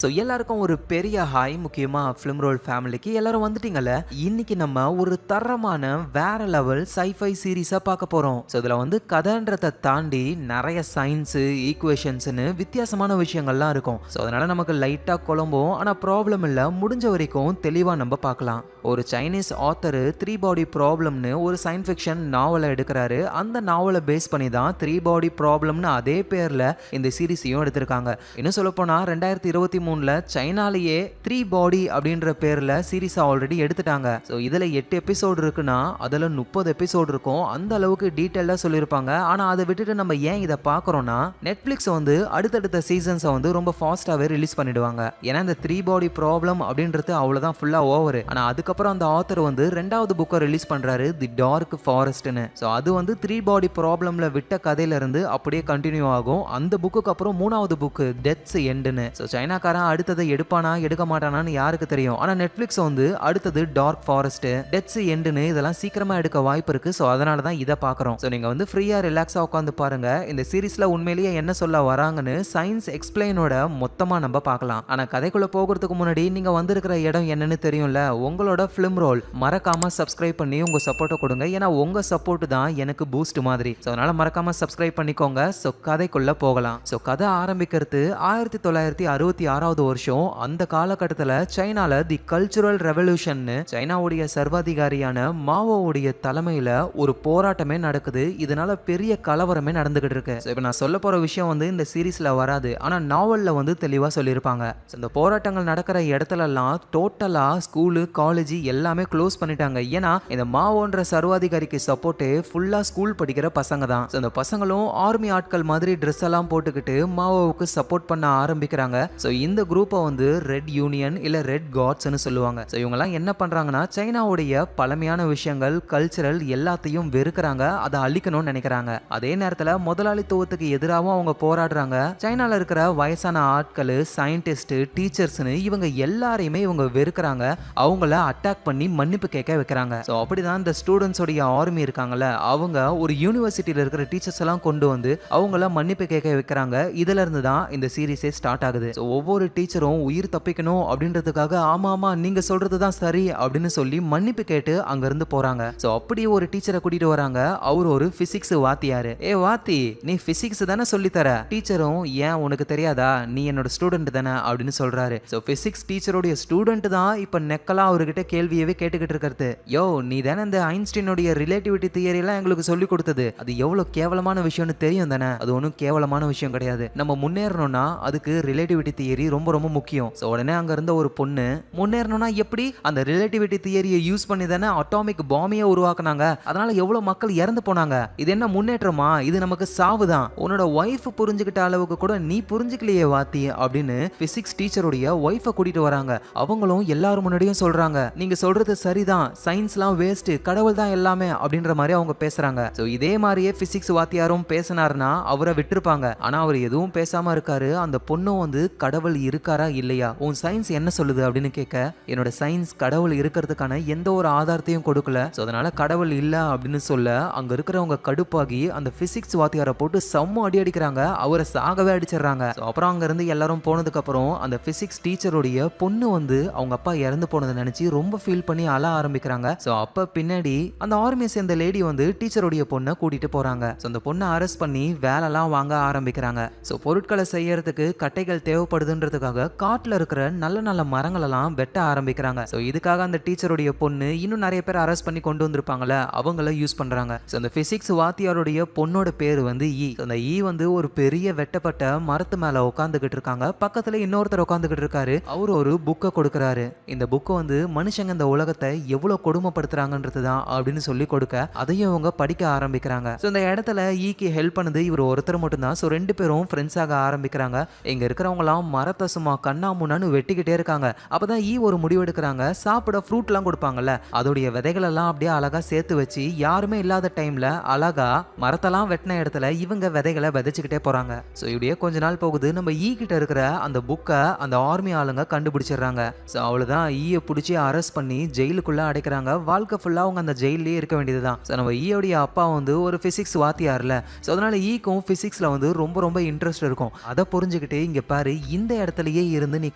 So எல்லாருக்கும் ஒரு பெரிய ஹாய். முக்கியமாக ஃபிலிம் ரோல் ஃபேமிலிக்கு எல்லாரும் வந்துட்டீங்கல்ல. இன்னைக்கு நம்ம ஒரு தரமான வேற லெவல் சைஃபை சீரீஸாக பார்க்க போகிறோம். ஸோ இதில் வந்து கதைன்றதை தாண்டி நிறைய சயின்ஸு ஈக்குவேஷன்ஸ்னு வித்தியாசமான விஷயங்கள்லாம் இருக்கும். ஸோ அதனால் நமக்கு லைட்டாக குழம்பும், ஆனால் ப்ராப்ளம் இல்லை. முடிஞ்ச வரைக்கும் தெளிவாக நம்ம பார்க்கலாம். ஒரு சைனீஸ் ஆத்தரு 3 பாடி ப்ராப்ளம்னு ஒரு சயின்ஸ் ஃபிக்ஷன் நாவலை எடுக்கிறாரு. அந்த நாவலை பேஸ் பண்ணி தான் 3 பாடி ப்ராப்ளம்னு அதே பேரில் இந்த சீரீஸையும் எடுத்திருக்காங்க. இன்னும் சொல்லப்போனால் 2023 சைனாலேயே 3 பாடி அப்படின்ற பேரில் சீரீஸை ஆல்ரெடி எடுத்துட்டாங்க. ஸோ இதில் 8 எபிசோடு இருக்குன்னா அதில் 30 எபிசோடு இருக்கும். அந்த அளவுக்கு டீட்டெயிலாக சொல்லியிருப்பாங்க. ஆனால் அதை விட்டுட்டு நம்ம ஏன் இதை பார்க்குறோன்னா, நெட்ஃப்ளிக்ஸ் வந்து அடுத்தடுத்த சீசன்ஸை வந்து ரொம்ப ஃபாஸ்ட்டாகவே ரிலீஸ் பண்ணிடுவாங்க. ஏன்னா இந்த 3 பாடி ப்ராப்ளம் அப்படின்றது அவ்வளோதான், ஃபுல்லாக ஓவர். ஆனால் அதுக்கப்புறம் அந்த ஆத்தர் வந்து 2வது புக்கை ரிலீஸ் பண்ணுறாரு, தி டார்க் ஃபாரஸ்ட்னு. ஸோ அது வந்து 3 பாடி ப்ராப்ளமில் விட்ட கதையிலிருந்து அப்படியே கண்டினியூ ஆகும். அந்த புக்குக்கு அப்புறம் 3வது புக்கு டெத்ஸ் எண்டுன்னு. ஸோ சைனாக்காரன் அடுத்ததை எடுப்பானா எடுக்க மாட்டானான்னு யாருக்கு தெரியும். ஆனால் நெட்ஃப்ளிக்ஸ் வந்து அடுத்தது டார்க் ஃபாரஸ்ட், டெத்ஸ் எண்டுன்னு இதெல்லாம் சீக்கிரமா எடுக்க வாய்ப்பு இருக்கு. ஸோ அதனால தான் இதை பார்க்குறோம். ஸோ நீங்க வந்து ஃப்ரீயா ரிலாக்ஸா உட்காந்து பாருங்க. இந்த சீரீஸ்ல உண்மையிலேயே என்ன சொல்ல வராங்கன்னு சயின்ஸ் எக்ஸ்பிளைனோட மொத்தமா நம்ம பார்க்கலாம். ஆனா கதைக்குள்ள போகிறதுக்கு முன்னாடி நீங்க வந்திருக்கிற இடம் என்னன்னு தெரியும்ல, உங்களோட ஃபிலிம் ரோல். மறக்காம சப்ஸ்கிரைப் பண்ணி உங்க சப்போர்ட்டை கொடுங்க. ஏன்னா உங்க சப்போர்ட் தான் எனக்கு பூஸ்ட் மாதிரி. ஸோ அதனால மறக்காம சப்ஸ்கிரைப் பண்ணிக்கோங்க. ஸோ கதைக்குள்ள போகலாம். ஸோ கதை ஆரம்பிக்கிறது 1966 வருஷம். அந்த காலகட்டத்தில் சைனால தி கல்ச்சுரல் ரெவல்யூஷன், சைனாவுடைய சர்வாதிகாரியான மாவோவுடைய தலைமையில ஒரு போராட்டமே நடக்குது. இதனால பெரிய கலவரமே நடந்துகிட்டு இருக்கு. இப்போ நான் சொல்ல போற விஷயம் வந்து இந்த சீரீஸ்ல வராது, ஆனா நாவல்ல வந்து தெளிவா சொல்லியிருப்பாங்க. இந்த போராட்டங்கள் நடக்கிற இடத்துலலாம் டோட்டலா ஸ்கூலு காலேஜ் எல்லாமே க்ளோஸ் பண்ணிட்டாங்க. ஏன்னா இந்த மாவோன்ற சர்வாதிகாரிக்கு சப்போர்ட் ஃபுல்லா ஸ்கூல் படிக்கிற பசங்க தான். இந்த பசங்களும் ஆர்மி ஆட்கள் மாதிரி ட்ரெஸ் எல்லாம் போட்டுக்கிட்டு மாவோவுக்கு சப்போர்ட் பண்ண ஆரம்பிக்கிறாங்க. ஸோ இந்த குரூப்பை வந்து ரெட் யூனியன் இல்ல ரெட் காட்ஸ்னு சொல்லுவாங்க. ஸோ இவங்கெல்லாம் என்ன பண்றாங்கன்னா, சைனாவுடைய பழமையான விஷயங்கள் கல்ச்சரல் எல்லாத்தையும் வெறுக்கிறாங்க, அதை அழிக்கணும்னு நினைக்கிறாங்க. அதே நேரத்தில் முதலாளித்துவத்துக்கு எதிராகவும் அவங்க போராடுறாங்க. சைனால இருக்கிற வயசான ஆட்கள், சயின்டிஸ்ட், டீச்சர்ஸ்னு இவங்க எல்லாரையுமே இவங்க வெறுக்கிறாங்க. அவங்கள அட்டாக் பண்ணி மன்னிப்பு கேட்க வைக்கிறாங்க. ஸோ அப்படிதான் இந்த ஸ்டூடெண்ட்ஸோடைய ஆர்மி இருக்காங்கல்ல, அவங்க ஒரு யூனிவர்சிட்டியில் இருக்கிற டீச்சர்ஸ் எல்லாம் கொண்டு வந்து அவங்கள மன்னிப்பு கேட்க வைக்கிறாங்க. இதுல இருந்து தான் இந்த சீரீஸே ஸ்டார்ட் ஆகுது. ஸோ ஒவ்வொரு டீச்சரும் உயிர் தப்பிக்கணும் அப்படின்றதுக்காக ஆமா ஆமா நீங்க சொல்றது தான் சரி அப்படின்னு சொல்லி மன்னிப்பு கேட்டு அங்க இருந்து போறாங்க. ஸோ அப்படியே ஒரு டீச்சரை கூட்டிட்டு வராங்க. அவர் ஒரு பிசிக்ஸ் வாத்தியாரு. ஏ வாத்தி, நீ பிசிக்ஸ் தானே சொல்லி தர? டீச்சரும், ஏன் உனக்கு தெரியாதா, நீ என்னோட ஸ்டூடெண்ட் தானே அப்படின்னு சொல்றாரு. ஸோ பிசிக்ஸ் டீச்சருடைய ஸ்டூடெண்ட் தான் இப்ப நெக்கெல்லாம் அவர்கிட்ட கேள்வியவே கேட்டுக்கிட்டு இருக்கிறது. யோ, நீ தானே இந்த ஐன்ஸ்டீனுடைய ரிலேட்டிவிட்டி தியரி எல்லாம் எங்களுக்கு சொல்லி கொடுத்தது, அது எவ்வளவு கேவலமான விஷயம்னு தெரியும் தானே? அது ஒன்றும் கேவலமான விஷயம் கிடையாது. நம்ம முன்னேறணும்னா அதுக்கு ரிலேட்டிவிட்டி தியரி ரொம்ப ரொம்ப முக்கியம். ஸோ உடனே அங்க இருந்த ஒரு பொண்ணு, முன்னேறணும்னா எப்படி? அந்த ரிலேட்டிவிட்டி தியரியை யூஸ் பண்ணி தானே அட்டாமிக் பாமையை உருவாக்குனாங்க, அதனால எவ்வளவு மக்கள் இறந்து போனாங்க. இது என்ன முன்னேற்றமா? இது நமக்கு சாவுதான். உன்னோட ஒய்ஃப் புரிஞ்சுக்கிட்ட அளவுக்கு கூட நீ புரிஞ்சுக்கலையே வாத்தி அப்படின்னு பிசிக்ஸ் டீச்சருடைய ஒய்ஃபை கூட்டிட்டு வராங்க. அவங்களும் எல்லாரும் முன்னாடியும் சொல்றாங்க, நீங்க சொல்றது சரிதான், சயின்ஸ்லாம் வேஸ்ட், கடவுள் தான் எல்லாமே அப்படின்ற மாதிரி அவங்க பேசுறாங்க. ஸோ இதே மாதிரியே பிசிக்ஸ் வாத்தியாரும் பேசினார்னா அவரை விட்டுருப்பாங்க. ஆனா அவர் எதுவும் பேசாம இருக்காரு. அந்த பொண்ணும் வந்து கடவுள் இருக்காரா இல்லையா, உன் சயின்ஸ் என்ன சொல்லுது அப்படின்னு கேட்க, என்னோட சயின்ஸ் கடவுள் இருக்கிறதுக்கான எந்த ஒரு ஆதாரத்தையும் கொடுக்கல, ஸோ அதனால கடவுள் இல்ல அப்படின்னு சொல்ல அங்க இருக்கிறவங்க கடுப்பாகி அந்த பிசிக்ஸ் வாத்தியாரை போட்டு செம்ம அடி அடிக்கிறாங்க. அவரை சாகவே அடிச்சிடறாங்க. அப்புறம் அங்க இருந்து எல்லாரும் போனதுக்கு அப்புறம் அந்த பிசிக்ஸ் டீச்சருடைய பொண்ணு வந்து அவங்க அப்பா இறந்து போனதை நினைச்சு ரொம்ப ஃபீல் பண்ணி அழ ஆரம்பிக்கிறாங்க. ஸோ அப்ப பின்னாடி அந்த ஆர்மியை சேர்ந்த லேடி வந்து டீச்சருடைய பொண்ணை கூட்டிட்டு போறாங்க. ஸோ அந்த பொண்ணை அரெஸ்ட் பண்ணி வேலைலாம் வாங்க ஆரம்பிக்கிறாங்க. ஸோ பொருட்களை செய்யறதுக்கு கட்டைகள் தேவைப்படுதுன்றதுக்காக காட்டுல இருக்கிற நல்ல நல்ல மரங்கள் எல்லாம் வெட்ட ஆரம்பிக்கிறாங்க. ஸோ இதுக்காக அந்த டீச்சருடைய பொண்ணு இன்னும் நிறைய பேர் அரெஸ்ட் பண்ணி கொண்டு வந்திருப்பாங்கல்ல, அவங்கள யூஸ் பண்றாங்க. ஸோ அந்த பிசிக்ஸ் வாத்தியாருடைய பொண்ணோட பேரு வந்து ஈ. அந்த ஈ வந்து ஒரு பெரிய வெட்டப்பட்ட மரத்து மேல உட்காந்துக்கிட்டு இருக்காங்க. பக்கத்துல இன்னொருத்தர் உட்காந்துக்கிட்டு இருக்காரு. அவர் ஒரு புக்கை கொடுக்கறாரு. இந்த புக்கை வந்து மனுஷங்க இந்த உலகத்தை எவ்வளவு கொடுமைப்படுத்துறாங்கன்றது தான் அப்படின்னு சொல்லி கொடுக்க, அதையும் அவங்க படிக்க ஆரம்பிக்கிறாங்க. ஸோ இந்த இடத்துல ஈக்கு ஹெல்ப் பண்ணது இவர் ஒருத்தர் மட்டும் தான். ஸோ 2 பேரும் ஃப்ரெண்ட்ஸ் ஆக ஆரம்பிக்கிறாங்க. இங்க இருக்கிறவங்களாம் மரத்தை சும்மா கண்ணா முன்னான்னு வெட்டிக்கிட்டே இருக்காங்க. அப்பதான் ஈ ஒரு முடிவு எடுக்கிறாங்க, சாப்பிட ஃப்ரூட் எல்லாம் கொடுப்பாங்கல்ல, அதோடைய விதைகள் எல்லாம் அப்படியே அழகா சேர்த்து வச்சு யாருமே இல்லாத டைம்ல அழகா மரத்தெல்லாம் வெட்டின இடத்துல இவங்க விதைகளை விதைச்சுக்கிட்டே போறாங்க. ஸோ இப்படியே கொஞ்ச நாள் போகுது. நம்ம ஈ கிட்ட இருக்கிற அந்த புக்கை அந்த ஆர்மி ஆளுங்க கண்டுபிடிச்சிடுறாங்க. ஸோ அவ்வளவுதான், ஈயை பிடிச்சி அரெஸ்ட் பண்ணி ஜெயிலுக்குள்ள அடைக்கிறாங்க. வாழ்க்கை ஃபுல்லா அவங்க அந்த ஜெயிலே இருக்க வேண்டியதுதான். ஸோ நம்ம ஈயோடைய அப்பா வந்து ஒரு பிசிக்ஸ் வாத்தியார்ல, ஸோ அதனால ஈக்கும் பிசிக்ஸ்ல வந்து ரொம்ப ரொம்ப இன்ட்ரெஸ்ட் இருக்கும். அதை புரிஞ்சுக்கிட்டு இங்க பாரு, இந்த இடத்துலயே இருந்து நீ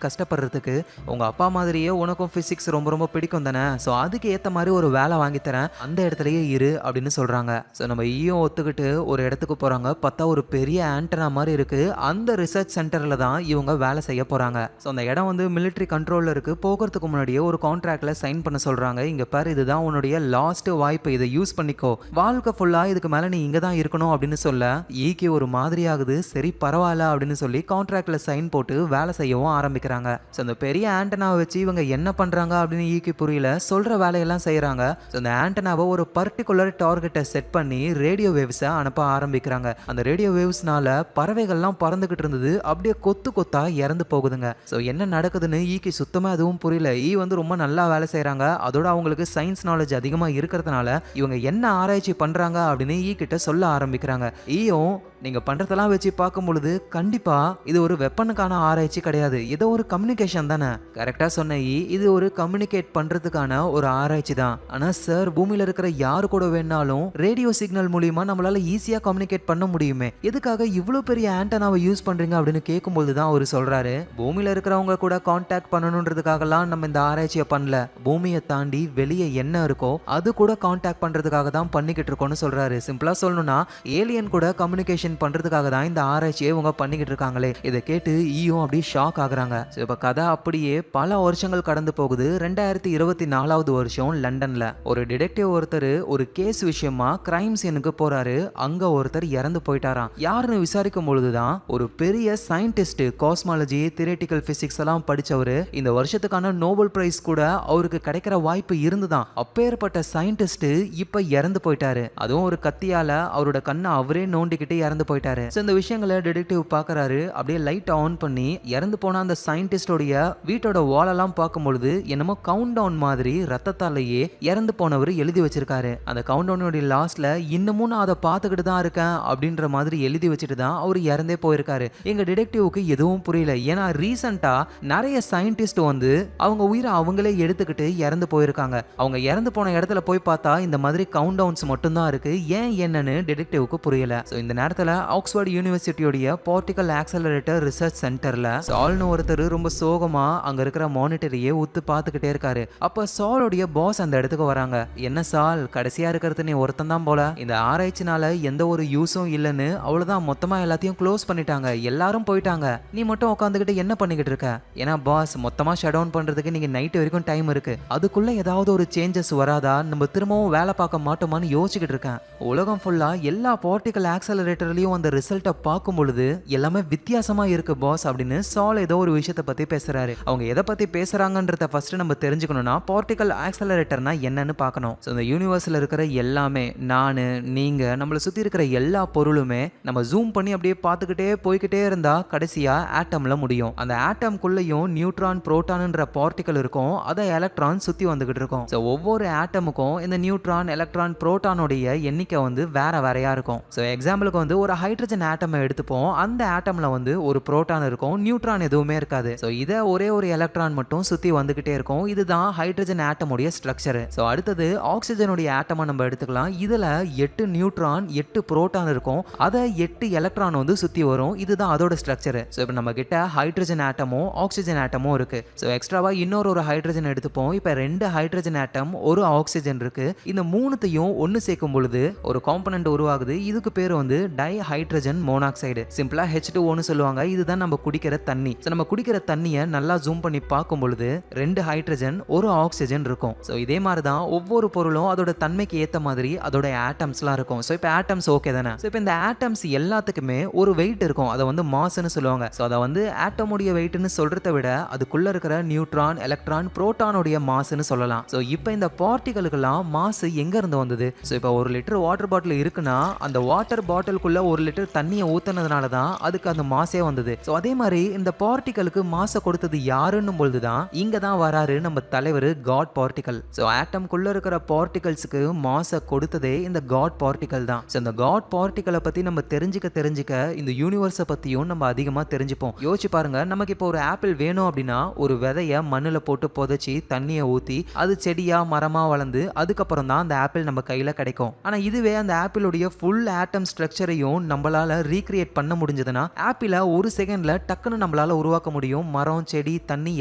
கஷ்டப்படுறதுக்கு உங்க அப்பா மாதிரியே உனக்கும் பிசிக்ஸ் ரொம்ப ரொம்ப பிடிக்கும் தானே, ஸோ அதுக்கு ஏற்ற மாதிரி ஒரு வேலை வாங்கி தரேன், அந்த இடத்துலயே இரு அப்படின்னு சொல்றாங்க. ஸோ நம்ம ஈயும் ஒத்துக்கிட்டு ஒரு இடத்துக்கு போறாங்க. பார்த்தா ஒரு பெரிய ஆண்டனா மாதிரி இருக்கு. அந்த ரிசர்ச் சென்டர்ல தான் இவங்க வேலை செய்ய போறாங்க. ஸோ அந்த இடம் வந்து மிலிட்டரி கண்ட்ரோல்ல இருக்கு. போகிறதுக்கு முன்னாடியே ஒரு கான்ட்ராக்ட்ல சைன் பண்ண சொல்றாங்க. இங்க பாரு, இதுதான் உன்னுடைய லாஸ்ட் வாய்ப்பு, இதை யூஸ் பண்ணிக்கோ, வாழ்க்கை ஃபுல்லா இதுக்கு மேல நீ இங்க தான் இருக்கணும் அப்படின்னு சொல்ல ஈக்கு ஒரு மாதிரி ஆகுது. சரி பரவாயில்ல அப்படின்னு சொல்லி கான்ட்ராக்ட்ல சைன் போட்டு வேலை செய்யவும் ஆரம்பிக்கிறாங்க. ஸோ அந்த பெரிய ஆண்டனாவை வச்சு இவங்க என்ன பண்றாங்க அப்படின்னு ஈக்கு புரியல. சொல்ற வேலையெல்லாம் செய்யறாங்க. ஸோ அந்த ஆண்டனாவை ஒரு பர்டிகுலர் டார்கெட்டை செட் பண்ணி ரேடியோ வேவ்ஸை அனுப்ப ஆரம்பிக்கிறாங்க. அந்த ரேடியோ வேவ்ஸ்னால பறவைகள்லாம் பறந்துகிட்டு இருந்தது அப்படியே கொத்து கொத்தா இறந்து போகுதுங்க. ஸோ என்ன நடக்குதுன்னு ஈக்கு சுத்தமா எதுவும் புரியல. ஈ வந்து ரொம்ப நல்லா வேலை செய்யறாங்க. அதோட அவங்களுக்கு சயின்ஸ் நாலேஜ் அதிகமா இருக்கிறதுனால இவங்க என்ன ஆராய்ச்சி பண்றாங்க அப்படின்னு ஈ கிட்ட சொல்ல ஆரம்பிக்கிறாங்க. ஈயும் நீங்க பண்றதெல்லாம் வச்சு பார்க்கும் பொழுது கண்டிப்பா இது ஒரு வெப்பனுக்கான ஆராய்ச்சி கிடையாது, ஏதோ ஒரு கம்யூனிகேஷன் தானே. கரெக்டா சொன்ன இது ஒரு கம்யூனிகேட் பண்றதுக்கான ஒரு ஆராய்ச்சி தான். ஆனா சார், பூமியில இருக்கிற யாரு கூட வேணாலும் ரேடியோ சிக்னல் மூலியமா நம்மளால ஈஸியா கம்யூனிகேட் பண்ண முடியுமே, எதுக்காக இவ்வளவு பெரிய ஆண்டனாவை யூஸ் பண்றீங்க அப்படின்னு கேட்கும்போது தான் அவர் சொல்றாரு, பூமியில இருக்கிறவங்க கூட கான்டாக்ட் பண்ணணுன்றதுக்காகலாம் நம்ம இந்த ஆராய்ச்சியை பண்ணல, பூமியை தாண்டி வெளியே என்ன இருக்கோ அது கூட கான்டாக்ட் பண்றதுக்காக தான் பண்ணிக்கிட்டு இருக்கோம்னு சொல்றாரு. சிம்பிளா சொல்லணும்னா ஏலியன் கூட கம்யூனிகேஷன் பண்றதுக்காக தான் இந்த ஆராய்ச்சியை இவங்க பண்ணிக்கிட்டு இருக்காங்களே. இதை கேட்டு ஈயும் அப்படியே ஷாக் ஆகுறாங்க. இப்ப கதை அப்படியே பல வருஷங்கள் கடந்து போகுது. 2024வது வருஷம் லண்டன்ல ஒரு டிடெக்டிவ் ஒருத்தர் ஒரு கேஸ் விஷயமா கிரைம் சீனுக்கு போறாரு. அங்க ஒருத்தர் இறந்து போயிட்டாராம். யாருன்னு விசாரிக்கும் பொழுதுதான் ஒரு பெரிய சயின்டிஸ்ட், காஸ்மாலஜி, தியரிட்டிக்கல் பிசிக்ஸ் எல்லாம் படிச்சவரு, இந்த வருஷத்துக்கான நோபல் பிரைஸ் கூட அவருக்கு கிடைக்கிற வாய்ப்பு இருந்துதான். அப்பேற்பட்ட சயின்டிஸ்ட் இப்ப இறந்து போயிட்டாரு. அதுவும் ஒரு கத்தியால அவரோட கண்ணை அவரே நோண்டிக்கிட்டு இறந்து போயிட்டாரு. இந்த விஷயங்களை டிடெக்டிவ் பாக்குறாரு. அப்படியே லைட் ஆன் பண்ணி இறந்து போன அந்த சயின்டிஸ்டோடைய வீட்டோட வாலெல்லாம் பார்க்கும்பொழுது என்னமோ கவுண்ட் டவுன் மாதிரி ரத்தத்தாலேயே இறந்து போனவர் எழுதி வச்சிருக்காரு. அந்த கவுண்ட் டவுனோட லாஸ்ட்ல இன்னமும் நான் அதை பார்த்துக்கிட்டு தான் இருக்கேன் அப்படின்ற மாதிரி எழுதி வச்சுட்டு தான் அவர் இறந்தே போயிருக்காரு. எங்க டிடெக்டிவ்க்கு எதுவும் புரியல. ஏன்னா ரீசெண்டா நிறைய சயின்டிஸ்ட் வந்து அவங்க உயிரை அவங்களே எடுத்துக்கிட்டு இறந்து போயிருக்காங்க. அவங்க இறந்து போன இடத்துல போய் பார்த்தா இந்த மாதிரி கவுண்ட் டவுன்ஸ் மட்டும் தான் இருக்கு. ஏன் என்னன்னு டிடெக்டிவ்க்கு புரியல. இந்த நேரத்துல ஆக்ஸ்போர்ட் யூனிவர்சிட்டியோட பார்ட்டிகல் ஆக்சலரேட்டர் ரிசர்ச் சென்டர்ல சால்னு ஒருத்தர் ரொம்ப சோகமா அங்க இருக்கிற மானிட்டரையே உத்து பார்த்துக்கிட்டே இருக்காரு. அப்ப சாலோடைய பாஸ் அந்த இடத்துக்கு வராங்க. என்ன சால், கடைசியா இருக்கிறது நீ ஒருத்தன் தான் போல, இந்த ஆராய்ச்சினால எந்த ஒரு யூஸும் இல்லைன்னு அவ்வளவுதான், மொத்தமா எல்லாத்தையும் க்ளோஸ் பண்ணிட்டாங்க, எல்லாரும் போயிட்டாங்க, நீ மட்டும் உட்காந்துக்கிட்டு என்ன பண்ணிக்கிட்டு இருக்க? ஏன்னா பாஸ், மொத்தமா ஷட் டவுன் பண்றதுக்கு நீங்க நைட் வரைக்கும் டைம் இருக்கு, அதுக்குள்ள ஏதாவது ஒரு சேஞ்சஸ் வராதா, நம்ம திரும்பவும் வேலை பார்க்க மாட்டோமான்னு யோசிச்சுக்கிட்டு இருக்கேன். உலகம் ஃபுல்லா எல்லா பார்ட்டிகல் ஆக்சலரேட்டர்லயும் அந்த ரிசல்ட்டை பார்க்கும் பொழுது எல்லாமே வித்தியாசமா இருக்கு பாஸ் அப்படின்னு சால் ஏதோ ஒரு விஷயத்தை பத்தி பேசுறாரு. அவங்க எதை பத்தி பேசுறாங்கன்றத ஃபர்ஸ்ட் நம்ம தெரிஞ்சுக்கணும்னா பார்ட்டிகல் ஆக்சலரேட்டர்னா என்னன்னு பார்க்கணும். இந்த யூனிவர்ஸ்ல இருக்கிற எல்லாமே, நானு, நீங்க, நம்மளை சுத்தி இருக்கிற எல்லா பொருளுமே நம்ம ஜூம் பண்ணி அப்படியே பார்த்துக்கிட்டே போய்கிட்டே இருந்தா கடைசியா ஆட்டம்ல முடியும். அந்த ஆட்டம்குள்ளேயும் நியூட்ரான், புரோட்டான்ன்ற பார்ட்டிகல் இருக்கும். அதை எலக்ட்ரான் சுத்தி வந்துகிட்டு இருக்கும். ஒவ்வொரு ஆட்டமுக்கும் இந்த நியூட்ரான், எலக்ட்ரான், புரோட்டானுடைய எண்ணிக்கை வந்து வேற வேறையா இருக்கும். எக்ஸாம்பிளுக்கு வந்து ஒரு ஹைட்ரஜன் ஆட்டமை எடுத்துப்போம். அந்த ஆட்டம்ல வந்து ஒரு புரோட்டான் இருக்கும், நியூட்ரான் எதுவுமே இருக்காது. இதை ஒரே ஒரு எலக்ட்ரான் மட்டும் சுத்தி வந்துகிட்டே இருக்கும். இதுதான் ஹைட்ரஜன் ஆட்டமுடைய ஸ்ட்ரக்சர். அடுத்தது ஆக்சிஜனுடைய ஆட்டமை நம்ம எடுத்துக்கலாம். இதுல 8 நியூட்ரான், 8 புரோட்டான் இருக்கும். அதை 8 எலக்ட்ரான் வந்து சுத்தி வரும். இதுதான் அதோட ஸ்ட்ரக்சர். இப்போ நம்ம கிட்ட ஹைட்ரஜன் ஆட்டமும் ஆக்சிஜன் ஆட்டமும் இருக்கு. எக்ஸ்ட்ராவா இன்னொரு ஹைட்ரஜன் எடுத்துப்போம். இப்போ 2 ஹைட்ரஜன் ஆட்டம், ஒரு ஆக்சிஜன் இருக்கு. இந்த மூணுத்தையும் ஒன்னு சேர்க்கும் பொழுது ஒரு காம்பனன்ட் உருவாகுது. இதுக்கு பேர் வந்து டை ஹைட்ரஜன் மோனாக்சைடு, சிம்பிளா H2O சொல்லுவாங்க. இதுதான் நம்ம குடிக்கிற தண்ணி. நம்ம குடிக்கிற தண்ணியை நல்லா ஜூம் பண்ணி பார்க்கும் பொழுது 2 ஹைட்ரஜன், ஒரு ஆக்சிஜன் இருக்கும். இதே மாதிரி தான் ஒவ்வொரு பொருளும் அதோட தன்மைக்கு ஏத்த மாதிரி அதோட ஆட்டம்ஸ்லாம் இருக்கும். இப்போ ஆட்டம்ஸ் ஓகே தானே? இப்போ இந்த ஆட்டம்ஸ் எல்லாத்துக்குமே ஒரு வெயிட் இருக்கும். அதை வந்து மாஸ்ன்னு சொல்லுவாங்க. அதை வந்து ஆட்டமுடைய வெயிட்னு சொல்றதை விட அதுக்குள்ள இருக்கிற நியூட்ரான், எலக்ட்ரான், புரோட்டானுடைய மாஸ்ன்னு சொல்லலாம். இப்போ இந்த பார்ட்டிகளுக்கெல்லாம் மாஸ் எங்க இருந்து வந்தது? இப்போ 1 லிட்டர் வாட்டர் பாட்டில் இருக்குன்னா அந்த வாட்டர் பாட்டிலுக்குள்ள 1 லிட்டர் தண்ணியை ஊத்துனதுனால தான் அதுக்கு அந்த மாசே வந்தது. அதே மாதிரி இந்த பார்ட்டிகளுக்கு மாசை கொடுத்தது யாருன்னும் பொழுதுதான் இங்க தான் வராரு நம்ம தலைவர் காட் பார்ட்டிகல். ஆட்டம்குள்ள இருக்கிற பார்ட்டிகல்ஸ்க்கு மாசை கொடுத்ததே இந்த காட் பார்ட்டிகல் தான். இந்த காட் பார்ட்டிகளை பத்தி நம்ம தெரிஞ்சுக்க இந்த யூனிவர்ஸை பத்தியும் நம்ம அதிகமா தெரிஞ்சுப்போம். யோசிச்சு பாருங்க, நமக்கு இப்போ ஒரு ஆப்பிள் வேணும் அப்படின்னா ஒரு விதைய மண்ணுல போட்டு புதைச்சி தண்ணியை ஊத்தி அது செடியா மரமா வளர்ந்து அதுக்கப்புறம் தான் அந்த ஆப்பிள் நம்ம கையில கிடைக்கும். ஆனா இதுவே அந்த ஆப்பிளுடைய ஃபுல் ஆட்டம் ஸ்ட்ரக்சரையும் நம்மளால ரீக்ரியேட் பண்ண முடிஞ்சதுன்னா ஆப்பிள ஒரு செகண்ட்ல டக்குன்னு நம்மளால உருவாக்க முடியும். மரம், செடி, தண்ணி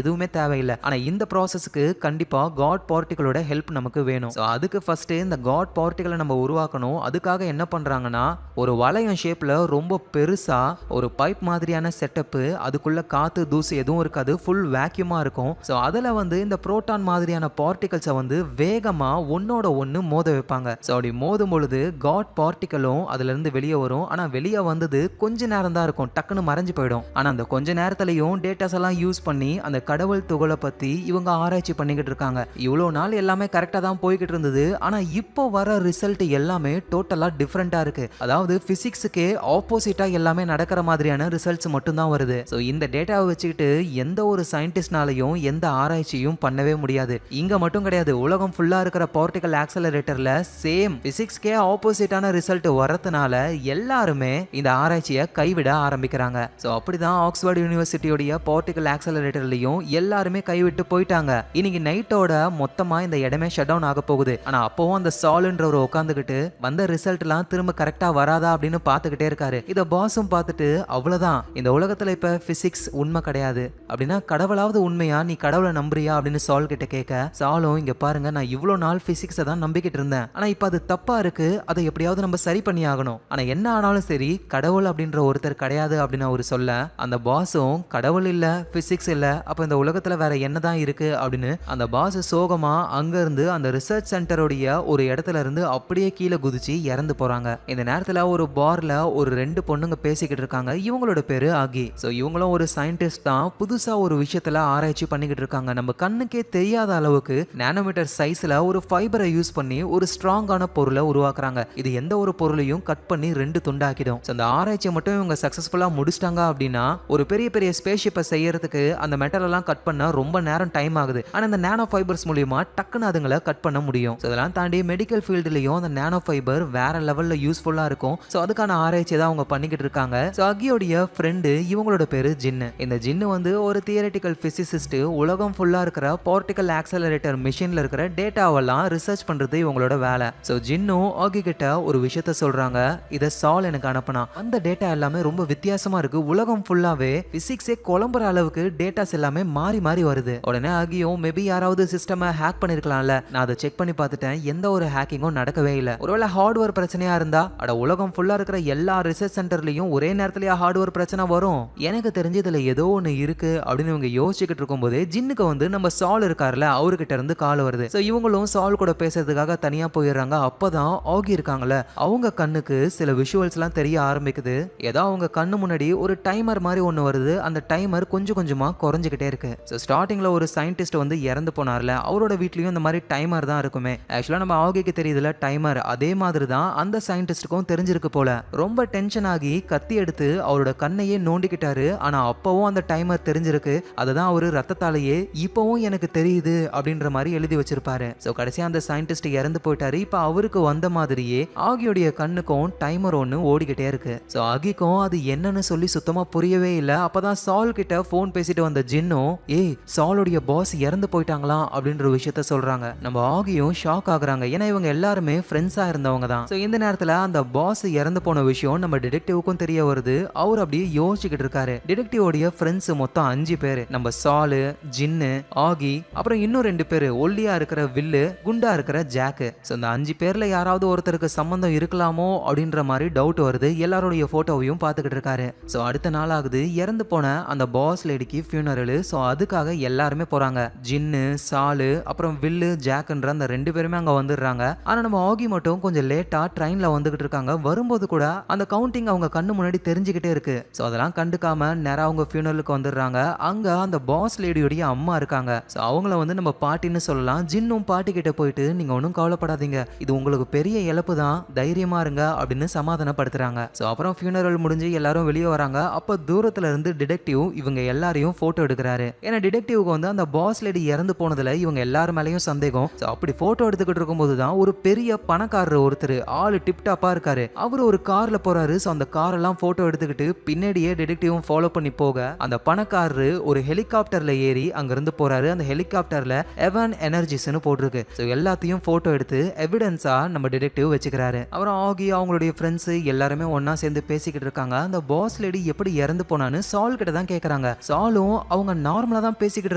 எதுவுமே தேவையில்லை. ஆனா இந்த ப்ராசஸ்க்கு கண்டிப்பா காட் பார்ட்டிகளோட ஹெல்ப் நமக்கு வேணும். ஸோ அதுக்கு ஃபர்ஸ்ட் இந்த காட் பார்ட்டிகளை நம்ம உருவாக்கணும். அதுக்காக என்ன பண்றாங்கன்னா ஒரு வளையம் ஷேப்ல ரொம்ப பெருசா ஒரு பைப் மாதிரியான செட்டப், அதுக்குள்ள காத்து தூசு எதுவும் இருக்காது, ஃபுல் வேக்யூமா இருக்கும். ஸோ அதுல வந்து இந்த புரோட்டான் மாதிரியான பார்ட்டிகல்ஸை வந்து வேகமா ஒன்னோட ஒன்னு மோத வைப்பாங்க. ஸோ அப்படி மோதும் பொழுது காட் பார்ட்டிகளும் அதுல இருந்து வெளியே வரும். ஆனா வெளியே வந்தது கொஞ்ச நேரம் தான் இருக்கும், டக்குன்னு மறைஞ்சு போயிடும். ஆனா அந்த கொஞ்ச நேரத்திலையும் டேட்டாஸ் எல்லாம் யூஸ் பண்ணி அந்த கடவுள் துகளை பத்தி இவங்க ஆராய்ச்சி பண்ணிக்கிட்டு இருக்காங்க. இவ்வளவு நாள் எல்லாமே கரெக்டா தான் போய்கிட்டு இருந்தது. ஆனா இப்போ வர ரிசல்ட் எல்லாமே டோட்டலா டிஃபரெண்டா இருக்கு. அதாவது பிசிக்ஸுக்கே ஆப்போசிட்டா எல்லாமே நடக்கிற மாதிரியான ரிசல்ட்ஸ் மட்டும் தான் வருது. ஸோ இந்த டேட்டாவை வச்சுக்கிட்டு எந்த ஒரு சயின்டிஸ்ட்னாலையும் எந்த ஆராய்ச்சியும் பண்ணவே முடியாது. இங்க மட்டும் கிடையாது, உலகம் ஃபுல்லா இருக்கிற பார்ட்டிகல் ஆக்சலரேட்டர்ல சேம் பிசிக்ஸ்க்கே ஆப்போசிட்டான ரிசல்ட் வரதுனால எல்லாருமே இந்த ஆராய்ச்சியை கைவிட ஆரம்பிக்கிறாங்க. ஸோ அப்படிதான் ஆக்ஸ்போர்ட் யூனிவர்சிட்டியோட பார்ட்டிகல் ஆக்சலரேட்டர்லையும் எல்லாருமே கைவிட்டு போயிட்டாங்க. இன்னைக்கு நைட்டோட மொத்தமா இந்த இடமே ஷட் டவுன் ஆக போகுது. ஆனா அப்பவும் அந்த சால்ன்றவர் உட்காந்துக்கிட்டு வந்த ரிசல்ட்லாம் திரும்ப கரெக்டா வராதா அப்படின்னு பார்த்துக்கிட்டே இருக்காரு. இத பாஸும் பார்த்துட்டு அவ்வளவுதான், இந்த உலகத்துல இப்ப பிசிக்ஸ் உண்மை கிடையாது அப்படின்னா கடவுளாவது உண்மையா, நீ கடவுளை நம்புறியா அப்படின்னு சால் கிட்ட கேட்க, சாலும் இங்க பாருங்க, நான் இவ்வளவு நாள் பிசிக்ஸை தான் நம்பிக்கிட்டு இருந்தேன். ஆனா இப்ப அது தப்பா இருக்கு, அதை எப்படியாவது நம்ம சரி பண்ணி ஆகணும். ஆனா என்ன ஆனாலும் சரி கடவுள் அப்படின்ற ஒருத்தர் கிடையாது அப்படின்னு அவர் சொல்ல, அந்த பாஸும் கடவுள் இல்ல, பிசிக்ஸ் இல்ல, அப்ப இந்த உலகத்துல வேற என்னதான் இருக்கு அப்படின்னு அந்த பாஸ் சோகமா அங்க இருந்து அந்த ரிசர்ச் சென்டரோடைய ஒரு இடத்துல இருந்து அப்படியே கீழே குதிச்சு இறந்து போறாங்க. இந்த நேரத்துல ஒரு பார்ல ஒரு 2 பொண்ணுங்க பேசிக்கிட்டு இருக்காங்க. இவங்களோட பேரு ஆகி. சோ இவங்களும் ஒரு சயின்டிஸ்ட் தான், புதுசா ஒரு விஷயத்துல ஆராய்ச்சி பண்ணிக்கிட்டு இருக்காங்க. நம்ம கண்ணுக்கே தெரியாத அளவுக்கு நானோமீட்டர் சைஸ்ல ஒரு ஃபைபரை யூஸ் பண்ணி ஒரு ஸ்ட்ராங்கான பொருளை உருவாக்குறாங்க. இது எந்த ஒரு பொருளையும் கட் பண்ணி 2 துண்டாக்கிடும். அந்த ஆராய்ச்சியை மட்டும் இவங்க சக்சஸ்ஃபுல்லா முடிச்சிட்டாங்க அப்படின்னா ஒரு பெரிய பெரிய ஸ்பேஸ் ஷிப்பை செய்யறதுக்கு அந்த மெட்டல் எல்லாம் கட் பண்ண ரொம்ப நேரம் டைம் ஆகுது. ஆனா இந்த நானோ ஃபைபர்ஸ் மூலியமா டக்குன்னு அதுங்களை கட் பண்ண முடியும். அதெல்லாம் தாண்டி மெடிக்கல் ஃபீல்ட்லயும் அந்த நானோ ஃபைபர் வேற லெவல்ல யூஸ்ஃபுல்லா இருக்கும். ஸோ அதுக்கான ஆராய்ச்சி தான் அவங்க பண்ணிக்கிட்டு இருக்காங்க. ஸோ அகியோடைய ஃப்ரெண்டு, இவங்களோட பேரு ஜின்னு. இந்த ஜின்னு வந்து ஒரு தியரிட்டிக்கல் பிசிசிஸ்ட். உலகம் ஃபுல்லா இருக்கிற பார்ட்டிகல் ஆக்சலரேட்டர் மிஷின்ல இருக்கிற டேட்டாவெல்லாம் ரிசர்ச் பண்றது இவங்களோட வேலை. ஸோ ஜின்னும் ஆகி கிட்ட ஒரு விஷயத்த சொல்றாங்க, இதை சால் எனக்கு அனுப்பினா அந்த டேட்டா எல்லாமே ரொம்ப வித்தியாசமா இருக்கு, உலகம் ஃபுல்லாவே பிசிக்ஸே குழம்புற அளவுக்கு டேட்டாஸ் எல்லாமே மாறி மாறி வருது. உடனே ஆகியும் மேபி யாராவது சிஸ்டமை ஹேக் பண்ணிருக்கலாம்ல, நான் அதை செக் பண்ணி பார்த்துட்டேன், எந்த ஒரு ஹேக்கிங்கும் நடக்கவே இல்லை. ஒருவேளை ஹார்ட்வேர் பிரச்சனையா இருந்தா அட உலகம் ஃபுல்லா இருக்கிற எல்லா ரிசர்ச் சென்டர்லயும் ஒரே நேரத்திலேயே ஹார்ட்வேர் பிரச்சனை வரும், எனக்கு தெரிஞ்சு இதுல ஏதோ ஒன்று இருக்கு அப்படின்னு இவங்க யோசிச்சுக்கிட்டு இருக்கும் போதே ஜின்னுக்கு வந்து நம்ம சால் இருக்காருல அவர்கிட்ட இருந்து கால் வருது. ஸோ இவங்களும் சால் கூட பேசுறதுக்காக தனியா போயிடுறாங்க. அப்பதான் ஆகி இருக்காங்கல்ல, அவங்க கண்ணுக்கு சில விஷுவல்ஸ் எல்லாம் தெரிய ஆரம்பிக்குது. ஏதோ அவங்க கண்ணு முன்னாடி ஒரு டைமர் மாதிரி ஒன்று வருது. அந்த டைமர் கொஞ்சம் கொஞ்சமா குறைஞ்சிக்கிட்டே இருக்கு. ஸோ ஸ்டார்டிங்ல ஒரு சயின்டிஸ்ட் வந்து இறந்து போனார்ல, அவரோட வீட்லயும் இந்த மாதிரி டைமர் தான் இருக்குமே. ஆக்சுவலா நம்ம ஆகிக்கு தெரியுதுல டைமர், அதே மாதிரி தான் அந்த சயின்டிஸ்டுக்கும் தெரிஞ்சிருக்கு போல. ரொம்ப டென்ஷன் ஆகி கத்தி எடுத்து அவரோட கண்ணையே நோண்டிக்கிட்டாரு. ஆனா அப்பவும் அந்த டைமர் தெரிஞ்சிருக்கு. அதுதான் அவரு ரத்தத்தாலேயே இப்பவும் எனக்கு தெரியுது அப்படின்ற மாதிரி எழுதி வச்சிருப்பாரு. ஸோ கடைசியா அந்த சயின்டிஸ்ட் இறந்து போயிட்டாரு. இப்ப அவருக்கு வந்த மாதிரியே ஆகியோடைய கண்ணுக்கும் டைமர் ஒன்று ஓடிக்கிட்டே இருக்கு. ஸோ ஆகிக்கும் அது என்னன்னு சொல்லி சுத்தமா புரியவே இல்லை. அப்பதான் சால் கிட்ட போன் பேசிட்டு வந்த ஜின்னும், ஏய் சாலுடைய பாஸ் இறந்து போயிட்டாங்களா அப்படின்ற விஷயத்த சொல்றாங்க. நம்ம ஆகியும் ஷாக் ஆகுறாங்க, ஏன்னா இவங்க எல்லாருமே ஃப்ரெண்ட்ஸா இருந்தவங்க தான். ஸோ இந்த நேரத்துல அந்த பாஸ் இறந்து போன விஷயம் நம்ம டிடெக்டிவ்க்கும் தெரிய வருது. அவர் அப்படியே யோசிச்சுக்கிட்டு இருக்காரு. டிடெக்டிவோடைய ஃப்ரெண்ட்ஸ் மொத்தம் 5 பேர். நம்ம சாலு, ஜின்னு, ஆகி, அப்புறம் இன்னும் 2 பேர், ஒல்லியா இருக்கிற வில்லு, குண்டா இருக்கிற ஜாக்கு. ஸோ இந்த 5 பேர்ல யாராவது ஒருத்தருக்கு சம்பந்தம் இருக்கலாமோ அப்படின்ற மாதிரி டவுட் வருது. எல்லாருடைய போட்டோவையும் பார்த்துக்கிட்டு இருக்காரு. ஸோ அடுத்த நாள் ஆகுது, இறந்து போன அந்த பாஸ் லேடிக்கு ஃபியூனரல். ஸோ அதுக்காக எல்லாருமே போறாங்க. ஜின்னு, சாலு, அப்புறம் வில்லு, ஜாக்குன்ற அந்த 2 பேருமே அங்க வந்துடுறாங்க. ஆனா நம்ம ஆகி மட்டும் கொஞ்சம் லேட்டா ட்ரெயின்ல வந்துகிட்டு இருக்காங்க. வரும்போது கூட அந்த கவுண்டிங் அவங்க கண்ணு முன்னாடி தெரிஞ்சுக்கிட்டே இருக்கு. ஸோ அதெல்லாம் கண்டுக்காம நேரா அவங்க ஃபியூனரலுக்கு வந்துடுறாங்க. அங்க அந்த பாஸ் லேடியோடைய அம்மா இருக்காங்க. ஸோ அவங்கள வந்து நம்ம பாட்டின்னு சொல்லலாம். ஜின்னும் பாட்டி கிட்ட போயிட்டு, நீங்க ஒன்றும் கவலைப்படாதீங்க, இது உங்களுக்கு பெரிய இழப்பு தான், தைரியமா இருங்க அப்படின்னு சமாதானப்படுத்துறாங்க. ஸோ அப்புறம் ஃபியூனரல் முடிஞ்சு எல்லாரும் வெளியே வராங்க. அப்ப தூரத்துல இருந்து டிடெக்டிவ் இவங்க எல்லாரையும் போட்டோ எடுக்கிறாரு. ஏன்னா டிடெக்டிவ்க்கு வந்து அந்த பாஸ் லேடி இறந்து போனதுல இவங்க எல்லாரும் மேலேயும் சந்தேகம். ஸோ அப்படி போட்டோ எடுத்துக்கிட்டு இருக்கும்போது தான் ஒரு பெரிய பணக்காரர் ஒருத்தர், ஆளு டிப்டாப்பா இருக்காரு, அவரு ஒரு கார்ல போறாரு. ஸோ அந்த கார் எல்லாம் போட்டோ எடுத்துக்கிட்டு பின்னாடியே டிடெக்டிவும் ஃபாலோ பண்ணி போக அந்த பணக்காரரு ஒரு ஹெலிகாப்டர்ல ஏறி அங்கிருந்து போறாரு. அந்த ஹெலிகாப்டர்ல எவன் எனர்ஜிஸ்னு போட்டிருக்கு. ஸோ எல்லாத்தையும் போட்டோ எடுத்து எவிடன்ஸா நம்ம டிடெக்டிவ் வச்சுக்கிறாரு. அப்புறம் ஆகி அவங்களுடைய ஃப்ரெண்ட்ஸ் எல்லாருமே ஒன்னா சேர்ந்து பேசிக்கிட்டு இருக்காங்க. அந்த பாஸ் லேடி எப்படி இறந்து போனான்னு சால் கிட்ட தான் கேக்குறாங்க. சாலும் அவங்க நார்மலா தான் பேசிக்கிட்டு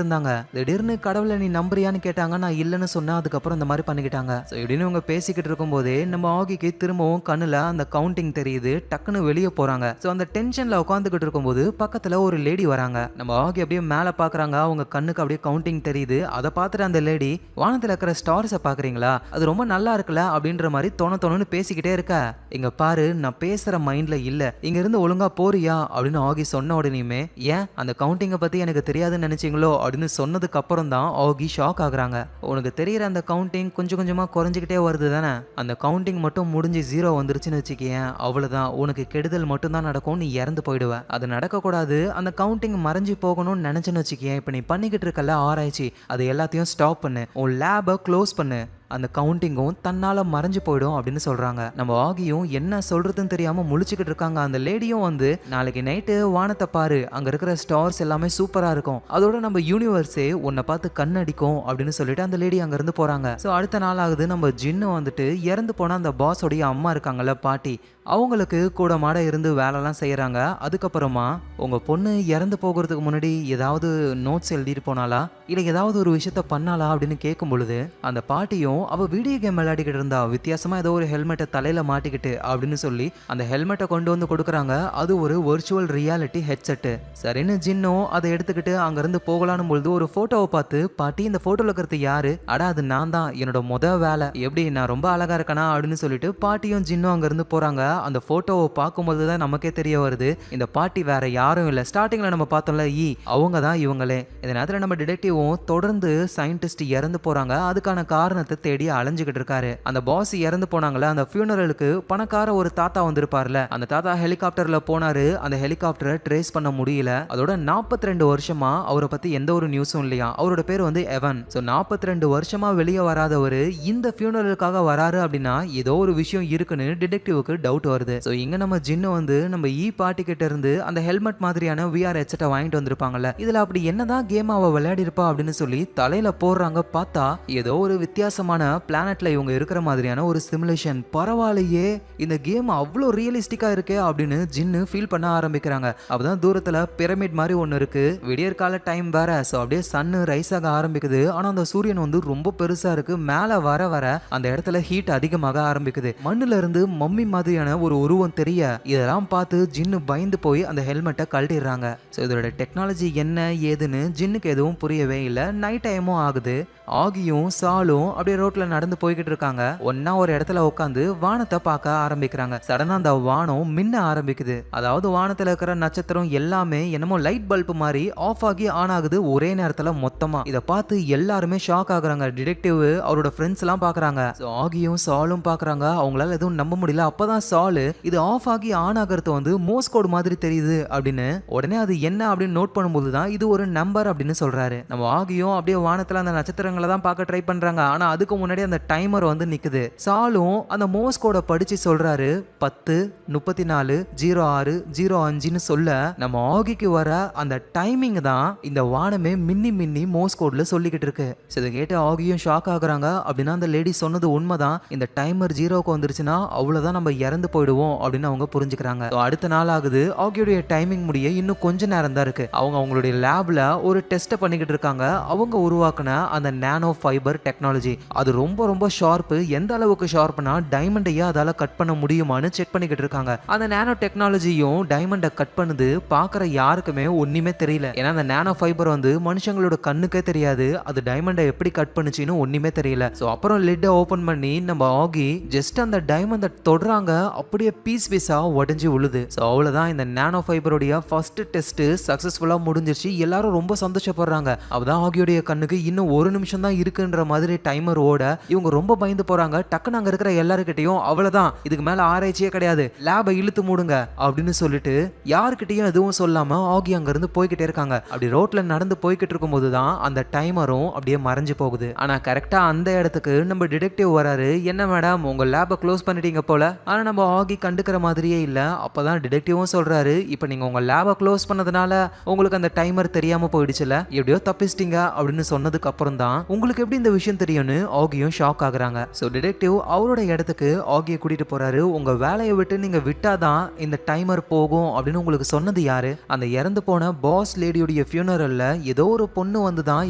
இருந்தாங்க. திடீர்னு கடவுளை நீ நம்புறியான்னு கேட்டாங்க. நான் இல்லைன்னு சொன்னேன். அதுக்கப்புறம் இந்த மாதிரி பண்ணிக்கிட்டாங்க. ஸோ இப்படின்னு இவங்க பேசிக்கிட்டு இருக்கும்போதே நம்ம ஆகிக்கு திரும்பவும் கண்ணுல அந்த கவுண்டிங் தெரியுது. டக்குன்னு வெளியே போறாங்க. ஸோ அந்த டென்ஷன்ல உட்காந்துக்கிட்டு இருக்கும்போது பக்கத்துல ஒரு லேடி வராங்க. நம்ம ஆகி அப்படியே மேல பாக்குறாங்க. அவங்க கண்ணுக்கு அப்படியே கவுண்டிங் தெரியுது. அதை பார்த்துட்டு அந்த லேடி, வானத்துல இருக்கிற ஸ்டார்ஸை பாக்குறீங்களா, அது ரொம்ப நல்லா இருக்குல்ல அப்படின்ற மாதிரி தோணுன்னு பேசிக்கிட்டே இருக்க, இங்க பாரு நான் பேசுற மைண்ட்ல இல்ல, இங்க இருந்து ஒழுங்கா போறியா அப்படின்னு ஆகி சொன்ன உடனேயுமே, ஏன் அந்த கவுண்டிங்கை பத்தி எனக்கு தெரியாதுன்னு நினைச்சீங்களோ அப்படின்னு சொன்னதுக்கு அப்புறம் தான் ஆகி ஷாக் ஆகுறாங்க. உனக்கு தெரியற அந்த கவுண்டிங் கொஞ்சம் கொஞ்சமா குறைஞ்சிக்கிட்டே வருது தானே, அந்த கவுண்டிங் மட்டும் முடிஞ்சு 0 வந்துருச்சுன்னு வச்சுக்கேன், அவ்வளவுதான், உனக்கு கெடுதல் மட்டும் தான் நடக்கும், நீ இறந்து போயிடுவ. அது நடக்க கூடாது. அந்த கவுண்டிங் மறைஞ்சு போகணும்னு நினைச்சுன்னு வச்சுக்கேன், இப்ப நீ பண்ணிக்கிட்டு இருக்கல ஆராய்ச்சி, அது எல்லாத்தையும் ஸ்டாப் பண்ணு, உன் லேபை க்ளோஸ் பண்ணு, அந்த கவுண்டிங்கும் தன்னால மறைஞ்சு போயிடும் அப்படின்னு சொல்றாங்க. நம்ம ஆகியும் என்ன சொல்றதுன்னு தெரியாம முழிச்சுக்கிட்டு இருக்காங்க. அந்த லேடியும் வந்து, நாளைக்கு நைட்டு வானத்தை பாரு, அங்க இருக்கிற ஸ்டார்ஸ் எல்லாமே சூப்பரா இருக்கும், அதோட நம்ம யூனிவர்ஸே உன்னை பார்த்து கண்ணடிக்கும் அப்படின்னு சொல்லிட்டு அந்த லேடி அங்க இருந்து போறாங்க. ஸோ அடுத்த நாள் ஆகுது. நம்ம ஜின்னு வந்துட்டு இறந்து போன அந்த பாஸோடைய அம்மா இருக்காங்கல்ல, பாட்டி, அவங்களுக்கு கூட மாட இருந்து வேலைலாம் செய்யறாங்க. அதுக்கப்புறமா உங்க பொண்ணு இறந்து போகிறதுக்கு முன்னாடி ஏதாவது நோட்ஸ் எழுதிட்டு போனாலா, இல்லை ஏதாவது ஒரு விஷயத்த பண்ணாலா அப்படின்னு கேட்கும் பொழுது அந்த பாட்டியும், அவ வீடியோ கேம் விளையாடிக்கிட்டு இருந்தா, வித்தியாசமா ஏதோ ஒரு ஹெல்மெட்டை தலையில மாட்டிக்கிட்டு அப்படின்னு சொல்லி அந்த ஹெல்மெட்டை கொண்டு வந்து கொடுக்குறாங்க. அது ஒரு வர்ச்சுவல் ரியாலிட்டி ஹெட்செட். சரின்னு ஜின்னும் அதை எடுத்துக்கிட்டு அங்க இருந்து போகலான்னு பொழுது ஒரு போட்டோவை பார்த்து, பாட்டி இந்த போட்டோல இருக்கிறது யாரு, அடா அது நான் தான், என்னோட வேலை, எப்படி நான் ரொம்ப அழகா இருக்கனா அப்படின்னு சொல்லிட்டு பாட்டியும் ஜின்னும் அங்க இருந்து போறாங்க. அந்த போட்டோவை பார்க்கும்போது தான் நமக்கே தெரிய வருது, இந்த பாட்டி வேற யாரும் இல்லை, ஸ்டார்டிங்ல நம்ம பார்த்தோம்ல அவங்க தான் இவங்களே. இந்த நேரத்தில் நம்ம டிடெக்டிவும் தொடர்ந்து சயின்டிஸ்ட் இறந்து போறாங்க, அதுக்கான காரணத்தை தேடி அலைஞ்சுக்கிட்டு இருக்காரு. அந்த பாஸ் இறந்து போனாங்களே, அந்த ஃபியூனரலுக்கு பணக்கார ஒரு தாத்தா வந்திருப்பார்ல, அந்த தாத்தா ஹெலிகாப்டர்ல போனாரு. அந்த ஹெலிகாப்டரை ட்ரேஸ் பண்ண முடியல. அதோட 42 வருஷமா அவரை பத்தி எந்த ஒரு நியூஸும் இல்லையா. அவரோட பேர் வந்து எவன். ஸோ 42 வருஷமா வெளியே வராதவர் இந்த ஃபியூனரலுக்காக வராரு அப்படின்னா ஏதோ ஒரு விஷயம் இருக்குன்னு டிடெக்டிவுக்கு டவுட் வருது. ஸோ இங்க நம்ம ஜின்னு வந்து நம்ம பாட்டி கிட்ட இருந்து அந்த ஹெல்மெட் மாதிரியான VR ஹெட்செட்டை வாங்கிட்டு வந்திருப்பாங்கல்ல, இதுல அப்படி என்னதான் கேம் அவ விளையாடி இருப்பா அப்படின்னு சொல்லி தலையில போடுறாங்க. பார்த்தா ஏதோ ஒரு வித்தியாசமான பிளானட்ல இவங்க இருக்கிற மாதிரியான ஒரு சிமுலேஷன். பரவாயில்லையே, இந்த கேம் அவ்வளோ ரியலிஸ்டிக்கா இருக்கே அப்படின்னு ஜின்னு ஃபீல் பண்ண ஆரம்பிக்கிறாங்க. அப்பதான் தூரத்துல பிரமிட் மாதிரி ஒன்று இருக்கு. விடியற் கால டைம் வேற. ஸோ அப்படியே சன்னு ரைஸ் ஆக ஆரம்பிக்குது. ஆனா அந்த சூரியன் வந்து ரொம்ப பெருசா இருக்கு. மேல வர வர அந்த இடத்துல ஹீட் அதிகமாக ஆரம்பிக்குது. மண்ணுல இருந்து மம்மி மாதிரியான ஒரு உருவம் தெரிய, இதெல்லாம் பார்த்து ஜின்னு பயந்து போய் அந்த ஹெல்மெட்டை கழட்டிடுறாங்க. ஸோ இதோட டெக்னாலஜி என்ன ஏதுன்னு ஜின்னுக்கு எதுவும் புரியவே இல்லை. நைட் டைமும் ஆகுது. ஆகியும் சாலும் அப்படியே ரோட்ல நடந்து போய்கிட்டு இருக்காங்க. ஒன்னா ஒரு இடத்துல உட்காந்து வானத்தை பார்க்க ஆரம்பிக்கிறாங்க. சடனா அந்த வானம் மின்ன ஆரம்பிக்குது. அதாவது வானத்துல இருக்கிற நட்சத்திரம் எல்லாமே என்னமோ லைட் பல்ப் மாதிரி ஆஃப் ஆகி ஆன் ஆகுது ஒரே நேரத்துல மொத்தமா. இதை பார்த்து எல்லாருமே ஷாக் ஆகுறாங்க. டிடெக்டிவ் அவரோட ஃப்ரெண்ட்ஸ் எல்லாம் பாக்குறாங்க. ஆகியும் சாலும் பாக்குறாங்க. அவங்களால எதுவும் நம்ப முடியல. அப்பதான் சாலு, இது ஆஃப் ஆகி ஆன் ஆகிறது வந்து மோர்ஸ் கோட் மாதிரி தெரியுது அப்படின்னு. உடனே அது என்ன அப்படின்னு நோட் பண்ணும்போது தான் இது ஒரு நம்பர் அப்படின்னு சொல்றாரு. நம்ம ஆகியும் அப்படியே வானத்துல அந்த நட்சத்திரங்களை தான் பார்க்க ட்ரை பண்றாங்க. ஆனா அதுக்கு முன்னாடி அந்த டைமர் வந்து நிக்குது. சாலும் அந்த மோர்ஸ் கோட படிச்சு சொல்றாரு. 10 34 06 05ன்னு சொல்ல நம்ம ஆகிக்கு வர அந்த டைமிங் தான் இந்த வானமே மின்னி மின்னி மோர்ஸ் கோட்ல சொல்லிக்கிட்டு இருக்கு. இதை கேட்டு ஆகியும் ஷாக் ஆகுறாங்க. அப்படின்னா அந்த லேடி சொன்னது உண்மைதான். இந்த டைமர் 0க்கு வந்துருச்சுன்னா அவ்வளவுதான், நம்ம இறந்து போயிடுவோம் அப்படின்னு அவங்க புரிஞ்சுக்கிறாங்க. அடுத்த நாள் ஆகுது. ஆகியோடைய டைமிங் முடிய இன்னும் கொஞ்ச நேரம் தான் இருக்கு. அவங்க அவங்களுடைய லேப்ல ஒரு டெஸ்ட் பண்ணிக்கிட்டு இருக்காங்க. அவங்க உருவாக்குன அந்த நானோ ஃபைபர் டெக்னாலஜி, அது ரொம்ப ரொம்ப ஷார்ப்பு. எந்த அளவுக்கு ஷார்ப்னா டைமண்டையே அதால கட் பண்ண முடியுமான்னு செக் பண்ணிக்கிட்டு இருக்காங்க. அந்த நானோ டெக்னாலஜியும் டைமண்டை கட் பண்ணுது. பார்க்குற யாருக்குமே ஒன்றுமே தெரியல. ஏன்னா அந்த நானோ ஃபைபர் வந்து மனுஷங்களோட கண்ணுக்கே தெரியாது. அது டைமண்டை எப்படி கட் பண்ணுச்சுன்னு ஒன்றுமே தெரியல. ஸோ அப்புறம் லிட்டை ஓப்பன் பண்ணி நம்ம ஆகி ஜஸ்ட் அந்த டைமண்டை தொடுறாங்க. அப்படியே பீஸ் பீஸா உடஞ்சி விழுது. ஸோ அவ்வளோதான், இந்த நானோ ஃபைபருடைய ஃபர்ஸ்ட் டெஸ்ட் சக்ஸஸ்ஃபுல்லாக முடிஞ்சிருச்சு. எல்லாரும் ரொம்ப சந்தோஷப்படுறாங்க. அப்பதான் ஆகியோடைய கண்ணுக்கு இன்னும் ஒரு நிமிஷம் தான் இருக்குன்ற மாதிரி டைமர் ஓட இவங்க ரொம்ப பயந்து போறாங்க. டக்குன்னு அங்க இருக்கிற எல்லாருக்கிட்டையும் அவ்வளவுதான், இதுக்கு மேல ஆராய்ச்சியே கிடையாது, லேபை இழுத்து மூடுங்க அப்படின்னு சொல்லிட்டு யாருக்கிட்டையும் எதுவும் சொல்லாம ஆகி அங்க இருந்து போய்கிட்டே இருக்காங்க. அப்படி ரோட்ல நடந்து போய்கிட்டு இருக்கும் போதுதான் அந்த டைமரும் அப்படியே மறைஞ்சு போகுது. ஆனா கரெக்டா அந்த இடத்துக்கு நம்ம டிடெக்டிவ் வராரு. என்ன மேடம், உங்க லேபை க்ளோஸ் பண்ணிட்டீங்க போல, ஆனா நம்ம ஆகி கண்டுக்கிற மாதிரியே இல்ல. அப்பதான் டிடெக்டிவும் சொல்றாரு, இப்ப நீங்க உங்க லேப க்ளோஸ் பண்ணதுனால உங்களுக்கு அந்த டைமர் தெரியாம போயிடுச்சுல, எப்படியோ தப்பிச்சிட்டீங்க அப்படின்னு சொன்னதுக்கு அப்புறம் தான் உங்களுக்கு எப்படி இந்த விஷயம் தெரியும்னு ஆகியும் ஷாக் ஆகுறாங்க. சோ டிடெக்டிவ் அவரோட இடத்துக்கு ஆகியை கூட்டிட்டு போறாரு. உங்க வேலையை விட்டு நீங்க விட்டாதான் இந்த டைமர் போகும் அப்படின்னு உங்களுக்கு சொன்னது யாரு? அந்த இறந்து போன பாஸ் லேடியோட ஃபியூனரல்ல ஏதோ ஒரு பொண்ணு வந்து தான்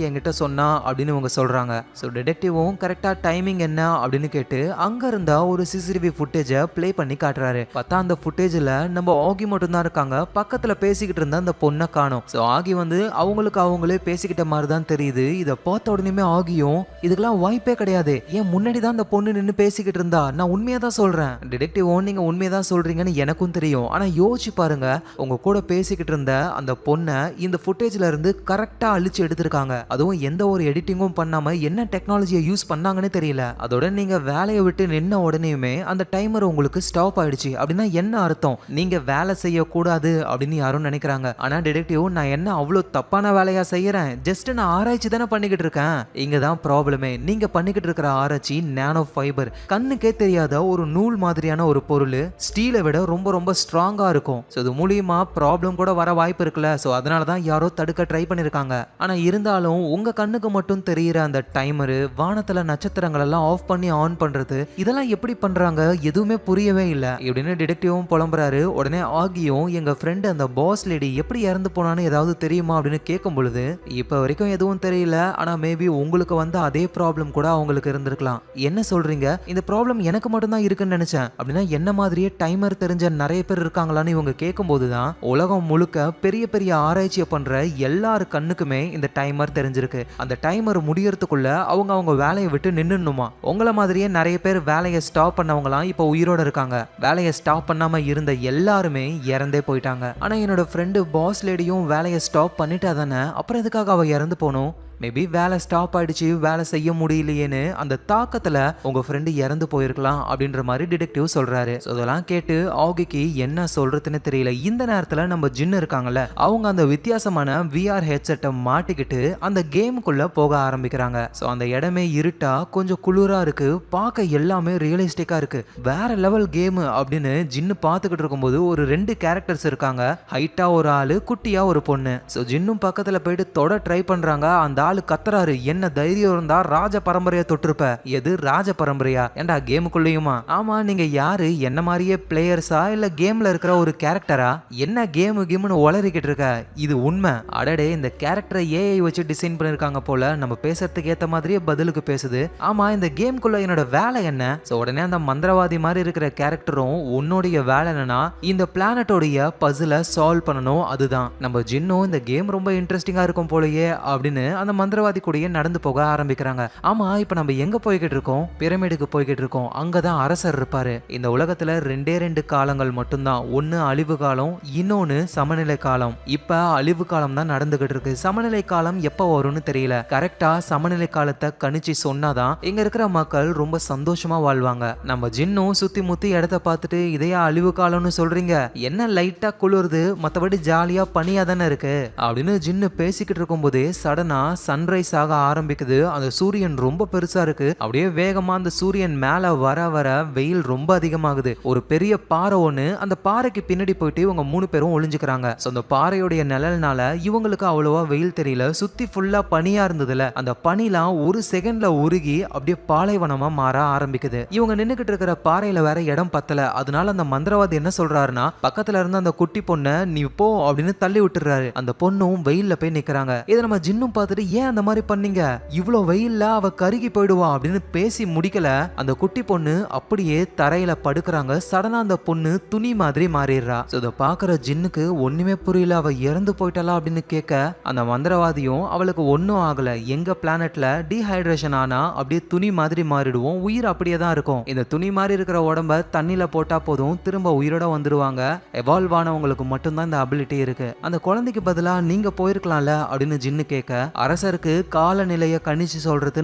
என்கிட்ட சொன்னா அப்படின்னு இவங்க சொல்றாங்க. சோ டிடெக்டிவும் கரெக்டா டைமிங் என்ன அப்படின்னு கேட்டு அங்க இருந்தா ஒரு சிசிடிவி ஃபுட்டேஜை ப்ளே பண்ணி காட்டுறாரு. பார்த்தா அந்த ஃபுட்டேஜ்ல நம்ம ஆகி மட்டும் தான் இருக்காங்க. பக்கத்துல பேசிக்கிட்டு இருந்த அந்த பொண்ணை காணோம். சோ ஆகி வந்து அவங்களுக்கு அவங்களே பேசிக்கிட்ட மாதிரி தான் தெரியுது. இதை பார்த்த உடனே ஆகியும் இதுக்கெல்லாம் வாய்ப்பே கிடையாது, ஏன் முன்னாடி தான் அந்த பொண்ணு நின்று பேசிக்கிட்டு இருந்தா, நான் உண்மையா தான் சொல்றேன் டிடெக்டிவ், நீங்க உண்மையா தான் சொல்றீங்கன்னு எனக்கும் தெரியும். ஆனா யோசிச்சு பாருங்க, உங்க கூட பேசிக்கிட்டு இருந்த அந்த பொண்ணை இந்த ஃபுட்டேஜ்ல இருந்து கரெக்டா அழிச்சு எடுத்திருக்காங்க. அதுவும் எந்த ஒரு எடிட்டிங்கும் பண்ணாம என்ன டெக்னாலஜியை யூஸ் பண்ணாங்கன்னு தெரியல. அதோட நீங்க வேலையை விட்டு நின்ன உடனேயுமே அந்த டைமர் உங்களுக்கு ஸ்டாப் ஆயிடுச்சு அப்படின்னா என்ன அர்த்தம்? நீங்க வேலை செய்யக்கூடாது அப்படின்னு யாரும் நினைக்கிறாங்க. ஆனா டிடெக்டிவ், நான் என்ன அவ்வளவு தப்பான வேலையா செய்யறேன்? ஜஸ்ட் நான் ஆராய்ச்சி தானே பண்ணிக்கிட்டு இருக்கேன். இங்க தான் ப்ராப்ளமே. நீங்க பண்ணிக்கிட்டு இருக்கிற ஆராய்ச்சி நானோ ஃபைபர், கண்ணுக்கே தெரியாத ஒரு நூல் மாதிரியான ஒரு பொருள், ஸ்டீலை விட ரொம்ப ரொம்ப ஸ்ட்ராங்கா இருக்கும். ஸோ இது மூலியமா ப்ராப்ளம் கூட வர வாய்ப்பு இருக்குல்ல. ஸோ அதனால தான் யாரோ தடுக்க ட்ரை பண்ணிருக்காங்க. ஆனா இருந்தாலும் உங்க கண்ணுக்கு மட்டும் தெரியிற அந்த டைமரு, வானத்துல நட்சத்திரங்கள் எல்லாம் ஆஃப் பண்ணி ஆன் பண்றது, இதெல்லாம் எப்படி பண்றாங்க? எதுவுமே புரியவே இல்லை இப்படின்னு டிடெக்டிவும் புலம்புறாரு. உடனே ஆகியும் எங்க ஃப்ரெண்ட் அந்த பாஸ் லேடி எப்படி இறந்து போனான்னு ஏதாவது தெரியுமா அப்படின்னு கேட்கும் பொழுது, இப்ப வரைக்கும் எதுவும் தெரியல, ஆனா மேபி உங்களுக்கு வந்து அதே ப்ராப்ளம் கூட அவங்களுக்கு இருந்திருக்கலாம். என்ன சொல்றீங்க? இந்த ப்ராப்ளம் எனக்கு மட்டும் தான் இருக்குன்னு நினைச்சேன். அப்படின்னா என்ன மாதிரியே டைமர் தெரிஞ்ச நிறைய பேர் இருக்காங்களான்னு இவங்க கேட்கும் போதுதான் உலகம் முழுக்க பெரிய பெரிய ஆராய்ச்சியை பண்ற எல்லாரு கண்ணுக்குமே இந்த டைமர் தெரிஞ்சிருக்கு. அந்த டைமர் முடியறதுக்குள்ள அவங்க அவங்க வேலையை விட்டு நின்னுணுமா. உங்கள மாதிரியே நிறைய பேர் வேலையை ஸ்டாப் பண்ணவங்களாம் இப்ப உயிரோட இருக்காங்க. வேலையை ஸ்டாப் பண்ணாம இருந்த எல்லாருமே இறந்தே போயிட்டாங்க. ஆனா என்னோட ஃப்ரெண்டு பாஸ் லேடியும் வேலையை ஸ்டாப் பண்ணிட்டா தானே, அப்புறம் எதுக்காக அவ இறந்து போகணும்? மேபி வேலை ஸ்டாப் ஆயிடுச்சு, வேலை செய்ய முடியலையேன்னு அந்த தாக்கத்துல உங்க ஃப்ரெண்டு இறந்து போயிருக்கலாம் அப்படின்ற மாதிரி டிடெக்டிவ் சொல்றாரு. அதெல்லாம் கேட்டு ஆகிக்கு என்ன சொல்றதுன்னு தெரியல. இந்த நேரத்துல நம்ம ஜின்னு இருக்காங்கல்ல, அவங்க அந்த வித்தியாசமான விஆர் ஹெட்செட்டை மாட்டிக்கிட்டு அந்த கேமுக்குள்ள போக ஆரம்பிக்கிறாங்க. ஸோ அந்த இடமே இருட்டா கொஞ்சம் குளிரா இருக்கு, பார்க்க எல்லாமே ரியலிஸ்டிக்கா இருக்கு, வேற லெவல் கேம் அப்படின்னு ஜின்னு பார்த்துக்கிட்டு இருக்கும்போது ஒரு 2 கேரக்டர்ஸ் இருக்காங்க. ஹைட்டா ஒரு ஆளு, குட்டியா ஒரு பொண்ணு. ஸோ ஜின்னும் பக்கத்துல போயிட்டு தொட ட்ரை பண்றாங்க. அந்த ஆளு கத்துறாரு, என்ன தைரியம் இருந்தா ராஜ பரம்பரையை தொட்டிருப்ப. எது ராஜ பரம்பரையா? ஏண்டா கேமுக்குள்ளேயுமா? ஆமா, நீங்க யாரு? என்ன மாதிரியே பிளேயர்ஸா இல்ல கேம்ல இருக்கிற ஒரு கேரக்டரா? என்ன கேம்னு உளறிக்கிட்டு இருக்க? இது உண்மை. அடடே, இந்த கேரக்டரை ஏஐ வச்சு டிசைன் பண்ணிருக்காங்க போல, நம்ம பேசுறதுக்கு ஏத்த மாதிரியே பதிலுக்கு பேசுது. ஆமா, இந்த கேம்குள்ள என்னோட வேலை என்ன? உடனே அந்த மந்திரவாதி மாதிரி இருக்கிற கேரக்டரும், உன்னுடைய வேலை என்னன்னா இந்த பிளானட்டோடைய பசில சால்வ் பண்ணணும், அதுதான். நம்ம ஜின்னும் இந்த கேம் ரொம்ப இன்ட்ரெஸ்டிங்கா இருக்கும் போலயே அப்படின்னு அந்த மந்திரவாதி கூடயே நடந்து போக ஆரம்பிக்கிறாங்க. ஆமா, இப்ப நம்ம எங்க போய்கிட்டு இருக்கோம்? பிரமிடுக்கு போய்கிட்டு இருக்கோம். அங்கதான் அரசர் இருப்பாரு. இந்த உலகத்துல 2 காலங்கள் மட்டும்தான், ஒன்னு அழிவு காலம், இன்னொன்னு சமநிலை காலம். இப்ப அழிவு காலம் தான் நடந்துகிட்டு இருக்கு. சமநிலை காலம் எப்ப வரும்னு தெரியல. கரெக்டா சமநிலை காலத்தை கணிச்சு சொன்னாதான் இங்க இருக்கிற மக்கள் ரொம்ப சந்தோஷமா வாழ்வாங்க. நம்ம ஜின்னும் சுத்தி முத்தி இடத்த பார்த்துட்டு, இதையா அழிவு காலம்னு சொல்றீங்க? என்ன லைட்டா குளிருது, மத்தபடி ஜாலியா பனியா தானே இருக்கு அப்படின்னு ஜின்னு பேசிக்கிட்டு இருக்கும் போதே சடனா சன்ரைஸ் ஆக ஆரம்பிக்குது. அந்த சூரியன் ரொம்ப பெருசா இருக்கு. அப்படியே வேகமா அந்த சூரியன் மேல வர வர வெயில் ரொம்ப அதிகமாகுது. ஒரு பெரிய பாறை ஒண்ணு, அந்த பாறைக்கு பின்னாடி போயிட்டு இவங்க 3 பேரும் ஒளிஞ்சுக்கிறாங்க. அந்த பாறையுடைய நிழல்னால இவங்களுக்கு அவ்வளவா வெயில் தெரியல. சுத்தி ஃபுல்லா பனியா இருந்ததுல, அந்த பனிலாம் ஒரு செகண்ட்ல உருகி அப்படியே பாலைவனமா மாற ஆரம்பிக்குது. இவங்க நின்னுகிட்டு இருக்கிற பாறையில வேற இடம் பத்தல. அதனால அந்த மந்திரவாதி என்ன சொல்றாருன்னா, பக்கத்துல இருந்த அந்த குட்டி பொண்ணை நீ போ அப்படின்னு தள்ளி விட்டுறாரு. அந்த பொண்ணும் வெயில்ல போய் நிக்கிறாங்க. இதை நம்ம ஜின்னும் பார்த்துட்டு, ஏன் அந்த மாதிரி பண்ணீங்க? இவ்வளோ வெயில்ல அவ கருகி போயிடுவா அப்படின்னு பேசி முடிக்கல. அந்த குட்டி பொண்ணு அப்படியே தரையில படுக்கிறாங்க. சடனா அந்த பொண்ணு துணி மாதிரி மாறிடுறா. இதை பாக்குற ஜின்னுக்கு ஒண்ணுமே புரியல. அவ இறந்து போயிட்டாளா அப்படின்னு கேட்க, அந்த மந்திரவாதியும் அவளுக்கு ஒன்னும் ஆகல, எங்க பிளானட்ல டீஹைட்ரேஷன் ஆனா அப்படியே துணி மாதிரி மாறிடுவோம், உயிர் அப்படியே தான் இருக்கும். இந்த துணி மாதிரி இருக்கிற உடம்ப தண்ணியில போட்டா போதும், திரும்ப உயிரோட வந்துருவாங்க. எவால்வ் ஆனவங்களுக்கு மட்டும்தான் இந்த அபிலிட்டி இருக்கு. அந்த குழந்தைக்கு பதிலா நீங்க போயிருக்கலாம்ல அப்படின்னு ஜின்னு கேட்க, அரசர் அரசருக்கு காலநிலையை கணிச்சு சொல்றது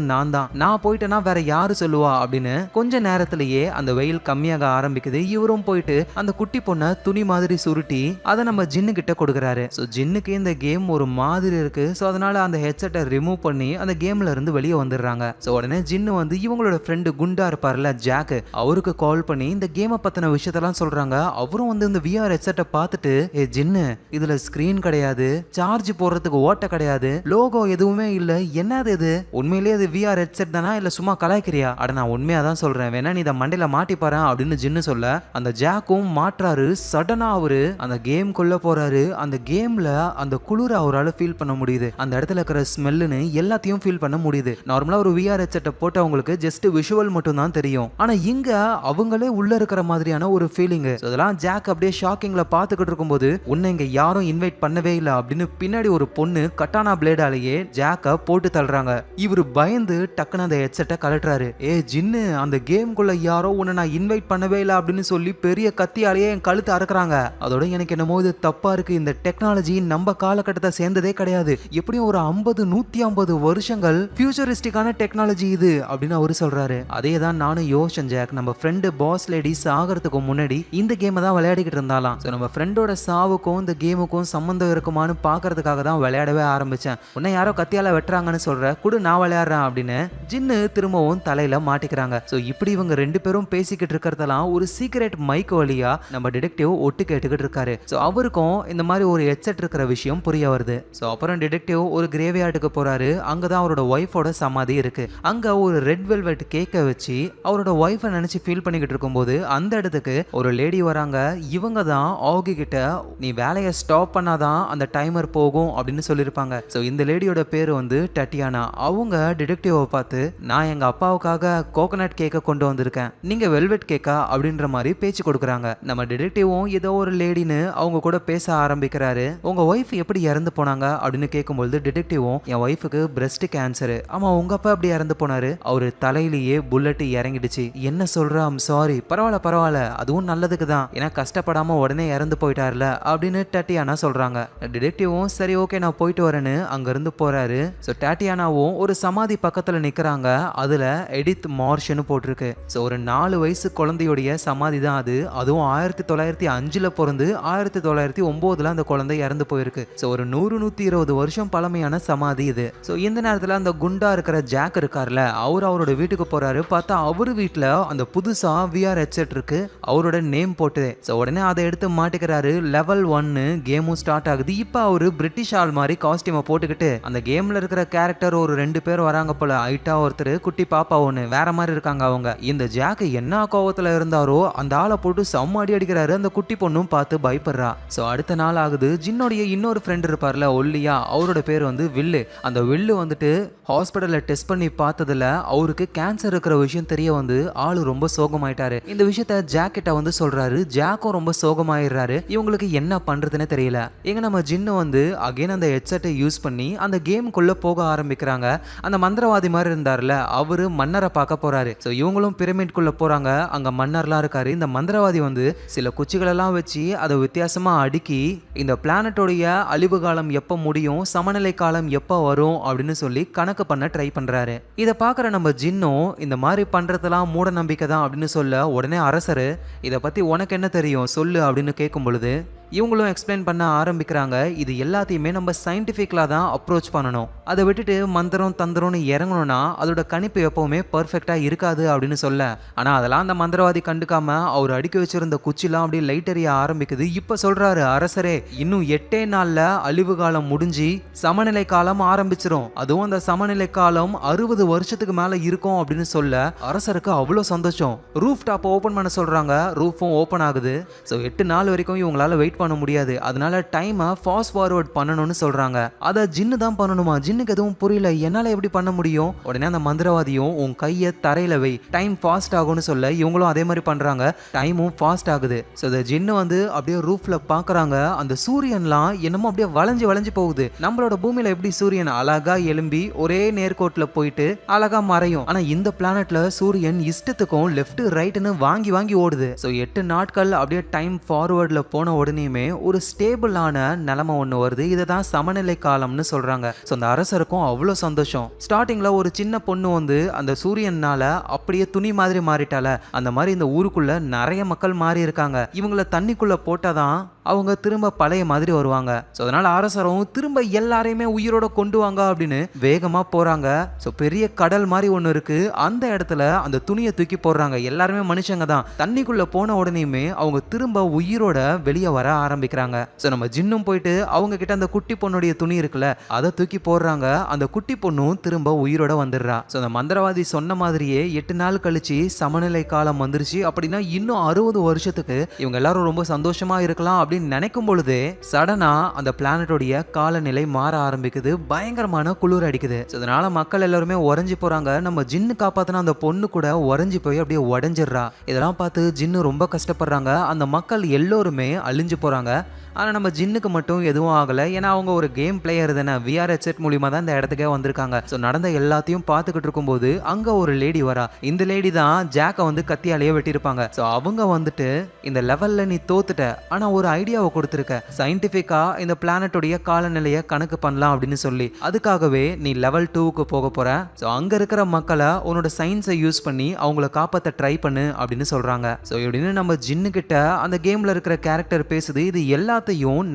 நான் போயிட்டேன்னா வேற யாரு சொல்லுவா அப்படின்னு கொஞ்ச நேரத்திலேயே அந்த வெயில் கம்மியாக ஆரம்பிக்குது. இவரும் போயிட்டு அந்த குட்டி பொண்ணை துணி மாதிரி சுருட்டி அதை நம்ம ஜின்னு கிட்ட கொடுக்குறாரு. ஸோ ஜின்னுக்கு இந்த கேம் ஒரு மாதிரி இருக்கு. ஸோ அதனால அந்த ஹெட்செட்டை ரிமூவ் பண்ணி அந்த கேம்ல இருந்து வெளியே வந்துடுறாங்க. ஸோ உடனே ஜின்னு வந்து இவங்களோட ஃப்ரெண்டு குண்டா இருப்பார்ல ஜாக், அவருக்கு கால் பண்ணி இந்த கேமை பத்தின விஷயத்தெல்லாம் சொல்றாங்க. அவரும் வந்து இந்த விஆர் ஹெட்செட்டை பார்த்துட்டு, ஏ ஜின்னு, இதுல ஸ்கிரீன் கிடையாது, சார்ஜ் போடுறதுக்கு ஓட்ட கிடையாது, லோகோ எதுவுமே இல்ல, என்னது இது, உண்மையிலேயே இது விஆர் ஹெட்செட் தானா இல்ல சும்மா கலாய்க்கிறியா? அட நான் உண்மையா தான் சொல்றேன், வேணா நீ இதை மண்டையில மாட்டிப்பாரு அப்படின்னு ஜின்னு சொல்ல அந்த ஜாக்கும் மாற்றாரு. சடனா அவரு அந்த கேம் குள்ள போறாரு. அந்த கேம்ல அந்த குளிர அவரால் ஃபீல் பண்ண முடியுது. அந்த இடத்துல இருக்கிற ஸ்மெல்லுன்னு எல்லாத்தையும் ஃபீல் பண்ண முடியுது. நார்மலா ஒரு விஆர் ஹெட்செட்டை போட்டு அவங்களுக்கு ஜஸ்ட் விஷுவல் மட்டும் தான் தெரியும். ஆனா இங்க அவங்களே உள்ள இருக்கிற மாதிரியான ஒரு ஃபீலிங். அதெல்லாம் ஜாக் அப்படியே ஷாக்கிங்ல பாத்துக்கிட்டு இருக்கும்போது, உன்னை இங்க யாரும் இன்வைட் பண்ணவே இல்லை அப்படின்னு பின்னாடி ஒரு பொண்ணு கட்டானா பிளேடாலேயே ஜாக்க போட்டு தள்ளுறாங்க. இவரு பயந்து டக்குன்னு அந்த ஹெட்செட்டை கலட்டுறாரு. ஏ ஜின்னு, அந்த கேம்குள்ள யாரோ உன்னை நான் இன்வைட் பண்ணவே இல்லை அப்படின்னு சொல்லி பெரிய கத்தியாலேயே என் கழுத்து அறுக்குறாங்க. அதோட எனக்கு என்னமோ இது தப்பா இருக்கு. இந்த டெக்னாலஜி நம்ம காலகட்டத்தை சேர்ந்ததே கிடையாது. எப்படியும் ஒரு 50-150 வருஷங்கள் ஃபியூச்சரிஸ்டிக்கான டெக்னாலஜி இது அப்படின்னு அவரு சொல்றாரு. அதே தான் நானும் யோசிச்சேன் ஜாக். நம்ம ஃப்ரெண்டு பாஸ் லேடி சாகிறதுக்கு முன்னாடி இந்த கேமை தான் விளையாடிக்கிட்டு இருந்தாலாம். ஸோ நம்ம ஃப்ரெண்டோட சாவுக்கும் இந்த கேமுக்கும் சம்மந்தம் இருக்குமான்னு பார்க்கறதுக்காக தான் விளையாடவே ஆரம்பிச்சேன். உன்னை யாரோ கத்தியால வெட்டுறாங்கன்னு சொல்ற, குடு நான் விளையாடுறேன் அப்படின்னு ஜின்னு திரும்பவும் தலையில மாட்டிக்கிறாங்க. ஸோ இப்படி இவங்க ரெண்டு பேரும் பேசிக்கிட்டு இருக்கிறதெல்லாம் ஒரு சீக்ரெட் மைக் வழியா நம்ம டிடெக்டிவ் ஒட்டு கேட்டுக்கிட்டு இருக்காரு. ஸோ அவருக்கும் இந்த மாதிரி ஒரு ஹெட்செட் இருக்கிற விஷயம் புரிய வருது. ஸோ அப்புறம் டிடெக்டிவ் ஒரு கிரேவியார்டுக்கு போறாரு. அங்கதான் அவரோட ஒய்ஃபோட சமாதி இருக்கு. அங்க ஒரு ரெட் வெல்வெட் கேக்க வச்சு அவரோட ஒய்ஃபை நினைச்சு ஃபீல் பண்ணிக்கிட்டு இருக்கும்போது அந்த இடத்துக்கு ஒரு லேடி வராங்க. இவங்க தான் ஆகி கிட்ட நீ வேலையை ஸ்டாப் பண்ணாதான் அந்த டைமர் போகும் அப்படின்னு சொல்லியிருப்பாங்க. ஸோ இந்த லேடியோட பேர் வந்து டட்டியானா. அவங்க டிடெக்டிவை பார்த்து, நான் எங்க அப்பாவுக்காக கோகனட் கேக்க கொண்டு வந்திருக்கேன், நீங்க வெல்வெட் கேக்கா அப்படின்ற மாதிரி பேச்சு கொடுக்குறாங்க. நம்ம டிடெக்டிவும் ஏதோ ஒரு லேடின்னு அவங்க கூட பேச ஆரம்பிக்கிறாரு. உங்க ஒய்ஃப் எப்படி இறந்து போனாங்க அப்படின்னு கேட்கும்போது டிடெக்டிவும், என் ஒய்ஃபுக்கு பிரஸ்ட் கேன்சர். ஆமா, உங்க அப்பா எப்படி இறந்து போனாரு? அவரு தலையிலேயே புல்லட் இறங்கிடுச்சு. என்ன சொல்ற? I'm sorry. பரவாயில்ல, அதுவும் நல்லதுக்கு தான், ஏன்னா கஷ்டப்படாம உடனே இறந்து போயிட்டார்ல அப்படின்னு டட்டியானா சொல்றாங்க. டிடெக்டிவும் சரி ஓகே நான் போயிட்டு வரேன்னு அங்க இருந்து போறாரு. ஸோ டாட்டியானாவும் ஒரு சமாதி பக்கத்துல நிக்கிறாங்க. அதுல எடித் மார்ஷ்னு போட்டிருக்கு. ஸோ ஒரு 4 வயசு குழந்தையுடைய சமாதி தான் அது. அதுவும் 1905 பிறந்து 1909 அந்த குழந்தை இறந்து போயிருக்கு. ஸோ ஒரு 100-120 வருஷம் பழமையான சமாதி இது. ஸோ இந்த நேரத்தில் அந்த குண்டா இருக்கிற ஜாக் இருக்கார்ல, அவரோட வீட்டுக்கு போறாரு. பார்த்தா அவரு வீட்டில் அந்த புதுசா விஆர் ஹெட்செட் இருக்கு, அவரோட நேம் போட்டு. ஸோ உடனே அதை எடுத்து மாட்டிக்கிறாரு. லெவல் 1 கேமும் ஸ்டார்ட் ஆகுது. இப்போ அவரு பிரிட்டிஷ் ஆள் மாதிரி காஸ்டியூமை போட்டுக்கிட்டு அந்த கேம்ல இருக்கிற கேரக்டர் ஒரு 2 பேர் வராங்க போல. ஐட்டா ஒருத்தர், குட்டி பாப்பா ஒன்று, வேற மாதிரி இருக்காங்க அவங்க. இந்த ஜாக் என்ன கோவத்துல இருந்தாரோ அந்த ஆளை போட்டு செம்ம அடி அடிக்கிறாரு. அந்த குட்டி பொண்ணும் பார்த்து பயப்படுறா. ஸோ அடுத்த நாள் ஆகுது. ஜின்னோடைய இன்னொரு ஃப்ரெண்ட் இருப்பார்ல ஒல்லியா, அவரோட பேர் வந்து வில்லு. அந்த வில்லு வந்துட்டு ஹாஸ்பிட்டல்ல டெஸ்ட் பண்ணி பார்த்ததுல அவருக்கு கேன்சர் இருக்கிற விஷயம் தெரிய வந்து ஆளு ரொம்ப சோகமாயிட்டாரு. இந்த விஷயத்த ஜாக் கிட்ட வந்து சொல்றாரு. ஜாக்கும் ரொம்ப சோகமாயிடுறாரு. இவங்களுக்கு என்ன பண்றதுன்னு தெரியல. எங்க நம்ம ஜின்னு வந்து அகைன் அந்த ஹெட்செட்டை யூஸ் பண்ணி அந்த கேமுக்குள்ள போக ஆரம்பிக்கிறாங்க. அந்த மந்திரவாதி மாதிரி இருந்தார்ல, அவரு மன்னரை பார்க்க போறாரு. ஸோ இவங்களும் பிரமிட்குள்ள போறாங்க. அங்க மன்னர்லாம் இருக்காரு. இந்த மந்திரவாதி வந்து சில குச்சிகளெல்லாம் வச்சு அதை வித்தியாசமா அடுக்கி இந்த பிளானட்டோடைய அழிவு காலம் எப்போ முடியும், சமநிலை காலம் எப்போ வரும் அப்படின்னு சொல்லி கணக்கு பண்ண ட்ரை பண்றாரு. இதை பார்க்குற நம்ம ஜின்னும் இந்த மாதிரி பண்றதெல்லாம் மூட நம்பிக்கை தான் அப்படின்னு சொல்ல, உடனே அரசர் இதை பத்தி உனக்கு என்ன தெரியும் சொல்லு அப்படின்னு கேட்கும் பொழுது இவங்களும் எக்ஸ்பிளைன் பண்ண ஆரம்பிக்கிறாங்க. இது எல்லாத்தையுமே நம்ம சயின்டிஃபிக்கலாக தான் அப்ரோச் பண்ணணும். அதை விட்டுட்டு மந்திரம் தந்திரம்னு இறங்கணும்னா அதோட கணிப்பு எப்பவுமே பர்ஃபெக்டாக இருக்காது அப்படின்னு சொல்ல, ஆனால் அதெல்லாம் அந்த மந்திரவாதி கண்டுக்காம அவர் அடுக்கி வச்சிருந்த குச்சிலாம் அப்படியே லைட் எறிய ஆரம்பிக்குது. இப்போ சொல்றாரு அரசரே, இன்னும் 8 நாளில் அழிவு காலம் முடிஞ்சு சமநிலை காலம் ஆரம்பிச்சிரும். அதுவும் அந்த சமநிலை காலம் 60 வருஷத்துக்கு மேலே இருக்கும் அப்படின்னு சொல்ல அரசருக்கு அவ்வளோ சந்தோஷம். ரூஃப் டாப் ஓப்பன் பண்ண சொல்றாங்க. ரூஃபும் ஓப்பன் ஆகுது. ஸோ 8 நாள் வரைக்கும் இவங்களால வெயிட் பண்ண முடியாது. அதனால டைமை ஃபாஸ்ட் ஃபார்வர்ட் பண்ணணும்னு சொல்றாங்க. அதை ஜின்னு தான் பண்ணணுமா? ஜின்னுக்கு எதுவும் புரியல. என்னால எப்படி பண்ண முடியும்? உடனே அந்த மந்திரவாதியும் உன் கையை தரையில வை, டைம் ஃபாஸ்ட் ஆகும்னு சொல்ல இவங்களும் அதே மாதிரி பண்றாங்க. டைமும் ஃபாஸ்ட் ஆகுது. ஸோ இந்த ஜின்னு வந்து அப்படியே ரூஃப்ல பாக்குறாங்க. அந்த சூரியன்லாம் என்னமோ அப்படியே வளைஞ்சு போகுது. நம்மளோட பூமியில எப்படி சூரியன் அழகா எழும்பி ஒரே நேர்கோட்டில் போயிட்டு அழகா மறையும், ஆனா இந்த பிளானட்ல சூரியன் இஷ்டத்துக்கும் லெஃப்ட் ரைட்னு வாங்கி ஓடுது. ஸோ 8 நாட்கள் அப்படியே டைம் ஃபார்வர்ட்ல போன உடனே உடனேயுமே ஒரு ஸ்டேபிளான நிலைமை ஒன்று வருது. இதை தான் சமநிலை காலம்னு சொல்றாங்க. ஸோ அந்த அரசருக்கும் அவ்வளோ சந்தோஷம். ஸ்டார்டிங்ல ஒரு சின்ன பொண்ணு வந்து அந்த சூரியனால அப்படியே துணி மாதிரி மாறிட்டால, அந்த மாதிரி இந்த ஊருக்குள்ள நிறைய மக்கள் மாறி இருக்காங்க. இவங்கள தண்ணிக்குள்ள போட்டாதான் அவங்க திரும்ப பழைய மாதிரி வருவாங்க. ஸோ அதனால அரசரும் திரும்ப எல்லாரையுமே உயிரோட கொண்டு வாங்க அப்படின்னு வேகமா போறாங்க. ஸோ பெரிய கடல் மாதிரி ஒன்று இருக்கு. அந்த இடத்துல அந்த துணியை தூக்கி போடுறாங்க. எல்லாருமே மனுஷங்க தான். தண்ணிக்குள்ள போன உடனேயுமே அவங்க திரும்ப உயிரோட வெளியே வர ஆரம்பிக்கிறாங்க. ஸோ நம்ம ஜின்னும் போயிட்டு அவங்க கிட்ட அந்த குட்டி பொண்ணுடைய துணி இருக்குல்ல, அதை தூக்கி போடுறாங்க. அந்த குட்டி பொண்ணும் திரும்ப உயிரோட வந்துடுறா. ஸோ அந்த மந்திரவாதி சொன்ன மாதிரியே 8 நாள் கழிச்சு சமநிலை காலம் வந்துருச்சு. அப்படின்னா இன்னும் 60 வருஷத்துக்கு இவங்க எல்லாரும் ரொம்ப சந்தோஷமா இருக்கலாம் அப்படின்னு நினைக்கும் பொழுது சடனா அந்த பிளானட்டோடைய காலநிலை மாற ஆரம்பிக்குது. பயங்கரமான குளிர் அடிக்குது. அதனால மக்கள் எல்லாருமே உறைஞ்சி போறாங்க. நம்ம ஜின்னு காப்பாத்தின அந்த பொண்ணு கூட உறைஞ்சி போய் அப்படியே உடஞ்சிடுறா. இதெல்லாம் பார்த்து ஜின்னு ரொம்ப கஷ்டப்படுறாங்க. அந்த மக்கள் எல்லோருமே அழிஞ்சு போறாங்க. ஆனால் நம்ம ஜின்னுக்கு மட்டும் எதுவும் ஆகலை. ஏன்னா அவங்க ஒரு கேம் பிளேயர் தானே. விஆர் ஹெட்செட் மூலியமா தான் இந்த இடத்துக்கே வந்திருக்காங்க. ஸோ நடந்த எல்லாத்தையும் பார்த்துக்கிட்டு இருக்கும்போது அங்கே ஒரு லேடி வரா. இந்த லேடி தான் ஜாக்கை வந்து கத்தியாலேயே வெட்டியிருப்பாங்க. ஸோ அவங்க வந்துட்டு இந்த லெவலில் நீ தோத்துட்ட, ஆனால் ஒரு ஐடியாவை கொடுத்துருக்க, சயின்டிஃபிக்கா இந்த பிளானட்டோடைய காலநிலையை கணக்கு பண்ணலாம் அப்படின்னு சொல்லி. அதுக்காகவே நீ லெவல் 2க்கு போக போற. ஸோ அங்கே இருக்கிற மக்களை உன்னோட சயின்ஸை யூஸ் பண்ணி அவங்கள காப்பாற்ற ட்ரை பண்ணு அப்படின்னு சொல்றாங்க. ஸோ இப்படின்னு நம்ம ஜின்னு கிட்ட அந்த கேம்ல இருக்கிற கேரக்டர் பேசுது. இது எல்லாத்தையும்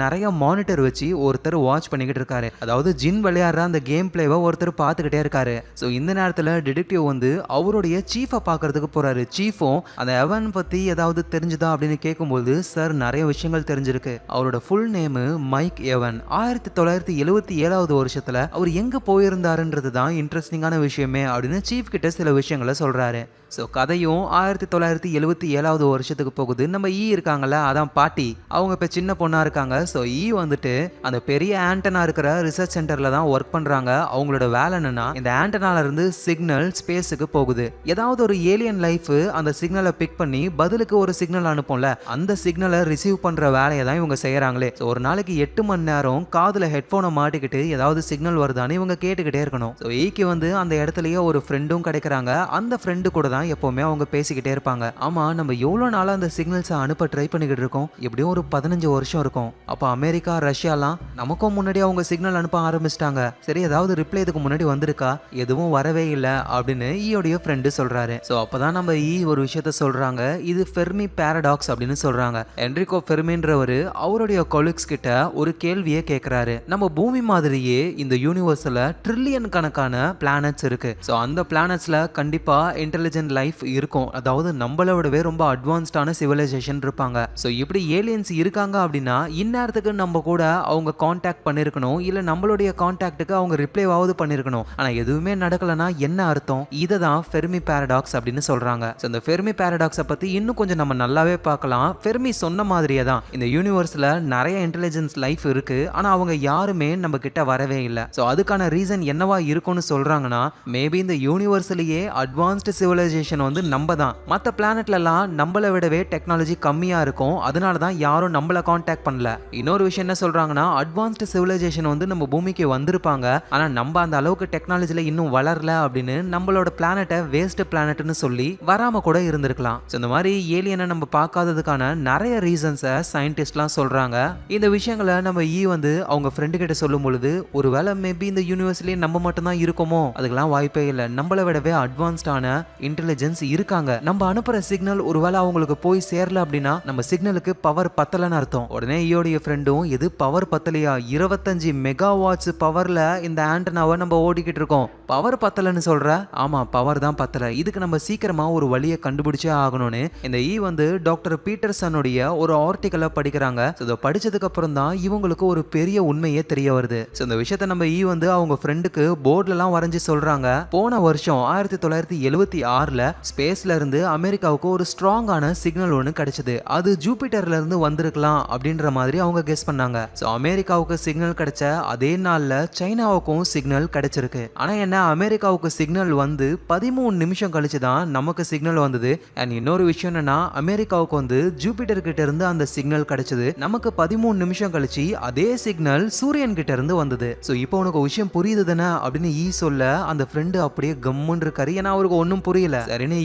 நிறைய மானிட்டர் வச்சு ஒருத்தர் வாட்ச் பண்ணிக்கிட்டு இருக்காரு. அதாவது ஜின் விளையாடுற அந்த கேம் பிளேவை ஒருத்தர் பார்த்துக்கிட்டே இருக்காரு. ஸோ இந்த நேரத்தில் டிடெக்டிவ் வந்து அவருடைய சீஃபை பார்க்கறதுக்கு போறாரு. சீஃபும் அந்த எவன் பத்தி ஏதாவது தெரிஞ்சுதா அப்படின்னு கேட்கும்போது, சார் நிறைய விஷயங்கள் தெரிஞ்சிருக்கு. அவரோட ஃபுல் நேமு மைக் எவன். 1977 வருஷத்துல அவர் எங்க போயிருந்தாருன்றது தான் இன்ட்ரெஸ்டிங்கான விஷயமே அப்படின்னு சீஃப் கிட்ட சில விஷயங்களை சொல்றாரு. ஸோ கதையும் 1977 வருஷத்துக்கு போகுது. நம்ம இருக்காங்கல்ல, அதான் பாட்டி, அவங்க இப்போ சின்ன பொண்ணா இருக்காங்க. ஸோ வந்துட்டு அந்த பெரிய ஆண்டனா இருக்கிற ரிசர்ச் சென்டர்ல தான் ஒர்க் பண்றாங்க. அவங்களோட வேலை என்னன்னா, இந்த ஆண்டனால இருந்து சிக்னல் ஸ்பேஸுக்கு போகுது. ஏதாவது ஒரு ஏலியன் லைஃப் அந்த சிக்னலை பிக் பண்ணி பதிலுக்கு ஒரு சிக்னல் அனுப்பும்ல, அந்த சிக்னலை ரிசீவ் பண்ற வேலையை தான் இவங்க செய்யறாங்களே. ஸோ ஒரு நாளைக்கு 8 மணி நேரம் காதுல ஹெட்போனை மாட்டிக்கிட்டு ஏதாவது சிக்னல் வருதான்னு இவங்க கேட்டுக்கிட்டே இருக்கணும். ஸோ வந்து அந்த இடத்துலயே ஒரு ஃப்ரெண்டும் கிடைக்கிறாங்க. அந்த ஃப்ரெண்டு கூட தான் எப்பவுமே அவங்க பேசிக்கிட்டே இருப்பாங்க. ஆமா, நம்ம எவ்வளவு நாளா அந்த சிக்னல்ஸை அனுப்ப ட்ரை பண்ணிக்கிட்டு இருக்கோம். எப்படியும் ஒரு 15 வருஷம் இருக்கும். அப்போ அமெரிக்கா, ரஷ்யாலாம் நமக்கும் முன்னாடி அவங்க சிக்னல் அனுப்ப ஆரம்பிச்சிட்டாங்க. சரி, ஏதாவது ரிப்ளை இதுக்கு முன்னாடி வந்திருக்கா? எதுவும் வரவே இல்லை அப்படின்னு ஈயோடைய ஃப்ரெண்டு சொல்றாரு. ஸோ அப்பதான் நம்ம ஒரு விஷயத்த சொல்றாங்க. இது ஃபெர்மி பாரடாக்ஸ் அப்படின்னு சொல்றாங்க. என்ரிகோ ஃபெர்மின்றவர் அவருடைய கொலிக்ஸ் கிட்ட ஒரு கேள்வியே கேட்கிறாரு. நம்ம பூமி மாதிரியே இந்த யூனிவர்ஸ்ல ட்ரில்லியன் கணக்கான பிளானட்ஸ் இருக்கு. ஸோ அந்த பிளானட்ஸ்ல கண்டிப்பா இன்டெலிஜென்ட் லைஃப் இருக்கும். அதாவது நம்மள விடவே ரொம்ப அட்வான்ஸ்டான சிவிலைசேஷன் இருப்பாங்க. ஸோ இப்படி ஏலியன்ஸ் இருக்காங்க அப்படின்னா இந்நேரத்துக்கு நம்ம கூட அவங்க கான்டாக்ட் பண்ணிருக்கணும், இல்ல நம்மளுடைய கான்டாக்டுக்கு அவங்க ரிப்ளைவாவது பண்ணிருக்கணும். ஆனா எதுவுமே நடக்கலனா என்ன அர்த்தம்? இதை தான் ஃபெர்மி பாரடாக்ஸ் அப்படின்னு சொல்றாங்க. ஸோ இந்த ஃபெர்மி பாரடாக்ஸை பத்தி இன்னும் கொஞ்சம் நம்ம நல்லாவே பார்க்கலாம். ஃபெர்மி சொன்ன மாதிரியே தான் இந்த யூனிவர்ஸ்ல நிறைய இன்டெலிஜென்ஸ் லைஃப் இருக்கு. ஆனா அவங்க யாருமே நம்ம கிட்ட வரவே இல்லை. ஸோ அதுக்கான ரீசன் என்னவா இருக்கும்னு சொல்றாங்கன்னா, மேபி இந்த யூனிவர்ஸ்லயே அட்வான்ஸ்டு சிவிலைசேஷன் வந்து நம்ம தான். மற்ற பிளானட்லலாம் நம்மளை விடவே டெக்னாலஜி கம்மியா இருக்கும். அதனால தான் யாரும் நம்மள கான்டாக்ட் பண்ணல. இன்னொரு விஷயம் என்ன சொல்றாங்கன்னா, அட்வான்ஸ்டு சிவிலைசேஷன் வந்து நம்ம பூமிக்கு வந்திருப்பாங்க. ஆனா நம்ம அந்த அளவுக்கு டெக்னாலஜில இன்னும் வளரல அப்படின்னு நம்மளோட பிளானட்டை வேஸ்ட் பிளானட்னு சொல்லி வராம கூட இருந்திருக்கலாம். இந்த மாதிரி ஏலியனை நம்ம பார்க்காததுக்கான நிறைய ரீசன்ஸை சயின்டிஸ்ட்லாம் சொல்றாங்க. இந்த விஷயங்களை நம்ம வந்து அவங்க ஃப்ரெண்டு கிட்ட சொல்லும் பொழுது, ஒருவேளை மேபி இந்த யூனிவர்ஸ்லயே நம்ம மட்டும் தான் இருக்கோமோ? அதுக்கெல்லாம் வாய்ப்பே இல்லை. நம்மளை விடவே அட்வான்ஸ்டான இன்டெலிஜென்ஸ் இருக்காங்க. நம்ம அனுப்புற சிக்னல் ஒருவேளை அவங்களுக்கு போய் சேரல அப்படின்னா நம்ம சிக்னலுக்கு பவர் பத்தலன்னு அர்த்தம். உடனே ஈயோடைய ஃப்ரெண்டும், எது பவர் பத்தலையா? 25 மெகாவாட்ஸ் பவர்ல இந்த ஆண்டனாவை நம்ம ஓடிக்கிட்டு இருக்கோம். பவர் பத்தலன்னு சொல்ற? ஆமா, பவர் தான் பத்தல. இதுக்கு நம்ம சீக்கிரமா ஒரு வழியை கண்டுபிடிச்சே ஆகணும்னு இந்த வந்து டாக்டர் பீட்டர்சனுடைய ஒரு ஆர்டிக்கலை படிக்கிறாங்க. இதை படிச்சதுக்கு அப்புறம் தான் இவங்களுக்கு ஒரு பெரிய உண்மையே தெரிய வருது. இந்த விஷயத்த நம்ம வந்து அவங்க ஃப்ரெண்டுக்கு போர்ட்லாம் வரைஞ்சி சொல்றாங்க. போன வருஷம் 1976ல ஸ்பேஸ்ல இருந்து அமெரிக்காவுக்கு ஒரு ஸ்ட்ராங்கான சிக்னல் ஒன்று கிடைச்சது. அது ஜூபிட்டர்ல இருந்து வந்திருக்கலாம் அப்படின்ற மாதிரி அவங்க கெஸ் பண்ணாங்க. ஸோ அமெரிக்காவுக்கு சிக்னல் கிடைச்ச அதே நாள்ல சைனாவுக்கும் சிக்னல் கிடைச்சிருக்கு. ஆனா என்ன, அமெரிக்காவுக்கு சிக்னல் வந்து 13 நிமிஷம் கழிச்சு தான் நமக்கு சிக்னல் வந்தது. அண்ட் இன்னொரு விஷயம் என்னன்னா, அமெரிக்காவுக்கு வந்து ஜூபிட்டர் கிட்ட இருந்து அந்த சிக்னல் கிடைச்சது. நமக்கு 13 நிமிஷம் கழிச்சு அதே சிக்னல் சூரியன் கிட்ட இருந்து வந்தது. ஸோ இப்போ உனக்கு விஷயம் புரியுது தானே அப்படின்னு சொல்ல அந்த ஃப்ரெண்டு அப்படியே கம்முன்னு இருக்காரு. ஏன்னா அவருக்கு ஒன்றும் புரியல. சரின்னு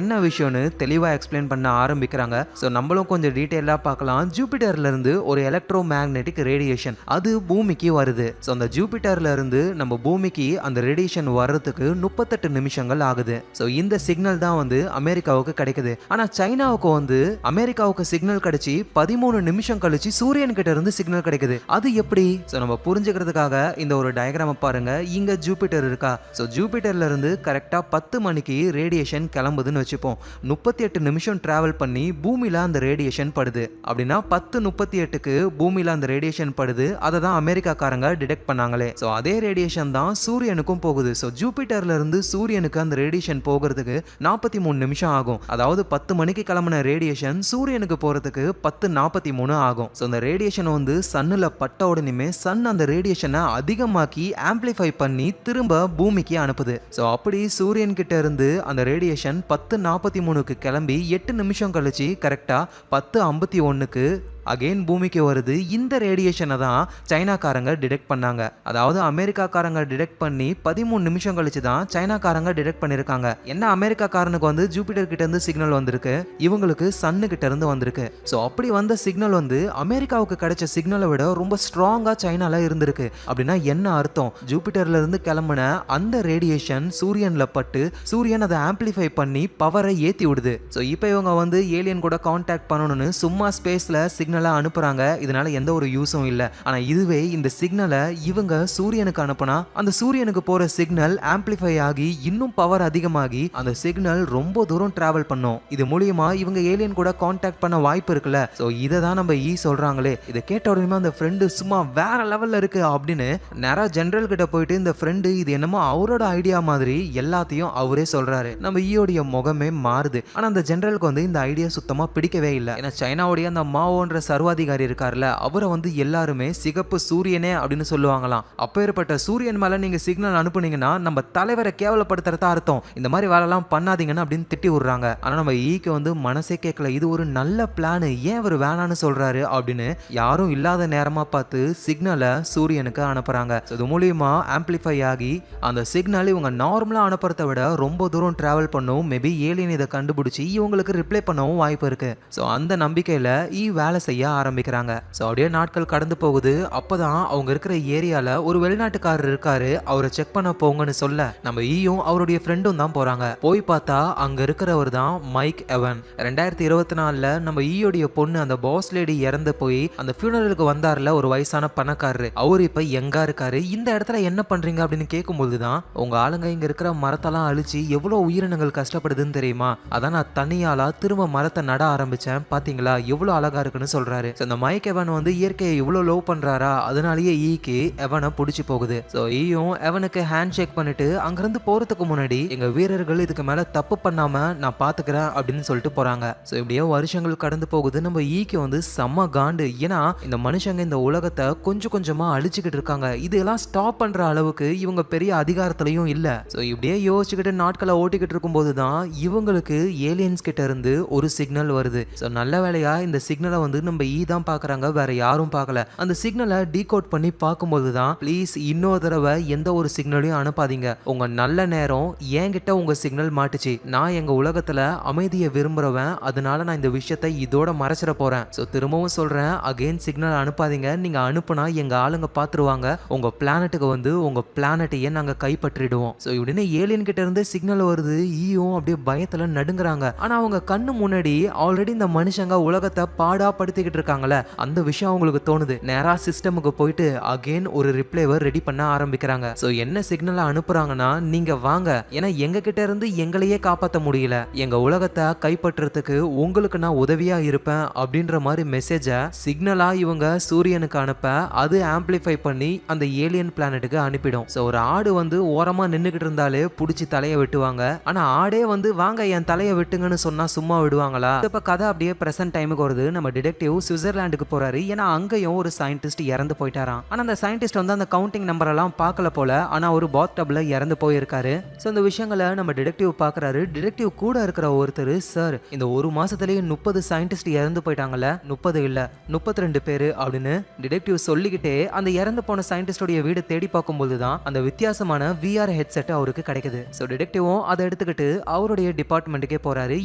என்ன விஷயம்னு தெளிவா எக்ஸ்பிளைன் பண்ண ஆரம்பிக்கிறாங்க. ஸோ நம்மளும் கொஞ்சம் டீட்டெயிலாக பார்க்கலாம். ஜூபிட்டர்ல இருந்து ஒரு எலக்ட்ரோ மேக்னெட்டிக் ரேடியேஷன் அது பூமிக்கு வருது. ஸோ அந்த ஜூபிட்டர்ல இருந்து நம்ம பூமிக்கு அந்த ரேடியேஷன் வர்றதுக்கு 38 நிமிஷங்கள் ஆகுது. ஸோ இந்த சிக்னல் தான் வந்து அமெரிக்காவுக்கு கிடைக்குது. ஆனா சைனாவுக்கு வந்து அமெரிக்காவுக்கு சிக்னல் கிடைச்சி 13 நிமிஷம் கழிச்சு சூரியன் கிட்ட இருந்து சிக்னல் கிடைக்குது. அது எப்படி? ஸோ நம்ம புரிஞ்சுக்கிறதுக்காக இந்த ஒரு டயக்ராம பாருங்க. இங்க ஜூபிட்டர் இருக்கா? ஸோ ஜூபிட்டர்ல இருந்து கரெக்டா 10 மணிக்கு ரேடியேஷன் கிளம்புதுன்னு வச்சுப்போம். 38 நிமிஷம் டிராவல் பண்ணி பூமியில அந்த ரேடியேஷன் படுது. அப்படின்னா 10:38க்கு பூமியில அந்த ரேடியேஷன் படுது. அதை தான் அமெரிக்காக்காரங்க டிடெக்ட் பண்ணாங்களே. ஸோ அதே ரேடியேஷன் தான் சூரியனுக்கும் போகுது. ஸோ ஜூபிட்டர்ல இருந்து சூரியனுக்கு அந்த ரேடியேஷன் போகிறதுக்கு 43 நிமிஷம் ஆகும். அதாவது 10 மணிக்கு கிளம்பின ரேடியேஷன் சூரியனுக்கு போறதுக்கு 10:43 ஆகும். ஸோ அந்த ரேடியேஷன் வந்து சன்னுல பட்ட உடனே சன் அந்த ரேடியேஷனை அதிகமாக்கி ஆம்பிளிஃபை பண்ணி திரும்ப பூமிக்கு அனுப்புது. ஸோ அப்படி சூரியன் கிட்ட இருந்து அந்த ரேடியேஷன் 10:43க்கு கிளம்பி 8 நிமிஷம் கழிச்சு கரெக்டா 10:51க்கு அகைன் பூமிக்கு வருது. இந்த ரேடியேஷனை தான் சைனாக்காரங்க டிடெக்ட் பண்ணாங்க. அதாவது அமெரிக்காக்காரங்க டிடெக்ட் பண்ணி 13 நிமிஷம் கழிச்சு தான் சைனாக்காரங்க டிடெக்ட் பண்ணிருக்காங்க. என்ன அமெரிக்காக்காரனுக்கு வந்து ஜூபிட்டர் கிட்ட இருந்து சிக்னல் வந்திருக்கு, இவங்களுக்கு சன்னு கிட்ட இருந்து வந்திருக்கு. ஸோ அப்படி வந்த சிக்னல் வந்து அமெரிக்காவுக்கு கிடைச்ச சிக்னலை விட ரொம்ப ஸ்ட்ராங்கா சைனால இருந்திருக்கு. அப்படின்னா என்ன அர்த்தம்? ஜூபிட்டர்ல இருந்து கிளம்பின அந்த ரேடியேஷன் சூரியன்ல பட்டு சூரியன் அதை ஆம்பிளிஃபை பண்ணி பவரை ஏத்தி விடுது. ஸோ இப்போ இவங்க வந்து ஏலியன் கூட கான்டாக்ட் பண்ணணும்னு சும்மா ஸ்பேஸ்ல சிக்னல் அனுப்புறாங்க. இதனால எந்த ஒரு யூஸும் இல்ல. ஆனா இதுவே இந்த சிக்னலை இவங்க சூரியனுக்கு அனுப்புனா அந்த சூரியனுக்கு போற சிக்னல் ஆம்பிளிஃபை ஆகி இன்னும் பவர் அதிகமாகி அந்த சிக்னல் ரொம்ப தூரம் டிராவல் பண்ணும். இது மூலியமா இவங்க ஏலியன் கூட கான்டாக்ட் பண்ண வாய்ப்பு இருக்குல்ல. சோ இதை தான் நம்ம சொல்றாங்களே. இதை கேட்ட உடனே அந்த ஃப்ரெண்டு சும்மா வேற லெவல்ல இருக்கு அப்படின்னு நேரா ஜெனரல் கிட்ட போயிட்டு இந்த ஃப்ரெண்டு இது என்னமோ அவரோட ஐடியா மாதிரி எல்லாத்தையும் அவரே சொல்றாரு. நம்ம ஈயோடைய முகமே மாறுது. ஆனா அந்த ஜெனரலுக்கு வந்து இந்த ஐடியா சுத்தமா பிடிக்கவே இல்லை. ஏன்னா சைனாவுடைய அந்த மாவோன்ற சர்வாதிகாரி இருக்கார்ல, அவரை வந்து எல்லாருமே சிகப்பு சூரியனே அப்படின்னு சொல்லுவாங்களாம். அப்பேற்பட்ட சூரியன் மேல நீங்க சிக்னல் அனுப்புனீங்கன்னா நம்ம தலைவரை கேவலப்படுத்துறதா அர்த்தம். இந்த மாதிரி வேலைலாம் பண்ணாதீங்கன்னு அப்படின்னு திட்டி விடுறாங்க. ஆனா நம்ம ஈக்கு வந்து மனசே கேட்கல. இது ஒரு நல்ல பிளான், ஏன் அவர் வேணான்னு சொல்றாரு அப்படின்னு யாரும் இல்லாத நேரமா பார்த்து சிக்னலை சூரியனுக்கு அனுப்புறாங்க. இது மூலியமா ஆம்பிளிஃபை ஆகி அந்த சிக்னல் இவங்க நார்மலா அனுப்புறதை விட ரொம்ப தூரம் டிராவல் பண்ணும். மேபி ஏலியன் இதை கண்டுபிடிச்சி இவங்களுக்கு ரிப்ளை பண்ணவும் வாய்ப்பு இருக்கு. ஸோ அந்த நம்பிக்கையில வேலை செய்ய ஆரம்பிக்கிறாங்க. ஸோ அப்படியே நாட்கள் கடந்து போகுது. அப்பதான் அவங்க இருக்கிற ஏரியால ஒரு வெளிநாட்டுக்காரர் இருக்காரு. அவரை செக் பண்ண போங்கன்னு சொல்ல நம்ம ஈயும் அவருடைய ஃப்ரெண்டும் தான் போறாங்க. போய் பார்த்தா அங்க இருக்கிறவர் தான் மைக் எவன். 2024ல நம்ம ஈயோடைய பொண்ணு அந்த பாஸ் லேடி இறந்து போய் அந்த ஃபியூனரலுக்கு வந்தார்ல ஒரு வயசான பணக்காரரு. அவர் இப்ப எங்க இருக்காரு, இந்த இடத்துல என்ன பண்றீங்க அப்படின்னு கேட்கும்போது தான் உங்க ஆளுங்க இங்க இருக்கிற மரத்தெல்லாம் அழிச்சு எவ்வளவு உயிரினங்கள் கஷ்டப்படுதுன்னு தெரியுமா, அதான் நான் தனியாலா திரும்ப மரத்தை நட ஆரம்பிச்சேன், பாத்தீங்களா எவ்வளவு அழகா இருக்குன்னு சொல்றாரு. இந்த மைக் எவன் வந்து இயற்கையை இவ்வளவு லவ் பண்றாரா, அதனாலேயே ஈக்கு எவனை பிடிச்சி போகுது. ஸோ ஈயும் எவனுக்கு ஹேண்ட் ஷேக் பண்ணிட்டு அங்கிருந்து போறதுக்கு முன்னாடி எங்க வீரர்கள் இதுக்கு மேல தப்பு பண்ணாம நான் பாத்துக்கிறேன் அப்படின்னு சொல்லிட்டு போறாங்க. ஸோ இப்படியே வருஷங்கள் கடந்து போகுது. நம்ம ஈக்கு வந்து செம்ம காண்டு. ஏன்னா இந்த மனுஷங்க இந்த உலகத்தை கொஞ்சம் கொஞ்சமா அழிச்சுக்கிட்டு இருக்காங்க. இதெல்லாம் ஸ்டாப் பண்ற அளவுக்கு இவங்க பெரிய அதிகாரத்திலையும் இல்ல. ஸோ இப்படியே யோசிச்சுக்கிட்டு நாட்களை ஓட்டிக்கிட்டு இருக்கும்போது தான் இவங்களுக்கு ஏலியன்ஸ் கிட்ட இருந்து ஒரு சிக்னல் வருது. ஸோ நல்ல வேலையா இந்த சிக்னலை வந்து நம்ம தான் பாக்குறாங்க, வேற யாரும் பார்க்கல. அந்த சிக்னலை டீகோட் பண்ணி பார்க்கும்போது தான் ப்ளீஸ் இன்னொரு தடவை எந்த ஒரு சிக்னலையும் அனுப்பாதீங்க, உங்க நல்ல நேரம் என்கிட்ட உங்க சிக்னல் மாட்டுச்சு, நான் எங்க உலகத்துல அமைதியை விரும்புறவன், அதனால நான் இந்த விஷயத்தை இதோட மறைச்சிட போறேன். ஸோ திரும்பவும் சொல்றேன், அகைன் சிக்னல் அனுப்பாதீங்க, நீங்க அனுப்புனா எங்க ஆளுங்க பாத்துருவாங்க, உங்க பிளானட்டுக்கு வந்து உங்க பிளானட்டையே நாங்க கைப்பற்றிடுவோம். ஸோ இப்படின்னு ஏலியன் கிட்ட இருந்து சிக்னல் வருது. ஈயும் அப்படியே பயத்துல நடுங்குறாங்க. ஆனா அவங்க கண்ணு முன்னாடி ஆல்ரெடி இந்த மனுஷங்க உலகத்தை பாடா படுத்திக்கிட்டு இருக்காங்கல்ல, அந்த விஷயம் அவங்களுக்கு தோணுது. நேரா சிஸ்டமுக்கு போயிட்டு அகைன் ஒரு ரிப்ளைவர் ரெடி பண்ண ஆரம்பிக்கிறாங்க. சோ என்ன சிக்னலை அனுப்புறாங்கன்னா, நீங்க வாங்க, ஏன்னா எங்க கிட்ட இருந்து எங்களையே காப்பாற்ற முடியல, எங்க உலகத்தை கைப்பற்றதுக்கு உங்களுக்கு நான் உதவியா இருப்பேன் அப்படின்ற மாதிரி மெசேஜ சிக்னலா இவங்க சூரியனுக்கு அனுப்ப அது ஆம்பிளிஃபை பண்ணி அந்த ஏலியன் பிளானட்டுக்கு அனுப்பிடும். சோ ஒரு ஆடு வந்து ஓரமா நின்னுகிட்டு இருந்தாலே புடிச்சு தலையை வெட்டுவாங்க. ஆனா ஆடே வந்து வாங்க என் தலையை வெட்டுங்கன்னு சொன்னா சும்மா விடுவாங்களா? இப்ப கதை அப்படியே பிரசன்ட் டைமுக்கு வருது. நம்ம டிடெக்டிவ் சுவிட்சர்லாந்துக்கு போறாரு. ஏன்னா அங்கேயும் ஒரு சயின்டிஸ்ட் இறந்து போயிட்டாராம். ஆனா அந்த சயின்டிஸ்ட் வந்து அந்த கவுண்டிங் நம்பர் எல்லாம் பார்க்கல போல. ஆனா ஒரு பாத் டப்ல இறந்து போயிருக்காரு. சோ இந்த விஷயங்களை நம்ம டிடெக்டிவ் பாக்குறாரு. டிடெக்டிவ் கூட இருக்கிற ஒருத்தர், சார் இந்த ஒரு மாசத்திலேயே 30 சயின்டிஸ்ட் இறந்து போயிட்டாங்கல்ல, 30 இல்ல 32 பேரு அப்படின்னு டிடெக்டிவ் சொல்லிக்கிட்டே அந்த இறந்து போன சயின்டிஸ்டோட வீடு தேடி பார்க்கும்போது தான் அந்த வித்தியாசமான VR ஹெட்செட் அவருக்கு கிடைக்குது. சோ டிடெக்டிவும் அதை எடுத்துக்கிட்டு அவருடைய டிபார்ட்மெண்ட்டுக்கே போறாரு.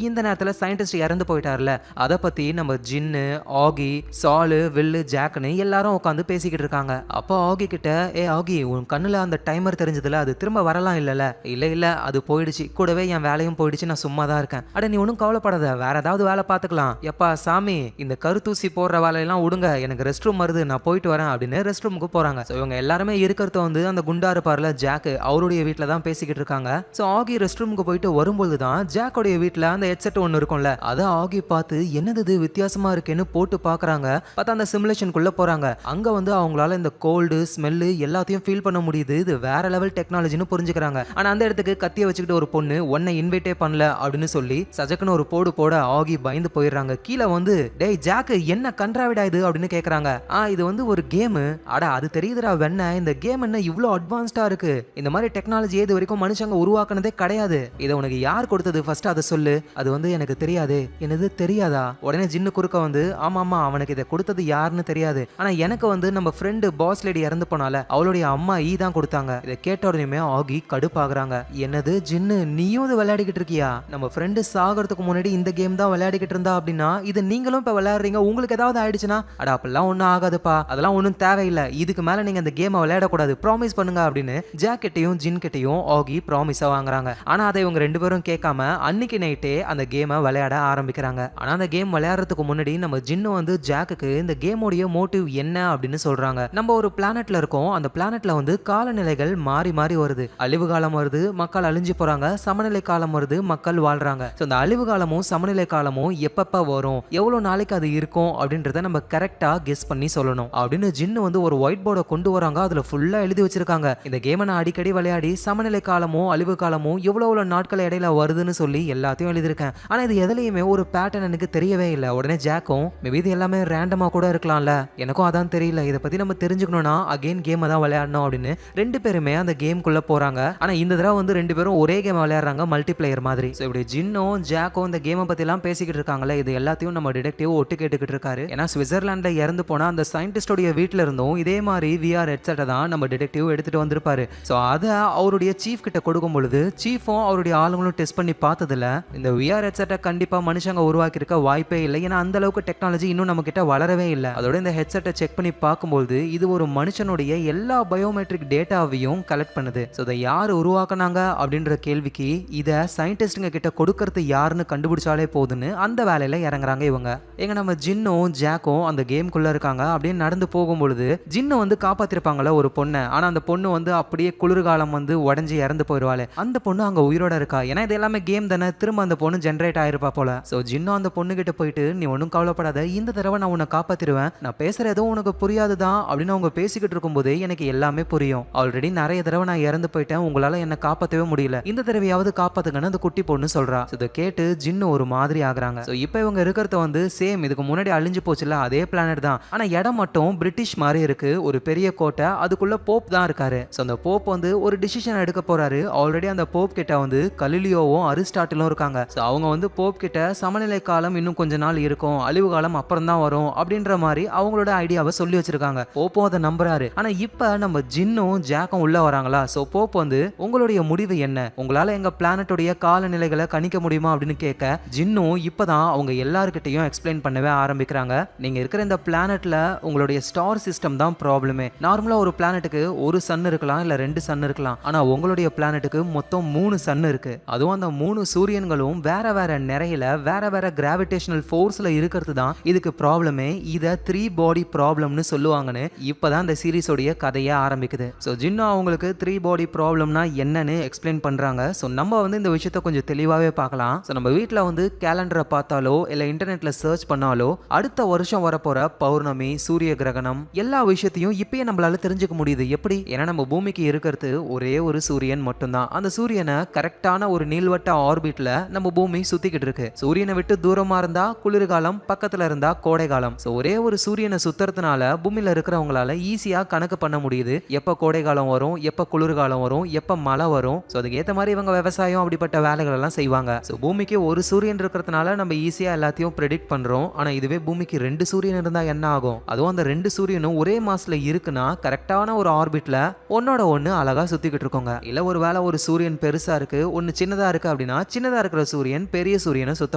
இந்த நேரத்துல சயின்டிஸ்ட் இறந்து போயிட்டார்ல, அதை பத்தி நம்ம ஜின்னு ஆகி, சாலு, வில்லு, ஜாக்னு எல்லாரும் உட்காந்து பேசிக்கிட்டு இருக்காங்க. அப்போ ஆகி கிட்ட, ஏ ஆகி, உன் கண்ணுல அந்த டைமர் தெரிஞ்சதுல, அது திரும்ப வரலாம் இல்லல? இல்ல அது போயிடுச்சு, கூடவே என் வேலையும் போயிடுச்சு, நான் சும்மா தான் இருக்கேன். அட நீ ஒன்றும் கவலைப்படாத, வேற ஏதாவது வேலை பார்த்துக்கலாம். எப்பா சாமி, இந்த கருத்தூசி போடுற வேலையெல்லாம் விடுங்க, எனக்கு ரெஸ்ட் ரூம் வருது, நான் போயிட்டு வரேன் அப்படின்னு ரெஸ்ட் ரூமுக்கு போறாங்க. ஸோ இவங்க எல்லாருமே இருக்கிறத வந்து அந்த குண்டா இருப்பார்ல ஜாக், அவருடைய வீட்டில் தான் பேசிக்கிட்டு இருக்காங்க. ஸோ ஆகி ரெஸ்ட் ரூமுக்கு போயிட்டு வரும்போது தான் ஜாக்கோடைய வீட்டில் அந்த ஹெட்செட் ஒன்று இருக்கும்ல, அதை ஆகி பார்த்து என்னது இது வித்தியாசமா இருக்குன்னு போட்டு பார்க்குறாங்க. பார்த்தா அந்த சிமுலேஷனுக்குள்ள போறாங்க. அங்க வந்து அவங்களால இந்த கோல்டு ஸ்மெல்லு எல்லாத்தையும் ஃபீல் பண்ண முடியுது. இது வேற லெவல் டெக்னாலஜின்னு புரிஞ்சுக்கிறாங்க. ஆனா அந்த இடத்துக்கு கத்திய வச்சுக்கிட்டு ஒரு பொண்ணு உன்னை இன்வைட்டே பண்ணல அப்படின்னு சொல்லி சஜக்குன்னு ஒரு போடு போட ஆகி பயந்து போயிடுறாங்க. கீழே வந்து டேய் ஜாக்கு, என்ன கன்றாவிடா இது அப்படின்னு கேக்குறாங்க. இது வந்து ஒரு கேமு. அட அது தெரியுதுடா வெண்ண, இந்த கேம் என்ன இவ்வளோ அட்வான்ஸ்டா இருக்கு, இந்த மாதிரி டெக்னாலஜி இது வரைக்கும் மனுஷங்க உருவாக்குனதே கிடையாது, இதை உனக்கு யார் கொடுத்தது ஃபர்ஸ்ட் அதை சொல்லு. அது வந்து எனக்கு தெரியாது. என்னது தெரியாதா? உடனே ஜின்னு குறுக்க வந்து ஆமா அவனுக்கு இதை கொடுத்தது யாருன்னு தெரியாது, ஆனா எனக்கு வந்து நம்ம ஃப்ரெண்டு பாஸ் லேடி இறந்து போனால அவளுடைய அம்மா ஈ தான் கொடுத்தாங்க. இதை கேட்ட உடனே ஆகி கடுப்பாகிறாங்க. என்னது ஜின்னு, நீயும் இது விளையாடிக்கிட்டு இருக்கியா? நம்ம ஃப்ரெண்டு சாகிறதுக்கு முன்னாடி இந்த கேம் தான் விளையாடிக்கிட்டு இருந்தா அப்படின்னா இது நீங்களும் இப்ப விளையாடுறீங்க, உங்களுக்கு ஏதாவது ஆயிடுச்சுன்னா? அட அப்பெல்லாம் ஒன்றும் ஆகாதுப்பா, அதெல்லாம் ஒன்றும் தேவையில்லை, இதுக்கு மேல நீங்க அந்த கேமை விளையாடக்கூடாது, ப்ராமிஸ் பண்ணுங்க அப்படின்னு ஜாக் கிட்டையும் ஜின் கிட்டையும் ஆகி ப்ராமிஸா வாங்குறாங்க. ஆனா அதை இவங்க ரெண்டு பேரும் கேட்காம அன்னைக்கு நைட்டே அந்த கேமை விளையாட ஆரம்பிக்கிறாங்க. ஆனா அந்த கேம் விளையாடுறதுக்கு முன்னாடி நம்ம ஜின்னு வந்து ஜாக்குக்கு இந்த கேமோடைய மோட்டிவ் என்ன அப்படின்னு சொல்றாங்க. நம்ம ஒரு பிளானட்ல இருக்கோம், அந்த பிளானட்ல வந்து காலநிலைகள் மாறி மாறி வருது. அழிவு காலம் வருது, மக்கள் அழிஞ்சு போறாங்க, சமநிலை காலம் வருது, மக்கள் வாழ்றாங்க. அந்த அழிவு காலமும் சமநிலை காலமும் எப்பப்ப வரும், எவ்வளவு நாளைக்கு அது இருக்கும் அப்படின்றத நம்ம கரெக்டா கெஸ் பண்ணி சொல்லணும் அப்படின்னு ஜின்னு வந்து ஒரு ஒயிட் போர்டை கொண்டு வராங்க. அதுல ஃபுல்லா எழுதி வச்சிருக்காங்க. இந்த கேமை நான் அடிக்கடி விளையாடி சமநிலை காலமும் அழிவு காலமும் எவ்வளவு நாட்கள் இடையில வருதுன்னு சொல்லி எல்லாத்தையும் எழுதியிருக்கேன். ஆனா இது எதுலையுமே ஒரு பேட்டர்ன் எனக்கு தெரியவே இல்லை. உடனே ஜாக்கும் மேபி இது எல்லாமே ரேண்டமா கூட இருக்கலாம்ல, எனக்கும் அதான் தெரியல, இதை பத்தி நம்ம தெரிஞ்சுக்கணும்னா அகைன் கேமை தான் விளையாடணும் அப்படின்னு ரெண்டு பேருமே அந்த கேம்குள்ள போறாங்க. ஆனா இந்த தடவை வந்து ரெண்டு பேரும் ஒரே கேம் விளையாடுறாங்க, மல்டி பிளேயர் மாதிரி. இப்படி ஜின்னும் ஜாக்கும் இந்த கேமை பத்தி எல்லாம் பேசிக்கிட்டு இருக்காங்களே, இது எல்லாத்தையும் நம்ம டிடெக்டிவ் ஒட்டு கேட்டுக்கிட்டு இருக்காரு. ஏன்னா சுவிட்சர்லாந்துல இறந்து போனா அந்த சயின்டிஸ்டோடைய வீட்டுல இருந்தும் இதே மாதிரி விஆர் ஹெட்செட்டை தான் நம்ம டிடெக்டிவ் எடுத்துட்டு வந்திருப்பாரு. ஸோ அதை அவருடைய சீஃப் கிட்ட கொடுக்கும் பொழுது சீஃபும் அவருடைய ஆளுங்களும் டெஸ்ட் பண்ணி பார்த்ததுல இந்த விஆர் ஹெட்செட்டை கண்டிப்பா மனுஷங்க உருவாக்கி இருக்க வாய்ப்பே இல்லை. ஏன்னா அந்த அளவுக்கு டெக்னாலஜி இன்னும் நம்ம கிட்ட வளரவே இல்லை. அதோட இந்த ஹெட்செட்டை செக் பண்ணி பார்க்கும்போது இது ஒரு மனுஷனுடைய எல்லா பயோமெட்ரிக் டேட்டாவையும் கலெக்ட் பண்ணுது. ஸோ இதை யார் உருவாக்குனாங்க அப்படின்ற கேள்விக்கு இதை சயின்டிஸ்டுங்க கிட்ட கொடுக்கறது யாருன்னு கண்டுபிடிச்சாலே போதுன்னு அந்த வேலையில இறங்குறாங்க இவங்க. எங்க நம்ம ஜின்னும் ஜாக்கும் அந்த கேம்குள்ள இருக்காங்க. அப்படியே நடந்து போகும்பொழுது ஜின்னு வந்து காப்பாத்திருப்பாங்களா ஒரு பொண்ணை, ஆனா அந்த பொண்ணு வந்து அப்படியே குளிர்காலம் வந்து உடஞ்சி இறந்து போயிடுவாள். அந்த பொண்ணு அங்க உயிரோட இருக்கா. ஏன்னா இது எல்லாமே கேம் தானே, திரும்ப அந்த பொண்ணு ஜென்ரேட் ஆயிருப்பா போல. ஸோ ஜின்னும் அந்த பொண்ணு கிட்ட போயிட்டு நீ ஒன்றும் கவலைப்படாத, இந்த தடவை நான் உன்னை காப்பாத்திருவேன், நான் பேசுற எதுவும் உனக்கு புரியாதுதான் அப்படின்னு அவங்க பேசிக்கிட்டு இருக்கும்போது எனக்கு எல்லாமே புரியும். ஆல்ரெடி நிறைய தடவை நான் இறந்து போயிட்டேன், உங்களால என்ன காப்பாற்றவே முடியல, இந்த தடவையாவது காப்பாத்துங்கன்னு அந்த குட்டி பொண்ணு சொல்றா. இதை கேட்டு ஜின்னு ஒரு மாதிரி ஆகுறாங்க. ஸோ இப்போ இவங்க இருக்கிறத வந்து சேம் இதுக்கு முன்னாடி அழிஞ்சு போச்சுல அதே பிளானட் தான், ஆனா இடம் மட்டும் பிரிட்டிஷ் மாதிரி இருக்கு. ஒரு பெரிய கோட்டை, அதுக்குள்ள போப் தான் இருக்காரு. ஸோ அந்த போப் வந்து ஒரு டிசிஷன் எடுக்க போறாரு. ஆல்ரெடி அந்த போப் கிட்ட வந்து கலிலியோவும் அரிஸ்டாட்டிலும் இருக்காங்க. ஸோ அவங்க வந்து போப் கிட்ட சமநிலை காலம் இன்னும் கொஞ்ச நாள் இருக்கும், அழிவு காலம் அப்புறம் தான் வரும் அப்படின்ற மாதிரி அவங்களோட ஐடியாவை சொல்லி வச்சிருக்காங்க. போப்பும் அதை நம்புறாரு. ஆனா இப்ப நம்ம ஜின்னும் ஜாக்கும் உள்ள வராங்களா. ஸோ போப் வந்து உங்களுடைய முடிவு என்ன, உங்களால எங்க பிளானட்டோடைய காலநிலைகளை கணிக்க முடியுமா அப்படின்னு கேட்க ஜின்னும் இப்பதான் அவங்க எல்லாருக்கிட்டையும் எக்ஸ்பிளைன் பண்ணவே ஆரம்பிக்கிறாங்க. நீங்க இருக்கிற இந்த பிளானட்ல உங்களுடைய ஸ்டார் சிஸ்டம் தான் ப்ராப்ளமே. நார்மலா ஒரு பிளானட்டுக்கு ஒரு சன் இருக்கலாம், இல்ல ரெண்டு சன் இருக்கலாம். ஆனா உங்களுடைய பிளானட்டுக்கு மொத்தம் 3 சன் இருக்கு. அதுவும் அந்த 3 சூரியன்களும் வேற வேற நிறையில வேற வேற கிராவிடேஷனல் ஃபோர்ஸ்ல இருக்கிறது தான் இதுக்கு ப்ராப்ளமே. இதை 3 பாடி ப்ராப்ளம்னு சொல்லுவாங்கன்னு இப்பதான் இந்த சீரிஸோடைய கதையை ஆரம்பிக்குது. ஸோ ஜின்னு அவங்களுக்கு 3 பாடி ப்ராப்ளம்னா என்னன்னு எக்ஸ்பிளைன் பண்றாங்க. ஸோ நம்ம வந்து இந்த விஷயத்த கொஞ்சம் தெளிவாகவே பார்க்கலாம். ஸோ நம்ம வீட்டில் வந்து கேலண்டரை பார்த்தாலோ இல்லை இன்டர்நெட்ல சர்ச் பண்ணாலோ அடுத்த வருஷம் வரப்போற பௌர்ணமி, சூரிய கிரகணம் எல்லா விஷயத்தையும் இப்பயே நம்மளால தெரிஞ்சுக்க முடியுது. எப்படி? ஏன்னா நம்ம பூமிக்கு இருக்கிறது ஒரே ஒரு சூரியன் மட்டும்தான். அந்த சூரியனை கரெக்டான ஒரு நீள்வட்ட ஆர்பிட்ல நம்ம பூமி சுத்திக்கிட்டு இருக்கு. சூரியனை விட்டு தூரமா இருந்தா குளிர்காலம், பக்கத்துல இருந்தா கோடை காலம். ஸோ ஒரே ஒரு சூரியனை சுத்துறதுனால பூமியில இருக்கிறவங்களால ஈஸியா கணக்கு பண்ண முடியுது எப்ப கோடை காலம் வரும், எப்ப குளிர்காலம் வரும், எப்ப மழை வரும். ஸோ அதுக்கு ஏற்ற மாதிரி இவங்க விவசாயம் அப்படிப்பட்ட வேலைகள் எல்லாம் செய்வாங்க. ஸோ பூமிக்கு ஒரு சூரியன் இருக்கிறதுனால நம்ம ஈஸியா எல்லாத்தையும் ப்ரெடிக்ட் பண்றோம். ஆனா இதுவே பூமிக்கு 2 சூரியன் இருந்தா என்ன ஆகும்? அதுவும் அந்த 2 சூரியனும் ஒரே மாசத்துல இருக்குன்னா கரெக்டான ஒரு ஆர்பிட்ல ஒன்னோட ஒன்னு அழகா சுத்திக்கிட்டு இருக்கோங்க. இல்ல ஒரு வேளை ஒரு சூரியன் பெருசா இருக்கு, ஒன்னு சின்னதா இருக்கு அப்படின்னா சின்னதா இருக்கிற சூரியன் பெரிய சூரியனை சுத்த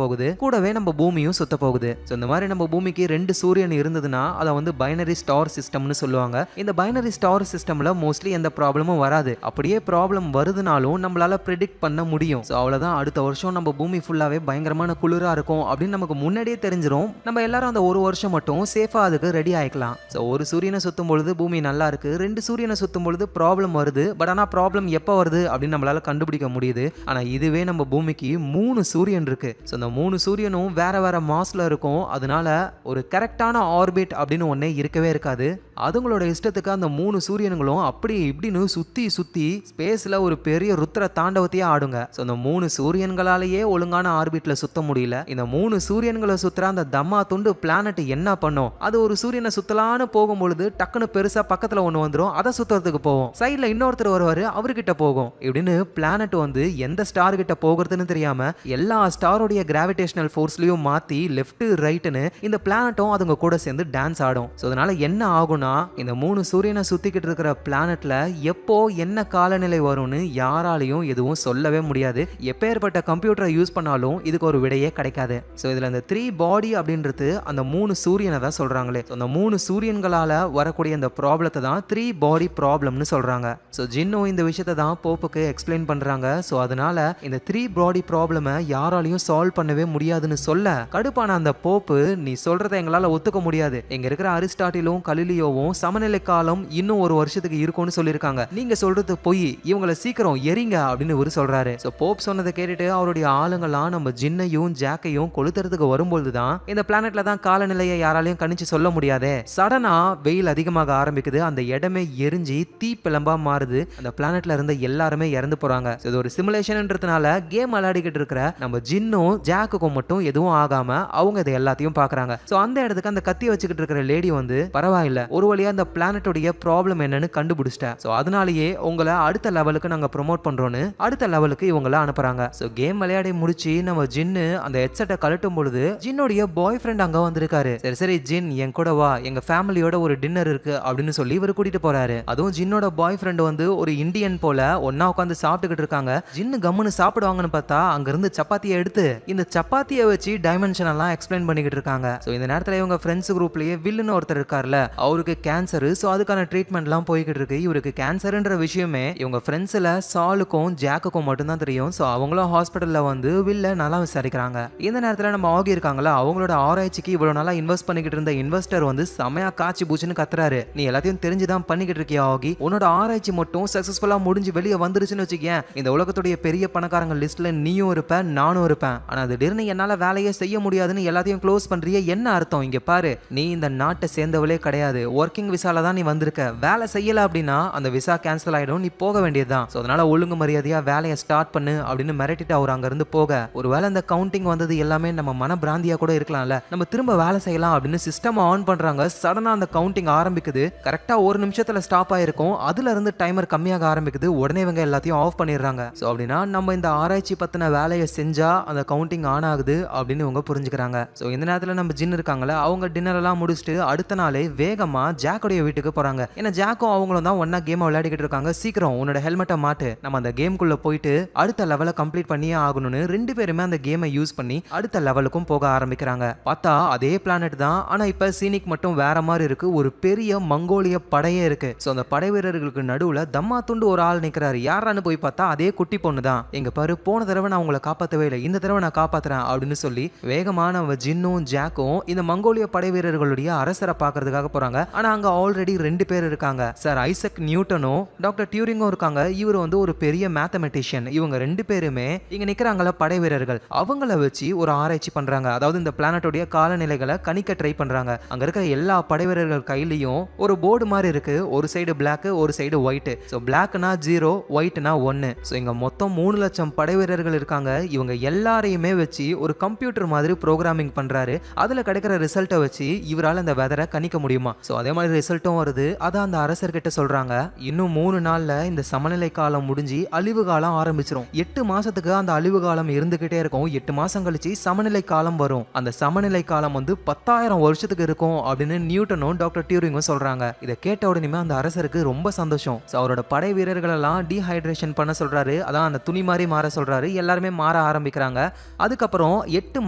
போகுது, கூடவே நம்ம பூமியும் சுத்த போகுது. இந்த மாதிரி நம்ம பூமிக்கு 2 சூரியன் இருந்ததுன்னா அதை வந்து பைனரி ஸ்டார் சிஸ்டம்னு சொல்லுவாங்க. இந்த பைனரி ஸ்டார் சிஸ்டம்ல மோஸ்ட்லி எந்த ப்ராப்ளமும் வராது. அப்படியே ப்ராப்ளம் வருதுனாலும் நம்மளால ப்ரெடிக்ட் பண்ண முடியும். ஸோ அவ்வளோதான், அடுத்த வருஷம் நம்ம பூமி ஃபுல்லாவே பயங்கரமான குளிரா இருக்கும் அப்படின்னு நமக்கு முன்னாடியே தெரிஞ்சிடும். நம்ம எல்லாரும் அந்த ஒரு வருஷம் மட்டும் சேஃபா அதுக்கு ரெடி ஆயிக்கலாம். ஸோ ஒரு சூரியனை சுத்தும் பொழுது பூமி நல்லா இருக்கு, 2 சூரியனை சுத்தும் பொழுது ப்ராப்ளம் வருது. பட் ஆனால் ப்ராப்ளம் எப்போ வருது அப்படின்னு நம்மளால கண்டுபிடிக்க முடியுது. ஆனால் இதுவே நம்ம பூமிக்கு 3 சூரியன் இருக்கு. ஸோ இந்த 3 சூரியனும் வேற வேற மாஸ்ல இருக்கும். அதனால ஒரு கரெக்டான ஆர்பிட் அப்படின்னு ஒன்னே இருக்கவே இருக்காது. அதுங்களோட இஷ்டத்துக்கு அந்த 3 சூரியன்களும் அப்படி இப்படின்னு சுத்தி சுத்தி ஸ்பேஸ்ல ஒரு பெரிய ருத்ர தாண்டவத்தையே ஆடுங்க. ஸோ இந்த 3 சூரியன்களாலேயே ஒழுங்கான ஆர்பிட்ல சுத்த முடியல. இந்த 3 சூரியன்களை சுத்துற அந்த தம்மா துண்டு பிளானட் என்ன பண்ணும்? அது ஒரு சூரியனை சுத்தலான்னு போகும்பொழுது டக்குன்னு பெருசா பக்கத்துல ஒண்ணு வந்துடும், அதை சுத்துறதுக்கு போகும். சைட்ல இன்னொருத்தர் வருவாரு, அவர்கிட்ட போகும். இப்படின்னு பிளானட் வந்து எந்த ஸ்டார் கிட்ட போகிறதுன்னு தெரியாம எல்லா ஸ்டாரோடைய கிராவிடேஷனல் ஃபோர்ஸ்லயும் மாத்தி லெஃப்ட் ரைட்னு இந்த பிளானட்டும் அதுங்க கூட சேர்ந்து டான்ஸ் ஆடும். ஸோ அதனால என்ன ஆகும்னா, இந்த 3 சூரியனை சுத்திக்கிட்டு இருக்கிற பிளானட்ல எப்போ என்ன காலநிலை வரும்னு யாராலையும் எதுவும் சொல்லவே முடியாது. எப்பேற்பட்ட கம்ப்யூட்டரை யூஸ் பண்ணாலும் இதுக்கு ஒரு விடையே கிடைக்காது. ஸோ இதுல இந்த 3 பாடி அப்படின்றது அந்த 3 சூரியனை தான் சொல்றாங்களே. அந்த 3 சூரியன்களால வரக்கூடிய அந்த ப்ராப்ளத்தை தான் 3 பாடி ப்ராப்ளம்னு சொல்றாங்க. ஸோ ஜின்னும் இந்த விஷயத்தை தான் போப்புக்கு எக்ஸ்பிளைன் பண்றாங்க. ஸோ அதனால இந்த 3 பாடி ப்ராப்ளமை யாராலையும் சால்வ் பண்ணவே முடியாதுன்னு சொல்ல கடுப்பான அந்த போப்பு, நீ சொல்றதை எங்களால ஒத்துக்க முடியாது. எங்க இருக்கிற அரிஸ்டாட்டிலும் கலிலியோவும் சமநிலை காலம் இன்னும் ஒரு வருஷத்துக்கு இருக்கும்னு சொல்லியிருக்காங்க. நீங்க சொல்றது பொய், இவங்களை சீக்கிரம் எரிங்க அப்படின்னு இவரு சொல்றாரு. ஸோ போப் சொன்னதை கேட்டுட்டு அவருடைய ஆளுங்கெல்லாம் நம்ம ஜின்னையும் ஜாக்கையும் கொளுத்துறதுக்கு வரும்போது தான் இந்த பிளானட்ல தான் காலநிலையை யாராலையும் கணிச்சு சொல்ல முடியாதே. சடனா வெயில் அதிகமாக ஆரம்பிக்குது, அந்த இடமே எரிஞ்சு தீ பிளம்பா மாறுது. அந்த பிளானட்ல இருந்த எல்லாருமே இறந்து போறாங்க. இது ஒரு சிமுலேஷன்ன்றதுனால கேம் விளையாடிக்கிட்டு இருக்கிற நம்ம ஜின்னும் ஜாக்குக்கும் மட்டும் எதுவும் ஆகாம அவங்க இதை எல்லாத்தையும் பாக்குறாங்க. ஸோ அந்த இடத்துக்கு அந்த கத்தி வச்சுக்கிட்டு இருக்கிற லேடி வந்து, பரவாயில்ல, ஒரு வழியா அந்த பிளானட்டோடைய ப்ராப்ளம் என்னன்னு கண்டுபிடிச்சிட்டேன். ஸோ அதனாலேயே உங்களை அடுத்த லெவலுக்கு நாங்க ப்ரொமோட் பண்றோம்னு அடுத்த லெவலுக்கு இவங்களை அனுப்புறாங்க. ஸோ கேம் விளையாடி முடிச்சு நம்ம ஜின்னு அந்த ஹெட்செட்டை கழட்டும் பொழுது ஜின்னுடைய பாய் ஃப்ரெண்ட் அங்க வந்திருக்காரு. சரி சரி ஜின், என் கூட வா, எங்க ஃபேமிலியோட ஒரு டின்னர் இருக்கு அப்படின்னு சொல்லி இவர் கூட்டிட்டு போறாரு. அதுவும் ஜின்னோட பாய் ஃப்ரெண்ட் வந்து ஒரு இந்தியன் போல ஒன்னா உட்காந்து சாப்பிட்டுக்கிட்டு இருக்காங்க. ஜின்னு கம்முன்னு சாப்பிடுவாங்கன்னு பார்த்தா அங்க இருந்து சப்பாத்தியை எடுத்து இந்த சப்பாத்தியை வச்சு டைமென்ஷன் எல்லாம் எக்ஸ்பிளைன் பண்ணிக்கிட்டு இருக்காங்க. ஸோ இந்த நேரத்தில் இவங்க ஃப்ரெண்ட்ஸ் குரூப்லயே வில்லுன்னு ஒருத்தர் இருக்கார்ல, அவருக்கு கேன்சர். ஸோ அதுக்கான ட்ரீட்மெண்ட் எல்லாம் போய்கிட்டு இருக்கு. இவருக்கு கேன்சர்ன்ற விஷயமே இவங்க ஃப்ரெண்ட்ஸ்ல சாலுக்கும் ஜாக்குக்கும் மட்டும்தான் தெரியும். ஸோ அவங்களும் ஹாஸ்பிட்டல்ல வந்து வில்ல நல்லா விசாரிக்கிறாங்க. இந்த நேரத்தில் நம்ம ஆகி இருக்காங்களா, அவங்களோட ஆராய்ச்சிக்கு இவ்வளவு நாளா இன்வெஸ்ட் பண்ணிக்கிட்டு இருந்த இன்வெஸ்டர் வந்து செமையா காய்ச்சி பூச்சின்னு கத்துறாரு. நீ எல்லாத்தையும் தெரிஞ்சுதான் பண்ணிக்கிட்டு இருக்கியா ஆகி? உன்னோட ஆராய்ச்சி மட்டும் சக்சஸ்ஃபுல்லா முடிஞ்சு வெளியே வந்துருச்சுன்னு வச்சுக்கேன், இந்த உலகத்துடைய பெரிய பணக்காரங்க லிஸ்ட்ல நீயும் இருப்ப, நானும் இருப்பேன். ஆனா திடீர்னு என்னால வேலையே செய்ய முடியாதுன்னு எல்லாத்தையும் க்ளோஸ் பண்றிய, என்ன அர்த்தம்? இங்க பாரு, நீ இந்த நாட்டை சேர்ந்தவளே கிடையாது, ஒர்க்கிங் விசால தான் நீ வந்திருக்க. வேலை செய்யல அப்படின்னா அந்த விசா கேன்சல் ஆயிடும், நீ போக வேண்டியதுதான். ஸோ அதனால ஒழுங்கு மரியாதையா வேலையை ஸ்டார்ட் பண்ணு அப்படின்னு மிரட்டிட்டு அவர் அங்க இருந்து போக, ஒருவேளை இந்த கவுண்டிங் வந்தது எல்லாமே நம்ம மன பிராந்தியா கூட இருக்கலாம்ல, நம்ம திரும்ப வேலை செய்யலாம் அப்படின்னு சிஸ்டம் ஆன் பண்றாங்க. சடனா அந்த கவுண்டிங் ஆரம்பிக்குது. கரெக்டா ஒரு நிமிஷத்துல ஸ்டாப் ஆயிருக்கும். அதுல இருந்து டைமர் கம்மியாக ஆரம்பிக்குது. உடனே இவங்க எல்லாத்தையும் ஆஃப் பண்ணிடுறாங்க. ஸோ அப்படின்னா நம்ம இந்த ஆராய்ச்சி பத்தின வேலையை செஞ்சா அந்த கவுண்டிங் ஆன் ஆகுது அப்படின்னு இவங்க புரிஞ்சுக்கிறாங்க. ஸோ இந்த நேரத்தில் நம்ம ஜின் இருக்காங்களா, அவங்க டின்னர் எல்லாம் முடிச்சுட்டு அடுத்த நாளே வேகமா ஜாக்கோடைய வீட்டுக்கு போறாங்க. ஏன்னா ஜாக்கும் அவங்களும் தான் ஒன்னா கேம் விளையாடிக்கிட்டு இருக்காங்க. சீக்கிரம் உன்னோட ஹெல்மெட்டை மாட்டு, நம்ம அந்த கேம்குள்ள போயிட்டு அடுத்த லெவலை கம்ப்ளீட் பண்ணியே ஆகணும்னு 2 பேருமே அந்த கேமை யூஸ் பண்ணி அடுத்த லெவலுக்கும் போக ஆரம்பிக்கிறாங்க. பார்த்தா அதே பிளானட் தான், ஆனா இப்ப சீனிக் மட்டும் வேற மாதிரி இருக்கு. ஒரு பெரிய மங்கோலிய படையே இருக்கு. ஸோ அந்த படை வீரர்களுக்கு நடுவுல தம்மா துண்டு ஒரு ஆள் நிற்கிறாரு. யாரான்னு போய் பார்த்தா அதே குட்டி பொண்ணு தான். எங்க பாரு, போன தடவை நான் உங்களை காப்பாற்றவே இல்லை, இந்த தடவை நான் காப்பாத்துறேன் அப்படின்னு சொல்லி வேகமான ஜின்னும் ஜாக்கும் இந்த மங்கோலிய படை வீரர்களுடைய அரசரை பார்க்கறதுக்காக போறாங்க. ஆனா அங்க ஆல்ரெடி 2 பேர் இருக்காங்க. சார் ஐசக் நியூட்டனும் டாக்டர் டியூரிங்கும் இருக்காங்க. இவர் வந்து ஒரு பெரிய மேத்தமெட்டிஷியன். இவங்க 2 பேருமே இங்க நிக்கிறாங்கள படை வீரர்கள், அவங்கள வச்சு ஒரு ஆராய்ச்சி பண்றாங்க. அதாவது இந்த பிளானட்டோடைய காலநிலைகளை கணிக்க ட்ரை பண்றாங்க. அங்க இருக்க எல்லா படை வீரர்கள் கையிலையும் ஒரு போர்டு மாதிரி இருக்கு. ஒரு சைடு பிளாக், ஒரு சைடு ஒயிட். ஸோ பிளாக்னா 0, ஒயிட்னா 1. ஸோ இங்க மொத்தம் 3 லட்சம் படை வீரர்கள் இருக்காங்க. இவங்க எல்லாரையுமே வச்சு ஒரு கம்ப்யூட்டர் மாதிரி ப்ரோக்ராமிங் பண்றாரு. அதுல கிடைக்கிற ரிசல்ட்டை வச்சு இவரால் இந்த வெதரை கணிக்க முடியுமா? ஸோ அதே மாதிரி ரிசல்ட்டும் வருது. அதான் அந்த அரசர்கிட்ட சொல்றாங்க, இன்னும் 3 நாள்ல இந்த சமநிலை காலம் முடிஞ்சு அழிவு காலம் ஆரம்பிச்சிரும். 8 மாசத்துக்கு அந்த அழிவு காலம் இருந்துகிட்டே இருக்கும். 8 மாசம் கழிச்சு சமநிலை காலம் வரும். அந்த சமநிலை காலம் வந்து 10,000 வருஷத்துக்கு இருக்கும் அப்படின்னு நியூட்டனும் டாக்டர் டியூரிங்கும் சொல்றாங்க. இதை கேட்ட உடனே அந்த அரசருக்கு ரொம்ப சந்தோஷம். அவரோட படை வீரர்கள் எல்லாம் டீஹைட்ரேஷன் பண்ண சொல்றாரு. அதான் அந்த துணி மாதிரி மாற சொல்றாரு. எல்லாருமே மாற ஆரம்பிக்கிறாங்க. அதுக்கப்புறம் 8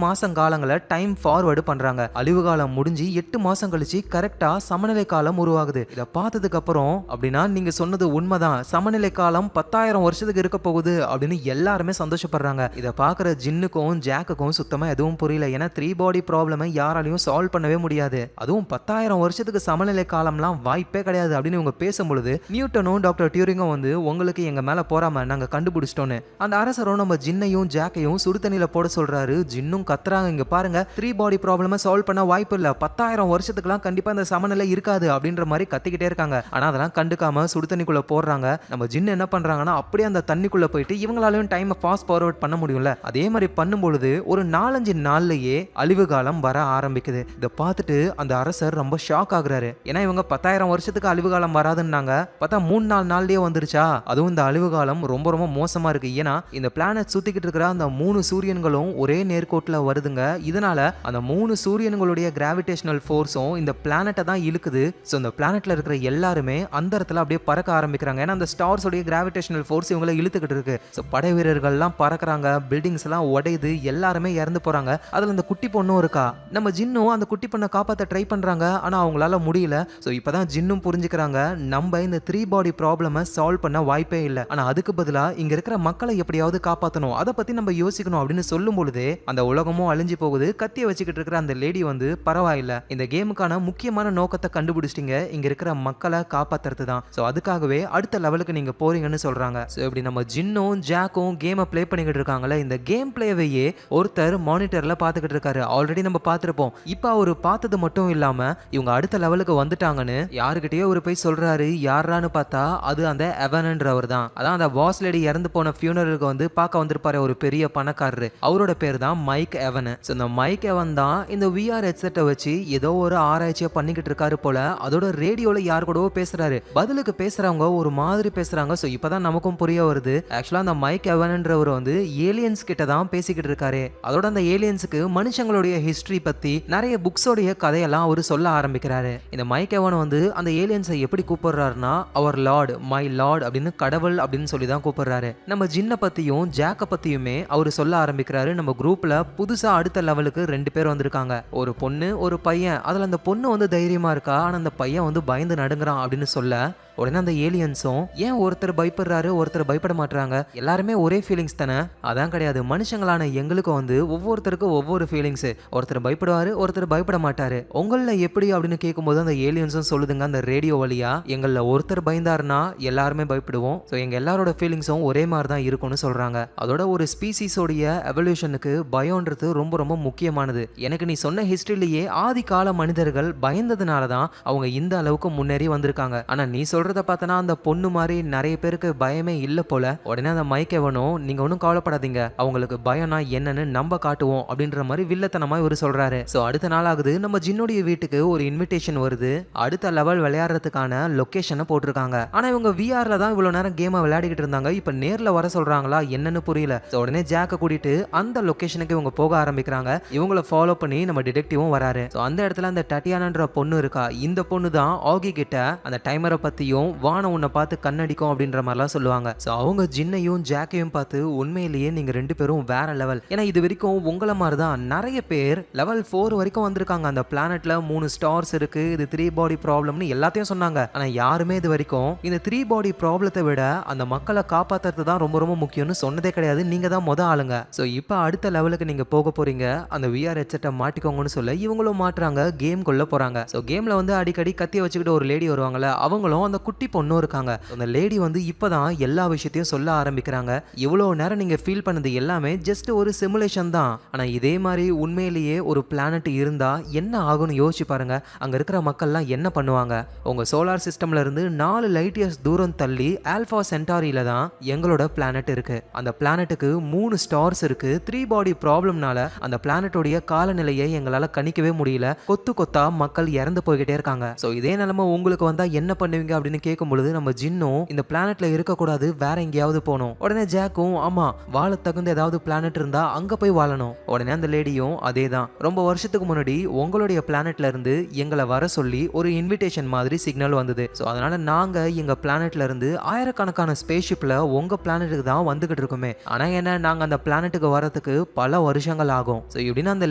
மாசம் காலங்களை டைம் ஃபார்வர்டு பண்றாங்க. அழிவு காலம் முடிஞ்சு 8 மாசம் கழிச்சு கரெக்டா சமநிலை காலம் உருவாகுது. இதை பார்த்ததுக்கு அப்புறம் அப்படின்னா நீங்க சொன்னது உண்மைதான், சமநிலை காலம் 10,000 வருஷத்துக்கு இருக்க போகுது அப்படின்னு எல்லாருமே சந்தோஷப்படுறாங்க. இதை பார்க்குற ஜின்னுக்கும் ஜாக்குக்கும் சுத்தமா எதுவும் புரியல. ஏன்னா 3 பாடி ப்ராப்ளமை யாராலையும் சால்வ் பண்ணவே முடியாது. அதுவும் 10,000 வருஷத்துக்கு சமநிலை காலம்லாம் வாய்ப்பே கிடையாது அப்படின்னு இவங்க பேசும்பொழுது நியூட்டனும் டாக்டர் டியூரிங்கும் வந்து உங்களுக்கு எங்க மேல போறாம நாங்க கண்டுபிடிச்சிட்டோன்னு அந்த அரசரும் நம்ம ஜின்னையும் ஜாக்கையும் சுடு தண்ணியில போட சொல்றாரு. ஜின்னும் கத்துறாங்க, இங்க பாருங்க 3 பாடி ப்ராப்ளமை சால்வ் பண்ண வாய்ப்பு இல்ல, 10,000 வருஷத்துக்குலாம் கண்டிப்பா இந்த சமநிலை இருக்காது அப்படின்ற மாதிரி கத்திக்கிட்டே இருக்காங்க. ஆனா அதெல்லாம் கண்டுக்காம சுடு தண்ணிக்குள்ள போடுறாங்க. நம்ம ஜின்னு என்ன பண்றாங்கன்னா அப்படியே அந்த தண்ணிக்குள்ள போயிட்டு இவங்களாலையும் டைம் ஃபாஸ்ட் ஃபார்வர்ட் பண்ண முடியும்ல, அதே மாதிரி பண்ணும்பொழுது ஒரு 4-5 நாள்லயே அழிவு காலம் வர ஆரம்பிக்குது. இதை பார்த்துட்டு அந்த அரசர் ரொம்ப ஷாக் ஆகுறாரு. ஏன்னா இவங்க 10,000 வருஷத்துக்கு அழிவு காலம் வராதுன்னாங்க, பார்த்தா 3-4 நாள்லயே வந்துருச்சா. அதுவும் இந்த அழிவு காலம் ரொம்ப ரொம்ப மோசமா இருக்கு. ஏன்னா இந்த பிளானட் சுத்திக்கிட்டு இருக்கிற அந்த 3 சூரியன்களும் ஒரே நேர்கோட்டில் வருதுங்க. இதனால அந்த 3 சூரியன்களுடைய கிராவிடேஷனல் ஃபோர்ஸும் இந்த பிளானட்டை தான் இழுக்குது. ஸோ இந்த பிளானட்ல இருக்கிற எல்லாருமே அந்த இடத்துல அப்படியே பறக்க ஆரம்பிக்கிறாங்க. ஏன்னா அந்த ஸ்டார்ஸோடைய கிராவிடேஷனல் ஃபோர்ஸ் இவங்களை இழுத்துக்கிட்டு இருக்கு. ஸோ படை வீரர்கள்லாம் பறக்கிறாங்க, பில்டிங்ஸ் எல்லாம் உடையுது, எல்லாருமே இறந்து போறாங்க. அதுல அந்த குட்டி பொண்ணும் இருக்கா. நம்ம ஜின்னும் அந்த குட்டி பொண்ணை காப்பாற்ற ட்ரை பண்றாங்க, ஆனா அவங்களால முடியல. ஸோ இப்பதான் ஜின்னும் புரிஞ்சுக்கிறாங்க, நம்ம இந்த 3 பாடி ப்ராப்ளமை சால்வ் பண்ண வாய்ப்பே இல்லை. ஆனா அதுக்கு பதிலா இங்க இருக்கிற மக்களை எப்படியாவது காப்பாற்றணும், அதை பத்தி நம்ம யோசிக்கணும் அப்படின்னு சொல்லும் பொழுதே அந்த உலகமும் அழிஞ்சு போகுது. கத்திய வச்சுக்கிட்டு இருக்கிற அந்த லேடி வந்து பரவாயில்ல, இந்த கேமுக்கான முக்கியமான நோக்கத்தை கண்டுபிடிச்சிட்டீங்க, இங்க இருக்கிற மக்களை காப்பாத்துறது தான். ஸோ அதுக்காகவே அடுத்த லெவலுக்கு நீங்க போறீங்கன்னு சொல்றாங்க. ஸோ இப்படி நம்ம ஜின்னும் ஜாக்கும் கேமை பிளே பண்ணிக்கிட்டு இருக்காங்களே, இந்த கேம் பிளேவையே ஒருத்தர் மானிட்டர்ல பாத்துக்கிட்டு இருக்காரு. ஆல்ரெடி நம்ம பார்த்திருப்போம். இப்போ அவரு பார்த்தது மட்டும் இல்லாம இவங்க அடுத்த லெவலுக்கு வந்துட்டாங்கன்னு யாருக்கிட்டயோ ஒரு போய் சொல்றாரு. யாரான்னு பார்த்தா அது அந்த எவன்ன்றவர் தான். அதான் அந்த வாஸ் லேடி இறந்து போன ஃபியூனருக்கு வந்து பார்க்க வந்திருப்பாரு ஒரு பெரிய பணக்காரரு. அவரோட பேர் தான் மைக் எவன். ஸோ இந்த மைக் எவன் தான் இந்த VR ஹெட்செட்டை வச்சு ஏதோ ஒரு ஆராய்ச்சியை பண்ணிக்கிட்டு இருக்காரு போல. அதோட ரேடியோல யார் கூடவோ பேசுறாரு. பதிலுக்கு பேசுறவங்க ஒரு மாதிரி பேசுறாங்க. ஸோ இப்பதான் நமக்கும் புரிய வருது, ஆக்சுவலா அந்த மைக் எவன்ன்றவர் வந்து ஏலியன்ஸ் கிட்ட தான் பேசிக்கிட்டு இருக்காரு. அதோட அந்த ஏலியன்ஸுக்கு மனுஷங்களுடைய ஹிஸ்டரி பத்தி நிறைய புக்ஸோடைய கதையெல்லாம் அவரு சொல்ல ஆரம்பிக்கிறாரு. இந்த மைக் எவன் வந்து அந்த ஏலியன்ஸை எப்படி கூப்பிடுறாருன்னா அவர் லார்ட், மை லார்ட் அப்படின்னு, கடவுள் அப்படின்னு சொல்லி தான் கூப்பிடுறாரு. நம்ம ஜின்னை பத்தியும் ஜாக்க பத்தியுமே அவரு சொல்ல ஆரம்பிக்கிறாரு. நம்ம குரூப்ல புதுசா அடுத்த லெவலுக்கு 2 பேர் வந்திருக்காங்க, ஒரு பொண்ணு ஒரு பையன். அதுல அந்த பொண்ணு வந்து தைரியமா இருக்கா, ஆனா அந்த பையன் வந்து பயந்து நடுங்குறான் அப்படின்னு சொல்ல உடனே அந்த ஏலியன்ஸும் ஏன் ஒருத்தர் பயப்படுறாரு ஒருத்தர் பயப்பட மாட்டாங்க, எல்லாருமே ஒரே ஃபீலிங்ஸ் தானே. அதான் கிடையாது, மனுஷங்களான எங்களுக்கும் வந்து ஒவ்வொருத்தருக்கும் ஒவ்வொரு ஃபீலிங்ஸ், ஒருத்தர் பயப்படுவாரு ஒருத்தர் பயப்பட மாட்டாரு. உங்கள எப்படி அப்படின்னு கேட்கும்போது அந்த ஏலியன்ஸும் சொல்லுதுங்க அந்த ரேடியோ வழியா, எங்கள ஒருத்தர் பயந்தாருன்னா எல்லாருமே பயப்படுவோம். ஸோ எங்க எல்லாரோட ஃபீலிங்ஸும் ஒரே மாதிரி தான் இருக்கும்னு சொல்றாங்க. அதோட ஒரு ஸ்பீசிஸோடைய எவல்யூஷனுக்கு பயம்ன்றது ரொம்ப ரொம்ப முக்கியமானது. எனக்கு நீ சொன்ன ஹிஸ்டரியிலேயே ஆதி கால மனிதர்கள் பயந்ததுனால தான் அவங்க இந்த அளவுக்கு முன்னேறி வந்திருக்காங்க. ஆனா நீ சொல்றத பார்த்தனா அந்த பொண்ணு மாதிரி நிறைய பேருக்கு பயமே இல்ல போல. உடனே அந்த மைக் எவனும் நீங்க ஒன்றும் கவலைப்படாதீங்க, அவங்களுக்கு பயம்னா என்னன்னு நம்ம காட்டுவோம் அப்படின்ற மாதிரி வில்லத்தனமா இவர் சொல்றாரு. ஸோ அடுத்த நாள் ஆகுது, நம்ம ஜின்னுடைய வீட்டுக்கு ஒரு இன்விடேஷன் வருது. அடுத்த லெவல் விளையாடுறதுக்கான லொகேஷனை போட்டிருக்காங்க. ஆனா இவங்க விஆர்ல தான் இவ்வளவு நேரம் கேமை விளையாடிக்கிட்டு இருந்தாங்க. இப்ப நேர்ல வர சொல்றாங்களா என்னன்னு புரியல. ஸோ உடனே ஜாக்க கூட்டிட்டு அந்த லொகேஷனுக்கு இவங்க போக ஆரம்பிக்கிறாங்க. இவங்களை ஃபாலோ பண்ணி நம்ம டிடெக்டிவும் வராரு. ஸோ அந்த இடத்துல அந்த டட்டியானான்ற பொண்ணு இருக்கா. இந்த பொண்ணு தான் ஆகி கிட்ட அந்த டைமரை பத்தியும் வானம் உன்னை பார்த்து கண்ணடிக்கும் அப்படின்ற மாதிரிலாம் சொல்லுவாங்க. ஸோ அவங்க ஜின்னையும் ஜாக்கையும் பார்த்து உண்மையிலேயே நீங்க 2 பேரும் வேற லெவல், ஏன்னா இது வரைக்கும் உங்களை மாதிரி தான் நிறைய பேர் லெவல் 4 வரைக்கும் வந்திருக்காங்க. அந்த பிளானட்ல 3 ஸ்டார்ஸ் இருக்கு, இது 3 பாடி ப்ராப்ளம்னு எல்லாத்தையும் சொன்னாங்க. ஆனா யாருமே இது வரைக்கும் இந்த 3 பாடி ப்ராப்ளத்தை விட அந்த மக்களை காப்பாத்துறது தான் ரொம்ப ரொம்ப முக்கியம்னு சொன்னதே கிடையாது. நீங்க தான் முத ஆளுங்க. ஸோ இப்போ அடுத்த லெவலுக்கு நீங்க போக போறீங்க, அந்த VR ஹெட்செட்டை மாட்டிக்கோங்கன்னு சொல்ல இவங்களும் மாட்டுறாங்க, கேம் குள்ள போறாங்க. ஸோ கேம்ல வந்து அடிக்கடி கத்திய வச்சுக்கிட்டு ஒரு லேடி வருவாங்கல்ல, அவங்களும் அந்த குட்டி பொண்ணும் இருக்காங்க. அந்த லேடி வந்து இப்பதான் எல்லா விஷயத்தையும் சொல்ல ஆரம்பிக்கிறாங்க. இவ்வளவு நேரம் நீங்க ஃபீல் பண்ணது எல்லாமே ஜஸ்ட் ஒரு சிமுலேஷன் தான். ஆனா இதே மாதிரி உண்மையிலேயே ஒரு பிளானட் இருந்தா என்ன ஆகும்னு யோசிச்சு பாருங்க. அங்க இருக்கிற மக்கள்லாம் என்ன பண்ணுவாங்க? உங்க சோலார் சிஸ்டம்ல இருந்து 4 லைட் இயர்ஸ் தூரம் தள்ளி ஆல்பா சென்டாரியில தான் எங்களோட பிளானட் இருக்கு. அந்த பிளானட்டுக்கு 3 ஸ்டார்ஸ் இருக்கு. 3 பாடி ப்ராப்ளம்னால அந்த பிளானட்டோடைய காலநிலையை எங்களால கணிக்கவே முடியல. கொத்து கொத்தா மக்கள் இறந்து போய்கிட்டே இருக்காங்க. சோ இதே நிலைமை உங்களுக்கு வந்தா என்ன பண்ணுவீங்க அப்படின்னு கேட்கும் பொழுது நம்ம ஜின்னும் இந்த பிளானட்ல இருக்க கூடாது, வேற எங்கேயாவது போகணும். உடனே ஜாக்கும் ஆமா வாழ தகுந்த ஏதாவது பிளானட் இருந்தா அங்க போய் வாழணும். உடனே அந்த லேடியும் அதேதான், ரொம்ப வருஷத்துக்கு முன்னாடி உங்களுடைய பிளானட்ல இருந்து எங்களை வர சொல்லி ஒரு இன்விடேஷன் மாதிரி சிக்னல் வந்தது. சோ அதனால நாங்க எங்க பிளானட்ல இருந்து ஆயிரக்கணக்கான ஸ்பேஸ் ஷிப்ல உங்க பிளானட்டுக்கு தான் வந்துகிட்டு இருக்குமே. ஆனா என்ன, நாங்க அந்த பிளானட்டுக்கு வரதுக்கு பல வருஷங்கள் ஆகும். சோ இப்படின்னு அந்த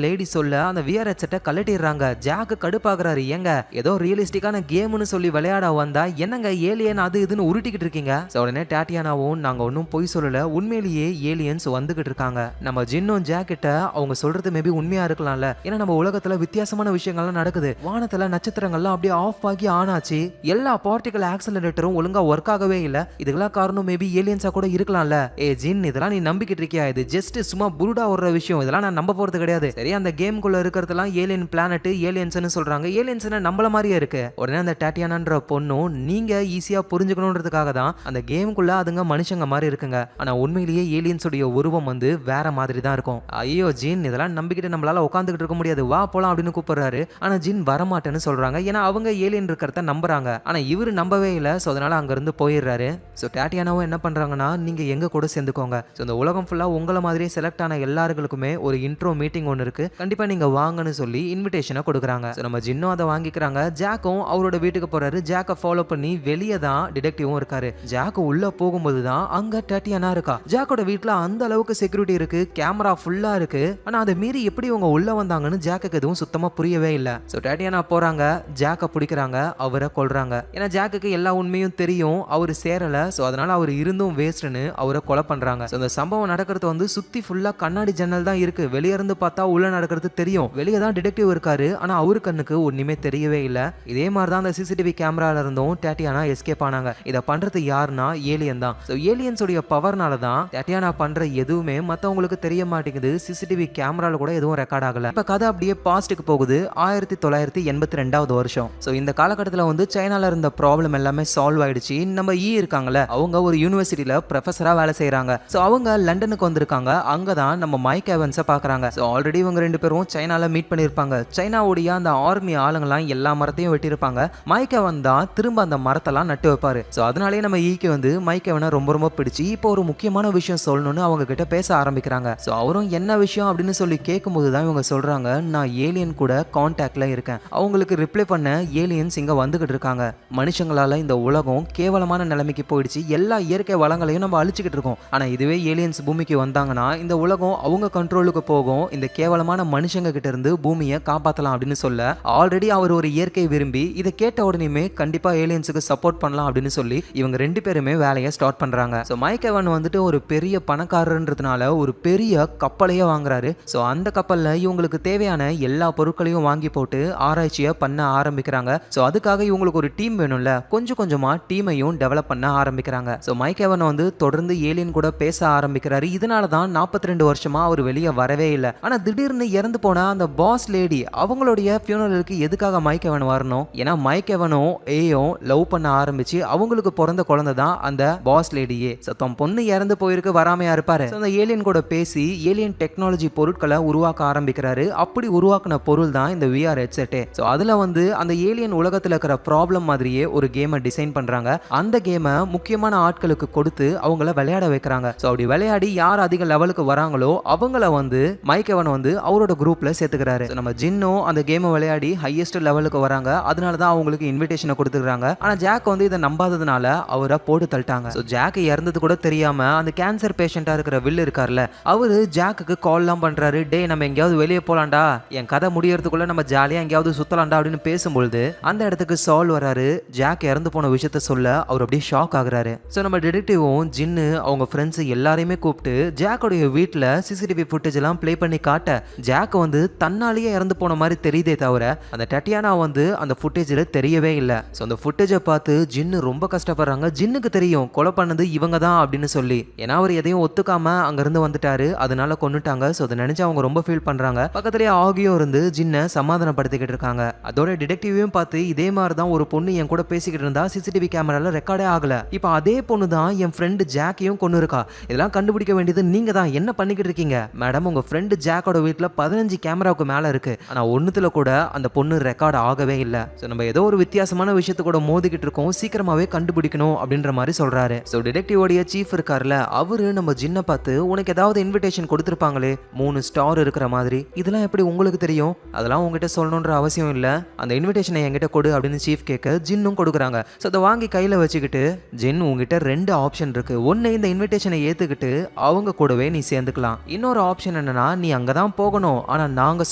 லேடி சொல்ல அந்த விஆர் ஹெட்செட்டை கழட்டிடுறாங்க. ஜாக்கு கடுப்பாக்குறாரு, ஏங்க ஏதோ ரியலிஸ்டிக்கான கேம்னு சொல்லி விளையாட வந்தா என்னங்க ஏலியன் அது இதுன்னு உருட்டிக்கிட்டு இருக்கீங்க. உடனே டாட்டியானாவும் நாங்க ஒன்னும் பொய் சொல்லல, உண்மையிலேயே ஏலியன்ஸ் வந்துகிட்டு இருக்காங்க. நம்ம ஜின்னும் ஜாக் கிட்ட அவங்க சொல்றது மேபி உண்மையா இருக்கலாம்ல, ஏன்னா நம்ம உலகத்துல வித்தியாசமான விஷயங்கள்லாம் நடக்குது. வானத்துல நட்சத்திரங்கள்லாம் அப்படியே ஆஃப் ஆகி ஆன் ஆச்சு, எல்லா பார்ட்டிகல் ஆக்சலரேட்டரும் ஒழுங்கா ஒர்க் ஆகவே இல்ல. இதுக்கெல்லாம் காரணம் மேபி ஏலியன்ஸா கூட இருக்கலாம்ல. ஏ ஜின், இதெல்லாம் நீ நம்பிக்கிட்டு இருக்கியா? இது ஜஸ்ட் சும்மா புருடா ஒரு விஷயம், இதெல்லாம் நான் நம்ப போறது கிடையாது. சரி, அந்த கேம்குள்ள இருக்கிறதெல்லாம் ஏலியன் பிளானட் ஏலியன்ஸ்னு சொல்றாங்க, ஏலியன்ஸ் நம்மள மாதிரியே இருக்கு. உடனே அந்த டாட்டியானான்ற பொண்ணும் நீங்க ஈஸியா புரிஞ்சுக்கணும்ன்றதுக்காக தான் அந்த கேமுக்குள்ள அதுங்க மனுஷங்க மாதிரி இருக்குங்க, ஆனா உண்மையிலேயே ஏலியன்ஸ் உடைய உருவம் வந்து வேற மாதிரி தான் இருக்கும். ஐயோ ஜின், இதெல்லாம் நம்பிக்கிட்டு நம்மளால உட்காந்துக்கிட்டு இருக்க முடியாது, வா போலாம் அப்படின்னு கூப்பிடுறாரு. ஆனா ஜின் வரமாட்டேன்னு சொல்றாங்க, ஏன்னா அவங்க ஏலியன் இருக்கிறத நம்புறாங்க. ஆனா இவரு நம்பவே இல்லை. ஸோ அதனால அங்கிருந்து போயிடுறாரு. ஸோ டாட்டியானாவும் என்ன பண்றாங்கன்னா, நீங்க எங்க கூட சேர்ந்துக்கோங்க. ஸோ இந்த உலகம் ஃபுல்லா உங்களை மாதிரியே செலக்ட் ஆன எல்லாருக்குமே ஒரு இன்ட்ரோ மீட்டிங் ஒன்று இருக்கு, கண்டிப்பா நீங்க வாங்கன்னு சொல்லி இன்விடேஷனை கொடுக்குறாங்க. ஸோ நம்ம ஜின்னும் அதை வாங்கிக்கிறாங்க. ஜாக்கும் அவரோட வீட்டுக்கு போறாரு. ஜாக்கை ஃபாலோ பண்ணி வெளியே தான் டிடெக்டிவும் இருக்காரு. ஜாக்கு உள்ள போகும்போது தான் அங்க டாட்டியானா இருக்கா. ஜாக்கோட வீட்டுல அந்த அளவுக்கு செக்யூரிட்டி இருக்கு, கேமரா ஃபுல்லா இருக்கு. ஆனா அதை மீறி எப்படி இவங்க உள்ள வந்தாங்கன்னு ஜாக்குக்கு எதுவும் சுத்தமா புரியவே இல்லை. ஸோ டாட்டியானா போறாங்க, ஜாக்கை பிடிக்கிறாங்க, அவரை கொல்றாங்க. ஏன்னா ஜாக்குக்கு எல்லா உண்மையும் தெரியும், அவர் சேரல. ஸோ அதனால அவர் இருந்தும் வேஸ்ட்னு அவரை கொலை பண்றாங்க. ஸோ இந்த சம்பவம் நடக்கிறது வந்து சுத்தி ஃபுல்லா கண்ணாடி ஜன்னல் தான் இருக்கு. வெளியே இருந்து பார்த்தா உள்ள நடக்கிறது தெரியும். வெளியே தான் டிடெக்டிவ் இருக்காரு, ஆனா அவரு கண்ணுக்கு ஒண்ணுமே தெரியவே இல்லை. இதே மாதிரி தான் அந்த சிசிடிவி கேமரால இருந்தும் டாட்டியானா எஸ்கேப் ஆனாங்க. இதை பண்றது யாருன்னா ஏலியன் தான். ஸோ ஏலியன்ஸ் உடைய பவர்னால தான் டாட்டியானா பண்ற எதுவுமே மத்தவங்களுக்கு தெரிய மாட்டேங்குது. சிசிடிவி கேமரால கூட எதுவும் ரெக்கார்ட் ஆகல. இப்ப கதை அப்படியே பாஸ்ட்டுக்கு போகுது. 1982 வருஷம். ஸோ இந்த காலகட்டத்தில் வந்து சைனால இருந்த ப்ராப்ளம் எல்லாமே சால்வ் ஆயிடுச்சு. நம்ம இருக்காங்கல்ல, அவங்க ஒரு யூனிவர்சிட்டியில ப்ரொஃபஸரா வேலை செய்யறாங்க. ஸோ அவங்க லண்டனுக்கு வந்திருக்காங்க. அங்கதான் நம்ம மைக் எவன்ஸை பாக்குறாங்க. ஸோ ஆல்ரெடி இவங்க 2 பேரும் சைனால மீட் பண்ணிருப்பாங்க. சைனாவுடைய அந்த ஆர்மி ஆளுங்கெல்லாம் எல்லா மரத்தையும் வெட்டியிருப்பாங்க. மைக் எவன் தான் திரும்ப அந்த மரத்தெல்லாம் நட்டு வைப்பாரு. ஸோ அதனாலேயே நம்ம ஈக்கு வந்து மைக் எவனை ரொம்ப ரொம்ப பிடிச்சி இப்போ ஒரு முக்கியமான விஷயம் சொல்லணும்னு அவங்க கிட்ட பேச ஆரம்பிக்கிறாங்க. ஸோ அவரும் என்ன விஷயம் அப்படின்னு சொல்லி கேட்கும்போது தான் இவங்க சொல்றாங்க, நான் ஏலியன் கூட கான்டாக்ட்ல இருக்கேன். அவங்களுக்கு ரிப்ளை பண்ண ஏலியன்ஸ் இங்க வந்துகிட்டு இருக்காங்க. மனுஷங்களால இந்த உலகம் கேவலமான நிலைமைக்கு போயிடுச்சு. எல்லா இயற்கை வளங்களையும் நம்ம அழிச்சுக்கிட்டு இருக்கோம். ஆனா இதுவே ஏலியன்ஸ் பூமிக்கு வந்தாங்கன்னா இந்த உலகம் அவங்க கண்ட்ரோலுக்கு போகும். இந்த கேவலமான மனுஷங்க கிட்ட இருந்து பூமியை காப்பாற்றலாம் அப்படின்னு சொல்ல ஆல்ரெடி அவர் ஒரு இயற்கை விரும்பி இதை கேட்ட உடனே கண்டிப்பா ஏலியன்ஸுக்கு சப்போர்ட் பண்ணலாம் அப்படின்னு சொல்லி இவங்க 2 பேருமே வேலையை ஸ்டார்ட் பண்றாங்க. ஸோ மைக் எவன் வந்துட்டு ஒரு பெரிய பணக்காரன்றதுனால ஒரு பெரிய கப்பலையே வாங்குறாரு. ஸோ அந்த கப்பல்ல இவங்களுக்கு தேவையான எல்லா பொருட்களையும் வாங்கி போட்டு ஆராய்ச்சியை பண்ண ஆரம்பிக்கிறாங்க. ஸோ அதுக்காக இவங்களுக்கு ஒரு டீம் வேணும்ல, கொஞ்சம் கொஞ்சமா டீமையும் டெவலப் பண்ண ஆரம்பிக்கிறாங்க. ஸோ மைக் எவன் வந்து தொடர்ந்து ஏலியன் கூட பேச ஆரம்பிக்கிறாரு. இதனால தான் 42 வருஷமா அவர் வெளியே வரவே இல்லை. ஆனா திடீர்னு இறந்து போன அந்த பாஸ் லேடி அவங்களுடைய ஃபியூனரலுக்கு எதுக்காக மைக் எவன் வரணும்? ஏன்னா மைக் எவனும் ஏயும் லவ் பண்ண ஆரம்பிச்சு அவங்களுக்கு பிறந்த குழந்தை தான் அந்த பாஸ் லேடியே. சத்தம் பொண்ணு இறந்து போயிருக்கு, வராமையா இருப்பாரு. அந்த ஏலியன் கூட பேசி ஏலியன் டெக்னாலஜி பொருட்களை உருவாக்க ஆரம்பிக்கிறாரு. அப்படி உருவாக்குன பொருள் தான் இந்த விஆர் ஹெட்செட். ஸோ அதுல வந்து அந்த ஏலியன் உலகத்துல இருக்கிற ப்ராப்ளம் மாதிரியே ஒரு கேமை டிசைன் பண்றாங்க. அந்த கேமை முக்கியமான ஆட்களுக்கு கொடுத்து அவங்கள விளையாட வைக்கிறாங்க. ஸோ அப்படி விளையாடி யார் அதிக லெவலுக்கு வராங்களோ அவங்கள வந்து மைக் எவன் வந்து அவரோட குரூப்ல சேர்த்துக்கிறாரு. நம்ம ஜின்னும் அந்த கேமை விளையாடி ஹையஸ்ட் லெவலுக்கு வராங்க. அதனால தான் அவங்களுக்கு இன்விடேஷனை கொடுத்துக்கிறாங்க. ஆனா ஜாக் வந்து இதை நம்பாததுனால அவரை போட்டு தள்ளிட்டாங்க. ஸோ ஜாக் இறந்தது கூட தெரியாம அந்த கேன்சர் பேஷண்டா இருக்கிற வில் இருக்கார்ல, அவரு ஜாக்குக்கு கால்லாம் பண்றாரு. டே நம்ம எங்கேயாவது வெளியே போலாம்டா, என் கதை முடியறதுக்குள்ள நம்ம ஜாலியா எங்கேயாவது சுத்தலாம்டா அப்படின்னு பேசும்பொழுது அந்த இடத்துக்கு சால் வராரு. ஜாக் இறந்து போன விஷயத்த சொல்ல அவர் அப்படியே ஷாக் ஆகுறாரு. ஸோ நம்ம டிடெக்டிவும் ஜின்னு அவங்க ஃப்ரெண்ட்ஸ் எல்லாரையுமே கூப்பிட்டு ஜாக்கோடைய வீட்டில் சிசிடிவி ஃபுட்டேஜ் எல்லாம் ப்ளே பண்ணி காட்ட ஜாக் வந்து தன்னாலேயே இறந்து போன மாதிரி தெரியுதே தவிர அந்த டட்டியானா வந்து அந்த ஃபுட்டேஜில் தெரியவே இல்லை. ஸோ அந்த ஃபுட்டேஜை பார்த்து ஜின்னு ரொம்ப கஷ்டப்படுறாங்க. ஜின்னுக்கு தெரியும் கொலை பண்ணது இவங்க தான் அப்படின்னு சொல்லி. ஏன்னா அவர் எதையும் ஒத்துக்காம அங்கிருந்து வந்துட்டாரு, அதனால கொன்னுட்டாங்க. ஸோ அதை நினைச்சு அவங்க ரொம்ப ஃபீல் பண்றாங்க. பக்கத்துலேயே ஆகியும் இருந்து ஜின்னை சமாதானப்படுத்திக்கிட்டு இருக்காங்க. அதோட டிடெக்டிவையும் பார்த்து இதே மாதிரி தான் ஒரு பொண்ணு என் கூட பேசிக்கிட்டு இருந்தா, சிசிடிவி கேமரால ரெக்கார்டே ஆகல. இப்போ அதே பொண்ணு தான் என் ஃப்ரெண்டு ஜாக்கையும் கொண்டு இருக்கா. இதெல்லாம் கண்டுபிடிக்க வேண்டியது நீங்க தான். என்ன பண்ணிக்கிட்டு இருக்கீங்க மேடம்? உங்க ஃப்ரெண்டு ஜாக்கோட வீட்டில் 15 கேமராவுக்கு மேல இருக்கு. ஆனா ஒண்ணுத்துல கூட அந்த பொண்ணு ரெக்கார்ட் ஆகவே இல்லை. ஸோ நம்ம ஏதோ ஒரு வித்தியாசமான விஷயத்த கூட மோதிக்கிட்டு இருக்கோம், சீக்கிரமாவே கண்டுபிடிக்கணும் அப்படின்ற மாதிரி சொல்றாரு. ஸோ டிடெக்டிவோடைய சீஃப் இருக்கார்ல, அவரு நம்ம ஜின்னை பார்த்து உனக்கு ஏதாவது இன்விடேஷன் கொடுத்துருப்பாங்களே 3 ஸ்டார் இருக்கிற மாதிரி, இதெல்லாம் எப்படி உங்களுக்கு தெரியும்? அதெல்லாம் உங்ககிட்ட சொல்லணுன்ற அவசியம் இல்லை, அந்த இன்விடேஷனை என்கிட்ட கொடு அப்படின்னு சீஃப் கேட்க ஜின்னும் கொடுக்குறாங்க. ஸோ அதை வாங்கி கையில் வச்சுக்கிட்டு ஜின் உங்ககிட்ட 2 ஆப்ஷன் இருக்கு. ஒன்று இந்த இன்விடேஷனை ஏற்றுக்கிட்டு அவங்க கூடவே நீ சேர்ந்துக்கலாம். இன்னொரு ஆப்ஷன் என்னன்னா நீ அங்கே தான் போகணும், ஆனால் நாங்கள்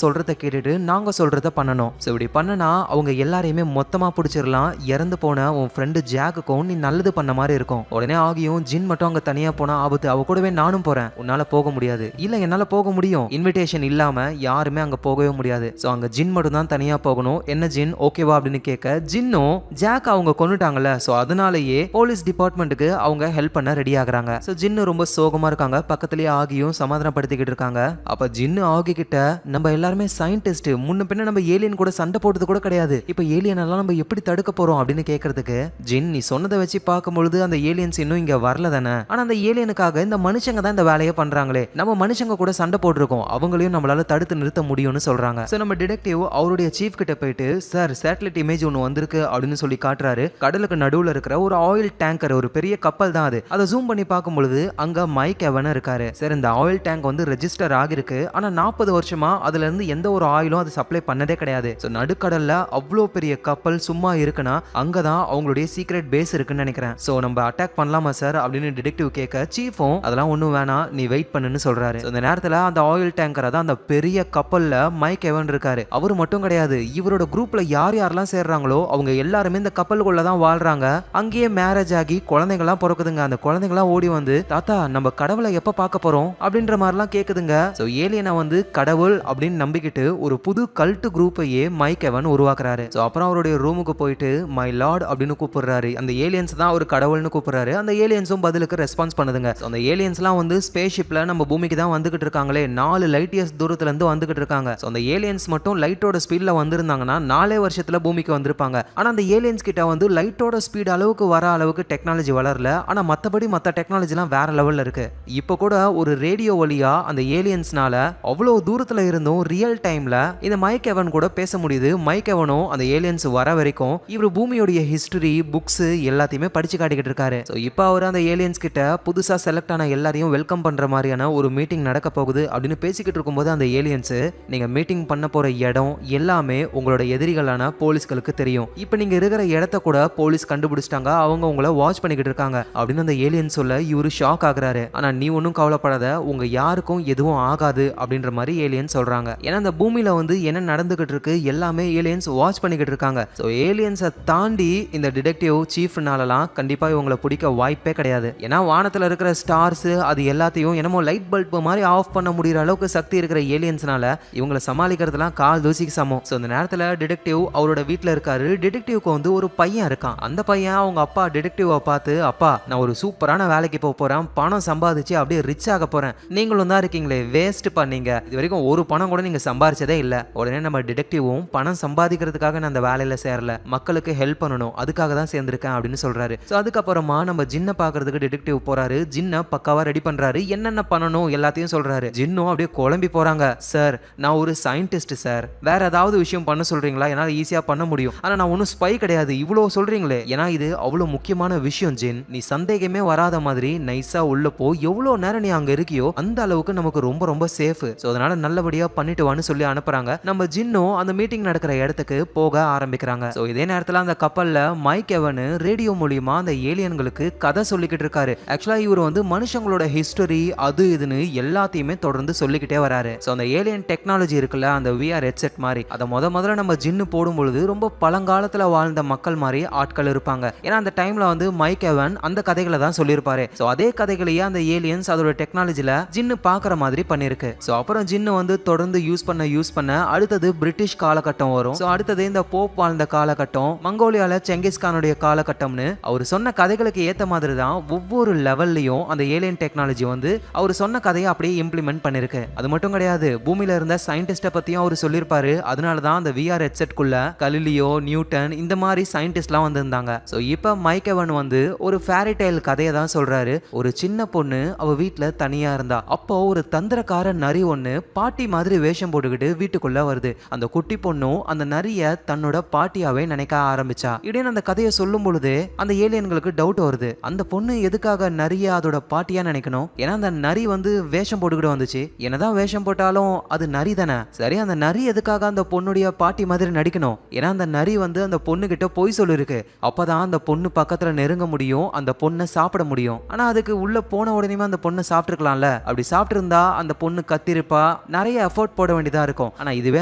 சொல்கிறத கேட்டுட்டு நாங்கள் சொல்கிறத பண்ணணும். ஸோ இப்படி பண்ணனா அவங்க எல்லாரையுமே மொத்தமாக பிடிச்சிடலாம். இறந்து போன உன் ஃப்ரெண்டு ஜாக்குக்கும் நீ நல்லது பண்ண மாதிரி இருக்கும். உடனே ஆகியும் ஜின் மட்டும் அங்கே தனியாக போனால் ஆபத்து, அவ கூடவே நானும் போகிறேன். உன்னால் போக முடியாது. இல்லை என்னால் போக முடியும், இன்விடேஷன் இல்லாமல் யாருமே அங்கே போகவே முடியாது. ஸோ அங்கே ஜின் மட்டும் தான் தனியாக போகணும். என்ன ஜின் ஓகேவா அப்படின்னு கேட்க ஜின்னும் ஜாக் அவங்க கொண்டுட்டாங்கல்ல, ஸோ அதனாலேயே போலீஸ் டிபார்ட்மெண்ட்டுக்கு அவங்க ஹெல்ப் பண்ண ரெடி ஆகுறாங்க. ஸோ ஜின்னு ரொம்ப சோகமாக இருக்காங்க. பக்கத்துலேயே ஆகியும் சமாதானப்படுத்திக்கிட்டு இருக்காங்க. அப்போ ஜின்னு ஆகி கிட்ட நம்ம எல்லாருமே சயின்டிஸ்ட், முன்ன பின்ன நம்ம ஏலியன் கூட சண்டை போட்டது கூட கிடையாது, இப்போ ஏலியன் எல்லாம் நம்ம எப்படி தடுக்க போறோம் அப்படின்னு கேட்கறதுக்கு ஜின் நீ சொன்னதை வச்சு பார்க்கும்பொழுது அந்த ஏலியன்ஸ் இன்னும் இங்க வரல தானே, ஆனா அந்த ஏலியனுக்காக இந்த மனுஷங்க தான் இந்த வேலையை பண்றாங்களே, நம்ம மனுஷங்க கூட சண்டை போட்டிருக்கோம், அவங்களையும் நம்மளால தடுத்து நிறுத்த முடியும்னு சொல்றாங்க. ஸோ நம்ம டிடெக்டிவ் அவருடைய சீஃப் கிட்ட போயிட்டு சார் சேட்டலைட் இமேஜ் ஒன்று வந்திருக்கு அப்படின்னு சொல்லி காட்டுறாரு. கடலுக்கு நடுவில் இருக்கிற ஒரு ஆயில் டேங்கர், ஒரு பெரிய கப்பல் தான் அது. அதை ஜூம் பண்ணி பார்க்கும்பொழுது அங்க மைக் எவன் இருக்காரு. சார் இந்த ஆயில் டேங்க் வந்து ரெஜிஸ்டர் ஆகிருக்கு, ஆனா 40 வருஷமா அதுல இருந்து எந்த ஒரு ஆயிலும் அது சப்ளை பண்ணதே கிடையாது. ஸோ நடுக்கடல்ல அவ்வளோ பெரிய கப்பல் சும்மா இருக்குன்னா அங்கதான் அவங்களுடைய சீக்ரெட் பேஸ் இருக்குன்னு நினைக்கிறேன். ஸோ நம்ம அட்டாக் பண்ணலாமா சார் அப்படின்னு டிடெக்டிவ் கேட்க சீஃபும் அதெல்லாம் ஒன்றும் வேணாம் நீ வெயிட் பண்ணுன்னு சொல்றாரு. அந்த நேரத்தில் அந்த ஆயில் டேங்கரை தான் அந்த பெரிய கப்பல்ல மைக் எவன் இருக்காரு. அவர் மட்டும் கிடையாது, இவரோட குரூப்ல யார் யாரெல்லாம் சேர்றாங்களோ அவங்க எல்லாருமே இந்த கப்பலுக்குள்ள தான் வாழ்றாங்க. அங்கேயே மேரேஜ் ஆகி குழந்தைங்கலாம் பிறக்குதுங்க. அந்த குழந்தைங்களாம் ஓடி வந்து தாத்தா நம்ம கடவுளை எப்ப பார்க்க போறோம் அப்படின்ற மாதிரிலாம் கேக்குதுங்க. ஸோ ஏலியனை வந்து கடவுள் அப்படின்னு நம்பிக்கிட்டு ஒரு புது கல்ட் குரூப்பையே மைக் எவன் உருவாக்குறாரு. ஸோ அப்புறம் அவருடைய ரூமுக்கு போயிட்டு மை லார்ட் அப்படின்னு கூப்பிடுறாரு. அந்த ஏலியன்ஸ் தான் அவர் கடவுள்னு கூப்பிடுறாரு. அந்த ஏலியன்ஸும் பதிலுக்கு ரெஸ்பான்ஸ் பண்ணுதுங்க. அந்த ஏலியன்ஸ்லாம் வந்து ஸ்பேஸ் ஷிப்ல நம்ம பூமிக்கு தான் வந்துகிட்டு இருக்காங்களே, 4 லைட் இயர்ஸ் தூரத்துல இருந்து வந்துகிட்டு இருக்காங்க. ஸோ அந்த ஏலியன்ஸ் மட்டும் லைட்டோட ஸ்பீட்ல வந்திருந்தாங்கன்னா 4 வருஷத்துல பூமிக்கு வந்திருப்பாங்க. ஆனா அந்த ஏலியன்ஸ் கிட்ட வந்து லைட்டோட ஸ்பீட் அளவுக்கு வர அளவுக்கு டெக்னாலஜி வளரல. ஆனா மத்தபடி மத்த டெக்னாலஜிலாம் வேற லெவல்ல இருக்கு. இப்போ கூட ஒரு ரேடியோ வழியா அந்த ஏலியன்ஸ்னால அவ்வளவு தூரத்துல இருந்தும் ரியல் டைம்ல இந்த மைக் எவன் கூட பேச முடியுது. மைக் எவனும் அந்த ஏலியன்ஸ் வர வரைக்கும் இவர் பூமியோடைய ஹிஸ்டரி புக்ஸ் எல்லாத்தையுமே படிச்சு காட்டிக்கிட்டு இருக்காரு. ஸோ இப்போ அவர் அந்த ஏலியன்ஸ் கிட்ட புதுசா செலக்ட் ஆன எல்லாரையும் வெல்கம் பண்ற மாதிரியான ஒரு மீட்டிங் நடக்க போகுது அப்படின்னு பேசிக்கிட்டு இருக்கும்போது அந்த ஏலியன்ஸ் நீங்க மீட்டிங் பண்ண போற இடம் எல்லாமே உங்களோட எதிரிகளான போலீஸ்களுக்கு தெரியும். இப்போ நீங்க இருக்கிற இடத்த கூட போலீஸ் கண்டுபிடிச்சிட்டாங்க, அவங்க உங்களை வாட்ச் பண்ணிக்கிட்டு இருக்காங்க அப்படின்னு அந்த ஏலியன்ஸ் சொல்ல இவரு ஷாக் ஆகுறாரு. ஆனா நீ ஒன்னும் கவலைப்படாத, உங்க யாருக்கும் எதுவும் ஆகாது அப்படின்ற மாதிரி ஏலியன்ஸ் சொல்றாங்க. ஏன்னா அந்த பூமியில வந்து என்ன நடந்துகிட்டு இருக்கு எல்லாமே ஏலியன்ஸ் வாட்ச் பண்ணிக்கிட்டு இருக்காங்க. ஸோ ஏலியன்ஸை தாண்டி இந்த டிடெக்டிவ் சீஃப்னாலலாம் கண்டிப்பா இவங்களை பிடிக்க வாய்ப்பே கிடையாது. ஏன்னா வானத்துல இருக்கிற ஸ்டார்ஸ் அது எல்லாத்தையும் என்னமோ லைட் பல்ப் மாதிரி ஆஃப் பண்ண முடியற அளவுக்கு சக்தி இருக்கிற ஏலியன்ஸ்னால இவங்களை சமாளிக்கிறதுலாம் கால் தூசிக்கு சமம். ஸோ இந்த நேரத்தில் டிடெக்டிவ் அவரோட வீட்டில் இருக்காரு. டிடெக்டிவ்க்கு வந்து ஒரு பையன் இருக்கான். அந்த பையன் அவங்க அப்பா டிடெக்டிவை பார்த்து அப்பா நான் ஒரு சூப்பரான வேலைக்கு போக போறேன், பணம் சம்பாதிச்சு அப்படியே ரிச் ஆக போறேன், நீங்களும் தான் இருக்கீங்களே வேஸ்ட் பண்ணீங்க, இது வரைக்கும் ஒரு பணம் கூட நீங்க சம்பாதிச்சதே இல்லை. உடனே நம்ம டிடெக்டிவும் பணம் சம்பாதிக்கிறதுக்காக நான் அந்த வேலையில சேரல, மக்களுக்கு ஹெல்ப் பண்ணணும் அதுக்காக தான் சேர்ந்திருக்கேன் அப்படின்னு சொல்றாரு. ஸோ அதுக்கப்புறமா நம்ம ஜின்னை பார்க்கறதுக்கு டிடெக்டிவ் போறாரு. ஜின்னை பக்காவா ரெடி பண்றாரு, என்னென்ன பண்ணணும் எல்லாத்தையும் சொல்றாரு. ஜின்னும் அப்படியே குழம்பி போறாங்க. சார் நான் ஒரு சயின்டிஸ்ட் சார், வேற ஏதாவது விஷயம் பண்ண சொல்றீங்களா, என்னால் ஈஸியா பண்ண முடியும், ஆனா நான் ஒன்றும் ஸ்பை கிடையாது, இவ்வளோ சொல்றீங்களே, ஏன்னா இது அவ்வளோ முக்கியமான விஷயம் ஜின், நீ சந்தேகமே வராத மாதிரி நைஸா உள்ள போ, எவ்வளோ நேரம் நீ அங்க இருக்கியோ அந்த அளவுக்கு நமக்கு ரொம்ப ரொம்ப சேஃப், ஸோ அதனால நல்லபடியா பண்ணிட்டு வான்னு சொல்லி அனுப்புறாங்க. நம்ம ஜின்னும் அந்த மீட்டிங் நடக்கிற இடத்துக்கு போக ஆரம்பிக்கிறாங்க. ஸோ இதே நேரத்தில் அந்த கப்பல்ல மைக் எவன் ரேடியோ மூலியமா அந்த ஏலியன்களுக்கு கதை சொல்லிக்கிட்டு இருக்காரு. ஆக்சுவலா இவர் வந்து மனுஷங்களோட ஹிஸ்டரி அது இதுன்னு எல்லாத்தையுமே தொடர்ந்து சொல்லிக்கிட்டே வராரு. ஸோ அந்த ஏலியன் டெக்னாலஜி இருக்குல்ல, அந்த விஆர் ஹெட்செட் மாதிரி, அதை முதல்ல நம்ம ஜின்னு போடும் பொழுது ரொம்ப பழங்காலத்துல வாழ்ந்த மக்கள் மாதிரி ஆட்கள் இருப்பாங்க. ஏன்னா அந்த டைம்ல வந்து மைக் எவன் அந்த கதைகளை தான் சொல்லியிருப்பாரு. ஸோ அதே கதைகளையே அந்த ஏலியன்ஸ் அதோட டெக்னாலஜில ஜின்னு பாக்குற மாதிரி பண்ணிருக்கு. ஸோ அப்புறம் ஜின்னு வந்து தொடர்ந்து யூஸ் பண்ண அடுத்தது பிரிட்டிஷ் காலகட்டம் வரும். ஸோ அடுத்தது இந்த போப் வாழ்ந்த காலகட்டம், மங்கோலியால மேல செங்கிஸ்கானுடைய காலகட்டம்னு அவர் சொன்ன கதைகளுக்கு ஏத்த மாதிரி தான் ஒவ்வொரு லெவல்லையும் அந்த ஏலியன் டெக்னாலஜி வந்து அவர் சொன்ன கதையை அப்படியே இம்ப்ளிமெண்ட் பண்ணிருக்கு. அது மட்டும் கிடையாது, பூமியில இருந்த சயின்டிஸ்ட பத்தியும் அவர் சொல்லியிருப்பாரு. அதனாலதான் அந்த விஆர் ஹெட்செட்குள்ள கலிலியோ, நியூட்டன் இந்த மாதிரி சயின்டிஸ்ட்லாம் வந்திருந்தாங்க. ஸோ இப்போ மைக் எவன் வந்து ஒரு ஃபேரி டெய்ல் கதையை தான் சொல்றாரு. ஒரு சின்ன பொண்ணு அவ வீட்டுல தனியா இருந்தா. அப்போ ஒரு தந்திரக்கார நரி ஒண்ணு பாட்டி மாதிரி வேஷம் போட்டுக்கிட்டு வீட்டுக்குள்ள வருது. அந்த குட்டி பொண்ணும் அந்த நரிய தன்னோட பாட்டியாவே நினைக்க ஆரம்பிச்சா. இடையே அந்த கதையை சொல்லும் பொழுது அந்த ஏலியன்களுக்கு டவுட் வருது. அந்த பொண்ணு எதுக்காக நரிய அதோட பாட்டியா நினைக்கணும்? ஏன்னா அந்த நரி வந்து வேஷம் போட்டுக்கிட்டு வந்துச்சு. என்னதான் வேஷம் போட்டாலும் அது நரி தானே. சரி, அந்த நரி எதுக்காக அந்த பொண்ணுடைய பாட்டி மாதிரி நடிக்கணும்? ஏன்னா அந்த நரி வந்து அந்த பொண்ணு கிட்ட பொய் சொல்லிருக்கு. அப்பதான் அந்த பொண்ணு பக்கத்துல நெருங்க முடியும், அந்த பொண்ணை சாப்பிட முடியும். ஆனா அதுக்கு உள்ள போன உடனே அந்த பொண்ணை சாப்பிட்டுருக்கலாம்ல. அப்படி சாப்பிட்டு இருந்தா அந்த பொண்ணு கத்திருப்பா, நிறைய எஃபோர்ட் போட வேண்டியதா இருக்கும். ஆனா இதுவே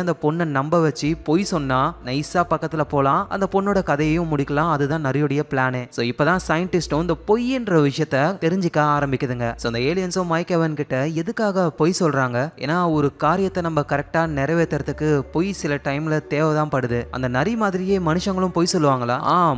அந்த பொண்ணை நம்ப வச்சு பொய் சொன்னா நைஸா பக்கத்துல போலாம், அந்த பொண்ணோட கதையையும் முடிக்கலாம். அதுதான் நரியோடைய பிளானே. சோ இப்பதான் சயின்டிஸ்டும் இந்த பொய்ன்ற விஷயத்த தெரிஞ்சுக்க ஆரம்பிக்குதுங்க. சோ அந்த ஏலியன்ஸும் மைக் எவன் கிட்ட எதுக்காக பொய் சொல்றாங்க? ஏன்னா ஒரு காரியத்தை நம்ம கரெக்டா நிறைவேற்றுறதுக்கு பொய் சில டைம்ல தேவைதான் படுது. அந்த நரி மாதிரியே மனுஷங்களும் பொய் சொல்லுவாங்களா?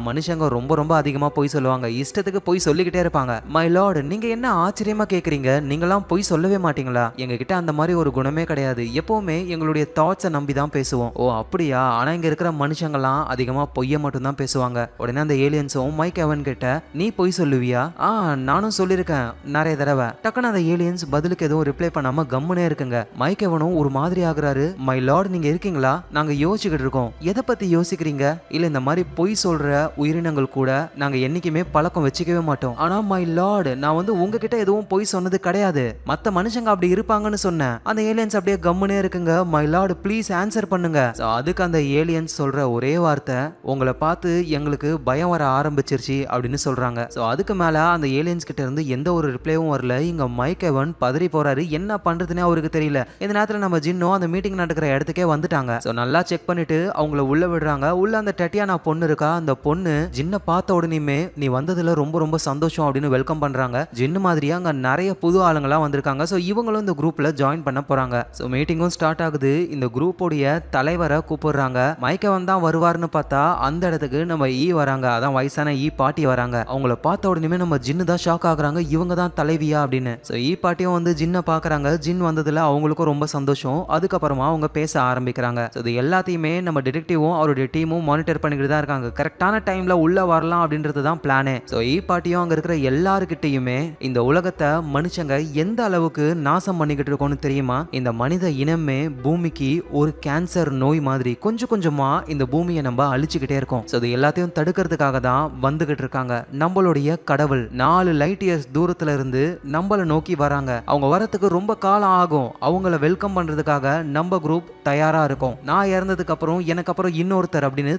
மனுஷங்க ரொம்ப ரொம்ப அதிகமா பொய் சொல்லுவாங்க. இஷ்டத்துக்கு பொய் சொல்லிக்கிட்டே இருப்பாங்க. மை லார்ட், நீங்க என்ன ஆச்சரியமா கேக்குறீங்க? நீங்களாம் பொய் சொல்லவே மாட்டீங்களா? எங்க கிட்ட அந்த மாதிரி ஒரு குணமே கிடையாது. எப்பவுமே எங்களுடைய தாட்ஸை நம்பி தான் பேசுவோம். ஓ அப்படியா? ஆனா இங்க இருக்கிற மனுஷங்களாம் அதிகமா பொய்ய மட்டும் தான் பேசுவாங்க. உடனே அந்த ஏலியன்ஸும் மைக் எவன் கிட்ட நீ பொய் சொல்லுவியா? நானும் சொல்லியிருக்கேன் நிறைய தடவை. டக்குன்னு அந்த ஏலியன்ஸ் பதிலுக்கு எதுவும் ரிப்ளை பண்ணாம கம்முனே இருக்குங்க. மைக் எவனும் ஒரு மாதிரி ஆகுறாரு. மை லார்ட், நீங்க இருக்கீங்களா? நாங்க யோசிச்சுக்கிட்டு இருக்கோம். எதை பத்தி யோசிக்கிறீங்க? இல்ல இந்த மாதிரி பொய் சொல்ற உயிரினங்கள் கூட நாங்க என்னைக்குமே பழக்கம் வச்சுக்கவே மாட்டோம். ஆனா மை லார்ட், நான் வந்து உங்ககிட்ட எதுவும் பொய் சொன்னது கிடையாது. மத்த மனுஷங்க அப்படி இருப்பாங்கன்னு சொன்னேன். அந்த ஏலியன்ஸ் அப்படியே கம்முனே இருக்குங்க. மை லார்ட் ப்ளீஸ் ஆன்சர் பண்ணுங்க. அதுக்கு அந்த ஏலியன்ஸ் சொல்ற ஒரே வார்த்தை, உங்களை பார்த்து எங்களுக்கு பயம் வர ஆரம்பிச்சிருச்சு அப்படின்னு சொல்றாங்க. சோ அதுக்கு மேல அந்த ஏலியன்ஸ் கிட்ட இருந்து எந்த ஒரு ரிப்ளையும் வரல. இங்க மைக் எவன் பதறி போறாரு. என்ன பண்றதுன்னே அவருக்கு தெரியல. இந்த நேரத்துல நம்ம ஜின்னோ அந்த மீட்டிங் நடக்கிற இடத்துக்கே வந்துட்டாங்க. சோ நல்லா செக் பண்ணிட்டு அவங்கள உள்ள விடுறாங்க. உள்ள அந்த டட்டியானா பொண்ணு இருக்கா. அந்த பொண்ணு ஜின்ன பார்த்த உடனேயுமே நீ வந்ததுல ரொம்ப ரொம்ப சந்தோஷம் அப்படின்னு வெல்கம் பண்றாங்க. ஜின்னு மாதிரியா அங்க நிறைய புது ஆளுங்களாம் வந்திருக்காங்க. சோ இவங்களும் இந்த குரூப்ல ஜாயின் பண்ண போறாங்க. சோ மீட்டிங்கும் ஸ்டார்ட் ஆகுது. இந்த குரூப்போடைய தலைவரை கூப்பிடுறாங்க. மைக் எவன் தான் வருவார்னு பார்த்தா அந்த இடத்துக்கு நம்ம வராங்க. அதான் வயசான பாட்டி வராங்க. அவங்கள பார்த்த உடனே நம்ம ஜின்னு தான் ஷாக் ஆகுறாங்க. இவங்க தான் தலைவியா அப்படின்னு. சோ பாட்டியும் வந்து ஜின்னை பாக்குறாங்க. ஜின் வந்ததுல அவங்களுக்கும் ரொம்ப சந்தோஷம். அதுக்கப்புறமா அவங்க பேச ஆரம்பிக்கிறாங்க. இது எல்லாத்தையுமே நம்ம டிடெக்டிவும் அவருடைய டீமும் மானிட்டர் பண்ணிக்கிட்டு தான் இருக்காங்க. கரெக்டான டைம்ல உள்ள வரலாம் அப்படின்றது தான் பிளானே. சோ பாட்டியும் அங்க இருக்கிற எல்லாருக்கிட்டையுமே இந்த உலகத்தை மனுஷங்க எந்த அளவுக்கு நாசம் பண்ணிக்கிட்டு இருக்கோம்னு தெரியுமா? இந்த மனித இனமே பூமிக்கு ஒரு கேன்சர் நோய் மாதிரி கொஞ்சம் கொஞ்சமா இந்த பூமியை நம்ம அழிச்சுக்கிட்டே இருக்கோம். சோ இது எல்லாத்தையும் தடுக்கிறதுக்காக தான் வந்துகிட்டு இருக்காங்க நம்மளுடைய கடவுள். 4 லைட் இயர்ஸ் தூரத்துல இருந்து நம்மள நோக்கி வராங்க. அவங்க வரத்துக்கு ரொம்ப காலம் ஆகும். அவங்கள வெல்கம் பண்றதுக்காக நம்ம குரூப் தயாரா இருக்கும். நான் இறந்ததுக்கு அப்புறம் எனக்கு அப்புறம் இன்னொருத்தர் அப்படின்னு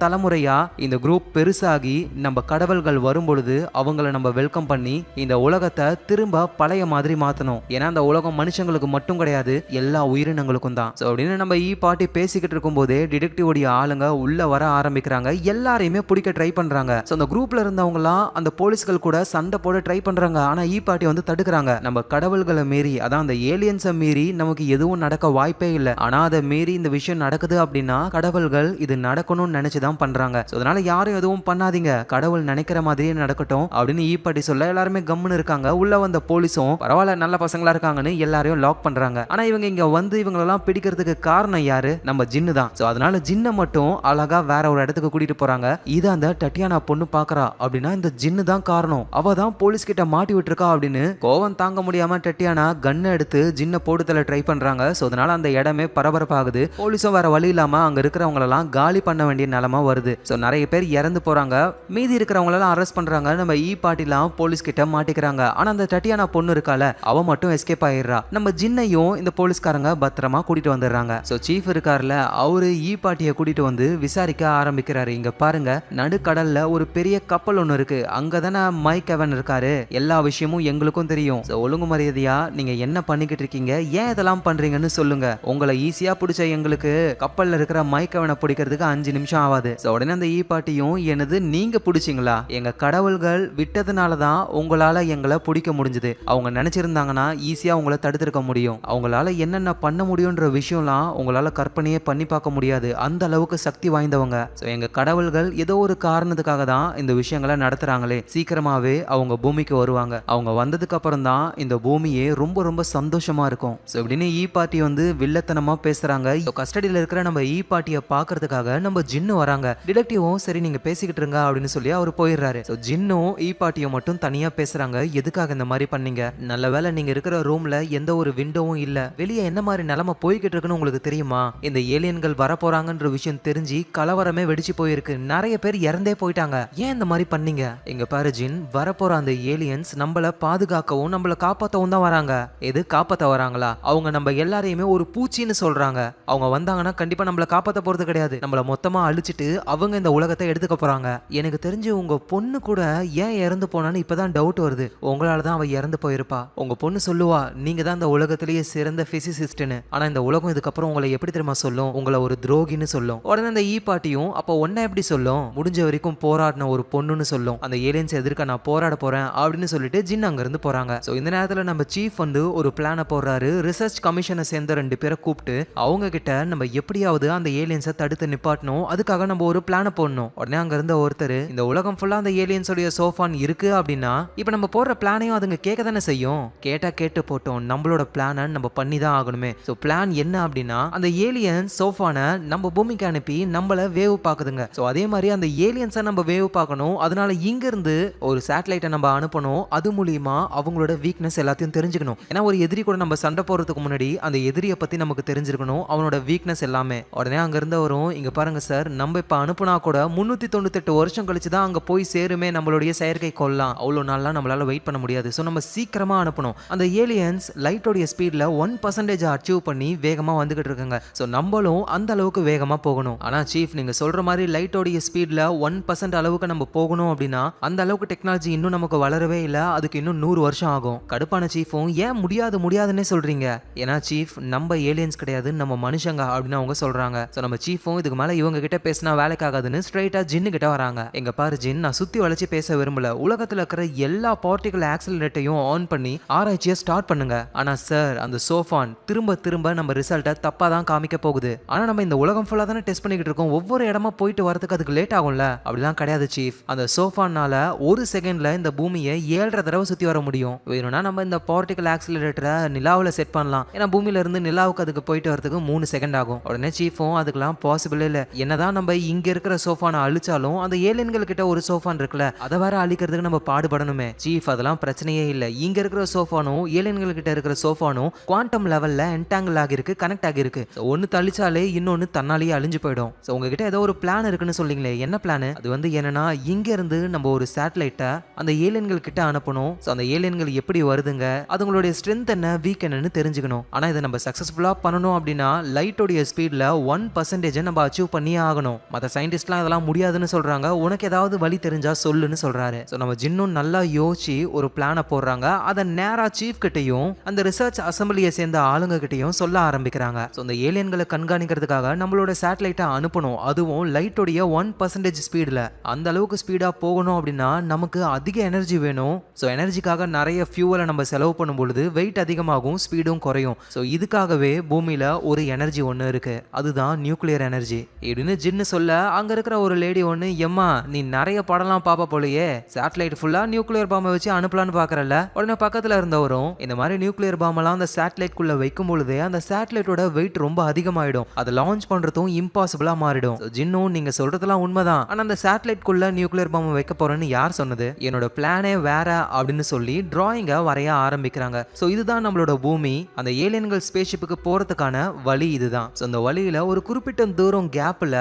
தலைமுறையா இந்த குரூப் பெருசாகி நம்ம கடவுள்கள் வரும் பொழுது அவங்கள நம்ம வெல்கம் பண்ணி இந்த உலகத்தை திரும்ப பழைய மாதிரி மாத்தணும். ஏன்னா அந்த உலகம் மனுஷங்களுக்கு மட்டும் கிடையாது, எல்லா உயிரினங்களுக்கும் தான். சோ அப்படின்னு நம்ம பாட்டி பேசிக்கிட்டு இருக்கும் போதே டிடெக்டிவ் உடைய ஆளுங்க உள்ள வர ஆரம்பிக்கிறாங்க. எல்லாரையுமே பிடிக்க ட்ரை பண்றாங்க. சோ அந்த குரூப்ல இருந்தவங்கலாம் அந்த போலீஸ்கள் கூட சண்டை போட ட்ரை பண்றாங்க. ஆனா பாட்டி வந்து தடுக்கிறாங்க. நம்ம கடவுள்களை மீறி, அதான் அந்த ஏலியன்ஸை மீறி நமக்கு எதுவும் நடக்க வாய்ப்பே இல்லை. ஆனா அதை மீறி இந்த விஷயம் நடக்குது அப்படின்னா கடவுள்கள் இது நடக்கணும்னு நினைச்சுதான் பண்றாங்க. அதனால யாரும் எதுவும் பண்ணாதீங்க, கடவுள் நினைக்கிற மாதிரியே நடக்கட்டும் அப்படின்னு பாட்டி சொல்ல எல்லாருமே கம்முன்னு இருக்காங்க. உள்ள வந்த போலீஸும் பரவாயில்ல நல்ல பசங்களா இருக்காங்கன்னு எல்லாரையும் லாக் பண்றாங்க. ஆனா இவங்க இங்க வந்து இவங்களெல்லாம் பிடிக்கிறதுக்கு காரணம் யாரு? நம்ம ஜின்னு தான். சோ அதனால ஜின்னை மட்டும் அழகா வேற ஒரு இடத்துக்கு கூட்டிட்டு போறாங்க. இது அந்த டட்டியானா பொண்ணு பாக்குறா அப்படின்னா இந்த ஜின்னு தான் காரணம். அவ தான் போலீஸ் கிட்ட மாட்டி விட்டுருக்கா அப்படின்னு கோவம் தாங்க முடியாம டட்டியானா கன்னை எடுத்து ஜின்னை போடுதல ட்ரை பண்றாங்க. சோ அதனால அந்த இடமே பரபரப்பாகுது. போலீஸும் வேற வழி இல்லாம அங்க இருக்கிறவங்க எல்லாம் காலி பண்ண வேண்டிய நிலைமை வருது. சோ நிறைய பேர் இறந்து போறாங்க. மீதி இருக்கிறவங்க எல்லாம் அரெஸ்ட் பண்றாங்க. நம்ம பாட்டிலாம் போலீஸ் கிட்ட மாட்டிக்கிறாங்க. ஆனா அந்த டட்டியானா பொண்ணு இருக்கால அவ மட்டும் எஸ்கேப் ஆயிடுறா. நம்ம ஜின்னையும் இந்த போலீஸ்காரங்க பத்திரமா கூட்டிட்டு வந்துடுறாங்க. சோ சீஃப் இருக்கார்ல அவரு பாட்டியை கூட்டிட்டு வந்து விசாரிக்க ஆரம்பிக்கிறாரு. இங்க பாருங்க, நடுக்கடல்ல ஒரு பெரிய கப்பல் ஒண்ணு இருக்கு. அங்கதானே மைக் எவன் இருக்காரு. எல்லா விஷயமும் எங்களுக்கும் தெரியும். ஒழுங்கு மரியாதையா நீங்க என்ன பண்ணிக்கிட்டு இருக்கீங்க, ஏன் இதெல்லாம் பண்றீங்கன்னு சொல்லுங்க. உங்களை ஈஸியா பிடிச்ச எங்களுக்கு கப்பல்ல இருக்கிற மைக் எவனை பிடிக்கிறதுக்கு 5 நிமிஷம் ஆகாது. உடனே அந்த பாட்டியும் என்னது நீங்க பிடிச்சிங்களா? எங்க கடவுள்கள் விட்டதுனாலதான் உங்களால எங்களை பிடிக்க முடிஞ்சது. அவங்க நினைச்சிருந்தாங்கன்னா ஈஸியா உங்களை தடுத்திருக்க முடியும். அவங்களால என்னென்ன பண்ண முடியும்ன்ற விஷயம்லாம் உங்களால கற்பனையே பண்ணி பார்க்க முடியாது. அந்த அளவுக்கு சக்தி வாய்ந்தவங்க. எங்க கடவுள்கள் ஏதோ ஒரு காரணத்துக்காக தான் இந்த விஷயங்களை நடத்துறாங்களே, சீக்கிரமாவே அவங்க பூமிக்கு வருவாங்க. அவங்க வந்ததுக்கு அப்புறம் தான் இந்த பூமியே ரொம்ப ரொம்ப சந்தோஷமா இருக்கும். ஸோ இப்படின்னு ஈ பாட்டி வந்து வில்லத்தனமா பேசுறாங்க. கஸ்டடியில் இருக்கிற நம்ம ஈ பாட்டியை பார்க்கறதுக்காக நம்ம ஜின்னு வராங்க. டிடெக்டிவும் சரி நீங்க பேசிக்கிட்டு இருங்க அப்படின்னு சொல்லி அவர் போயிடுறாரு. ஸோ ஜின்னும் ஈ பாட்டியும் மட்டும் தனியா பேசுறாங்க. எதுக்காக இந்த மாதிரி பண்ணீங்க? நல்ல வேளை நீங்க இருக்கிற ரூம்ல எந்த ஒரு விண்டோவும் இல்ல. வெளியே என்ன மாதிரி நிலைமை போய்கிட்டு இருக்குன்னு உங்களுக்கு தெரியுமா? இந்த ஏலியன்கள் வரப்போறாங்கன்ற விஷயம் தெரிஞ்சு கலவரமே வெடிச்சு போயிருக்கு. நிறைய பேர் இறந்தே போயிட்டாங்க. ஏன் இந்த மாதிரி பண்ணீங்க? எங்க பாரு ஜின், வரப்போற அந்த ஏலியன்ஸ் நம்மள பாதுகாக்கவும் நம்மள காப்பாத்தவும் தான் வராங்க. எது காப்பாத்த வராங்களா? அவங்க நம்ம எல்லாரையுமே ஒரு பூச்சின்னு சொல்றாங்க. அவங்க வந்தாங்கன்னா கண்டிப்பா நம்மள காப்பாத்த போறது கிடையாது. நம்மள மொத்தமா அழிச்சிட்டு அவங்க இந்த உலகத்தை எடுத்துக்க போறாங்க. எனக்கு தெரிஞ்சு உங்க பொண்ணு கூட ஏன் இறந்து போனான்னு இப்பதான் டவுட் வருது. உங்களால தான் அவ இறந்து போயிருப்பா. உங்க பொண்ணு சொல்லுவா நீங்க தான் இந்த உலகத்திலேயே சிறந்த பிசிசிஸ்ட்னு. ஆனா இந்த உலகம் இதுக்கப்புறம் உங்களை எப்படி தெரியுமா சொல்லும்? உங்களை ஒரு துரோகின்னு சொல்லும். உடனே அந்த ஈ பாட்டியும் அப்ப ஒன்ன எப்படி சொல்லும்? முடிஞ்ச வரைக்கும் போராடின ஒரு பொண்ணுன்னு சொல்லும். அந்த ஏலியன்ஸ் எதிர்க்க நான் போராட போறேன் அப்படின்னு சொல்லிட்டு ஜின் அங்க இருந்து போறாங்க. சோ இந்த நேரத்துல நம்ம சீஃப் வந்து ஒரு பிளான போடுறாரு. ரிசர்ச் கமிஷனை சேர்ந்த 2 பேரை கூப்பிட்டு அவங்க கிட்ட நம்ம எப்படியாவது அந்த ஏலியன்ஸை தடுத்து நிப்பாட்டணும், அதுக்காக நம்ம ஒரு பிளான போடணும். உடனே அங்க இருந்த ஒருத்தர் இந்த உலகம் ஃபுல்லா அந்த ஏலியன்ஸோட சோஃபான் இருக்கு அப்படின்னா இப்ப நம்ம போடுற பிளானையும் அதுங்க கேட்க தானே செய்யும். கேட்டா கேட்டு போட்டோம், நம்மளோட பிளானை நம்ம பண்ணி தான் ஆகணுமே. ஸோ பிளான் என்ன அப்படின்னா அந்த ஏலியன்ஸ் சோஃபானை நம்ம பூமிக்கு அனுப்பி நம்மள வேவ் பார்க்குதுங்க. ஸோ அதே மாதிரி அந்த ஏலியன்ஸை நம்ம வேவ் பார்க்கணும். அதனால இங்க இருந்து ஒரு சேட்டலைட்டை நம்ம அனுப்பணும். அது மூலியமா அவங்களோட வீக்னஸ் எல்லாத்தையும் தெரிஞ்சுக்கணும். ஏன்னா ஒரு எதிரி கூட நம்ம சண்டை போறதுக்கு முன்னாடி அந்த எதிரியை பத்தி நமக்கு தெரிஞ்சிருக்கணும், அவனோட வீக்னஸ் எல்லாமே. உடனே அங்க இருந்த வரும், இங்க பாருங்க சார், நம்ம இப்ப அனுப்புனா கூட 398 வருஷம் கழிச்சு தான் அங்க போய் சேருமே நம்மளுடைய செயற்கை கொள்ளலாம். அவ்வளவு நாள்லாம் நம்மளால வெயிட் பண்ண முடியாது. ஸோ நம்ம சீக்கிரமா அனுப்பணும். அந்த ஏலியன்ஸ் லைட்டோடைய ஸ்பீட்ல 1% அச்சீவ் பண்ணி வேகமா வந்துகிட்டு இருக்காங்க. ஸோ நம்மளும் அந்த அளவுக்கு வேகமா போகணும். ஆனா சீஃப் நீங்க சொல்ற மாதிரி லைட்டோடைய ஸ்பீட்ல 1% அளவுக்கு நம்ம போகணும் அப்படின்னா அந்த அளவுக்கு டெக்னாலஜி இன்னும் நமக்கு வளரவே இல்லை. அதுக்கு இன்னும் 100 வருஷம் ஆகும். கடுப்பான சீஃபும் ஏன் முடியாதுன்னே சொல்றீங்க? ஏன்னா சீஃப் நம்ம ஏலியன்ஸ் கிடையாது, நம்ம மனுஷங்க அப்படின்னு அவங்க சொல்றாங்க. ஸோ நம்ம சீஃபும் இதுக்கு மேல இவங்க கிட்ட பேசினா வேலைக்கு ஆகாதுன்னு ஸ்ட்ரைட்டா ஜின்னு கிட்ட வராங்க. எங்க பாரு ஜின், நான் சுத்தி வளைச்சு பேச விரும்பல. உலகத்துல இருக்கிற எல்லா பார்ட்டிகல் ஆக்சிலரேட்டையும் ஆன் பண்ணி ஆராய்ச்சியை ஸ்டார்ட் பண்ணுங்க. ஆனா சார் அந்த சோஃபான் திரும்ப திரும்ப நம்ம ரிசல்ட்டை தப்பா தான் காமிக்க போகுது. ஆனா நம்ம இந்த உலகம் ஃபுல்லா தானே டெஸ்ட் பண்ணிக்கிட்டு இருக்கோம். ஒவ்வொரு இடமா போயிட்டு வரதுக்கு அதுக்கு லேட் ஆகும்ல. அப்படிலாம் கிடையாது சீஃப். அந்த சோஃபானால ஒரு செகண்ட்ல இந்த பூமியை 7.5 தடவை சுத்தி வர முடியும். வேணும்னா நம்ம இந்த பார்ட்டிகல் ஆக்சிலரேட்டரை நிலாவில் செட் பண்ணலாம். ஏன்னா பூமியில இருந்து நிலாவுக்கு அதுக்கு போயிட்டு வரதுக்கு 3 செகண்ட் ஆகும். உடனே சீஃபும் அதுக்கெல்லாம் பாசிபிள் இல்ல. என்னதான் நம்ம இங்க இருக்கிற சோஃபானை அழிச்சாலும் அந்த ஏலியன்கள் கிட்ட ஒரு சோஃபான் இருக்குல்ல, அதை வேற அழிக்கிறதுக்கு நம்ம பாடுபடணுமே. சீஃப் அதெல்லாம் பிரச்சனையே இல்லை. இங்க இருக்கிற சோஃபானும் ஏலியன்கள் கிட்ட இருக்கிற சோஃபானும் குவாண்டம் லெவல்ல என்டாங்கிள் ஆகிருக்கு, கனெக்ட் ஆகிருக்கு. ஒன்னு தள்ளிச்சாலே இன்னொன்னு தன்னாலேயே அழிஞ்சு போயிடும். உங்ககிட்ட ஏதோ ஒரு பிளான் இருக்குன்னு சொல்றீங்களே, என்ன பிளான்? அது வந்து என்னன்னா இங்க இருந்து நம்ம ஒரு சேட்டலைட்டை அந்த ஏலியன்கள் கிட்ட அனுப்பணும். அந்த ஏலியன்கள் எப்படி வருதுங்க, அதுங்களுடைய ஸ்ட்ரென்த் என்ன, வீக் என்னன்னு தெரிஞ்சுக்கணும். ஆனா இதை நம்ம சக்சஸ்ஃபுல்லா பண்ணணும் அப்படின்னா லைட்டோடைய ஸ்பீட்ல 1% நம்ம அச்சீவ் பண்ணியே ஆகணும். மற்ற சயின்டிஸ்ட்லாம் இதெல்லாம் முடியாதுன்னு சொல்றாங்க. உனக்கு ஏதாவது வழி தெரிஞ்சா சொல்லுன்னு சொல்றாரு. நம்ம ஜின்னும் நல்லா யோசிச்சு ஒரு பிளானை போடுறாங்க. அதை நேரா சீஃப் கிட்டையும் அந்த ரிசர்ச் அசம்பிளியை சேர்ந்த ஆளுங்க கிட்டையும் சொல்ல ஆரம்பிக்கிறாங்க. இந்த ஏலியன்களை கண்காணிக்கிறதுக்காக நம்மளோட சேட்டலைட்டை அனுப்பணும். அதுவும் லைட்டோடைய 1% ஸ்பீட்ல. அந்த அளவுக்கு ஸ்பீடா போகணும் அப்படின்னா நமக்கு அதிக எனர்ஜி வேணும். எனர்ஜிக்காக நிறைய ஃபியூவலை நம்ம செலவு பண்ணும் பொழுது வெயிட் அதிகமாகும், ஸ்பீடும் குறையும். இதுக்காகவே பூமியில ஒரு எனர்ஜி ஒன்று இருக்கு, அதுதான் நியூக்ளியர் எனர்ஜி இப்படின்னு ஜின்னு சொல்ல அங்க இருக்கிற ஒரு லேடி ஒன்று, எம்மா நீ நிறைய படம்லாம் பாப்பா போலயே, சேட்டலைட் ஃபுல்லா நியூக்ளியர் பாம்பை வச்சு அனுப்பலான்னு பாக்குறல. உடனே பக்கத்துல இருந்தவரும், இந்த மாதிரி நியூக்ளியர் பாம் எல்லாம் அந்த சேட்டலைட் குள்ள வைக்கும் பொழுதே அந்த சேட்டலைட்டோட வெயிட் ரொம்ப அதிகமாயிடும், அதை லான்ச் பண்றதும் இம்பாசிபிளா மாறிடும். ஜின்னும் நீங்க சொல்றதெல்லாம் உண்மைதான், ஆனா அந்த சேட்டலைட் குள்ள நியூக்ளியர் பாம்பை வைக்க போறேன்னு யார் சொன்னது? என்னோட பிளானே வேற அப்படின்னு சொல்லி டிராயிங்கை வரைய ஆரம்பிக்கிறாங்க. இதுதான் நம்மளோட பூமி. அந்த ஏலியன்கள் ஸ்பேஸ்ஷிப்புக்கு போறதுக்கான வழி இதுதான். அந்த வழியில ஒரு குறிப்பிட்ட தூரம் கேப்ல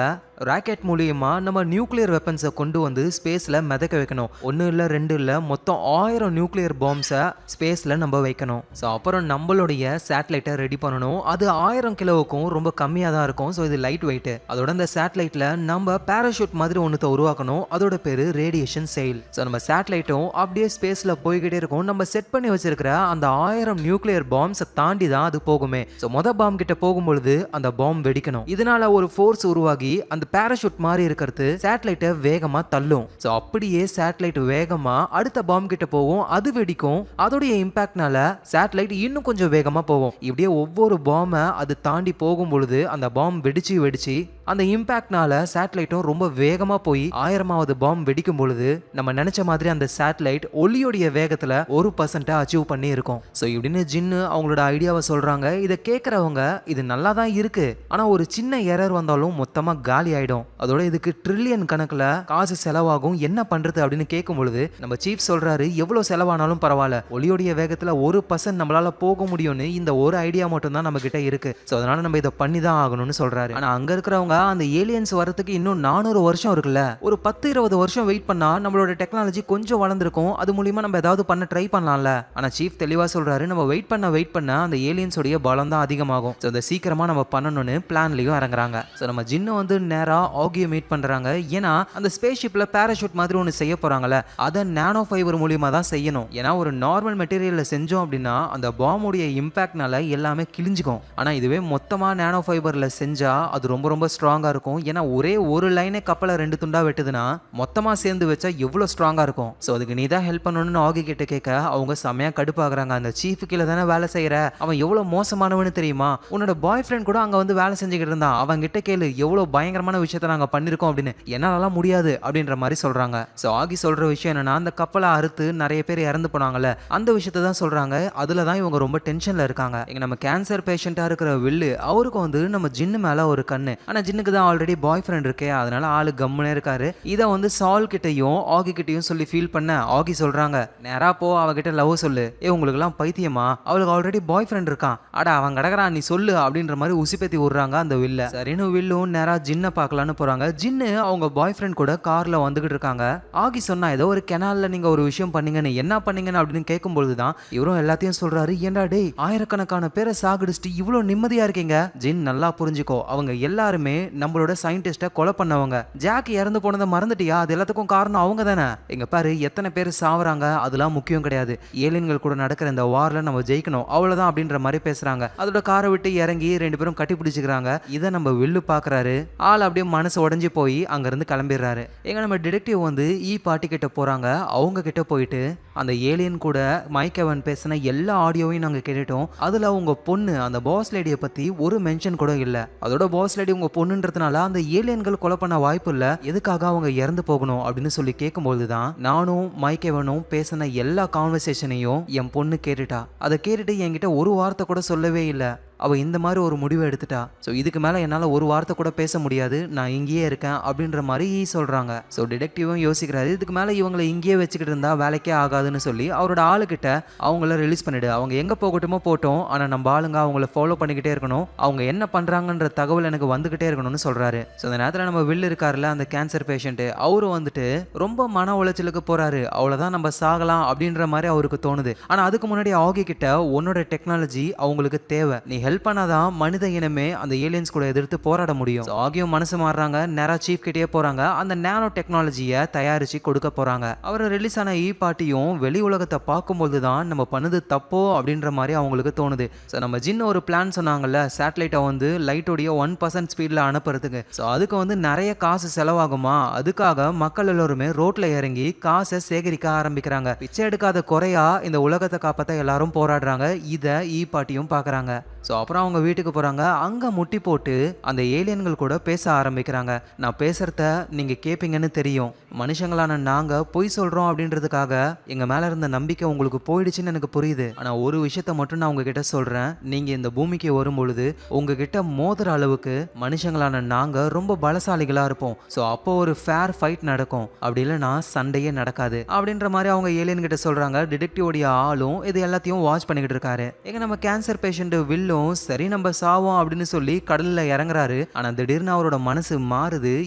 ராக்கெட் மூலியமா நம்ம நியூக்ளியர் வெப்பன்ஸை கொண்டு வந்து ஸ்பேஸ்ல மிதக்க வைக்கணும். 1 இல்ல 2 இல்ல, மொத்தம் 1000 நியூக்ளியர் பாம்ஸை ஸ்பேஸ்ல நம்ம வைக்கணும். அப்புறம் நம்மளுடைய சேட்டலைட்டை ரெடி பண்ணணும். அது 1000 கிலோவுக்கும் ரொம்ப கம்மியா தான் இருக்கும். இது லைட் வெயிட். அதோட இந்த சேட்டலைட்ல நம்ம பேராஷூட் மாதிரி ஒன்று உருவாக்கணும். அதோட பேரு ரேடியேஷன் செயில். நம்ம சேட்டலைட்டும் அப்படியே ஸ்பேஸ்ல போய்கிட்டே இருக்கும். நம்ம செட் பண்ணி வச்சிருக்கிற அந்த 1000 நியூக்ளியர் பாம்ஸை தாண்டி தான் அது போகுமே. மொத பாம் கிட்ட போகும்பொழுது அந்த பாம் வெடிக்கணும். இதனால ஒரு ஃபோர்ஸ் உருவாகி அந்த பேராஷூட் மாதிரி இருக்கிறது சேட்டலைட்டை வேகமா தள்ளும். சோ அப்படியே சேட்டலைட் வேகமா அடுத்த பாம் கிட்ட போகும், அது வெடிக்கும். அதோடைய இம்பாக்ட்னால சேட்டலைட் இன்னும் கொஞ்சம் வேகமா போகும். இப்படியே ஒவ்வொரு பாம்பை அது தாண்டி போகும் பொழுது அந்த பாம் வெடிச்சு வெடிச்சு அந்த இம்பாக்ட்னால சேட்டலைட்டும் ரொம்ப வேகமா போய் 1000வது பாம் வெடிக்கும் பொழுது நம்ம நினைச்ச மாதிரி அந்த சேட்டலைட் ஒளியோடைய வேகத்துல 1% அச்சீவ் பண்ணி இருக்கும். ஸோ இப்படின்னு ஜின்னு அவங்களோட ஐடியாவை சொல்றாங்க. இதை கேட்கறவங்க இது நல்லா தான் இருக்கு, ஆனா ஒரு சின்ன எரர் வந்தாலும் மொத்தமா காலி ஆயிடும், அதோட இதுக்கு ட்ரில்லியன் கணக்குல காசு செலவாகும், என்ன பண்றது அப்படின்னு கேட்கும் பொழுது நம்ம சீஃப் சொல்றாரு எவ்வளவு செலவானாலும் பரவாயில்ல, ஒளியோடைய வேகத்துல 1% நம்மளால போக முடியும்னு இந்த ஒரு ஐடியா மட்டும் தான் நம்ம கிட்ட இருக்கு. ஸோ அதனால நம்ம இதை பண்ணி தான் ஆகணும்னு சொல்றாரு. ஆனா அங்க இருக்கிறவங்க அந்த ஏலியன்ஸ் வரதுக்கு இன்னும் 400 வருஷம் இருக்குல்ல, ஒரு 10-20 வருஷம் வெயிட் பண்ணா நம்மளோட டெக்னாலஜி கொஞ்சம் வளர்ந்துருக்கும், அது மூலியமா நம்ம ஏதாவது பண்ண ட்ரை பண்ணலாம்ல. ஆனா சீஃப் தெளிவா சொல்றாரு நம்ம வெயிட் பண்ண அந்த ஏலியன்ஸ் உடைய பலம் தான் அதிகமாகும். ஸோ அதை சீக்கிரமா நம்ம பண்ணணும்னு பிளான்லயும் இறங்குறாங்க. ஸோ நம்ம ஜின்னு வந்து நேரா ஆகியை மீட் பண்றாங்க. ஏன்னா அந்த ஸ்பேஸ் ஷிப்ல பேராஷூட் மாதிரி ஒன்று செய்ய போறாங்கல்ல, அதை நானோ ஃபைபர் மூலியமா தான் செய்யணும். ஏன்னா ஒரு நார்மல் மெட்டீரியல்ல செஞ்சோம் அப்படின்னா அந்த பாம்புடைய இம்பாக்ட்னால எல்லாமே கிழிஞ்சுக்கும். ஆனா இதுவே மொத்தமா நானோ ஃபைபர்ல செஞ்சா அது ரொம்ப ரொம்ப ஸ்ட்ராங்கா இருக்கும். ஏன்னா ஒரே ஒரு லைனே கப்பலை 2 துண்டா வெட்டுதுன்னா மொத்தமா சேர்ந்து வச்சா எவ்வளவு ஸ்ட்ராங்கா இருக்கும். சோ அதுக்கு நீ தான் ஹெல்ப் பண்ணணும்னு ஆகி கிட்ட கேட்க அவங்க செமையா கடுப்பாகிறாங்க. அந்த சீஃப் கீழே தானே வேலை செய்யற, அவன் எவ்வளவு மோசமானவனு தெரியுமா, உன்னோட பாய் ஃப்ரெண்ட் கூட அங்க வந்து வேலை செஞ்சுக்கிட்டு இருந்தான், அவங்க கிட்ட கேளு எவ்வளவு பயங்கரமான விஷயத்த நாங்க பண்ணிருக்கோம் அப்படின்னு. என்னாலலாம் முடியாது அப்படின்ற மாதிரி சொல்றாங்க. சோ ஆகி சொல்ற விஷயம் என்னன்னா அந்த கப்பலை அறுத்து நிறைய பேர் இறந்து போனாங்கல்ல, அந்த விஷயத்த தான் சொல்றாங்க. அதுல தான் இவங்க ரொம்ப டென்ஷன்ல இருக்காங்க. இங்க நம்ம கேன்சர் பேஷண்டா இருக்கிற வில்லு அவருக்கு வந்து நம்ம ஜின்னு மேல ஒரு கண்ணு, ஆனா ஜின்னுக்கு தான் ஆல்ரெடி பாய் ஃப்ரெண்ட் இருக்கே, அதனால ஆளு கம்முனே இருக்காரு. இதை வந்து சால் கிட்டையும் ஆகி கிட்டையும் சொல்லி ஃபீல் பண்ண ஆகி சொல்றாங்க நேரா போ அவகிட்ட லவ் சொல்லு. உங்களுக்கு எல்லாம் பைத்தியமா, அவளுக்கு ஆல்ரெடி பாய் ஃப்ரெண்ட் இருக்கான், அட அவன் கிடக்குறான் நீ சொல்லு அப்படின்ற மாதிரி உசிப்பேத்தி விடுறாங்க அந்த வில்ல. சரின்னு வில்லும் நேரா ஜின்னை பார்க்கலான்னு போறாங்க. ஜின்னு அவங்க பாய் ஃப்ரெண்ட் கூட கார்ல வந்துகிட்டு இருக்காங்க. ஆகி சொன்னா ஏதோ ஒரு கெனால்ல நீங்க ஒரு விஷயம் பண்ணீங்கன்னு, என்ன பண்ணீங்கன்னு அப்படின்னு கேட்கும் பொழுதுதான் இவரும் எல்லாத்தையும் சொல்றாரு. ஏன்டா டேய் ஆயிரக்கணக்கான பேரை சாகடிச்சிட்டு இவ்வளவு நிம்மதியா இருக்கீங்க. ஜின் நல்லா புரிஞ்சுக்கோ, அவங்க எல்லாருமே நம்மளோட சயின்டிஸ்ட கொலை பண்ணவங்க. ஜாக் இறந்து போனதை மறந்துட்டியா, அது எல்லாத்துக்கும் காரணம் அவங்க தானே. எங்க பாரு எத்தனை பேர் சாவறாங்க, அதெல்லாம் முக்கியம் கிடையாது, ஏலியன்கள் கூட நடக்கிற இந்த வார்ல நம்ம ஜெயிக்கணும் அவ்வளவுதான் அப்படின்ற மாதிரி பேசுறாங்க. அதோட காரை விட்டு இறங்கி 2 பேரும் கட்டி பிடிச்சிக்கிறாங்க. இதை நம்ம வில்லு பாக்குறாரு. ஆள் அப்படியே மனசு உடஞ்சி போய் அங்க இருந்து கிளம்பிடுறாரு. எங்க நம்ம டிடெக்டிவ் வந்து பாட்டி கிட்ட போறாங்க. அவங்க கிட்ட போயிட்டு அந்த ஏலியன் கூட மைக்கேவன் பேசின எல்லா ஆடியோவையும் நாங்க கேட்டுட்டோம், அதுல உங்க பொண்ணு அந்த பாஸ் லேடியை பத்தி ஒரு மென்ஷன் கூட இல்ல. அதோட பாஸ் லேடி உங்க பொண்ணுன்றதுனால அந்த ஏலியன்கள் கொலை பண்ண வாய்ப்பு இல்ல, எதுக்காக அவங்க இறந்து போகணும் அப்படின்னு சொல்லி கேட்கும்போது தான் நானும் மைக்கேவனும் பேசின எல்லா கான்வர்சேஷனையும் என் பொண்ணு கேட்டுட்டா. அதை கேட்டுட்டு என்கிட்ட ஒரு வார்த்தை கூட சொல்லவே இல்லை. அவ இந்த மாதிரி ஒரு முடிவை எடுத்துட்டா. ஸோ இதுக்கு மேல என்னால ஒரு வார்த்தை கூட பேச முடியாது, நான் இங்கேயே இருக்கேன் அப்படின்ற மாதிரி சொல்றாங்க. ஸோ டிடெக்டிவும் யோசிக்கிறாரு, இதுக்கு மேல இவங்களை இங்கேயே வச்சுக்கிட்டு இருந்தா வேலைக்கே ஆகாதுன்னு சொல்லி அவரோட ஆளுகிட்ட அவங்கள ரிலீஸ் பண்ணிடு, அவங்க எங்க போகட்டுமோ போட்டோம், ஆனா நம்ம ஆளுங்க அவங்கள ஃபாலோ பண்ணிக்கிட்டே இருக்கணும், அவங்க என்ன பண்றாங்கன்ற தகவல் எனக்கு வந்துகிட்டே இருக்கணும்னு சொல்றாரு. ஸோ அந்த நேரத்தில் நம்ம வில்லு இருக்காருல அந்த கேன்சர் பேஷண்ட், அவரு வந்துட்டு ரொம்ப மன உளைச்சலுக்கு போறாரு. அவ்வளவுதான் நம்ம சாகலாம் அப்படின்ற மாதிரி அவருக்கு தோணுது. ஆனா அதுக்கு முன்னாடி ஆகி கிட்ட உன்னோட டெக்னாலஜி அவங்களுக்கு தேவை, நீ ஹெல்ப் பண்ணாதான் மனித இனமே அந்த ஏலியன்ஸ் கூட எதிர்த்து போராட முடியும். ஆகியும் மனசு மாறுறாங்க. நேரா சீஃப் கிட்டே போறாங்க. அந்த நானோ டெக்னாலஜியை தயாரிச்சு கொடுக்க போறாங்க. அவர் ரிலீஸ் ஆன பாட்டியும் வெளி உலகத்தை பார்க்கும்போது தான் நம்ம பண்ணது தப்போ அப்படின்ற மாதிரி அவங்களுக்கு தோணுது. ஸோ நம்ம ஜின்னு ஒரு பிளான் சொன்னாங்கல்ல, சேட்டலைட்டை வந்து லைட்டோடைய 1% ஸ்பீட்ல அனுப்புறதுக்கு. ஸோ அதுக்கு வந்து நிறைய காசு செலவாகுமா, அதுக்காக மக்கள் எல்லாருமே ரோட்ல இறங்கி காசை சேகரிக்க ஆரம்பிக்கிறாங்க. பிச்சை எடுக்காத குறையா இந்த உலகத்தை காப்பாற்ற எல்லாரும் போராடுறாங்க. இதை பாட்டியும் பாக்குறாங்க. ஸோ அப்புறம் அவங்க வீட்டுக்கு போகிறாங்க. அங்கே முட்டி போட்டு அந்த ஏலியன்கள் கூட பேச ஆரம்பிக்கிறாங்க. நான் பேசுகிறத நீங்கள் கேட்பீங்கன்னு தெரியும், மனுஷங்களான நாங்கள் பொய் சொல்கிறோம் அப்படின்றதுக்காக எங்கள் மேலே இருந்த நம்பிக்கை உங்களுக்கு போயிடுச்சுன்னு எனக்கு புரியுது. ஆனால் ஒரு விஷயத்த மட்டும் நான் உங்ககிட்ட சொல்கிறேன், நீங்கள் இந்த பூமிக்கு வரும்பொழுது உங்ககிட்ட மோதுற அளவுக்கு மனுஷங்களான நாங்கள் ரொம்ப பலசாலிகளாக இருப்போம். ஸோ அப்போ ஒரு ஃபேர் ஃபைட் நடக்கும், அப்படி இல்லைனா சண்டையே நடக்காது அப்படின்ற மாதிரி அவங்க ஏலியன் கிட்ட சொல்கிறாங்க. டிடெக்டிவோடைய ஆளும் இது எல்லாத்தையும் வாட்ச் பண்ணிக்கிட்டு இருக்காரு. எங்க நம்ம கேன்சர் பேஷண்ட் வில்லும் சரி நம்ம சாவோம் அப்படின்னு சொல்லி கடல்ல இறங்குறாரு. ஆனா திடீர்னு அவரோட மனசு மாறுது.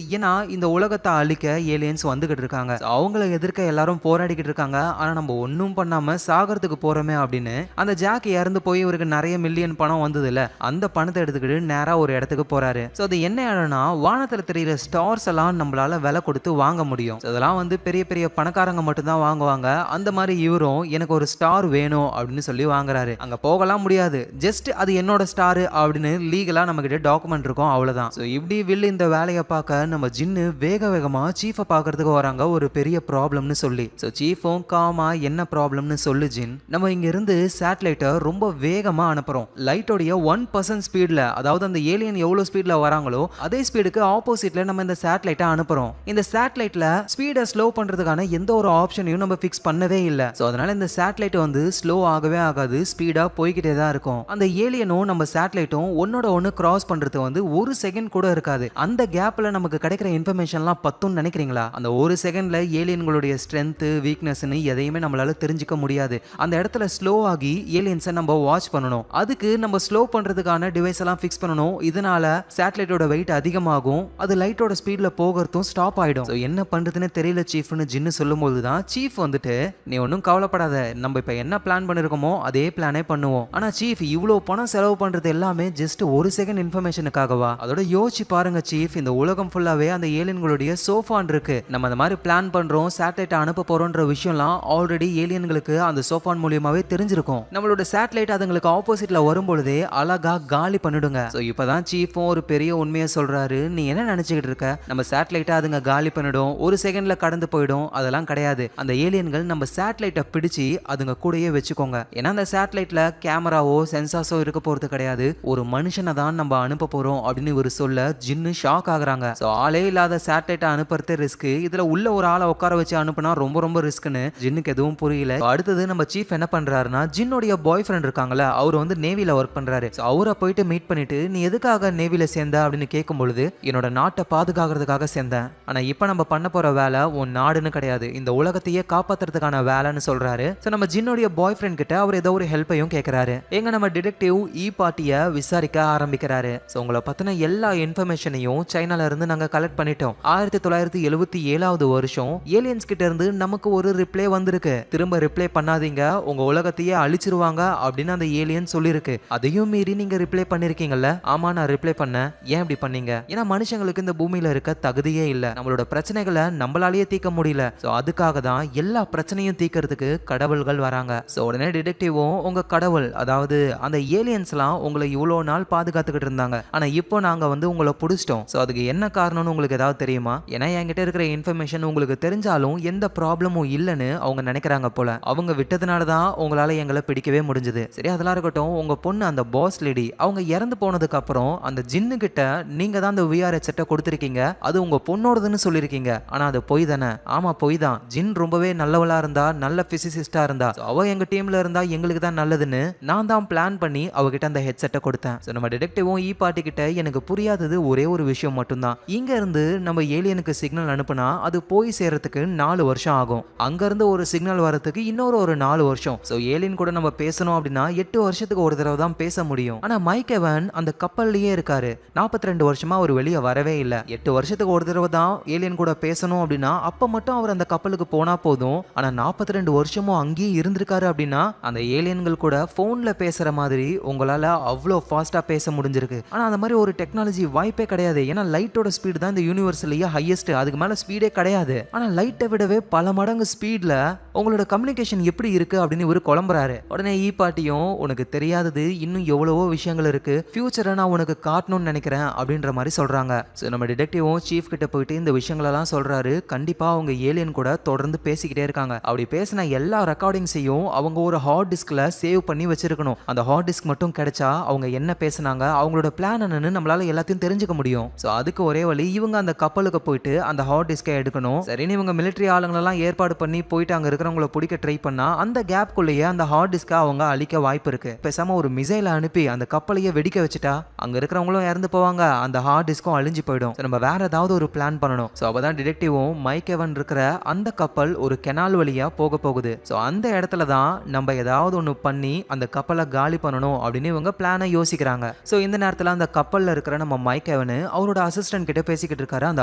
ஏன்னா இந்த உலகத்தை அழிக்க ஏலியன்ஸ் வந்துகிட்டு இருக்காங்க, அவங்கள எதிர்க்க எல்லாரும் போராடிக்கிட்டு இருக்காங்க. ஆனா நம்ம ஒன்னும் பண்ணாம சாகறதுக்கு போறோமே அப்படின்னு அந்த ஜாக் இறந்து போய் இவருக்கு நிறைய மில்லியன் பணம் வந்தது இல்ல, அந்த பணத்தை எடுத்துக்கிட்டு நேரா ஒரு இடத்துக்கு போறாரு. சோ அது என்ன இடம்னா, வானத்துல தெரியுற ஸ்டார்ஸ் எல்லாம் நம்மளால விலை கொடுத்து வாங்க முடியும். அதெல்லாம் வந்து பெரிய பெரிய பணக்காரங்க மட்டும் தான் வாங்குவாங்க. அந்த மாதிரி இவரும் எனக்கு ஒரு ஸ்டார் வேணும் அப்படின்னு சொல்லி வாங்குறாரு. அங்க போகலாம் முடியாது, ஜஸ்ட் அது என்னோட ஸ்டார் அப்படின்னு லீகலா நம்ம கிட்ட டாக்குமெண்ட் இருக்கும், அவ்வளவுதான். சோ இப்படி வில் இந்த வேலையை பார்க்க நம்ம ஜின்னு வேக வேகமா சீஃபை பார்க்கறதுக்கு வராங்க, ஒரு பெரிய ப்ராப்ளம்னு சொல்லி. சோ சீஃபும் காமா என்ன ப்ராப்ளம்னு சொல்லு ஜின், நம்ம இங்க இருந்து சேட்டலைட்டை ரொம்ப வேகமா அனுப்புறோம். லைட்டோடைய 1% ஸ்பீட்ல, அதாவது அந்த ஏலியன் எவ்வளவு ஸ்பீட்ல வராங்களோ அதே ஸ்பீடுக்கு ஆப்போசிட்ல நம்ம இந்த சேட்டலைட்டை அனுப்புறோம். இந்த சேட்டலைட்ல ஸ்பீடை ஸ்லோ பண்றதுக்கான எந்த ஒரு ஆப்ஷனையும் நம்ம ஃபிக்ஸ் பண்ணவே இல்ல. சோ அதனால இந்த சேட்டலைட் வந்து ஸ்லோ ஆகவே ஆகாது, ஸ்பீடா போய்கிட்டே தான் இருக்கும். அந்த ஏலியனும் நம்ம சேட்டலைட்டும் ஒன்னோட ஒன்னு கிராஸ் பண்றது வந்து ஒரு செகண்ட் கூட இருக்காது. அந்த கேப்ல நமக்கு கிடைக்கிற இன்ஃபர்மேஷன்லாம் பத்தும்னு நினைக்கிறீங்களா? அந்த ஒரு செகண்ட்ல ஏலியன்களுடைய ஸ்ட்ரென்த் வீக்னஸ்னு எதையுமே நம்மளால தெரிஞ்சுக்க முடியாது. அந்த இடத்துல ஸ்லோ ஆகி ஏலியன்ஸை நம்ம வாட்ச் பண்ணணும். அதுக்கு நம்ம ஸ்லோ பண்றதுக்கான டிவைஸ் எல்லாம் ஃபிக்ஸ் பண்ணணும். இதனால சேட்டலைட்டோட வெயிட் அதிகமாகும், அது லைட்டோட ஸ்பீட்ல போகிறதும் ஸ்டாப் ஆயிடும். என்ன பண்றதுன்னு தெரியல சீஃப்னு ஜின்னு சொல்லும்போது தான் சீஃப் வந்துட்டு, நீ ஒன்றும் கவலைப்படாத, நம்ம இப்ப என்ன பிளான் பண்ணிருக்கோமோ அதே பிளானே பண்ணுவோம். ஆனா சீஃப், இவ்வளவு பணம் செலவு பண்றது எல்லாமே ஜஸ்ட் ஒரு செகண்ட் இன்ஃபர்மேஷனுக்காகவா? அதோட யோசிச்சு பாருங்க சீஃப், இந்த உலகம் ஃபுல்லாவே அந்த ஏலியன்களுடைய சோஃபான் இருக்கு. நம்ம அந்த மாதிரி பிளான் பண்றோம், சேட்டலைட் அனுப்ப போறோம்ன்ற விஷயம்லாம் ஆல்ரெடி ஏலியன்களுக்கு அந்த சோஃபான் மூலியமாவே தெரிஞ்சிருக்கும். நம்மளோட சேட்டலைட் அதுங்களுக்கு ஆப்போசிட்ல வரும்பொழுதே அழகா காலி பண்ணிடுங்க. சோ இப்பதான் சீஃபும் ஒரு பெரிய உண்மையை சொல்றாரு. நீ என்ன நினைச்சுக்கிட்டு இருக்க? நம்ம சேட்டலைட்டை அதுங்க காலி பண்ணிடும், ஒரு செகண்ட்ல கடந்து போயிடும். அதெல்லாம் கிடையாது. அந்த ஏலியன்கள் நம்ம சேட்டலைட்டை பிடிச்சி அதுங்க கூடயே வச்சுக்கோங்க. ஏன்னா அந்த சேட்டலைட்ல கேமராவோ சென்சார்ஸோ இருக்க போறது கிடையாது, ஒரு மனுஷனை தான் நம்ம அனுப்ப போறோம் அப்படின்னு இவர் சொல்ல ஜின்னு ஷாக் ஆகுறாங்க. சோ ஆளே இல்லாத சேட்டலைட்டை அனுப்புறது ரிஸ்க், இதுல உள்ள ஒரு ஆளை உட்கார வச்சு அனுப்புனா ரொம்ப ரொம்ப ரிஸ்க்னு ஜின்னுக்கு எதுவும் புரியல. அடுத்தது நம்ம சீஃப் என்ன பண்றாருன்னா, ஜின்னுடைய பாய் ஃப்ரெண்ட் இருக்காங்கல்ல, அவர் வந்து நேவில ஒர்க் பண்றாரு. அவரை போயிட்டு மீட் பண்ணிட்டு, நீ எதுக்காக நேவில சேர்ந்த அப்படின்னு கேட்கும் பொழுது, என்னோட நாட்டை பாதுகாக்கிறதுக்காக சேர்ந்தேன். ஆனா இப்ப நம்ம பண்ண போற வேலை உன் நாடுன்னு கிடையாது, இந்த உலகத்தையே காப்பாத்துறதுக்கான வேலைன்னு சொல்றாரு. சோ நம்ம ஜின்னுடைய பாய் ஃப்ரெண்ட் கிட்ட அவர் ஏதோ ஒரு ஹெல்ப்பையும் கேட்கிறாரு. எங்க நம்ம டிடெக்டிவ் பார்ட்டிய விசாரிக்க ஆரம்பிக்கிறாரு. சோ உங்களை பத்தின எல்லா இன்ஃபர்மேஷனையும் சைனால இருந்து நாங்க கலெக்ட் பண்ணிட்டோம். 1977வது வருஷம் ஏலியன்ஸ் கிட்ட இருந்து நமக்கு ஒரு ரிப்ளை வந்திருக்கு. திரும்ப ரிப்ளை பண்ணாதீங்க, உங்க உலகத்தையே அழிச்சிருவாங்க அப்படின்னு அந்த ஏலியன் சொல்லிருக்கு. அதையும் மீறி நீங்க ரிப்ளை பண்ணிருக்கீங்கல்ல? ஆமா, நான் ரிப்ளை பண்ணேன். ஏன் இப்படி பண்ணீங்க? ஏன்னா மனுஷங்களுக்கு இந்த பூமியில இருக்க தகுதியே இல்ல, நம்மளோட பிரச்சனைகளை நம்மளாலேயே தீர்க்க முடியல. சோ அதுக்காக தான் எல்லா பிரச்சனையும் தீர்க்கிறதுக்கு கடவுள்கள் வராங்க. சோ உடனே டிடெக்டிவும், உங்க கடவுள், அதாவது அந்த ஏலியன்ஸ்லாம் உங்களை இவ்வளோ நாள் பாதுகாத்துக்கிட்டு இருந்தாங்க, ஆனா இப்போ நாங்க வந்து உங்களை பிடிச்சிட்டோம். சோ அதுக்கு என்ன காரணம்னு உங்களுக்கு ஏதாவது தெரியுமா? ஏன்னா என்கிட்ட இருக்கிற இன்ஃபர்மேஷன் உங்களுக்கு தெரிஞ்சாலும் எந்த ப்ராப்ளமும் இல்லைன்னு அவங்க நினைக்கிறாங்க போல. அவங்க விட்டதுனால தான் உங்களால எங்களை பிடிக்கவே முடிஞ்சது. சரி, அதெல்லாம் இருக்கட்டும். உங்க பொண்ணு அந்த பாஸ் லேடி அவங்க இறந்து போனதுக்கு அப்புறம் அந்த ஜின்னு கிட்ட நீங்க தான் அந்த விஆர்எச் செட்டை கொடுத்திருக்கீங்க, அது உங்க பொண்ணோடதுன்னு சொல்லிருக்கீங்க. ஆனா அது பொய் தானே? ஆமா, பொய் தான். ஜின் ரொம்பவே நல்லவளா இருந்தா, நல்ல பிசிசிஸ்டா இருந்தா, அவ எங்க டீம்ல இருந்தா எங்களுக்கு தான் நல்லதுன்னு நான் தான் பிளான் பண்ணி அவகிட்ட அந்த ஹெட்செட்டை கொடுத்தேன். நம்ம டிடெக்டிவும் பார்ட்டி கிட்ட, எனக்கு புரியாதது ஒரே ஒரு விஷயம் மட்டும்தான். இங்க இருந்து நம்ம ஏலியனுக்கு சிக்னல் அனுப்புனா அது போய் சேர்றதுக்கு 4 வருஷம் ஆகும். அங்க இருந்து ஒரு சிக்னல் வரதுக்கு இன்னொரு 4 வருஷம். சோ ஏலியன் கூட நம்ம பேசணும் அப்படின்னா 8 வருஷத்துக்கு ஒரு தடவை தான் பேச முடியும். ஆனா மைக் எவன் அந்த கப்பல்லையே இருக்காரு. 42 வருஷமா அவர் வெளியே வரவே இல்லை. 8 வருஷத்துக்கு ஒரு தடவை தான் ஏலியன் கூட பேசணும் அப்படின்னா அப்ப மட்டும் அவர் அந்த கப்பலுக்கு போனா போதும். ஆனா 42 வருஷமும் அங்கேயே இருந்திருக்காரு அப்படின்னா அந்த ஏலியன்கள் கூட போன்ல பேசுற மாதிரி உங்களால அவ்வளோ ஃபாஸ்டா பேச முடிஞ்சிருக்கு. ஆனா அந்த மாதிரி ஒரு டெக்னாலஜி வாய்ப்பே கிடையாது. ஏன்னா லைட்டோட ஸ்பீடு தான் இந்த யூனிவர்ஸ்லயே ஹையஸ்ட், அதுக்கு மேல ஸ்பீடே கிடையாது. ஆனா லைட்டை விடவே பல மடங்கு ஸ்பீட்ல உங்களோட கம்யூனிகேஷன் எப்படி இருக்கு அப்படின்னு இவரு குழம்புறாரு. உடனே பார்ட்டியும், உனக்கு தெரியாதது இன்னும் எவ்வளவோ விஷயங்கள் இருக்கு, ஃபியூச்சரை நான் உனக்கு காட்டணும்னு நினைக்கிறேன் அப்படின்ற மாதிரி சொல்றாங்க. ஸோ நம்ம டிடெக்டிவும் சீஃப் கிட்ட போயிட்டு இந்த விஷயங்களெல்லாம் சொல்றாரு. கண்டிப்பா அவங்க ஏலியன் கூட தொடர்ந்து பேசிக்கிட்டே இருக்காங்க. அப்படி பேசின எல்லா ரெக்கார்டிங்ஸையும் அவங்க ஒரு ஹார்ட் டிஸ்க்ல சேவ் பண்ணி வச்சிருக்கணும். அந்த ஹார்ட் டிஸ்க் மட்டும் கிடைச்சா அவங்க என்ன பேசினாங்க, அவங்களோட பிளான் என்னன்னு நம்மளால எல்லாத்தையும் தெரிஞ்சுக்க முடியும். ஸோ அதுக்கு ஒரே வழி, இவங்க அந்த கப்பலுக்கு போயிட்டு அந்த ஹார்ட் டிஸ்கை எடுக்கணும். சரின்னு இவங்க மிலிட்டரி ஆளுங்களெல்லாம் ஏற்பாடு பண்ணி போயிட்டு அங்க இருக்கிறவங்களை பிடிக்க ட்ரை பண்ணா அந்த கேப்குள்ளேயே அந்த ஹார்ட் டிஸ்கை அவங்க அழிக்க வாய்ப்பு இருக்கு. பேசாம ஒரு மிசைலை அனுப்பி அந்த கப்பலையே வெடிக்க வச்சுட்டா அங்க இருக்கிறவங்களும் இறந்து போவாங்க, அந்த ஹார்ட் டிஸ்கும் அழிஞ்சு போயிடும். நம்ம வேற ஏதாவது ஒரு பிளான் பண்ணணும். ஸோ அப்பதான் டிடெக்டிவும் மைக் எவன் இருக்கிற அந்த கப்பல் ஒரு கெனால் வழியா போக போகுது. ஸோ அந்த இடத்துல தான் நம்ம ஏதாவது ஒன்று பண்ணி அந்த கப்பலை காலி பண்ணணும் அப்படின்னு இவங்க பிளானை யோசிக்கிறாங்க. ஸோ இந்த நேரத்தில் அந்த கப்பலில் இருக்கிற நம்ம மைக் எவன் அவரோட அசிஸ்டன்ட் கிட்ட பேசிக்கிட்டு இருக்காரு. அந்த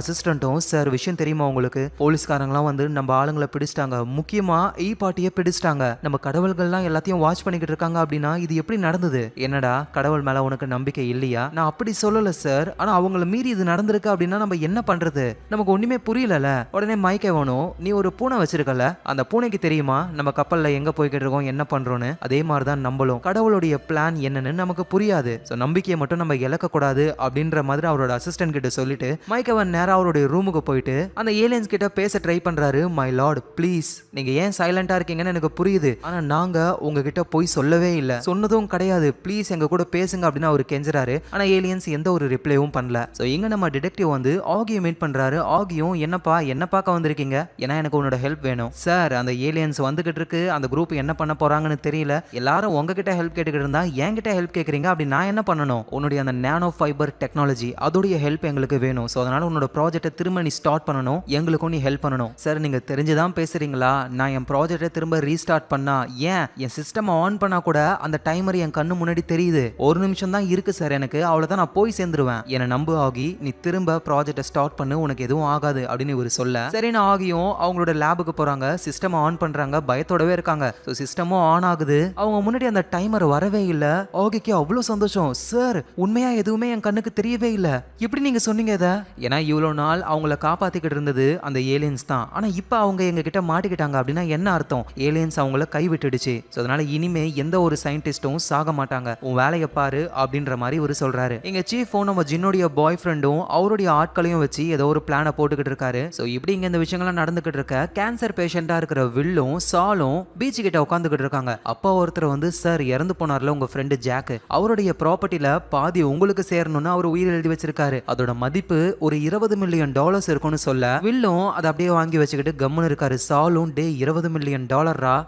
அசிஸ்டன்ட்டும், சார் விஷயம் தெரியுமா உங்களுக்கு, போலீஸ்காரங்களாம் வந்து நம்ம ஆளுங்களை பிடிச்சிட்டாங்க, முக்கியமா பார்ட்டியை பிடிச்சிட்டாங்க, நம்ம கடவுள்கள்லாம் எல்லாத்தையும் வாட்ச் பண்ணிக்கிட்டு இருக்காங்க அப்படின்னா இது எப்படி நடந்தது? என்னடா கடவுள் மேல உனக்கு நம்பிக்கை இல்லையா? நான் அப்படி சொல்லல சார், ஆனா அவங்கள மீறி இது நடந்திருக்கு அப்படின்னா நம்ம என்ன பண்றது? நமக்கு ஒண்ணுமே புரியல. உடனே மைக் எவனும், நீ ஒரு பூனை வச்சிருக்கல, அந்த பூனைக்கு தெரியுமா நம்ம கப்பல்ல எங்க போய்கிட்டு இருக்கோம், என்ன பண்றோம்னு? அதே மாதிரிதான் நம்மளும் கடவுளுடைய பிளான் என்னன்னு நமக்கு புரியாது. ஸோ நம்பிக்கையை மட்டும் நம்ம இழக்கக்கூடாது அப்படின்ற மாதிரி அவரோட அசிஸ்டன்ட் கிட்ட சொல்லிட்டு மைக் எவன் நேரா அவருடைய ரூமுக்கு போயிட்டு அந்த ஏலியன்ஸ் கிட்ட பேச ட்ரை பண்றாரு. மை லார்ட் ப்ளீஸ், நீங்க ஏன் சைலண்டா இருக்கீங்கன்னு எனக்கு புரியுது, ஆனா நாங்க உங்ககிட்ட போய் சொல்லவே இல்லை, சொன்னதும் கிடையாது, ப்ளீஸ் எங்க கூட பேசுங்க அப்படின்னு அவர் கெஞ்சுறாரு. ஆனா ஏலியன்ஸ் எந்த ஒரு ரிப்ளையும் பண்ணல. ஸோ இங்க நம்ம டிடெக்டிவ் வந்து ஆகியை மீட் பண்றாரு. ஆகியும் என்னப்பா என்ன பார்க்க வந்திருக்கீங்க, ஏன்னா எனக்கு உன்னோட ஹெல்ப் வேணும். சார் அந்த ஏலியன்ஸ் வந்துகிட்டு இருக்கு, அந்த குரூப் என்ன பண்ண போறாங்கன்னு தெரியல, எல்லாரும் உங்ககிட்ட ஹெல்ப் கேட்டுக்கிட்டு இருந்தா என்கிட்ட ஹெல்ப் கேட்குறீங்க, அப்படி நான் என்ன பண்ணணும்? உன்னுடைய அந்த நானோ ஃபைபர் டெக்னாலஜி அதோடைய ஹெல்ப் எங்களுக்கு வேணும். ஸோ அதனால உன்னோட ப்ராஜெக்ட்டை திரும்ப நீ ஸ்டார்ட் பண்ணணும், எங்களுக்கும் நீ ஹெல்ப் பண்ணணும். சார் நீங்க தெரிஞ்சுதான் பேசுறீங்களா? நான் என் ப்ராஜெக்ட்டை திரும்ப ரீஸ்டார்ட் பண்ணா ஏன் என் சிஸ்டம் ஆன் பண்ணா கூட அந்த டைமர் என் கண்ணு முன்னாடி தெரியுது, ஒரு நிமிஷம் தான் இருக்கு சார் எனக்கு, அவ்வளவுதான் நான் போய் சேர்ந்துருவேன், என்னை நம்பு ஆகி, நீ திரும்ப ப்ராஜெக்ட்டை ஸ்டார்ட் பண்ணு, உனக்கு எதுவும் ஆகாது அப்படின்னு இவர் சொல்ல சரின்னு ஆகியும் அவங்களோட லேபுக்கு போறாங்க. சிஸ்டம் ஆன் பண்றாங்க, பயத்தோடவே இருக்காங்க. ஸோ சிஸ்டமும் ஆன் ஆகுது. அவங்க முன்னாடி அந்த டைமர் வரவே இல்லை. ஆகிக்கு அவ்வளோ சந்தோஷம். சார் உண்மையா எதுவுமே என் கண்ணுக்கு தெரியவே இல்லை, எப்படி நீங்க சொன்னீங்க இதை? ஏன்னா இவ்வளோ நாள் அவங்கள காப்பாத்திக்கிட்டு இருந்தது அந்த ஏலியன்ஸ் தான். ஆனா இப்போ அவங்க எங்க கிட்ட மாட்டிக்கிட்டாங்க அப்படின்னா என்ன அர்த்தம்? ஏலியன்ஸ் அவங்கள கை விட்டுடுச்சு. ஸோ அதனால இனிமே எந்த ஒரு சயின்டிஸ்டும் சாக மாட்டாங்க, உன் வேலையை பாரு அப்படின்ற மாதிரி இவர் சொல்றாரு. எங்க சீஃபும் நம்ம ஜின்னுடைய பாய் ஃப்ரெண்டும் அவருடைய ஆட்களையும் வச்சு ஏதோ ஒரு பிளானை போட்டுக்கிட்டு இருக்காரு. ஸோ இப்படி இங்க இந்த விஷயங்கள்லாம் நடந்துகிட்டு இருக்க கேன்சர் பேஷண்டா இருக்கிற வில்லும் சாலும் பீச் கிட்ட உட்காந்துக்கிட்டு இருக்காங்க. அப்பா ஒருத்தர் வந்து சார் இறந்து போனார்ல உங்க ஃப்ரெண்டு ஜாக், அவருடைய ப்ராப்பர்ட்டில பாதி உங்களுக்கு சேரணும்னு அவர் உயிர் எழுதி வச்சிருக்காரு, அதோட மதிப்பு ஒரு $20 மில்லியன் இருக்கும்னு சொல்ல வில்லும் அதை அப்படியே வாங்கி வச்சுக்கிட்டு கம்முன்னு இருக்காரு. சாலும் டே $20 மில்லியன்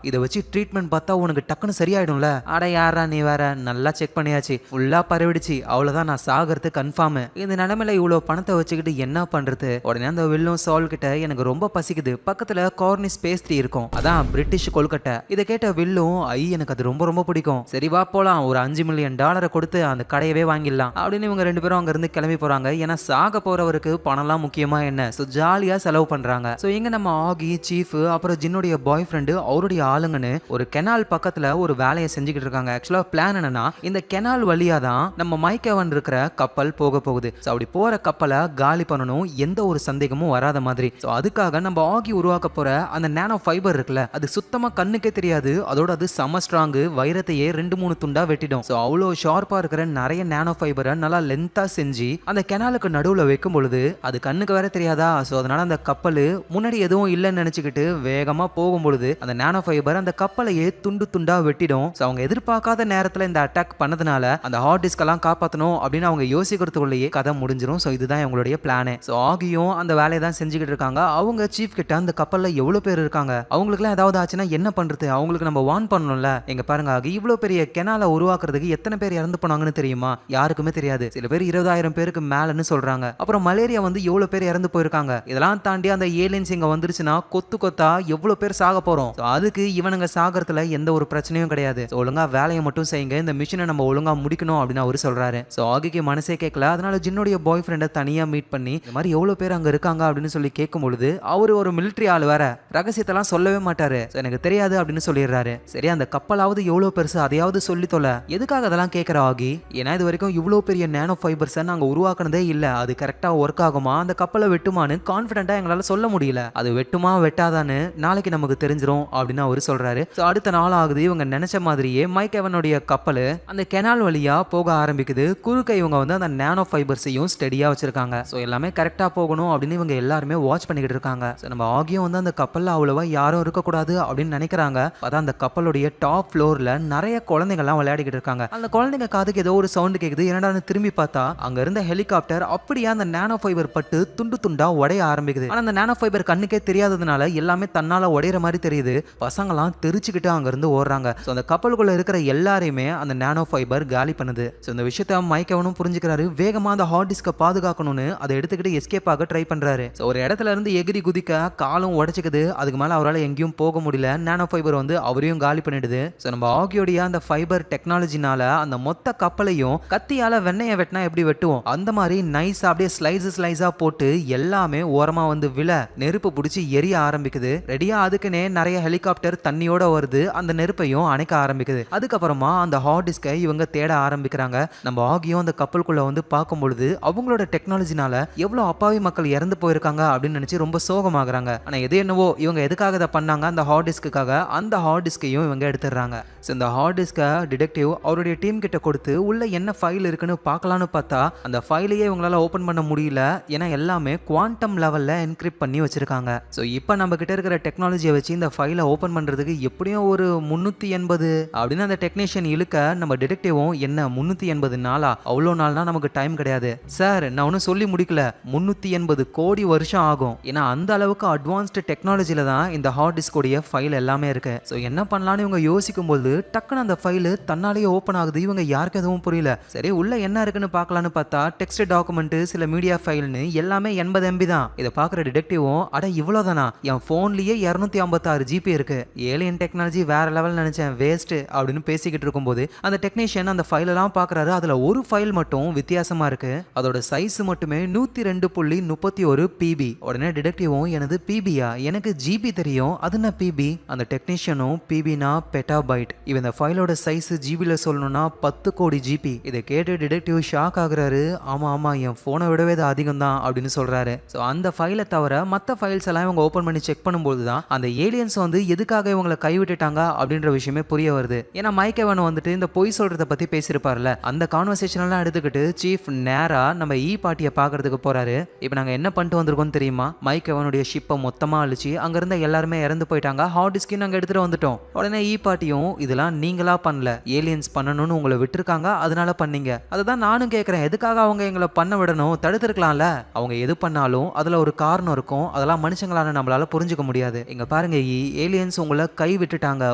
இதை வச்சு ட்ரீட்மெண்ட் பார்த்தா உனக்கு டக்குன்னு சரியாயிடும்ல. அட யாரா நீ வேற, நல்லா செக் பண்ணியாச்சு, ஃபுல்லா பரவிடுச்சு, அவ்வளவுதான் நான் சாகிறது கன்ஃபார்ம், இந்த நிலைமையில இவ்வளவு பணத்தை வச்சுக்கிட்டு என்ன பண்றது? உடனே அந்த வில்லும் சால் கிட்ட எனக்கு ரொம்ப பசிக்குது, பக்கத்துல கார்னிஷ் பேஸ்ட்ரி இருக்கும், அதான் பிரிட்டிஷ் கொல்கட்டை. இதை கேட்ட வில்லும் எனக்கு அது ரொம்ப ரொம்ப பிடிக்கும், சரி வா போலாம், ஒரு $5 மில்லியன் கொடுத்து அந்த கடையவே வாங்கிடலாம் அப்படின்னு இவங்க ரெண்டு பேரும் அங்க இருந்து கிளம்பி போறாங்க. ஏன்னா சாக போறவருக்கு பணம்லாம் முக்கியமா என்ன, ஸோ ஜாலியா செலவு பண்றாங்க. ஸோ இங்க நம்ம ஆகி சீஃப் அப்புறம் ஜின்னுடைய பாய் ஃப்ரெண்டு அவருடைய ஆளுங்கன்னு ஒரு கெனால் பக்கத்துல ஒரு வேலையை செஞ்சுக்கிட்டு இருக்காங்க. ஆக்சுவலா பிளான் என்னன்னா இந்த கெனால் வழியா தான் நம்ம மைக் எவன் இருக்கிற கப்பல் போக போகுது. ஸோ அப்படி போற கப்பலை காலி பண்ணணும், எந்த ஒரு சந்தேகமும் வராத மாதிரி. ஸோ அதுக்காக நம்ம ஆகி உருவாக்க போற அந்த நானோ ஃபைபர் இருக்குல்ல, அது சுத்தமா கண்ணுக்கே தெரியாது, அதோட அது செம ஸ்ட்ராங்கு, வைரத்தையே 2-3 துண்டா வெட்டிடும். ஸோ அவ்வளோ ஷார்ப்பா இருக்கிற நிறைய நானோ ஃபைபரை நல்லா லென்த்தா செஞ்சு அந்த கெனாலுக்கு நடுவில் வைக்கும் பொழுது அது கண்ணுக்கு வேற தெரியாதா. ஸோ அதனால அந்த கப்பல் முன்னாடி எதுவும் இல்லைன்னு நினைச்சுக்கிட்டு வேகமா போகும்பொழுது அந்த நானோ ஃபைபர் அந்த கப்பலையே துண்டு துண்டா வெட்டிடும். ஸோ அவங்க எதிர்பார்க்காத நேரத்தில் இந்த அட்டாக் பண்ணதுனால அந்த ஹார்ட் டிஸ்க் எல்லாம் காப்பாற்றணும் அப்படின்னு அவங்க யோசிக்கிறதுக்குள்ளேயே கதை முடிஞ்சிடும். ஸோ இதுதான் அவங்களுடைய பிளானே. ஸோ ஆகியும் அந்த வேலையை தான் செஞ்சுக்கிட்டு இருக்காங்க. அவங்க சீஃப் கிட்ட அந்த கப்பல்ல எவ்வளவு பேர் இருக்காங்க, அவங்களுக்குலாம் ஏதாவது ஆச்சுன்னா என்ன பண்றது, அவங்களுக்கு நம்ம வார்ன் பண்ணணும்ல. எங்க பாருங்க ஆகி இவ்வளவு பெரிய கெனாலை உருவாக்குறதுக்கு எத்தனை பேர் இறந்து போனாங்கன்னு தெரியுமா? யாருக்குமே தெரியாது. சில பேர் 20,000 பேருக்கு மேலன்னு சொல்றாங்க. அப்புறம் மலேரியா வந்து எவ்வளவு பேர் இறந்து போயிருக்காங்க. இதெல்லாம் தாண்டி அந்த ஏலியன்ஸ் இங்க வந்துருச்சுன்னா கொத்து கொத்தா எவ்வளவு பேர் சாக போறோம். அதுக்கு இவனுங்க சாகறதுல எந்த ஒரு பிரச்சனையும் கிடையாது. ஒழுங்கா வேலையை மட்டும் செய்யுங்க, இந்த மிஷனை நம்ம ஒழுங்கா முடிக்கணும் அப்படின்னு அவரு சொல்றாரு. ஸோ ஆகிக்கு மனசே கேட்கல. அதனால ஜின்னுடைய பாய் ஃப்ரெண்டை தனியா மீட் பண்ணி இந்த மாதிரி எவ்வளவு பேர் அங்க இருக்காங்க அப்படின்னு சொல்லி கேட்கும் பொழுது அவரு ஒரு மிலிட்டரி ஆள் வேற, ரகசியத்தெல்லாம் சொல்லவே மாட்டாரு. எனக்கு தெரியாது அப்படின்னு சொல்லிடுறாரு. சரி அந்த கப்பலாவது எவ்வளவு பெருசு அதையாவது சொல்லி தொலை, எதுக்காக அதெல்லாம் கேட்கிற ஆகி? ஏன்னா இது வரைக்கும் இவ்வளவு பெரிய நானோ ஃபைபர்ஸை நாங்க உருவாக்குனதே இல்ல, அது கரெக்டா ஒர்க் ஆகுமா, அந்த கப்பலை வெட்டுமான்னு கான்ஃபிடென்ட்டா எங்களால சொல்ல முடியல, அது வெட்டுமா வெட்டாதான்னு நாளைக்கு நமக்கு தெரிஞ்சிரும் அப்படின்னு அவரு சொல்றாரு. ஸோ அடுத்த நாள் ஆகுது. இவங்க நினைச்ச மாதிரியே மைக் எவனுடைய கப்பல் அந்த கெனால் வழியா போக ஆரம்பிக்குது. குறுக்க இவங்க வந்து அந்த நானோ ஃபைபர்ஸையும் ஸ்டெடியா வச்சிருக்காங்க. ஸோ எல்லாமே கரெக்டா போகணும் அப்படின்னு இவங்க எல்லாருமே வாட்ச் பண்ணிக்கிட்டு இருக்காங்க. ஸோ நம்ம ஆகியும் வந்து அந்த கப்பல்ல அவ்வளவா யாரும் இருக்கக்கூடாது அப்படின்னு நினைக்கிறாங்க. அதான் அந்த கப்பலுடைய டாப் ஃப்ளோர்ல நிறைய குழந்தைங்கள்லாம் விளையாடிக்கிட்டு இருக்காங்க. அந்த குழந்தைங்க காதுக்கு ஏதோ ஒரு சவுண்ட் கேக்குது. என்னடான்னு திரும்பி பார்த்தா அங்க இருந்த ஹெலிகாப்டர் அப்படியே அந்த நானோ ஃபைபர் பட்டு துண்டு துண்டா உடைய ஆரம்பிக்குது. ஆனா அந்த நானோ ஃபைபர் கண்ணுக்கே தெரியாததுனால எல்லாமே தன்னால உடையிற மாதிரி தெரியுது. பசங்களாம் தெரிச்சுக்கிட்டு அங்க இருந்து ஓடுறாங்க. ஸோ அந்த கப்பலுக்குள்ள இருக்கிற எல்லாரையுமே அந்த நானோ ஃபைபர் காலி பண்ணுது. ஸோ இந்த விஷயத்த மைக் எவனும் புரிஞ்சுக்கிறாரு. வேகமா அந்த ஹார்ட் டிஸ்கை பாதுகாக்கணும்னு அதை எடுத்துக்கிட்டு எஸ்கேப் ஆக ட்ரை பண்றாரு. ஸோ ஒரு இடத்துல இருந்து எகிரி குதிக்க காலும் உடைச்சுக்குது. அதுக்கு மேல அவரால் எங்கேயும் போக முடியல. நானோ ஃபைபர் வந்து அவரையும் காலி பண்ணிடுது. ஸோ நம்ம ஆகியோடைய அந்த ஃபைபர் டெக்னாலஜினால அந்த மொத்த கப்பலையும் கத்தியால வெண்ணையை வெட்டினா எப்படி வெட்டுவோம் அந்த மாதிரி நைஸா அப்படியே ஸ்லைஸா போட்டு எல்லாமே ஓரமா வந்து விழ நெருப்பு பிடிச்சி எரிய ஆரம்பிக்குது. ரெடியா அதுக்குன்னே நிறைய ஹெலிகாப்டர் தண்ணியோட வருது. அந்த நெருப்பையும் அணைக்க ஆரம்பிக்குது. அதுக்கப்புறமா அந்த ஹார்ட் டிஸ்கை இவங்க தேட ஆரம்பிக்கிறாங்க. நம்ம ஆகியும் அந்த கப்பலுக்குள்ள வந்து பார்க்கும் பொழுது அவங்களோட டெக்னாலஜினால எவ்வளவு அப்பாவி மக்கள் இறந்து போயிருக்காங்க அப்படின்னு நினைச்சு ரொம்ப சோகமாகறாங்க. ஆனா எது என்னவோ இவங்க எதுக்காக இதை பண்ணாங்க, அந்த ஹார்ட் டிஸ்க்குக்காக. அந்த ஹார்ட் டிஸ்கையும் இவங்க எடுத்துடுறாங்க. ஸோ இந்த ஹார்ட் டிஸ்கை டிடெக்டிவ் அவருடைய டீம் கிட்ட கொடுத்து உள்ள என்ன ஃபைல் இருக்குன்னு பார்க்கலான்னு பார்த்தா அந்த ஃபைலையே இவங்களால ஓபன் பண்ண முடியல. ஏன்னா எல்லாமே குவாண்டம் லெவல்ல என்கிரிப்ட் பண்ணி வச்சிருக்காங்க. ஸோ இப்போ நம்ம கிட்ட இருக்கிற டெக்னாலஜியை வச்சு இந்த ஃபைலை ஓபன் பண்றதுக்கு எப்படியும் ஒரு 380 அப்படின்னு அந்த டெக்னீஷியன் இழுக்க நம்ம டிடெக்டிவும் என்ன 380 நாளா, அவ்வளோ நாள்னா நமக்கு டைம் கிடையாது சார், நான் ஒன்றும் சொல்லி முடிக்கல, 380 கோடி வருஷம் ஆகும். ஏன்னா அந்த அளவுக்கு அட்வான்ஸ்டு டெக்னாலஜியில தான் இந்த ஹார்ட் டிஸ்கோடைய ஃபைல் எல்லாமே இருக்கு. ஸோ என்ன பண்ணலான்னு இவங்க யோசிக்கும் போது டக்குன்னு அந்த ஃபைல் தன்னாலேயே ஓப்பன் ஆகுது. இவங்க யாருக்கும் எதுவும் புரியல. சரி உள்ள என்ன இருக்குன்னு பார்க்கலான்னு பார்த்தா டெக்ஸ்ட் டாக்குமெண்ட், சில மீடியா ஃபைல்னு எல்லாமே 80 MB தான். இதை பார்க்குற டிடெக்டிவும் அட இவ்வளோதானா, என் ஃபோன்லயே 256 GB இருக்கு, ஏலியன் டெக்னாலஜி வேற லெவல் நினைச்சேன், வேஸ்ட் அப்படின்னு பேசிக்கிட்டு இருக்கும்போது அந்த டெக்னீஷியன் அந்த ஃபைலெல்லாம் பார்க்குறாரு. அதில் ஒரு ஃபைல் மட்டும் வித்தியாசமா இருக்கு. அதோட சைஸ் மட்டுமே 102.31 PB. உடனே டிடெக்டிவும் எனது பிபியா, எனக்கு ஜிபி தெரியும், அது என்ன பிபி? அந்த டெக்னீஷியனும் பிபினா பெட்டாபைட். இவன் இந்த ஃபைலோட சைஸ் ஜிபியில் சொல்லணும்னா 10 கோடி ஜிபி. இதை கேட்டு டிடெக்டிவ் ஷாக் ஆகுறாரு. ஆமா என் ஃபோனை விடவே இது அதிகம் தான் அப்படின்னு சொல்றாரு. ஸோ அந்த ஃபைலை தவிர மற்ற ஃபைல்ஸ் எல்லாம் இவங்க ஓப்பன் பண்ணி செக் பண்ணும்போது தான் அந்த ஏலியன்ஸ் வந்து எதுக்காக இவங்களை கைவிட்டுட்டாங்க அப்படின்ற விஷயமே புரிய வருது. ஏன்னா மைக்கேவன் வந்துட்டு இந்த பொய் சொல்றதை பத்தி பேசியிருப்பார்ல, அந்த கான்வர்சேஷன் எல்லாம் எடுத்துக்கிட்டு சீஃப் நேரா நம்ம பார்ட்டியை பார்க்கறதுக்கு போறாரு. இப்போ நாங்கள் என்ன பண்ணிட்டு வந்திருக்கோம் தெரியுமா, மைக்கேவனுடைய ஷிப்பை மொத்தமாக அழிச்சு அங்கிருந்த எல்லாருமே இறந்து போயிட்டாங்க, ஹார்ட் டிஸ்கையும் நாங்கள் எடுத்துட்டு வந்துட்டோம். உடனே பார்ட்டியும் இதெல்லாம் நீங்களா பண்ணல, ஏலியன்ஸ் பண்ணணும்னு உங்களை விட்டுருக்காங்க, அதனால பண்ணீங்க. அதுதான் நானும் கேட்குறேன், எதுக்காக அவங்க எங்களை பண்ண விடணும், தடுத்துருக்கலாம்ல. அவங்க எது பண்ணாலும் அதில் ஒரு காரணம் இருக்கும், அதெல்லாம் மனுஷங்களான நம்மளால புரிஞ்சுக்க முடியாது. இங்க பாருங்க, ஏலியன்ஸ் உங்களை கை விட்டுட்டாங்க,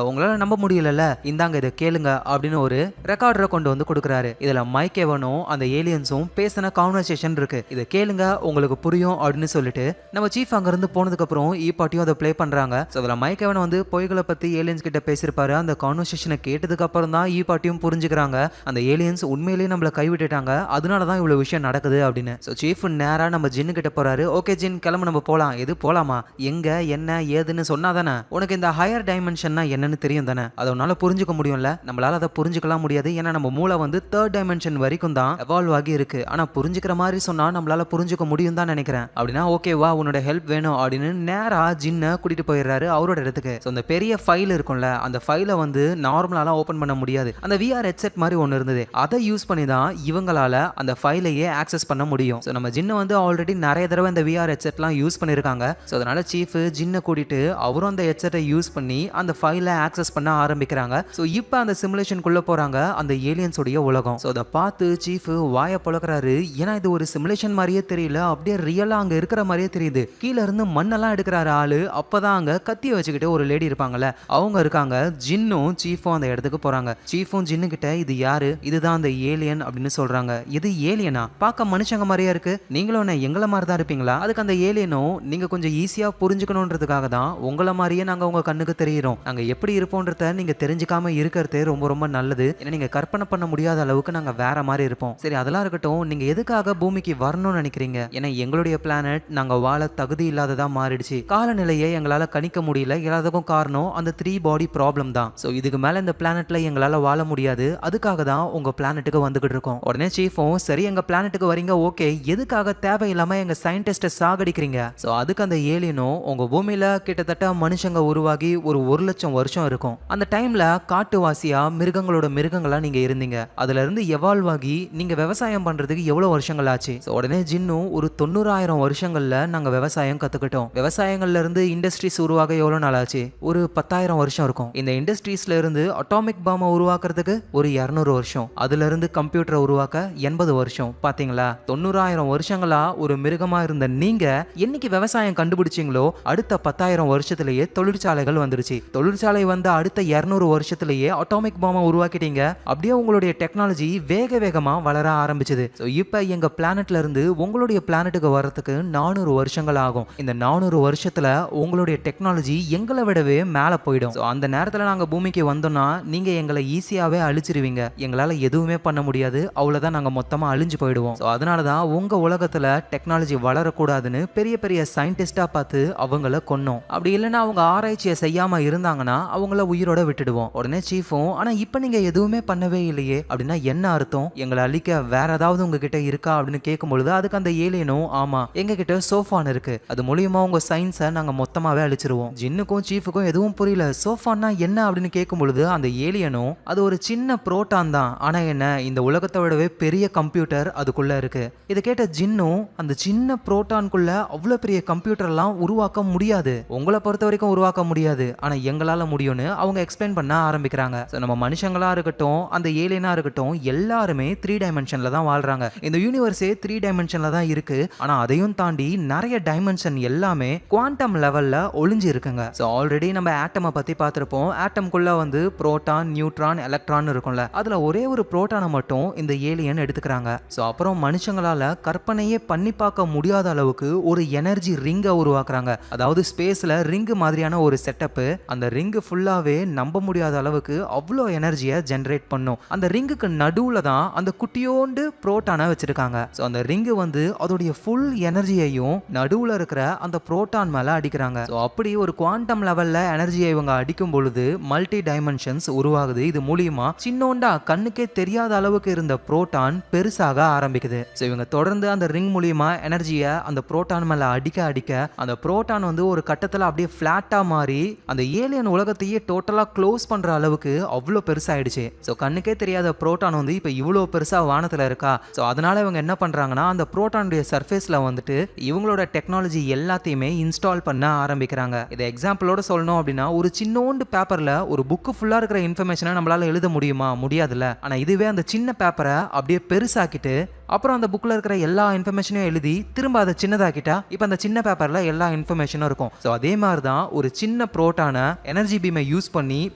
உங்களால நம்ப முடியல, இந்தாங்க இதை கேளுங்க அப்படின்னு ஒரு ரெக்கார்டரை கொண்டு வந்து கொடுக்குறாரு. இதுல மைக்கேவனும் அந்த ஏலியன்ஸும் பேசின கான்வர்சேஷன் இருக்கு, இதை கேளுங்க உங்களுக்கு புரியும் அப்படின்னு சொல்லிட்டு நம்ம சீஃப் அங்கிருந்து போனதுக்கு அப்புறம் பார்ட்டியும் அதை ப்ளே பண்றாங்க. ஸோ அதில் மைக்கேவன் வந்து பொய்களை பத்தி ஏலியன்ஸ் கிட்ட பேசியிருப்பாரு. அந்த கான்வர்சேஷனை கேட்டதுக்கு அப்புறம் தான் பார்ட்டியும் புரிஞ்சுக்கிறாங்க அந்த ஏலியன்ஸ் உண்மையிலேயே நம்மளை கைவிட்டுட்டாங்க, அதனால தான் இவ்வளவு விஷயம் நடக்குது அப்படின்னு. ஸோ சீஃப் நேரா நம்ம ஜின்னு கிட்ட போறாரு. ஓகே ஜின், கிளம்பு நம்ம போலாம். எது போலாமா, எங்க என்ன ஏதுன்னு சொன்னா தானே உனக்கு இந்த ஹையர் டைமென்ஷன்னா என்னன்னு தெரியும் தானே, அதை உன்னால புரிஞ்சுக்க முடியும்ல. நம்மளால அதை புரிஞ்சுக்கலாம் முடியாது, ஏன்னா நம்ம மூளை வந்து 3rd டைமென்ஷன் வரைக்கும் தான் எவால்வ் ஆகி இருக்கு. ஆனா புரிஞ்சுக்கிற மாதிரி சொன்னா நம்மளால புரிஞ்சுக்க முடியும் தான் நினைக்கிறேன். அப்படின்னா ஓகேவா, உன்னோட ஹெல்ப் வேணும் அப்படின்னு நேரா ஜின்னை கூட்டிட்டு போயிடுறாரு அவரோட இடத்துக்கு. ஸோ அந்த பெரிய ஃபைல் இருக்கும்ல, அந்த ஃபைலை வந்து நார்மலாலாம் ஓப்பன் பண்ண முடியாது. அந்த VR ஹெட்செட் மாதிரி ஒன்று இருந்தது, அதை யூஸ் பண்ணி தான் இவங்களால அந்த ஃபைலையே ஆக்சஸ் பண்ண முடியும். ஸோ நம்ம ஜின்னை வந்து ஆல்ரெடி நிறைய தடவை இந்த VR ஹெட்செட்லாம் யூஸ் பண்ணியிருக்காங்க. ஸோ அதனால சீஃப் ஜின்னை கூட்டிட்டு அவரும் அந்த ஹெட்செட்டை யூஸ் பண்ணி அந்த ஃபைலை ஆக்சஸ் பண்ண ஆரம்பிக்கிறாங்க. ஸோ இப்போ அந்த சிமுலேஷனுக்குள்ள போறாங்க, அந்த ஏலியன்ஸோடைய உலகம். ஸோ அதை பார்த்து சீஃப் வாயை பொழக்கிறாரு. ஏன்னா இது ஒரு சிமுலேஷன் மாதிரியே தெரியல, அப்படியே ரியலா அங்க இருக்கிற மாதிரியே தெரியுது. கீழே இருந்து மண்ணெல்லாம் எடுக்கிறாரு ஆளு. அப்பதான் அங்க கத்திய வச்சுக்கிட்டு ஒரு லேடி இருப்பாங்கல்ல, அவங்க இருக்காங்க. ஜின்னும் சீஃபும் அந்த இடத்துக்கு போறாங்க. சீஃபும் ஜின்னு கிட்ட இது யாரு, இதுதான் அந்த ஏலியன் அப்படின்னு சொல்றாங்க. இது ஏலியனா, பார்க்க மனுஷங்க மாதிரியா இருக்கு, நீங்களும் என்ன எங்களை மாதிரி தான் இருப்பீங்களா? அதுக்கு அந்த ஏலியனும் நீங்க கொஞ்சம் ஈஸியா புரிஞ்சுக்கணுன்றதுக்காக தான் உங்களை மாதிரியே நாங்க உங்க கண்ணுக்கு தெரியிறோம், நாங்க எப்படி இருப்போன்றத நீங்க தெரிஞ்சுக்காம இருக்கிறதே ரொம்ப ரொம்ப நல்லது. ஏன்னா நீங்க கற்பனை பண்ண முடியாத அளவுக்கு நாங்க வேற மாதிரி இருப்போம். சரி அதெல்லாம் இருக்கட்டும், நீங்க எதுக்காக பூமிக்கு வரணும்னு நினைக்கிறீங்க? ஏன்னா எங்களுடைய பிளானட் நாங்க வாழ தகுதி இல்லாததா மாறிடுச்சு, காலநிலையை எங்களால கணிக்க முடியல, எல்லாத்துக்கும் காரணம் அந்த 3 பாடி ப்ராப்ளம் தான். ஸோ இதுக்கு மேல இந்த பிளானட்ல எங்களால வாழ முடியாது, அதுக்காக தான் உங்க பிளானட்டுக்கு வந்துகிட்டு இருக்கோம். உடனே சீஃபும் சரி எங்க பிளானட்டுக்கு வரீங்க, ஓகே, எதுக்காக தேவையில்லாம எங்க சயின்டிஸ்ட சாகடிக்கிறீங்க? ஸோ அதுக்கு அந்த ஏலியனும் உங்க பூமியில கிட்டத்தட்ட மனுஷங்க உருவாகி ஒரு 1,00,000 வருஷம் இருக்கும். அந்த டைம்ல காட்டுவாசியா மிருகங்களா நீங்க இருந்தீங்க, அதுல இருந்து எவால்வ் ஆகி நீங்க விவசாயம் பண்றதுக்கு எவ்வளவு வருஷங்கள் ஆச்சு? உடனே ஜின்னும் ஒரு 90,000 வருஷங்கள்ல நாங்க விவசாயம் கத்துக்கிட்டோம். விவசாயங்கள்ல இருந்து இண்டஸ்ட்ரீஸ் உருவாக எவ்வளவு நாள் ஆச்சு? ஒரு 10,000 வருஷம் இருக்கும். இந்த இண்டஸ்ட்ரீஸ்ல இருந்து அட்டாமிக் பாம்பை உருவாக்குறதுக்கு ஒரு 200 வருஷம், அதுல இருந்து கம்ப்யூட்டரை உருவாக்க 80 வருஷம். பாத்தீங்களா, 90,000 வருஷங்களா ஒரு மிருகமா இருந்த நீங்க என்னைக்கு விவசாயம் கண்டுபிடிச்சீங்களோ அடுத்த 10,000 வருஷத்திலேயே தொழிற்சாலைகள் வந்துருச்சு. தொழிற்சாலை வந்த அடுத்த 200 வருஷத்திலேயே அட்டாமிக் பாம்பை உருவாக்கிட்டீங்க. அப்படியே உங்களுடைய டெக்னாலஜி வேகமா வளர ஆரம்பிச்சது. இப்ப எங்க பிளானட்ல இருந்து உங்களுடைய பிளானட்டுக்கு வர்றதுக்கு 400 வருஷங்கள் ஆகும். இந்த 400 வருஷத்துல உங்களுடைய டெக்னாலஜி எங்களை விடவே மேல போயிடும். அந்த நேரத்துல நாங்க பூமிக்கு வந்தோம்னா நீங்க எங்களை ஈஸியாவே அழிச்சிருவீங்க, எங்களால எதுவுமே பண்ண முடியாது, அவ்வளவுதான், நாங்க மொத்தமா அழிஞ்சு போயிடுவோம். அதனாலதான் உங்க உலகத்துல டெக்னாலஜி வளரக்கூடாதுன்னு பெரிய பெரிய சயின்டிஸ்டா பார்த்து அவங்கள கொன்னோம். அப்படி இல்லைன்னா அவங்க ஆராய்ச்சியை செய்யாம இருந்தாங்கன்னா அவங்கள உயிரோட விட்டுடுவோம். உடனே சீஃபும் ஆனா இப்ப நீங்க எதுவுமே பண்ணவே இல்லையே, அப்படின்னா என்ன அர்த்தம்? எங்களை அழிக்க வேற ஏதாவது உங்ககிட்ட இருக்கா அப்படின்னு கேட்கும் பொழுது அதுக்கு அந்த ஏலியனும் ஆமா எங்க கிட்ட சோஃபான் இருக்கு, அது மூலியமா உங்க சயின்ஸை நாங்க மொத்தமாவே அழிச்சிருவோம். ஜின்னுக்கும் சீஃபுக்கும் எதுவும் புரியல. சோஃபான்னா என்ன அப்படின்னு கேட்கும் பொழுது அந்த ஏலியனும் அது ஒரு சின்ன புரோட்டான் தான், ஆனா என்ன இந்த உலகத்தை விடவே பெரிய கம்ப்யூட்டர் அதுக்குள்ள இருக்கு. இதை கேட்ட ஜின்னும் அந்த சின்ன புரோட்டான்குள்ள அவ்வளவு பெரிய கம்ப்யூட்டர் எல்லாம் உருவாக்க முடியாது, உங்களை பொறுத்த வரைக்கும் உருவாக்க முடியாது, ஆனா எங்களால முடியும்னு அவங்க எக்ஸ்பிளைன் பண்ண ஆரம்பிக்கிறாங்க. நம்ம மனுஷங்களா இருக்கட்டும் அந்த ஏலியனா இருக்கட்டும் எல்லாருமே 3 டைமென்ஷன்ல தான் வாழ்றாங்க. இந்த யூனிவர்ஸே 3 டைமென்ஷன்ல தான் இருக்கு. ஆனா அதையும் தாண்டி நிறைய டைமென்ஷன் எல்லாமே குவாண்டம் லெவல்ல ஒளிஞ்சு இருக்குங்க. ஸோ ஆல்ரெடி நம்ம ஆட்டமை பத்தி பார்த்திருப்போம். ஆட்டம்குள்ள வந்து புரோட்டான், நியூட்ரான், எலக்ட்ரான் இருக்கும்ல, அதுல ஒரே ஒரு புரோட்டானை மட்டும் இந்த ஏலியன் எடுத்துக்கிறாங்க. ஸோ அப்புறம் மனுஷங்களால கற்பனையே பண்ணி பார்க்க முடியாத அளவுக்கு ஒரு எனர்ஜி ரிங்கை உருவாக்குறாங்க. அதாவது ஸ்பேஸ்ல ரிங்கு மாதிரியான ஒரு செட்டப். அந்த ரிங்கு ஃபுல்லாவே நம்ப முடியாத அளவுக்கு அவ்வளோ எனர்ஜியை ஜென்ரேட் பண்ணும். அந்த ரிங்குக்கு நடுவுல தான் அந்த குட்டியோண்டு புரோட்டானை வச்சிருக்காங்க. ஸோ அந்த ரிங்கு வந்து அதோடைய ஃபுல் எனர்ஜியையும் நடுவுல இருக்கிற அந்த புரோட்டான் மேல அடிக்கிறாங்க. ஸோ அப்படி ஒரு குவாண்டம் லெவல்ல எனர்ஜியை இவங்க அடிக்கும் பொழுது மல்டி டைமென்ஷன்ஸ் உருவாகுது. இது மூலியமா சின்னோண்டா கண்ணுக்கே தெரியாத அளவுக்கு இருந்த புரோட்டான் பெருசாக ஆரம்பிக்குது. ஸோ இவங்க தொடர்ந்து அந்த ரிங் மூலியமா எனர்ஜியை அந்த புரோட்டான் மேல அடிக்க அடிக்க அந்த புரோட்டான் வந்து ஒரு கட்டத்தில் அப்படியே ஃபிளாட்டா மாறி அந்த ஏலியன் உலகத்தையே டோட்டலா க்ளோஸ் பண்ற அளவுக்கு அவ்வளோ பெருசாயிடுச்சு. ஸோ கண்ணுக்கே தெரியாத புரோட்டான் வந்து இப்போ இவ்வளோ பெருசா வானத்தில் இருக்கா. ஸோ அதனால இவங்க என்ன பண்றாங்கன்னா அந்த புரோட்டானுடைய சர்ஃபேஸ்ல வந்துட்டு இவங்களோட டெக்னாலஜி எல்லாத்தையுமே இன்ஸ்டால் பண்ண ஆரம்பிக்கிறாங்க. இதை எக்ஸாம்பிளோட சொல்லணும் அப்படின்னா ஒரு சின்னோண்டு பேப்பர்ல ஒரு புக்கு ஃபுல்லா இருக்கிற இன்ஃபர்மேஷனை நம்மளால எழுத முடியுமா? முடியாதுல்ல. ஆனா இதுவே அந்த சின்ன பேப்பரை அப்படியே பெருசாக்கிட்டு அப்புறம் அந்த புக்கில் இருக்கிற எல்லா இன்ஃபர்மேஷனையும் எழுதி திரும்ப அதை சின்னதாக்கிட்டா இப்போ அந்த சின்ன பேப்பரில் எல்லா இன்ஃபர்மேஷனும் இருக்கும். ஸோ அதே மாதிரி தான் ஒரு சின்ன புரோட்டான எனர்ஜி பீமை யூஸ் பண்ணி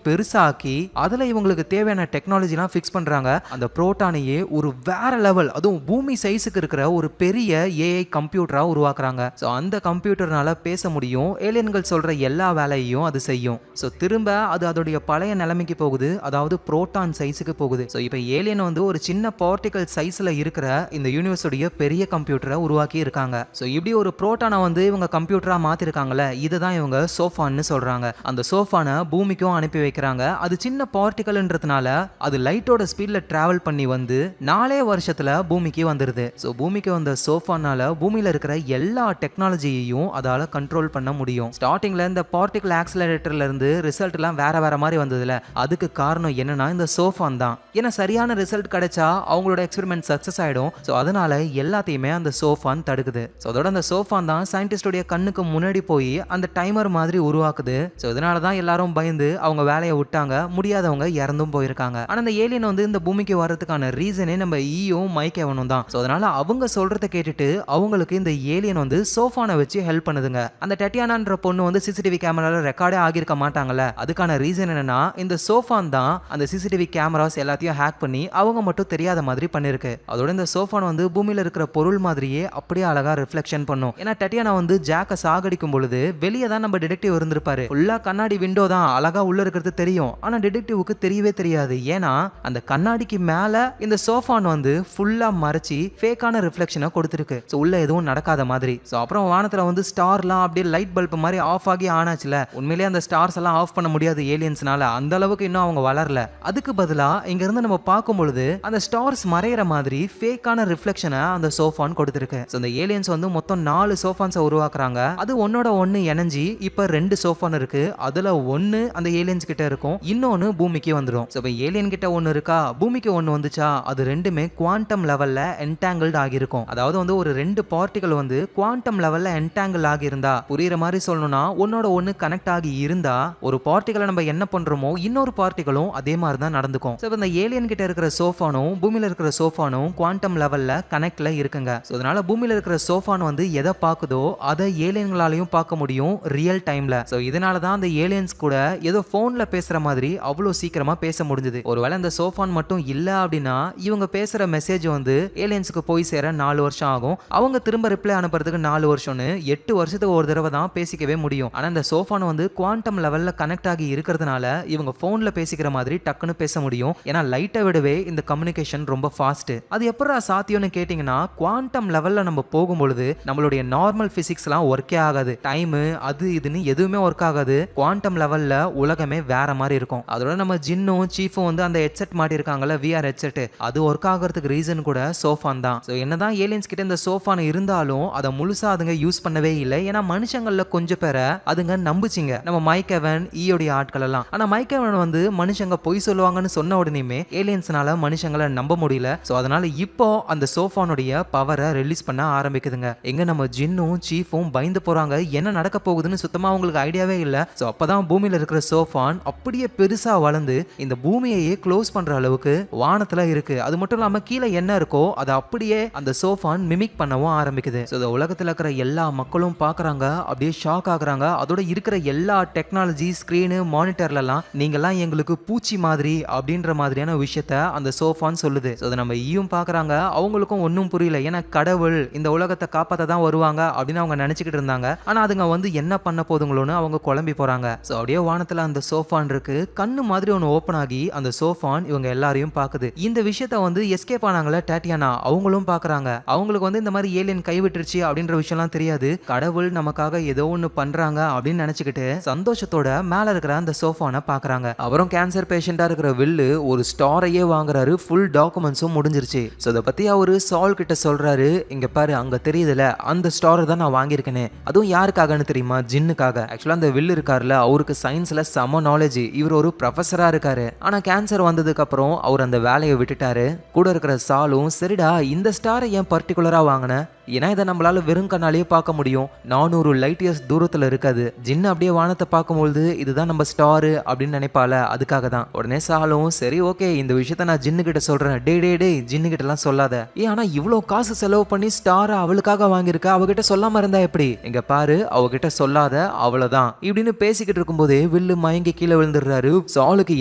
பெருசாக்கி அதில் இவங்களுக்கு தேவையான டெக்னாலஜிலாம் ஃபிக்ஸ் பண்ணுறாங்க. அந்த புரோட்டானையே ஒரு வேற லெவல், அதுவும் பூமி சைஸுக்கு இருக்கிற ஒரு பெரிய ஏஐ கம்ப்யூட்டராக உருவாக்குறாங்க. ஸோ அந்த கம்ப்யூட்டர்னால பேச முடியும், ஏலியன்கள் சொல்கிற எல்லா வேலையையும் அது செய்யும். ஸோ திரும்ப அது அதோடைய பழைய நிலைமைக்கு போகுது, அதாவது புரோட்டான் சைஸுக்கு போகுது. ஸோ இப்போ ஏலியன் வந்து ஒரு சின்ன பார்ட்டிகல் சைஸில் இருக்கிற இந்த யூனிவர்ஸோடைய பெரிய கம்ப்யூட்டரை உருவாக்கி இருக்காங்க. ஸோ இப்படி ஒரு புரோட்டானை வந்து இவங்க கம்ப்யூட்டரா மாத்திருக்காங்கல்ல, இதை தான் இவங்க சோஃபான்னு சொல்றாங்க. அந்த சோஃபானை பூமிக்கும் அனுப்பி வைக்கிறாங்க. அது சின்ன பார்ட்டிகல்ன்றதுனால அது லைட்டோட ஸ்பீட்ல டிராவல் பண்ணி வந்து 4 வருஷத்துல பூமிக்கு வந்துருது. ஸோ பூமிக்கு வந்த சோஃபானால பூமியில இருக்கிற எல்லா டெக்னாலஜியையும் அதால கண்ட்ரோல் பண்ண முடியும். ஸ்டார்டிங்ல இந்த பார்ட்டிகல் ஆக்சிலரேட்டர்ல இருந்து ரிசல்ட் எல்லாம் வேற வேற மாதிரி வந்ததுல, அதுக்கு காரணம் என்னன்னா இந்த சோஃபான் தான். ஏன்னா சரியான ரிசல்ட் கிடைச்சா அவங்களோட எக்ஸ்பெரிமெண்ட் சக்சஸ் ஆயிடும். ஸோ அதனால எல்லாத்தையுமே அந்த சோஃபான் தடுக்குது. ஸோ அதோட அந்த சோஃபான் தான் சயின்டிஸ்டோடைய கண்ணுக்கு முன்னாடி போய் அந்த டைமர் மாதிரி உருவாக்குது. ஸோ இதனால தான் எல்லாரும் பயந்து அவங்க வேலையை விட்டாங்க, முடியாதவங்க இறந்தும் போயிருக்காங்க. ஆனால் அந்த ஏலியன் வந்து இந்த பூமிக்கு வர்றதுக்கான ரீசனே நம்ம ஈயும் மைக்கேவனும் தான். ஸோ அதனால அவங்க சொல்றதை கேட்டுட்டு அவங்களுக்கு இந்த ஏலியன் வந்து சோஃபானை வச்சு ஹெல்ப் பண்ணுதுங்க. அந்த டெட்டியானான்ற பொண்ணு வந்து சிசிடிவி கேமரால ரெக்கார்டே ஆகியிருக்க மாட்டாங்கல்ல, அதுக்கான ரீசன் என்னன்னா இந்த சோஃபான் தான் அந்த சிசிடிவி கேமராஸ் எல்லாத்தையும் ஹேக் பண்ணி அவங்க மட்டும் தெரியாத மாதிரி பண்ணிருக்கு. அதோட இந்த சோஃபான் வந்து பூமியில இருக்கிற பொருள் மாதிரியே அப்படியே அழகா ரிஃப்ளெக்ஷன் பண்ணும். ஏன்னா டட்டியானா வந்து ஜாக்க சாகடிக்கும் பொழுது வெளியே தான் நம்ம டிடெக்டிவ் இருந்திருப்பாரு, ஃபுல்லா கண்ணாடி விண்டோ தான், அழகா உள்ள இருக்கிறது தெரியும். ஆனா டிடெக்டிவ்க்கு தெரியவே தெரியாது. ஏன்னா அந்த கண்ணாடிக்கு மேல இந்த சோஃபான் வந்து ஃபுல்லா மறைச்சி ஃபேக்கான ரிஃப்ளெக்ஷனை கொடுத்துருக்கு. ஸோ உள்ள எதுவும் நடக்காத மாதிரி. ஸோ அப்புறம் வானத்துல வந்து ஸ்டார்லாம் அப்படியே லைட் பல்ப் மாதிரி ஆஃப் ஆகி ஆனாச்சுல, உண்மையிலேயே அந்த ஸ்டார்ஸ் எல்லாம் ஆஃப் பண்ண முடியாது ஏலியன்ஸ்னால, அந்த அளவுக்கு இன்னும் அவங்க வளரல. அதுக்கு பதிலா இங்க இருந்து நம்ம பார்க்கும் பொழுது அந்த ஸ்டார்ஸ் மறையிற மாதிரி ஃபேக்கான ரிஃப்ளெக்ஷனை அந்த சோஃபான் கொடுத்திருக்கு. ஸோ இந்த ஏலியன்ஸ் வந்து மொத்தம் 4 சோஃபான்ஸை உருவாக்குறாங்க. அது ஒன்னோட ஒன்னு இணைஞ்சி இப்போ 2 சோஃபான் இருக்கு. அதுல ஒன்னு அந்த ஏலியன்ஸ் கிட்ட இருக்கும், இன்னொன்னு பூமிக்கு வந்துடும். ஸோ இப்போ ஏலியன் கிட்ட ஒன்னு இருக்கா, பூமிக்கு ஒன்னு வந்துச்சா, அது ரெண்டுமே குவாண்டம் லெவல்ல என்டாங்கிள்ட் ஆகியிருக்கும். அதாவது வந்து ஒரு 2 பார்ட்டிகல் வந்து குவாண்டம் லெவல்ல என்டாங்கிள் ஆகியிருந்தா, புரியுற மாதிரி சொல்லணும்னா ஒன்னோட ஒன்னு கனெக்ட் ஆகி இருந்தா ஒரு பார்ட்டிகலை நம்ம என்ன பண்றோமோ இன்னொரு பார்ட்டிகளும் அதே மாதிரி தான் நடந்துக்கும். ஸோ இந்த ஏலியன் கிட்ட இருக்கிற சோஃபானும் பூமியில இருக்கிற சோஃபானும் குவாண்டம் லெவல்ல கனெக்ட்ல இருக்குங்க. சோ அதனால பூமியில இருக்கிற சோஃபான் வந்து எதை பாக்குதோ அதை ஏலியன்களாலையும் பார்க்க முடியும் ரியல் டைம்ல. சோ இதனால தான் அந்த ஏலியன்ஸ் கூட ஏதோ போன்ல பேசுற மாதிரி அவ்வளவு சீக்கிரமா பேச முடிஞ்சது. ஒருவேளை இந்த சோஃபான் மட்டும் இல்ல அப்படின்னா இவங்க பேசுற மெசேஜ் வந்து ஏலியன்ஸ்க்கு போய் சேர 4 வருஷம் ஆகும். அவங்க திரும்ப ரிப்ளை அனுப்புறதுக்கு 4 வருஷம்னு 8 வருஷத்துக்கு ஒரு தடவை தான் பேசிக்கவே முடியும். ஆனா இந்த சோஃபான் வந்து குவாண்டம் லெவல்ல கனெக்ட் ஆகி இருக்கிறதுனால இவங்க போன்ல பேசிக்கிற மாதிரி டக்குன்னு பேச முடியும். ஏன்னா லைட்டை விடவே இந்த கம்யூனிகேஷன் ரொம்ப ஃபாஸ்ட். அது எப்படா சாத்தியம்னு கேட்டிங்கன்னா குவாண்டம் லெவலில் நம்ம போகும்பொழுது நம்மளுடைய நார்மல் ஃபிசிக்ஸ்லாம் ஒர்க்கே ஆகாது. டைமு அது இதுன்னு எதுவுமே ஒர்க் ஆகாது. குவாண்டம் லெவலில் உலகமே வேற மாதிரி இருக்கும். அதோட நம்ம ஜின்னும் சீஃபும் வந்து அந்த ஹெட்செட் மாட்டி இருக்காங்கல்ல, VR ஹெட்செட், அது ஒர்க் ஆகிறதுக்கு ரீசன் கூட சோஃபான் தான். ஸோ என்னதான் ஏலியன்ஸ் கிட்ட இந்த சோஃபான் இருந்தாலும் அதை முழுசா அதுங்க யூஸ் பண்ணவே இல்லை. ஏன்னா மனுஷங்கள்ல கொஞ்சம் பேரை அதுங்க நம்புச்சிங்க, நம்ம மைக் எவன் ஈயோடைய ஆட்கள் எல்லாம். ஆனா மைக் எவன் வந்து மனுஷங்க பொய் சொல்லுவாங்கன்னு சொன்ன உடனேயுமே ஏலியன்ஸ்னால மனுஷங்களை நம்ப முடியல. ஸோ அதனால இப்போ அந்த சோஃபானுடைய பவரை ரிலீஸ் பண்ண ஆரம்பிக்குதுங்க. எங்க நம்ம ஜின்னும் சீஃபும் பயந்து போறாங்க, என்ன நடக்க போகுதுன்னு சுத்தமா அவங்களுக்கு ஐடியாவே இல்லை. ஸோ அப்பதான் பூமியில இருக்கிற சோஃபான் அப்படியே பெருசா வளர்ந்து இந்த பூமியையே க்ளோஸ் பண்ற அளவுக்கு வானத்துல இருக்கு. அது மட்டும் இல்லாம கீழே என்ன இருக்கோ அதை அப்படியே அந்த சோஃபான் மிமிக் பண்ணவும் ஆரம்பிக்குது. ஸோ இந்த உலகத்துல இருக்கிற எல்லா மக்களும் பாக்குறாங்க, அப்படியே ஷாக் ஆகுறாங்க. அதோட இருக்கிற எல்லா டெக்னாலஜி ஸ்கிரீனு மானிட்டர்லாம் நீங்கெல்லாம் எங்களுக்கு பூச்சி மாதிரி அப்படின்ற மாதிரியான விஷயத்த அந்த சோஃபான் சொல்லுது. ஸோ அதை நம்ம ஈயும் பார்க்குறாங்க, அவங்களுக்கும் ஒன்றும் புரியல. ஏன்னா கடவுள் இந்த உலகத்தை காப்பாற்ற தான் வருவாங்க அப்படின்னு அவங்க நினச்சிக்கிட்டு இருந்தாங்க. ஆனால் அதுங்க வந்து என்ன பண்ண போதுங்களோன்னு அவங்க குழம்பி போகிறாங்க. ஸோ அப்படியே வானத்தில் அந்த சோஃபான் இருக்கு, கண்ணு மாதிரி ஒன்று ஓப்பன் ஆகி அந்த சோஃபான் இவங்க எல்லாரையும் பார்க்குது. இந்த விஷயத்த வந்து எஸ்கேப் ஆனாங்களே டாட்டியானா, அவங்களும் பார்க்குறாங்க. அவங்களுக்கு வந்து இந்த மாதிரி ஏலியன் கைவிட்டுருச்சு அப்படின்ற விஷயம்லாம் தெரியாது. கடவுள் நமக்காக ஏதோ ஒன்று பண்ணுறாங்க அப்படின்னு நினச்சிக்கிட்டு சந்தோஷத்தோட மேலே இருக்கிற அந்த சோஃபானை பார்க்குறாங்க. அவரும் கேன்சர் பேஷண்டாக இருக்கிற வில்லு ஒரு ஸ்டாரையே வாங்குறாரு, ஃபுல் டாக்குமெண்ட்ஸும் முடிஞ்சிருச்சு. ஸோ அதை பற்றி அவர் சால் கிட்ட சொல்கிறாரு, இங்கே பாரு அங்கே தெரியுதுல அந்த ஸ்டாரை தான் நான் வாங்கியிருக்கேனே, அதுவும் யாருக்காகன்னு தெரியுமா, ஜின்னுக்காக. ஆக்சுவலாக அந்த வில்லு இருக்காருல அவருக்கு சயின்ஸில் செம நாலேஜ், இவர் ஒரு ப்ரொஃபஸராக இருக்காரு. ஆனால் கேன்சர் வந்ததுக்கு அப்புறம் அவர் அந்த வேலையை விட்டுட்டாரு. கூட இருக்கிற சாலும் சரிடா இந்த ஸ்டாரை ஏன் பர்டிகுலராக வாங்கின, ஏன்னா இதை நம்மளால வெறும் கண்ணாலேயே பார்க்க முடியும், 400 லைட் இயர்ஸ் தூரத்தில் இருக்காது. ஜின்னு அப்படியே வானத்தை பார்க்கும்பொழுது இதுதான் நம்ம ஸ்டாரு அப்படின்னு நினைப்பால, அதுக்காக தான். உடனே சாலும் சரி ஓகே இந்த விஷயத்த நான் ஜின்னு கிட்ட சொல்றேன், டே ஜின்னு கிட்ட எல்லாம் சொல்லாத. ஆனா இவ்வளோ காசு செலவு பண்ணி ஸ்டாரை அவளுக்காக வாங்கியிருக்க, அவகிட்ட சொல்லாம இருந்தா எப்படி, எங்க பாரு அவகிட்ட சொல்லாத அவ்வளவுதான் இப்படின்னு பேசிக்கிட்டு இருக்கும்போதே வில்லு மயங்கி கீழே விழுந்துடுறாரு. சாலுக்கு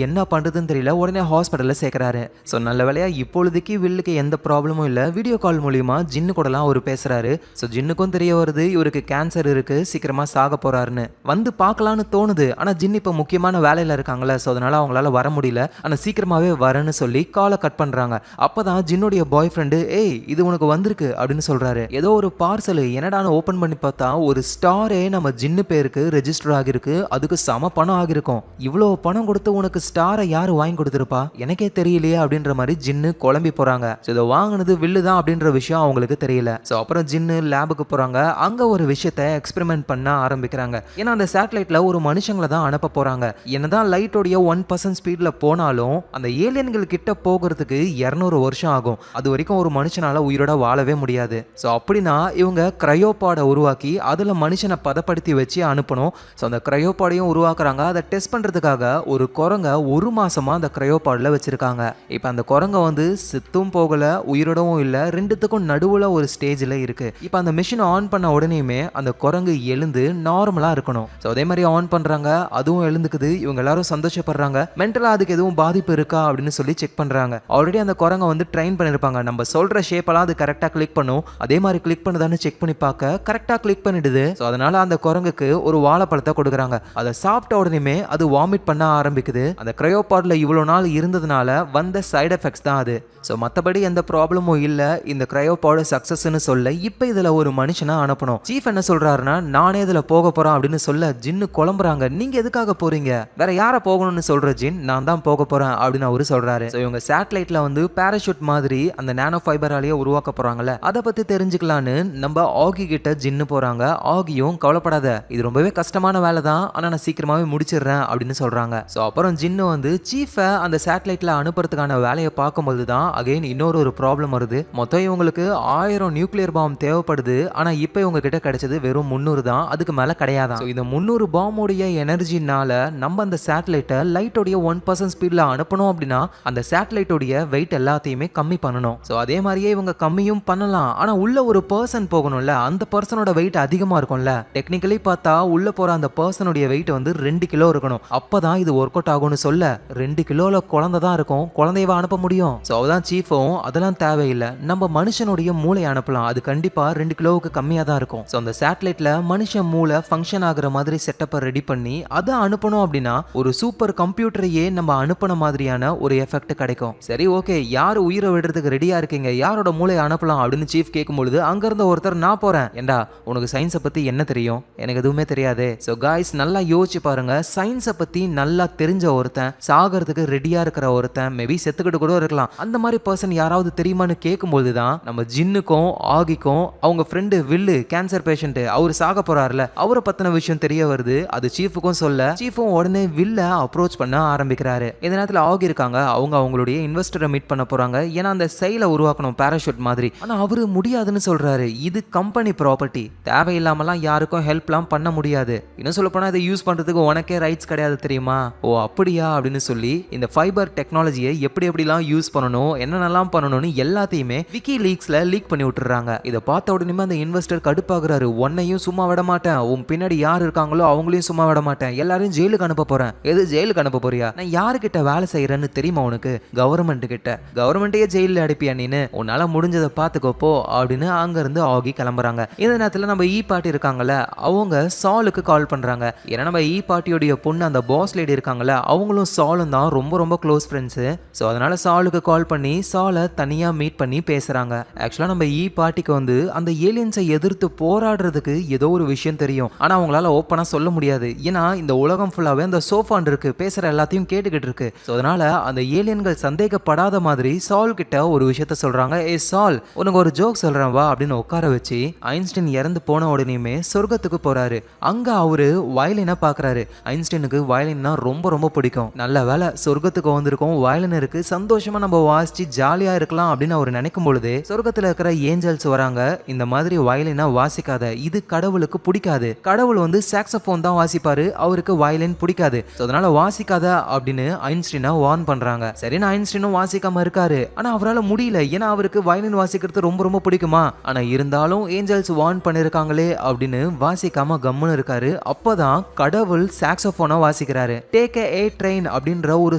என்ன பண்றதுன்னு தெரியல. உடனே ஹாஸ்பிட்டல்ல சேர்க்கிறாரு. ஸோ நல்ல வேலையா இப்பொழுதுக்கு வில்லுக்கு எந்த ப்ராப்ளமும் இல்லை. வீடியோ கால் மூலியமா ஜின்னு கூடலாம் ஒரு பேசுறாரு. சோ ஜின்னுக்கும் தெரிய வருது இவருக்கு கேன்சர் இருக்கு, சீக்கிரமா சாக போறாருன்னு. வந்து பார்க்கலான்னு தோணுது. ஆனா ஜின் இப்ப முக்கியமான வேலையில இருக்காங்கல்ல, சோ அதனால அவங்களால வர முடியல. ஆனா சீக்கிரமாவே வரேன்னு சொல்லி காலை கட் பண்றாங்க. அப்பதான் ஜின்னுடைய பாய் ஃப்ரெண்டு ஏய் இது உனக்கு வந்திருக்கு அப்படின்னு சொல்றாரு. ஏதோ ஒரு பார்சல், என்னடான்னு ஓபன் பண்ணி பார்த்தா ஒரு ஸ்டாரே நம்ம ஜின்னு பேருக்கு ரெஜிஸ்டர் ஆகிருக்கு. அதுக்கு சம பணம் ஆகிருக்கும். இவ்வளவு பணம் கொடுத்து உனக்கு ஸ்டாரை யாரு வாங்கி கொடுத்துருப்பா, எனக்கே தெரியலையே அப்படின்ற மாதிரி ஜின்னு குழம்பி போறாங்க. இதை வாங்கினது வில்லு தான் அப்படின்ற விஷயம் அவங்களுக்கு தெரியல. சோ அப்புறம் ஜின்னு லேபுக்கு போறாங்க. அங்க ஒரு விஷயத்தை எக்ஸ்பெரிமெண்ட் பண்ண ஆரம்பிக்கிறாங்க. ஏன்னா அந்த சேட்டலைட்ல ஒரு மனுஷங்களை தான் அனுப்ப போறாங்க. என்னதான் லைட்டோடைய 1% ஸ்பீட்ல போனாலும் அந்த ஏலியன்கள் கிட்ட போகிறதுக்கு 200 வருஷம் ஆகும். அது வரைக்கும் ஒரு மனுஷனால உயிரோட வாழவே முடியாது. ஸோ அப்படின்னா இவங்க கிரையோபாடை உருவாக்கி அதில் மனுஷனை பதப்படுத்தி வச்சு அனுப்பணும். ஸோ அந்த கிரையோபாடையும் உருவாக்குறாங்க. அதை டெஸ்ட் பண்றதுக்காக ஒரு குரங்க 1 மாசமா அந்த கிரையோபாடில் வச்சிருக்காங்க. இப்போ அந்த குரங்க வந்து செத்தும் போகல உயிரோடவும் இல்லை, ரெண்டுத்துக்கும் நடுவில் ஒரு ஸ்டேஜில் இருக்கு. இப்போ அந்த மிஷின் ஆன் பண்ண உடனேயுமே அந்த குரங்கு எழுந்து நார்மலா இருக்கணும். ஸோ அதே மாதிரி ஆன் பண்றாங்க, அதுவும் எழுந்துக்குது. இவங்க எல்லாரும் சந்தோஷப்படுறாங்க. மென்டலா அதுக்கு எதுவும் பாதிப்பு இருக்கா அப்படின்னு சொல்லி செக் பண்றாங்க. ஆல்ரெடி அந்த குரங்க வந்து ட்ரெயின் பண்ணிருப்பாங்க, நம்ம சொல்ற ஷேப்பெல்லாம் அது கரெக்டா கிளிக் பண்ணும். அதே மாதிரி கிளிக் பண்ணுதான்னு செக் பண்ணி பார்க்க கரெக்டா கிளிக் பண்ணிடுது. ஸோ அதனால அந்த குரங்குக்கு ஒரு வாழைப்பழத்தை கொடுக்குறாங்க. அதை சாப்பிட்ட உடனே அது வாமிட் பண்ண ஆரம்பிக்குது. அந்த கிரையோபாட்ல இவ்வளவு நாள் இருந்ததுனால வந்த சைடு எஃபெக்ட்ஸ் தான் அது. ஸோ மற்றபடி எந்த ப்ராப்ளமும் இல்லை. இந்த கிரையோபாடு சக்சஸ்ன்னு சொல்ல இப்போ இதில் ஒரு மனுஷனா அனுப்பணும். சீஃப் என்ன சொல்றாருன்னா நானே இதில் போக போறேன் அப்படின்னு சொல்ல ஜின்னு குழம்புறாங்க. நீங்க எதுக்காக போறீங்க, வேற யாரை போகணும்னு சொல்ற ஜின், நான் தான் போக போறேன் அப்படின்னு அவரு சொல்றாரு. ஸோ இவங்க சேட்டலைட்ல வந்து பேராஷூட் மாதிரி அந்த நானோ ஃபைபராலேயே உருவாக்க போறாங்கல்ல, அதை பத்தி தெரிஞ்சுக்கலான்னு நம்ம ஆகி கிட்ட ஜின்னு போறாங்க. ஆகியும் கவலைப்படாத இது ரொம்பவே கஷ்டமான வேலை தான், ஆனா நான் சீக்கிரமாவே முடிச்சிடுறேன் அப்படின்னு சொல்றாங்க. ஸோ அப்புறம் ஜின்னு வந்து சீஃபை அந்த சேட்டலைட்ல அனுப்புறதுக்கான வேலையை பார்க்கும்போது தான் அகைன் இன்னொரு ப்ராப்ளம் வருது. மொத்தம் இவங்களுக்கு 1000 நியூக்ளியர் பாம் தேவைப்படுது. ஆனா இப்போ இவங்க கிட்ட கிடைச்சது வெறும் 300 தான், அதுக்கு மேல கிடையாதான். இந்த 300 பாம்போடைய எனர்ஜினால நம்ம அந்த சேட்டலைட்டை லைட்டோடைய 1% ஸ்பீட்ல அனுப்பணும் அப்படின்னா அந்த சேட்டலைட்டோடைய வெயிட் எல்லாத்தையுமே கம்மி பண்ணணும். ஸோ அதே மாதிரியே இவங்க கம்மியும் பண்ணலாம். ஆனா உள்ள ஒரு பர்சன் போகணும்ல, அந்த பர்சனோட வெயிட் அதிகமா இருக்கும்ல. டெக்னிக்கலி பார்த்தா உள்ள போற அந்த பர்சனுடைய வெயிட் வந்து 2 கிலோ இருக்கணும். அப்பதான் இது ஒர்க் அவுட் ஆகும்னு சொல்ல 2 கிலோல குழந்தை தான் இருக்கும், குழந்தையவா அனுப்ப முடியும். ஸோ அதான் சீஃபும் அதெல்லாம் தேவையில்லை, நம்ம மனுஷனுடைய மூளை அனுப்பலாம், அது கண்டிப்பா 2 கிலோவுக்கு கம்மியா தான் இருக்கும். ஸோ அந்த சேட்டலைட்ல மனுஷன் மூளை ஃபங்க்ஷன் ஆகுற மாதிரி செட்டப்பை ரெடி பண்ணி அதை அனுப்பணும் அப்படின்னா ஒரு சூப்பர் கம்ப்யூட்டரையே நம்ம அனுப்பின மாதிரியான ஒரு எஃபெக்ட் கிடைக்கும். சரி ஓகே, யார் உயிரை விடுறதுக்கு ரெடியா இருக்கீங்க, யாரோட மூளையை அனுப்பலாம் அப்படின்னு சீஃப் கேட்கும்பொழுது அங்க இருந்த ஒருத்தர் நான் போறேன். ஏண்டா உனக்கு சயின்ஸை பத்தி என்ன தெரியும்? எனக்கு எதுவுமே தெரியாது. ஸோ காய்ஸ் நல்லா யோசிச்சு பாருங்க, சயின்ஸை பத்தி நல்லா தெரிஞ்ச ஒருத்தன், சாகிறதுக்கு ரெடியா இருக்கிற ஒருத்தன், மேபி செத்துக்கிட்டு கூட இருக்கலாம், அந்த மாதிரி பர்சன் யாராவது தெரியுமான்னு கேட்கும்போது தான் நம்ம ஜின்னுக்கும் ஆகிக்கும் அவங்க ஃப்ரெண்டு வில்லு கேன்சர் பேஷண்ட் அவர் சாக போறாருல அவரை பத்தின விஷயம் தெரிய வருது. அது சீஃபுக்கும் சொல்ல சீஃபும் உடனே வில்ல அப்ரோச் பண்ண ஆரம்பிக்கிறாரு. இந்த நேரத்தில் ஆகி இருக்காங்க, அவங்க அவங்களுடைய இன்வெஸ்டரை மீட் பண்ண போறாங்க. ஏன்னா அந்த செயலை உருவாக்கணும் பேராஷூட் மாதிரி. ஆனா அவரு முடியாதுன்னு சொல்றாரு. இது கம்பெனி ப்ராப்பர்ட்டி, தேவையில்லாமலாம் யாருக்கும் ஹெல்ப்லாம் பண்ண முடியாது. இன்னும் சொல்ல போனா இதை யூஸ் பண்றதுக்கு உனக்கே ரைட்ஸ் கிடையாது தெரியுமா? ஓ அப்படியா அப்படின்னு சொல்லி இந்த ஃபைபர் டெக்னாலஜியை எப்படி எப்படிலாம் யூஸ் பண்ணணும், என்னென்னலாம் பண்ணணும்னு எல்லாத்தையுமே விக்கி லீக்ஸ்ல லீக் பண்ணி விட்டுறாங்க. இதை பார்த்த உடனே அந்த இன்வெஸ்டர் கடுப்பாகிறாரு. உன்னையும் சும்மா விட மாட்டேன், உன் பின்னாடி யார் இருக்காங்களோ அவங்களையும் சும்மா விட மாட்டேன், எல்லாரையும் ஜெயிலுக்கு அனுப்ப போறேன். எது ஜெயிலுக்கு அனுப்ப போறியா? நான் யாருக்கிட்ட வேலை செய்யறேன்னு தெரியுமா உனக்கு? கவர்மெண்ட் கிட்ட. கவர்மெண்ட்டையே ஜெயிலில் அடிப்பியா நீனு? உன்னால முடிஞ்சதை பார்த்துக்கோப்போ அப்படின்னு அங்க இருந்து ஆகி கிளம்புறாங்க. இந்த நேரத்தில் நம்ம ஈ பாட்டி இருக்காங்கல்ல, அவங்க சாலுக்கு கால் பண்றாங்க. ஏன்னா நம்ம ஈ பாட்டியோடைய பொண்ணு அந்த பாஸ் லேடி இருக்காங்கல்ல, அவங்களும் சாலும் தான் ரொம்ப ரொம்ப க்ளோஸ் ஃப்ரெண்ட்ஸ். ஸோ அதனால சாலுக்கு கால் பண்ணி சாலை தனியா மீட் பண்ணி பேசுறாங்க. ஆக்சுவலா நம்ம ஈ பாட்டிக்கு வந்து அந்த ஏலியன்ஸை எதிர்த்து போராடுறதுக்கு ஏதோ ஒரு விஷயம் தெரியும், ஆனா அவங்களால ஓப்பனா சொல்ல முடியாது. ஏன்னா இந்த உலகம் ஃபுல்லாவே அந்த சோஃபான் இருக்கு, பேசுற எல்லாத்தையும் கேட்டுக்கிட்டு இருக்கு. ஸோ அதனால அந்த ஏலியன்கள் சந்தேகப்படாத மாதிரி சால் கிட்ட ஒரு விஷயத்த சொல்றாங்க. ஏ சால், உனக்கு ஒரு ஜோக் சொல்றேன் வா அப்படின்னு உட்கார வச்சு ஐன்ஸ்டைன் இறந்து போன உடனேயுமே சொர்க்கத்துக்கு போறாரு. அங்க அவரு வயலினை பாக்குறாரு. ஐன்ஸ்டைனுக்கு வயலின்னா ரொம்ப ரொம்ப பிடிக்கும். நல்ல வேலை சொர்க்கத்துக்கு வந்திருக்கோம், வயலின் இருக்கு, சந்தோஷமா நம்ம வாசிச்சு ஜாலியா இருக்கலாம் அப்படின்னு அவர் நினைக்கும் பொழுது சொர்க்கத்துல இருக்கிற ஏஞ்சல்ஸ் வராங்க. இந்த மாதிரி வயலினா வாசிக்காத, இது கடவுளுக்கு பிடிக்காது, கடவுள் வந்து சாக்ஸோஃபோன் தான் வாசிப்பாரு, அவருக்கு வயலின் பிடிக்காது, அதனால வாசிக்காத அப்படின்னு ஐன்ஸ்டைனை வார்ன் பண்றாங்க. சரி ஐன்ஸ்டைனும் வாசிக்காம இருக்காரு, ஆனா அவரால் முடியல. ஏன்னா அவருக்கு வயலின் வாசிக்கிறது ரொம்ப ரொம்ப பிடிக்குமா. ஆனா இருந்தாலும் ஏஞ்சல்ஸ் வார்ன் பண்ணிருக்காங்களே அப்படின்னு வாசிக்காம கம்முன்னு இருக்காரு. அப்பதான் கடவுள் சாக்ஸோஃபோனை வாசிக்கிறாரு. டேக் ஏ ட்ரெயின் அப்படின்ற ஒரு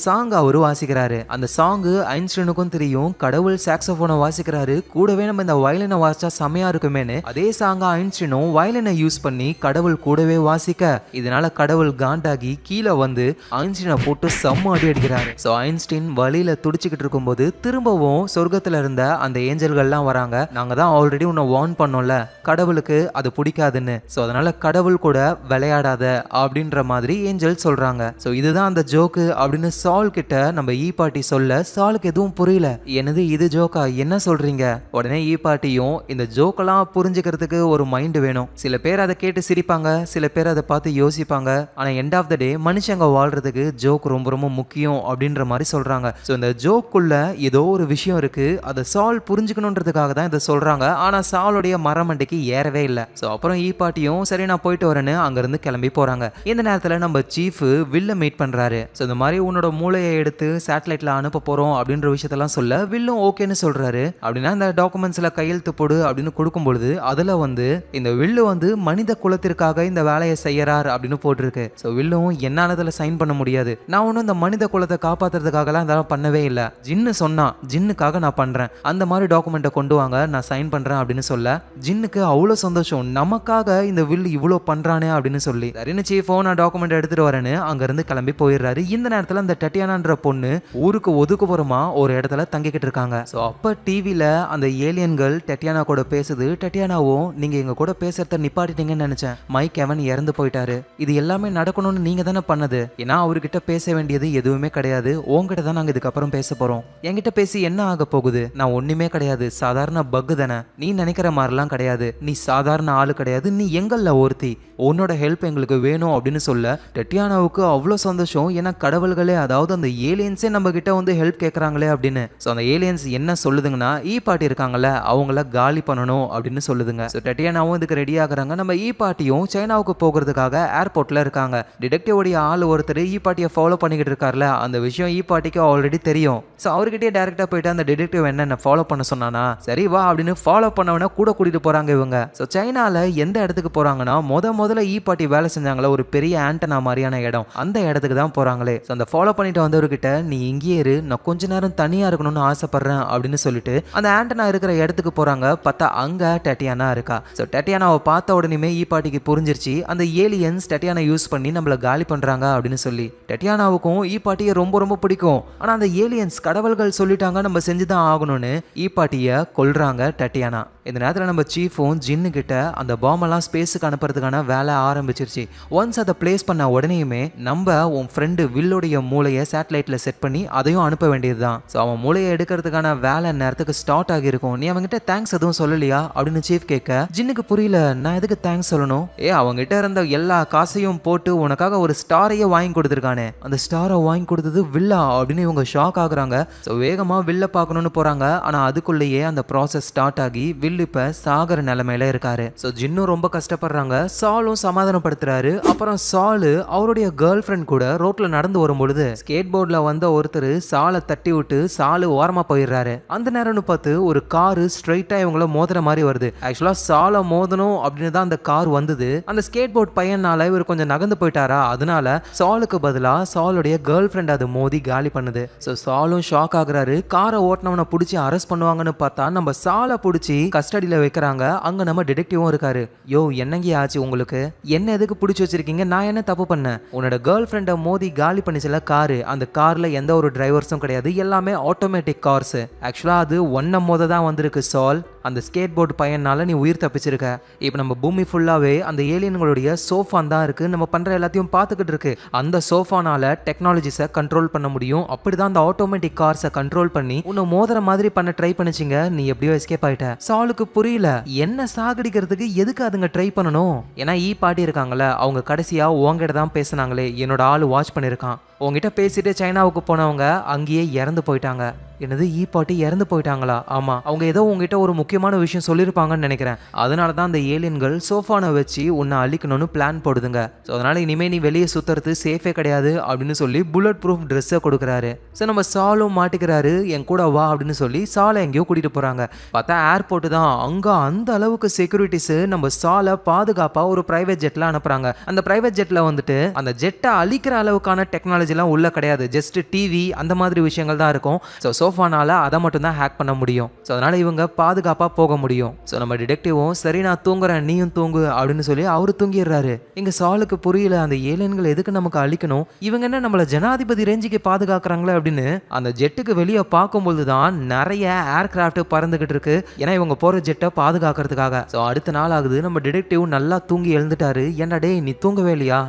சாங் அவரு வாசிக்கிறாரு. அந்த சாங் ஐன்ஸ்டைனுக்கும் தெரியும், கடவுள் சாக்ஸோஃபோனை வாசிக்கிறாரு, கூடவே நம்ம இந்த வயலினை வாசிச்சா செமையா இருக்குமேனு அதே சாங்க ஐன்ஸ்டைனும் வயலினை யூஸ் பண்ணி கடவுள் கூடவே வாசிக்க, இதனால கடவுள் காண்டாகி கீழே வந்து ஐன்ஸ்டைனை போட்டு செம்ம அடி அடிக்கிறாரு. ஸோ ஐன்ஸ்டைன் வழியில துடிச்சுக்கிட்டு இருக்கும்போது திரும்பவும் சொர்க்கத்துல இருந்த அந்த ஏஞ்சல்கள்லாம் வராங்க. நாங்க தான் ஆல்ரெடி உன்னை வார்ன் பண்ணோம்ல, கடவுளுக்கு அது பிடிக்காதுன்னு, ஸோ அதனால கடவுள் கூட விளையாடாத அப்படின்ற மாதிரி ஏஞ்சல் சொல்றாங்க. ஸோ இதுதான் அந்த ஜோக்கு அப்படின்னு சால் கிட்ட நம்ம ஈ பாட்டி சொல்ல சாலுக்கு எதுவும் புரியல. என்னது இது ஜோக்கா, என்ன சொல்றீங்க? உடனே ஈ பாட்டியும் இந்த ஜோக்கெல்லாம் புரிஞ்சுக்கிறதுக்கு ஒரு மைண்ட் வேணும். சில பேர் அதை கேட்டு சிரிப்பாங்க, சில பேர் அதை பார்த்து யோசிப்பாங்க. ஆனா எண்ட் ஆஃப் த டே மனுஷங்க வாழ்றதுக்கு ஜோக் ரொம்ப ரொம்ப முக்கியம் அப்படின்ற மாதிரி சொல்றாங்க. ஸோ இந்த ஜோக்குள்ள ஏதோ ஒரு விஷயம் இருக்கு, அதை சால் புரிஞ்சுக்கணுன்றதுக்காக தான் இதை சொல்றாங்க. ஆனா சாலுடைய மரமண்டைக்கு ஏறவே இல்லை. ஸோ அப்புறம் ஈ பாட்டியும் சரி நான் போயிட்டு வரேன்னு அங்கிருந்து கிளம்பி போறாங்க. இந்த நேரத்தில் நம்ம சீஃப் வில்ல மீட் பண்றாரு. ஸோ இந்த மாதிரி உன்னோட மூளையை எடுத்து சேட்டலைட்ல அனுப்ப போறோம் அப்படின்ற விஷயத்தெல்லாம் சொல்ல வில்லும் ஓகேன்னு சொல்றாரு. அப்படின்னா இந்த டாக்குமெண்ட்ஸ்ல கையெழுத்து போடு அப்படின்னு கொடுக்கும் பொழுது அதுல வந்து இந்த வில்லு வந்து மனித குலத்திற்காக இந்த வேலையை செய்யறார் அப்படின்னு போட்டிருக்கு. ஸோ வில்லும் என்னால சைன் பண்ண முடியாது, நான் ஒன்றும் இந்த மனித குலத்தை காப்பாத்துறதுக்காகலாம் இதெல்லாம் பண்ணவே இல்லை, ஜின்னு சொன்னா ஜின்னுக்காக நான் பண்றேன், அந்த மாதிரி டாக்குமெண்ட்டை கொண்டு வாங்க நான் சைன் பண்றேன் அப்படின்னு சொல்ல ஜின்னுக்கு அவ்வளோ சந்தோஷம், நமக்காக இந்த வில்லு இவ்வளோ பண்றானே அப்படின்னு சொல்லி சரின்னு சீஃபோ நான் டாக்குமெண்ட் எடுத்துட்டு வரேன்னு அங்க இருந்து கிளம்பி போயிடுறாரு. இந்த நேரத்தில் அந்த டட்டியானான்ற பொண்ணு ஊருக்கு ஒதுக்குப்புறமா ஒரு இடத்துல தங்கிக்கிட்டு இருக்காங்க. ஸோ அப்ப டிவில அந்த ஏலியன்கள் டட்டியானா கூட பேசுது. டட்டியானாவும் நீங்க எங்க கூட பேசுறத நிப்பாட்டிட்டீங்கன்னு நினைச்சேன், மைக் எவன் இறந்து போயிட்டாரு, இது எல்லாமே நடக்கணும்னு நீங்க தானே பண்ணது, ஏன்னா அவர்கிட்ட பேச வேண்டியது எதுவுமே கிடையாது, உங்ககிட்ட தான் நாங்க இதுக்கப்புறம் பேச போறோம், என்கிட்ட பேசி என்ன ஆக போகுது, நான் ஒண்ணுமே கிடையாது, சாதாரண பக்கு தானே, நீ நினைக்கிற மாதிரிலாம் கிடையாது, நீ சாதாரண ஆளு கிடையாது, நீ எங்கள்ல ஒருத்தி, உன்னோட ஹெல்ப் எங்களுக்கு வேணும் அப்படின்னு சொல்ல டட்டியானாவுக்கு அவ்வளோ சந்தோஷம். ஏன்னா கடவுள்களே, அதாவது அந்த ஏலியன்ஸே நம்ம கிட்ட வந்து ஹெல்ப் கேட்கறாங்களே அப்படின்னு. ஸோ அந்த ஏலியன்ஸ் என்ன சொல்லுதுங்கன்னா ஈ பாட்டி இருக்காங்கல்ல அவங்கள காலி பண்ணணும் அப்படின்னு சொல்லுதுங்க. ஸோ டட்டியானாவும் இதுக்கு ரெடி ஆகுறாங்க. நம்ம ஈ பாட்டியும் சைனாவுக்கு போகிறதுக்காக ஏர்போர்ட்ல இருக்காங்க. டிடெக்டிவோடைய ஆள் ஒருத்தர் ஈ பாட்டியை ஃபாலோ பண்ணிக்கிட்டு இருக்காருல, அந்த விஷயம் ஈ பாட்டிக்கு ஆல்ரெடி தெரியும். ஸோ அவர்கிட்டயே டேரக்டா போயிட்டு அந்த டிடெக்டிவ் என்ன ஃபாலோ பண்ண சொன்னானா, சரி வா அப்படின்னு ஃபாலோ பண்ணவன கூட கூட்டிட்டு போறாங்க இவங்க. ஸோ சைனால எந்த இடத்துக்கு போறாங்கன்னா முதல்ல ஈ பாட்டி வேலை செஞ்சாங்களா ஒரு பெரிய ஆண்டனா மாதிரியான இடம், அந்த இடத்துக்கு தான் போறாங்களே. ஸோ அந்த ஃபாலோ பண்ணிட்டு வந்தவர்கிட்ட நீ இங்கேயே இரு, நான் கொஞ்ச நேரம் தனியா இருக்கணும்னு ஆசைப்படுறேன் அப்படின்னு சொல்லிட்டு அந்த ஆண்டனா இருக்கிற இடத்துக்கு போறாங்க. போறாங்க. பார்த்தா அங்க டட்டியானா இருக்கா. ஸோ டட்டியானாவை பார்த்த உடனே ஈ பாட்டிக்கு புரிஞ்சிருச்சு அந்த ஏலியன்ஸ் டட்டியானா யூஸ் பண்ணி நம்மள காலி பண்றாங்க அப்படின்னு சொல்லி. டட்டியானாவுக்கும் ஈ பாட்டியை ரொம்ப ரொம்ப பிடிக்கும். ஆனா அந்த ஏலியன்ஸ் கடவுள்கள் சொல்லிட்டாங்க நம்ம செஞ்சுதான் ஆகணும்னு ஈ பாட்டியை கொல்றாங்க டட்டியானா. இந்த நேரத்தில் நம்ம சீஃபும் ஜின்னு கிட்ட அந்த பாம்பெல்லாம் ஸ்பேஸுக்கு அனுப்புறதுக்கான வேலை ஆரம்பிச்சிருச்சு. ஒன்ஸ் அதை பிளேஸ் பண்ண உடனேயுமே நம்ம உன் ஃப்ரெண்டு வில்லுடைய மூளையை சேட்டலைட்ல செட் பண்ணி அதையும் அனுப்ப வேண்டியது தான். ஸோ அவன் மூளையை எடுக்கிறதுக்கான வேலை நேரத்துக்கு ஸ்டார்ட் ஆகியிருக்கும். நீ அவங்ககிட்ட தேங்க்ஸ் எதுவும் சொல்லலையா அப்படின்னு சீஃப் கேட்க ஜின்னுக்கு புரியல. நான் எதுக்கு தேங்க்ஸ் சொல்லணும்? அவங்ககிட்ட இருந்த எல்லா காசையும் போட்டு உனக்காக ஒரு ஸ்டாரையே வாங்கி கொடுத்துருக்கானே, அந்த ஸ்டாரை வாங்கி கொடுத்தது வில்லா அப்படின்னு இவங்க ஷாக் ஆகுறாங்க. ஸோ வேகமாக வில்ல பார்க்கணும்னு போறாங்க. ஆனால் அதுக்குள்ளேயே அந்த ப்ராசஸ் ஸ்டார்ட் ஆகி வில் இப்ப சாகர நிலைமையில இருக்காரு. ஸோ ஜின்னும் ரொம்ப கஷ்டப்படுறாங்க. சாலும் சமாதானப்படுத்துறாரு. அப்புறம் சாலு அவருடைய கேர்ள் ஃப்ரெண்ட் கூட ரோட்ல நடந்து வரும்பொழுது ஸ்கேட் போர்ட்ல வந்த ஒருத்தர் சாலை தட்டி விட்டு சாலு ஓரமா போயிடுறாரு. அந்த நேரம்னு பார்த்து ஒரு காரு ஸ்ட்ரைட்டா இவங்கள மோதுற மாதிரி வருது. ஆக்சுவலா சாலை மோதணும் அப்படின்னு தான் அந்த கார் வந்தது. அந்த ஸ்கேட் போர்ட் பையனால இவர் கொஞ்சம் நகர்ந்து போயிட்டாரா, அதனால சாலுக்கு பதிலா சாலுடைய கேர்ள் ஃப்ரெண்ட் அது மோதி காலி பண்ணுது. ஸோ சாலும் ஷாக் ஆகுறாரு. காரை ஓட்டினவனை பிடிச்சி அரெஸ்ட் பண்ணுவாங்கன்னு பார்த்தா நம்ம சாலை பிடிச்சி கஸ்டடியில வைக்கிறாங்க. அங்க நம்ம டிடெக்டிவும் இருக்காரு. யோ என்னங்க ஆச்சு உங்களுக்கு? என்ன எதுக்கு பிடிச்சி வச்சிருக்கீங்க? நான் என்ன தப்பு பண்ணேன்? உன்னோட கேர்ள் ஃப்ரெண்டை மோதி காலி பண்ணிச்சல காரு, அந்த கார்ல எந்த ஒரு டிரைவர்ஸும் கிடையாது, எல்லாமே ஆட்டோமேட்டிக் கார்ஸ். ஆக்சுவலா அது ஒன்ன மோத தான் வந்திருக்கு சால். அந்த ஸ்கேட் போர்டு பையனால நீ உயிர் தப்பிச்சிருக்க. இப்போ நம்ம பூமி ஃபுல்லாவே அந்த ஏலியன்களுடைய சோஃபான் தான் இருக்கு. நம்ம பண்ற எல்லாத்தையும் பார்த்துக்கிட்டு இருக்கு. அந்த சோஃபானால டெக்னாலஜிஸை கண்ட்ரோல் பண்ண முடியும். அப்படிதான் அந்த ஆட்டோமேட்டிக் கார்ஸை கண்ட்ரோல் பண்ணி உன்னை மோதுற மாதிரி பண்ண ட்ரை பண்ணிச்சிங்க. நீ எப்படியோ எஸ்கேப் ஆயிட்ட. சாலுக்கு புரியல என்ன சாகடிக்கிறதுக்கு எதுக்கு அதுங்க ட்ரை பண்ணணும். ஏன்னா ஈ பாட்டி இருக்காங்கல்ல, அவங்க கடைசியா உங்ககிட்ட தான் பேசினாங்களே, என்னோட ஆளு வாட்ச் பண்ணிருக்கான். உங்ககிட்ட பேசிட்டு சைனாவுக்கு போனவங்க அங்கேயே இறந்து போயிட்டாங்க. என்னது, ஈ பாட்டி இறந்து போயிட்டாங்களா? ஆமா, அவங்க ஏதோ உங்ககிட்ட ஒரு முக்கியமான விஷயம் சொல்லியிருப்பாங்கன்னு நினைக்கிறேன். அதனால தான் அந்த ஏலியன்கள் சோஃபானை வச்சு உன்னை அழிக்கணும்னு பிளான் போடுதுங்க. ஸோ அதனால இனிமே நீ வெளியே சுத்துறது சேஃபே கிடையாது அப்படின்னு சொல்லி புல்லட் ப்ரூஃப் ட்ரெஸ்ஸை கொடுக்குறாரு. ஸோ நம்ம சாலும் மாட்டிக்கிறாரு. என் கூட வா அப்படின்னு சொல்லி சாலை எங்கேயோ கூட்டிட்டு போறாங்க. பார்த்தா ஏர்போர்ட் தான். அங்க அந்த அளவுக்கு செக்யூரிட்டிஸ் நம்ம சாலை பாதுகாப்பா ஒரு பிரைவேட் ஜெட்ல அனுப்புறாங்க. அந்த பிரைவேட் ஜெட்ல வந்துட்டு அந்த ஜெட்டை அழிக்கிற அளவுக்கான டெக்னாலஜி எல்லாம் உள்ள கிடையாது. ஜஸ்ட் டிவி அந்த மாதிரி விஷயங்கள் தான் இருக்கும். ஸோ சோஃபானால அதை மட்டும் தான் ஹேக் பண்ண முடியும். ஸோ அதனால இவங்க பாதுகாப்பா போக முடியும். ஸோ நம்ம டிடெக்டிவும் சரி நான் தூங்குறேன் நீயும் தூங்கு அப்படின்னு சொல்லி அவரு தூங்கிடுறாரு. இங்க சாலுக்கு புரியல அந்த ஏலியன்கள் எதுக்கு நமக்கு அழிக்கணும், இவங்க என்ன நம்மள ஜனாதிபதி ரேஞ்சுக்கு பாதுகாக்கிறாங்களே அப்படின்னு. அந்த ஜெட்டுக்கு வெளியே பார்க்கும்போது தான் நிறைய ஏர்கிராஃப்ட் பறந்துகிட்டு இருக்கு. ஏன்னா இவங்க போற ஜெட்டை பாதுகாக்கிறதுக்காக. ஸோ அடுத்த நாள் ஆகுது. நம்ம டிடெக்டிவ் நல்லா தூங்கி எழுந்துட்டாரு. ஏன்னா டே நீ தூங்கவே இல்லையா?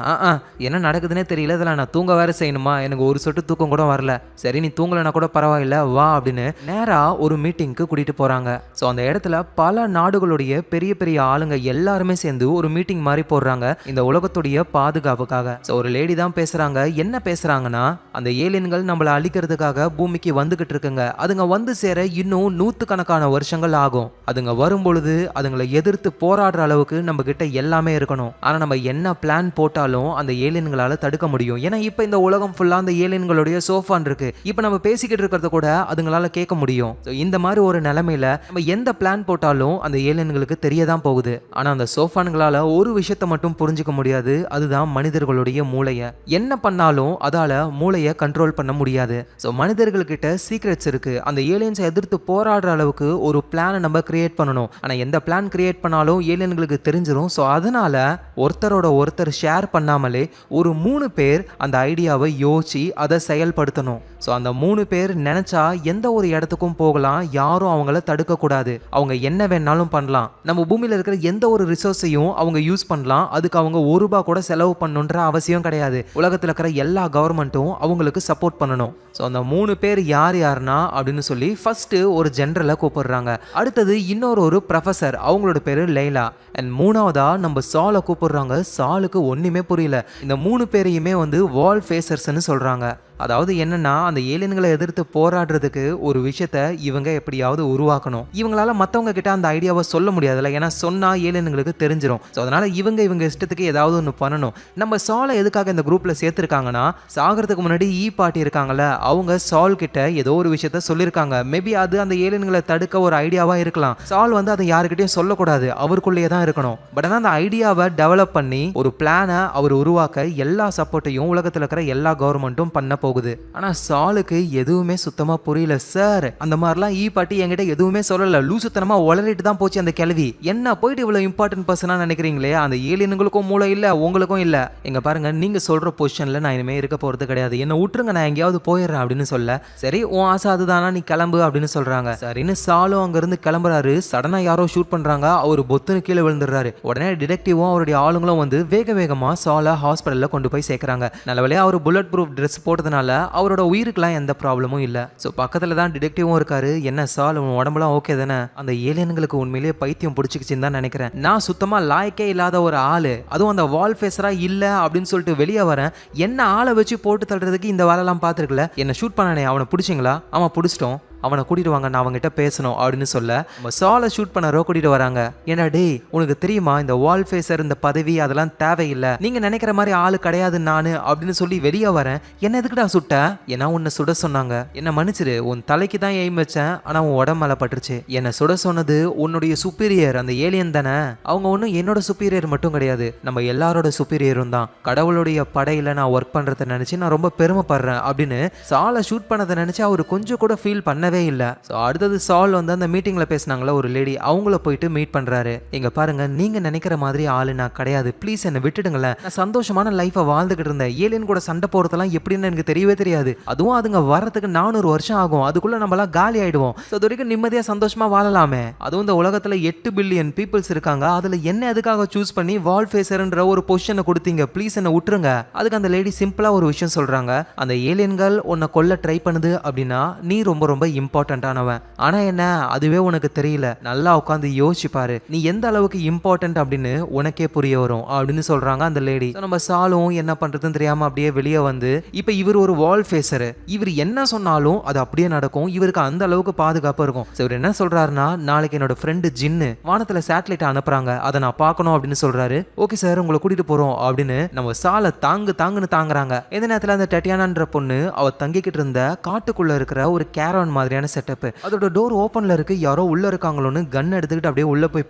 என்ன நடக்குதுன்னே தெரியல, இதில் நான் தூங்க வேற செய்யணுமா? எனக்கு ஒரு சொட்டு தூக்கம் கூட வரல. சரி நீ தூங்கலைன்னா கூட பரவாயில்ல வா அப்படின்னு நேரா ஒரு மீட்டிங்க்கு கூட்டிட்டு போறாங்க. ஸோ அந்த இடத்துல பல நாடுகளுடைய பெரிய பெரிய ஆளுங்க எல்லாருமே சேர்ந்து ஒரு மீட்டிங் மாதிரி போடுறாங்க இந்த உலகத்துடைய பாதுகாப்புக்காக. ஸோ ஒரு லேடி தான் பேசுறாங்க. என்ன பேசுறாங்கன்னா, அந்த ஏலியன்கள் நம்மளை அழிக்கிறதுக்காக பூமிக்கு வந்துகிட்டு இருக்குங்க. அதுங்க வந்து சேர இன்னும் நூற்றுக்கணக்கான வருஷங்கள் ஆகும். அதுங்க வரும்பொழுது அதுங்களை எதிர்த்து போராடுற அளவுக்கு நம்ம கிட்ட எல்லாமே இருக்கணும். ஆனா நம்ம என்ன பிளான் போட்டாலும் அந்த ஏலியன்களால தடுக்க முடியும். ஏன்னா இப்ப இந்த உலகம் ஃபுல்லா அந்த ஏலியன்களுடைய சோஃபான் இருக்கு. இப்ப நம்ம பேசிக்கிட்டு இருக்கிறத கூட அதுங்களால கேட்க முடியும். இந்த மாதிரி ஒரு நிலைமையில நம்ம எந்த பிளான் போட்டாலும் அந்த ஏலியன்களுக்கு தெரியதான் போகுது. ஆனா அந்த சோஃபான்களால ஒரு விஷயத்தை மட்டும் புரிஞ்சுக்க முடியாது. அதுதான் மனிதர்களுடைய மூளையை. என்ன பண்ணாலும் அதால மூளையை கண்ட்ரோல் பண்ண முடியாது. ஸோ மனிதர்கள்கிட்ட சீக்ரெட்ஸ் இருக்கு. அந்த ஏலியன்ஸை எதிர்த்து போராடுற அளவுக்கு ஒரு பிளானை நம்ம கிரியேட் பண்ணணும். ஆனா எந்த பிளான் கிரியேட் பண்ணாலும் ஏலியன்களுக்கு தெரிஞ்சிடும். ஸோ அதனால ஒருத்தரோட ஒருத்தர் ஷேர் பண்ணாமலே ஒரு 3 பேர் அந்த ஐடியாவை யோசிச்சு அதை செயல்படுத்தணும். ஸோ அந்த 3 பேர் நினைச்சா எந்த ஒரு இடத்துக்கும் போகலாம். யாரும் அவங்கள தடுக்க கூடாது. அவங்க என்ன வேணாலும் பண்ணலாம். நம்ம பூமியில இருக்கிற எந்த ஒரு ரிசோர்ஸையும் அவங்க யூஸ் பண்ணலாம். அதுக்கு அவங்க ₹1 கூட செலவு பண்ணணுன்ற அவசியம் கிடையாது. உலகத்தில் இருக்கிற எல்லா கவர்மெண்ட்டும் அவங்களுக்கு சப்போர்ட் பண்ணணும். ஸோ அந்த 3 பேர் யார் யாருன்னா அப்படின்னு சொல்லி ஃபர்ஸ்ட் ஒரு ஜெனரலை கூப்பிடுறாங்க. அடுத்தது இன்னொரு ப்ரொஃபசர், அவங்களோட பேரு லைலா. அண்ட் 3வதா நம்ம சாலை கூப்பிடுறாங்க. சாலுக்கு ஒண்ணுமே புரியல. இந்த 3 பேரையுமே வால் ஃபேசர்ஸ்ன்னு சொல்றாங்க. அதாவது என்னன்னா, அந்த ஏலியன்களை எதிர்த்து போராடுறதுக்கு ஒரு விஷயத்த இவங்க எப்படியாவது உருவாக்கணும். இவங்களால மற்றவங்க கிட்ட அந்த ஐடியாவை சொல்ல முடியாதுல்ல, ஏன்னா சொன்னா ஏலியன்களுக்கு தெரிஞ்சிடும். ஸோ அதனால இவங்க இஷ்டத்துக்கு ஏதாவது ஒன்று பண்ணணும். நம்ம சாலை எதுக்காக இந்த குரூப்ல சேர்த்திருக்காங்கன்னா, சாகிறதுக்கு முன்னாடி ஈ பாட்டி இருக்காங்கல்ல, அவங்க சால் கிட்ட ஏதோ ஒரு விஷயத்த சொல்லியிருக்காங்க. மேபி அது அந்த ஏலியன்களை தடுக்க ஒரு ஐடியாவா இருக்கலாம். சால் அதை யாருக்கிட்டையும் சொல்லக்கூடாது, அவருக்குள்ளேயே தான் இருக்கணும். பட் ஆனால் அந்த ஐடியாவை டெவலப் பண்ணி ஒரு பிளானை அவர் உருவாக்க எல்லா சப்போர்ட்டையும் உலகத்தில் இருக்கிற எல்லா கவர்மெண்ட்டும் பண்ண போகுது. போகுது. ஆனா சாலுக்கு எதுவுமே சுத்தமா புரியல. சார் அந்த மாதிரிலாம் பாட்டி என்கிட்ட எதுவுமே சொல்லல, லூசுத்தனமா உளறிட்டு தான் போச்சு அந்த கிழவி. என்ன போயிட்டு இவ்வளவு இம்பார்ட்டன்ட் பர்சனா நினைக்கிறீங்களே, அந்த ஏலியனுங்களுக்கும் மூளை இல்ல, உங்களுக்கும் இல்ல. எங்க பாருங்க, நீங்க சொல்ற பொசிஷன்ல நான் இனிமே இருக்க போறது கிடையாது, என்ன விட்டுருங்க, நான் எங்கேயாவது போயிடுறேன் அப்படின்னு சொல்ல, சரி உன் ஆசை அதுதானா, நீ கிளம்பு அப்படின்னு சொல்றாங்க. சரின்னு சாலும் அங்க இருந்து கிளம்புறாரு. சடனா யாரோ ஷூட் பண்றாங்க, அவர் பொத்துன்னு கீழே விழுந்துடுறாரு. உடனே டிடெக்டிவும் அவருடைய ஆளுங்களும் வந்து வேக வேகமா சாலை ஹாஸ்பிட்டல்ல கொண்டு போய் சேர்க்கறாங்க. நல்லவேளையா அவர் புல்லட் ப்ரூஃப் ட்ரெஸ் போட்டதுனால அவரோட உயிருக்குலாம் எந்த ப்ராப்ளமும் இல்ல. ஸோ பக்கத்துல தான் டிடெக்டிவும் இருக்காரு. என்ன சால், உன் உடம்புலாம் ஓகே தானே? அந்த ஏலியன்களுக்கு உண்மையிலேயே பைத்தியம் பிடிச்சிக்கிச்சுன்னு தான் நினைக்கிறேன். நான் சுத்தமா லாய்க்கே இல்லாத ஒரு ஆளு, அதுவும் அந்த வால் ஃபேஸரா இல்ல அப்படின்னு சொல்லிட்டு வெளியே வரேன். என்ன ஆளை வச்சு போட்டு தள்ளுறதுக்கு இந்த வேலைலாம் பார்த்துருக்கல. என்ன ஷூட் பண்ணனே, அவனை பிடிச்சிங்களா? ஆமா பிடிச்சிட்டோம், அவனை கூட்டிட்டு வாங்க, நான் அவங்ககிட்ட பேசணும் அப்படின்னு சொல்ல சாலை ஷூட் பண்ண கூட்டிட்டு வராங்க. ஏன்னா டேய், உனக்கு தெரியுமா இந்த வால் ஃபேஸர் இந்த பதவி அதெல்லாம் தேவையில்லை, நீங்க நினைக்கிற மாதிரி ஆளு கிடையாது நானு அப்படின்னு சொல்லி வெளியே வரேன். என்ன எதுக்குடா சுட்ட? ஏன்னா உன்னை சுட சொன்னாங்க, என்ன மன்னிச்சிரு, உன் தலைக்கு தான் எய்ம் வச்சேன், ஆனா உன் உடம்பு மேல பட்டுருச்சு. என்னை சுட சொன்னது உன்னுடைய சுப்பீரியர், அந்த ஏலியன் தானே. அவங்க ஒன்றும் என்னோட சுப்பீரியர் மட்டும் கிடையாது, நம்ம எல்லாரோட சுப்பீரியரும் தான். கடவுளுடைய படையில நான் ஒர்க் பண்றதை நினைச்சு நான் ரொம்ப பெருமைப்படுறேன் அப்படின்னு சாலை ஷூட் பண்ணதை நினைச்சு அவரு கொஞ்சம் கூட ஃபீல் பண்ண இல்ல. அடுத்தது சால் வந்து அந்த மீட்டிங்ல பேசினாங்களா ஒரு லேடி, அவங்கள போயிட்டு மீட் பண்றாரு. எங்க பாருங்க, நீங்க நினைக்கிற மாதிரி ஆளு நான் கிடையாது, ப்ளீஸ் என்ன விட்டுடுங்களேன், நான் சந்தோஷமான லைஃபை வாழ்ந்துகிட்டு இருந்தேன். ஏலியன் கூட சண்டை போறதெல்லாம் எப்படின்னு எனக்கு தெரியவே தெரியாது, அதுவும் அதுங்க வரதுக்கு 400 வருஷம் ஆகும், அதுக்குள்ள நம்மளாம் காலி ஆயிடுவோம். அது வரைக்கும் நிம்மதியா சந்தோஷமா வாழலாமே. அதுவும் இந்த உலகத்துல 8 பில்லியன் பீப்புள்ஸ் இருக்காங்க, அதுல என்ன எதுக்காக சூஸ் பண்ணி வால் ஃபேஸர்ன்ற ஒரு பொசிஷனை கொடுத்தீங்க, ப்ளீஸ் என்ன விட்டுருங்க. அதுக்கு அந்த லேடி சிம்பிளா ஒரு விஷயம் சொல்றாங்க, அந்த ஏலியன்கள் உன்னை கொல்ல ட்ரை பண்ணுது அப்படின்னா நீ ரொம்ப ரொம்ப இம்பார்ட்டன்டானவன். ஆனா என்ன, அதுவே உனக்கு தெரியல, நல்லா உட்காந்து யோசிச்சு பாரு, நீ எந்த அளவுக்கு இம்பார்ட்டன்ட் அப்படின்னு உனக்கே புரிய வரும் அப்படின்னு சொல்றாங்க அந்த லேடி. நம்ம சாலும் என்ன பண்றதுன்னு தெரியாம அப்படியே வெளியே வந்து, இப்ப இவர் ஒரு வால் ஃபேஸர், இவர் என்ன சொன்னாலும் அது அப்படியே நடக்கும், இவருக்கு அந்த அளவுக்கு பாதுகாப்பு இருக்கும். இவர் என்ன சொல்றாருன்னா, நாளைக்கு என்னோட ஃப்ரெண்டு ஜின்னு வானத்துல சேட்டலைட் அனுப்புறாங்க, அதை நான் பார்க்கணும் அப்படின்னு சொல்றாரு. ஓகே சார், உங்களை கூட்டிட்டு போறோம் அப்படின்னு நம்ம சாலை தாங்குன்னு தாங்குறாங்க. இந்த நேரத்துல அந்த டட்டியானான்ற பொண்ணு அவ தங்கிக்கிட்டு இருந்த காட்டுக்குள்ள இருக்கிற ஒரு கேரவன் மாதிரியான செட்டப், அதோட டோர் ஓபன்ல இருக்கு, யாரோ உள்ள இருக்காங்களோன்னு கன் எடுத்துக்கிட்டு அப்படியே உள்ள போய்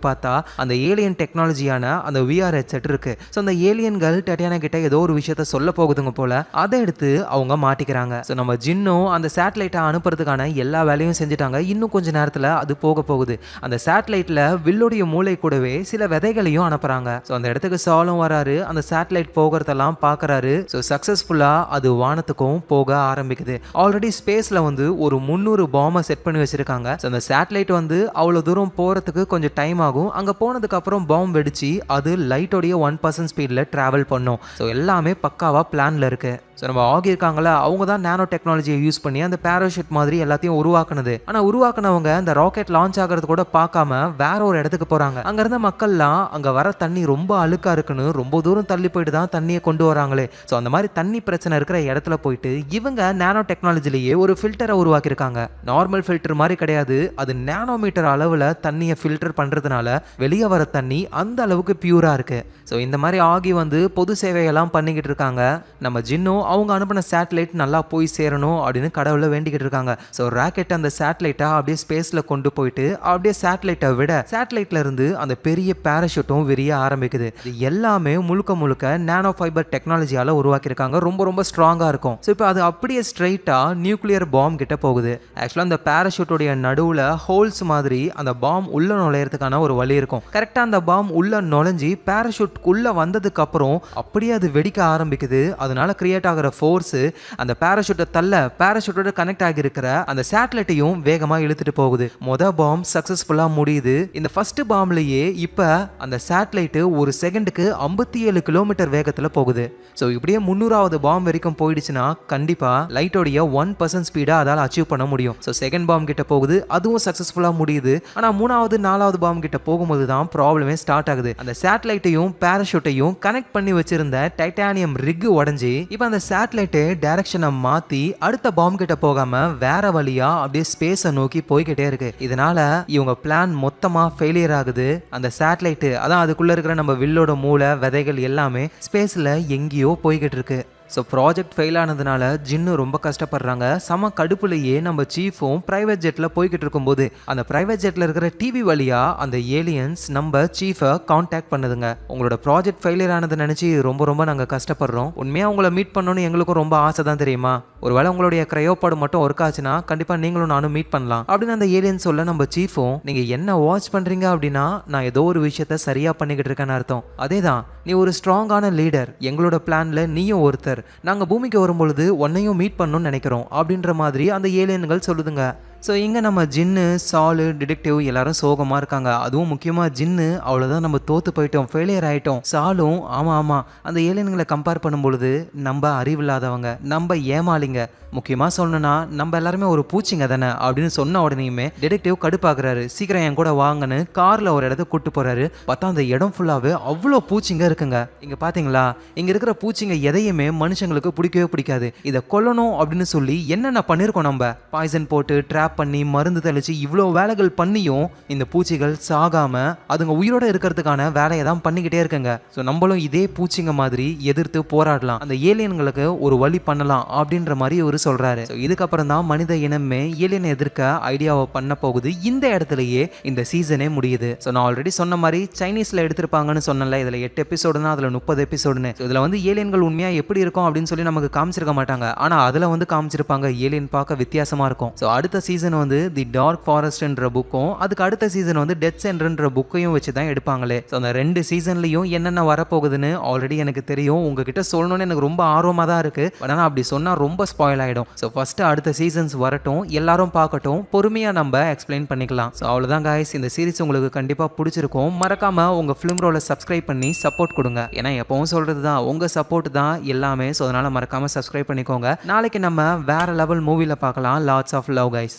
பார்த்தா அந்த ஏலியன் டெக்னாலஜியான அந்த VR ஹெட்செட் இருக்கு. ஸோ அந்த ஏலியன்கள் டட்டியானா கிட்ட ஏதோ ஒரு விஷயத்த சொல்ல போகுதுங்க போல, அதை எடுத்து அவங்க மாட்டிக்கிறாங்க. ஸோ நம்ம ஜின்னும் அந்த சேட்டலைட்டை அனுப்புறதுக்கான எல்லா வேலையும் செஞ்சுட்டாங்க. இன்னும் கொஞ்ச நேரத்துல அது போக போகுது. அந்த சேட்டலைட்ல வில்லுடைய மூளை கூடவே சில விதைகளையும் அனுப்புறாங்க. ஸோ அந்த இடத்துக்கு சாலும் வராரு, அந்த சேட்டலைட் போகிறதெல்லாம் பாக்குறாரு. ஸோ சக்சஸ்ஃபுல்லா அது வானத்துக்கும் போக ஆரம்பிக்குது. ஆல்ரெடி ஸ்பேஸ்ல வந்து ஒரு 300 பாம்பை செட் பண்ணி வச்சிருக்காங்க. அந்த சேட்டலைட் வந்து அவ்வளவு தூரம் போறதுக்கு கொஞ்சம் டைம் ஆகும். அங்க போனதுக்கு அப்புறம் பாம்பு வெடிச்சு அது லைட்டோடைய 1% ஸ்பீட்ல டிராவல் பண்ணும். ஸோ எல்லாமே பக்காவா பிளான்ல இருக்கு. ஸோ நம்ம ஆகியிருக்காங்களா, அவங்க தான் நானோ டெக்னாலஜியை யூஸ் பண்ணி அந்த பேராஷூட் மாதிரி எல்லாத்தையும் உருவாக்குனது. ஆனால் உருவாக்குனவங்க அந்த ராக்கெட் லான்ச் ஆகிறது கூட பார்க்காம வேற ஒரு இடத்துக்கு போறாங்க. அங்க இருந்த மக்கள்லாம் அங்க வர தண்ணி ரொம்ப அழுக்கா இருக்குன்னு ரொம்ப தூரம் தள்ளி போயிட்டு தான் தண்ணியை கொண்டு வராங்களே. ஸோ அந்த மாதிரி தண்ணி பிரச்சனை இருக்கிற இடத்துல போயிட்டு இவங்க நானோ டெக்னாலஜிலேயே ஒரு ஃபில்டரை உருவாக்கியிருக்காங்க. நார்மல் ஃபில்டர் மாதிரி கிடையாது, அது நானோமீட்டர் அளவில் தண்ணியை ஃபில்டர் பண்றதுனால வெளியே வர தண்ணி அந்த அளவுக்கு பியூரா இருக்கு. ஸோ இந்த மாதிரி ஆகி வந்து பொது சேவையெல்லாம் பண்ணிக்கிட்டு இருக்காங்க. நம்ம ஜின்னும் அவங்க அனுப்பின சேட்டலைட் நல்லா போய் சேரணும் அப்படின்னு கடவுளை வேண்டிக்கிட்டு இருக்காங்க. ஸோ ராக்கெட் அந்த சேட்டலைட்டை அப்படியே ஸ்பேஸில் கொண்டு போயிட்டு அப்படியே சேட்டலைட்டை விட சேட்டலைட்ல இருந்து அந்த பெரிய பேராஷூட்டும் விரிய ஆரம்பிக்குது. இது எல்லாமே முழுக்க நானோ ஃபைபர் டெக்னாலஜியால உருவாக்கியிருக்காங்க. ரொம்ப ரொம்ப ஸ்ட்ராங்கா இருக்கும். ஸோ இப்போ அது அப்படியே ஸ்ட்ரைட்டா நியூக்ளியர் பாம் கிட்ட போகுது. ஆக்சுவலாக அந்த பேராஷூட்டோடைய நடுவில் ஹோல்ஸ் மாதிரி அந்த பாம் உள்ள நுழையறதுக்கான ஒரு வழி இருக்கும். கரெக்டாக அந்த பாம் உள்ள நுழைஞ்சி பேராஷூட் உள்ள வந்ததுக்கு அப்புறம் அப்படியே அது வெடிக்க ஆரம்பிக்குது. அதனால கிரியேட் ஆகிற ஃபோர்ஸ் அந்த பேராஷூட்டை தள்ள பேராஷூட்டோட கனெக்ட் ஆகி இருக்கிற அந்த சேட்டலைட்டையும் வேகமா இழுத்துட்டு போகுது. மொத பாம் சக்சஸ்ஃபுல்லா முடியுது. இந்த ஃபர்ஸ்ட் பாம்லயே இப்ப அந்த சேட்டலைட் ஒரு செகண்டுக்கு 57 கிலோமீட்டர் வேகத்துல போகுது. ஸோ இப்படியே 300வது பாம் வரைக்கும் போயிடுச்சுன்னா கண்டிப்பா லைட்டோடைய 1% ஸ்பீடா அதால அச்சீவ் பண்ண முடியும். ஸோ செகண்ட் பாம் கிட்ட போகுது, அதுவும் சக்சஸ்ஃபுல்லா முடியுது. ஆனா 3வது 4வது பாம் கிட்ட போகும்போது தான் ப்ராப்ளமே ஸ்டார்ட் ஆகுது. அந்த சேட்டலைட்டையும் பேராஷூட்டையும் கனெக்ட் பண்ணி வச்சிருந்த டைட்டானியம் ரிக் உடைஞ்சி இப்ப அந்த சேட்டலைட் டைரக்ஷனை மாத்தி அடுத்த பாம் கிட்ட போகாம வேற வழியா அப்படியே ஸ்பேஸை நோக்கி போய்கிட்டே இருக்கு. இதனால இவங்க பிளான் மொத்தமா ஃபெயிலியர் ஆகுது. அந்த சேட்டலைட் அதான் அதுக்குள்ள இருக்கிற நம்ம வில்லோட மூளை விதைகள் எல்லாமே ஸ்பேஸ்ல எங்கேயோ போய்கிட்டு இருக்கு. ஸோ ப்ராஜெக்ட் ஃபெயில் ஆனதுனால ஜின்னு ரொம்ப கஷ்டப்படுறாங்க. சம கடுப்புலையே நம்ம சீஃபும் ப்ரைவேட் ஜெட்டில் போய்கிட்டு இருக்கும்போது அந்த ப்ரைவேட் ஜெட்டில் இருக்கிற டிவி வழியாக அந்த ஏலியன்ஸ் நம்ம சீஃபை காண்டாக்ட் பண்ணுதுங்க. உங்களோட ப்ராஜெக்ட் ஃபெயிலியர் ஆனதை நினச்சி ரொம்ப நாங்கள் கஷ்டப்படுறோம். உண்மையாக உங்களை மீட் பண்ணணும்னு எங்களுக்கும் ரொம்ப ஆசை தான் தெரியுமா. ஒருவேளை உங்களுடைய கிரையோபாடு மட்டும் ஒர்க் ஆச்சுன்னா கண்டிப்பா நீங்களும் நானும் மீட் பண்ணலாம் அப்படின்னு அந்த ஏலியன் சொல்ல நம்ம சீஃபும் நீங்க என்ன வாட்ச் பண்றீங்க அப்படின்னா நான் ஏதோ ஒரு விஷயத்த சரியா பண்ணிக்கிட்டு இருக்கேன்னு அர்த்தம். அதேதான், நீ ஒரு ஸ்ட்ராங்கான லீடர், எங்களோட பிளான்ல நீயும் ஒருத்தர், நாங்க பூமிக்கு வரும்பொழுது உன்னையும் மீட் பண்ணணும்னு நினைக்கிறோம் அப்படின்ற மாதிரி அந்த ஏலியன்கள் சொல்லுதுங்க. ஸோ இங்கே நம்ம ஜின்னு, சாலு, டிடெக்டிவ் எல்லாரும் சோகமாக இருக்காங்க. அதுவும் முக்கியமாக ஜின்னு அவ்வளோதான் நம்ம தோற்று போயிட்டோம், ஃபெயிலியர் ஆகிட்டோம். சாலும் ஆமாம் அந்த ஏலியன்களை கம்பேர் பண்ணும்பொழுது நம்ம அறிவில்லாதவங்க, நம்ம ஏமாளிங்க, முக்கியமாக சொல்லணும்னா நம்ம எல்லாருமே ஒரு பூச்சிங்க தானே அப்படின்னு சொன்ன உடனேயுமே டிடெக்டிவ் கடுப்பாக்குறாரு. சீக்கிரம் என் கூட வாங்கன்னு காரில் ஒரு இடத்த கூட்டு போகிறாரு. பார்த்தா அந்த இடம் ஃபுல்லாகவே அவ்வளோ பூச்சிங்க இருக்குங்க. இங்கே பார்த்தீங்களா, இங்கே இருக்கிற பூச்சிங்க எதையுமே மனுஷங்களுக்கு பிடிக்கவே பிடிக்காது. இதை கொல்லணும் அப்படின்னு சொல்லி என்னென்ன பண்ணியிருக்கோம், நம்ம பாய்சன் போட்டு ட்ராப் பண்ணி மருந்து தெளிச்சு இவ்வளோ வேலைகள் பண்ணியும் இந்த பூச்சிகள் சாகாம அதுங்க உயிரோட இருக்கிறதுக்கான வேலையை தான் பண்ணிக்கிட்டே இருக்குங்க. ஸோ நம்மளும் இதே பூச்சிங்க மாதிரி எதிர்த்து போராடலாம், அந்த ஏலியன்களுக்கு ஒரு வழி பண்ணலாம் அப்படின்ற மாதிரி ஒரு சொல்றாரு. இதுக்கப்புறம் தான் மனித இனமே ஏலியனை எதிர்க்க ஐடியாவை பண்ண போகுது. இந்த இடத்துலயே இந்த சீசனே முடியுது. ஸோ நான் ஆல்ரெடி சொன்ன மாதிரி சைனீஸ்ல எடுத்திருப்பாங்கன்னு சொன்னல, இதுல 8 எபிசோடுனா அதுல 30 எபிசோடுன்னு. இதுல வந்து ஏலியன்கள் உண்மையா எப்படி இருக்கும் அப்படின்னு சொல்லி நமக்கு காமிச்சிருக்க மாட்டாங்க. ஆனா அதுல வந்து காமிச்சிருப்பாங்க ஏலியன் பார்க்க வித்தியாசமா இருக்கும். ஸோ அடுத்த சீசன் வந்து தி டார்க் ஃபாரஸ்ட்ன்ற புக்கும், அதுக்கு அடுத்த சீசன் வந்து டெத் சென்டர்ன்ற புக்கையும் வச்சு தான் எடுப்பாங்களே. ஸோ அந்த 2 சீசன்லயும் என்னென்ன வரப்போகுதுன்னு ஆல்ரெடி எனக்கு தெரியும். உங்ககிட்ட சொல்லணும்னு எனக்கு ரொம்ப ஆர்வமாக தான் இருக்கு. ஆனால் அப்படி சொன்னா ரொம்ப ஸ்பாயில் ஆயிடும். ஸோ ஃபர்ஸ்ட் அடுத்த சீசன்ஸ் வரட்டும், எல்லாரும் பார்க்கட்டும், பொறுமையாக நம்ம எக்ஸ்பிளைன் பண்ணிக்கலாம். ஸோ அவ்வளோதான் காய்ஸ், இந்த சீரிஸ் உங்களுக்கு கண்டிப்பாக பிடிச்சிருக்கும். மறக்காம உங்க ஃபிலிம் ரோலை சப்ஸ்கிரைப் பண்ணி சப்போர்ட் கொடுங்க. ஏன்னா எப்பவும் சொல்றது தான், உங்க சப்போர்ட் தான் எல்லாமே. ஸோ அதனால மறக்காம சப்ஸ்கிரைப் பண்ணிக்கோங்க. நாளைக்கு நம்ம வேற லெவல் மூவில பார்க்கலாம். Lots of love guys.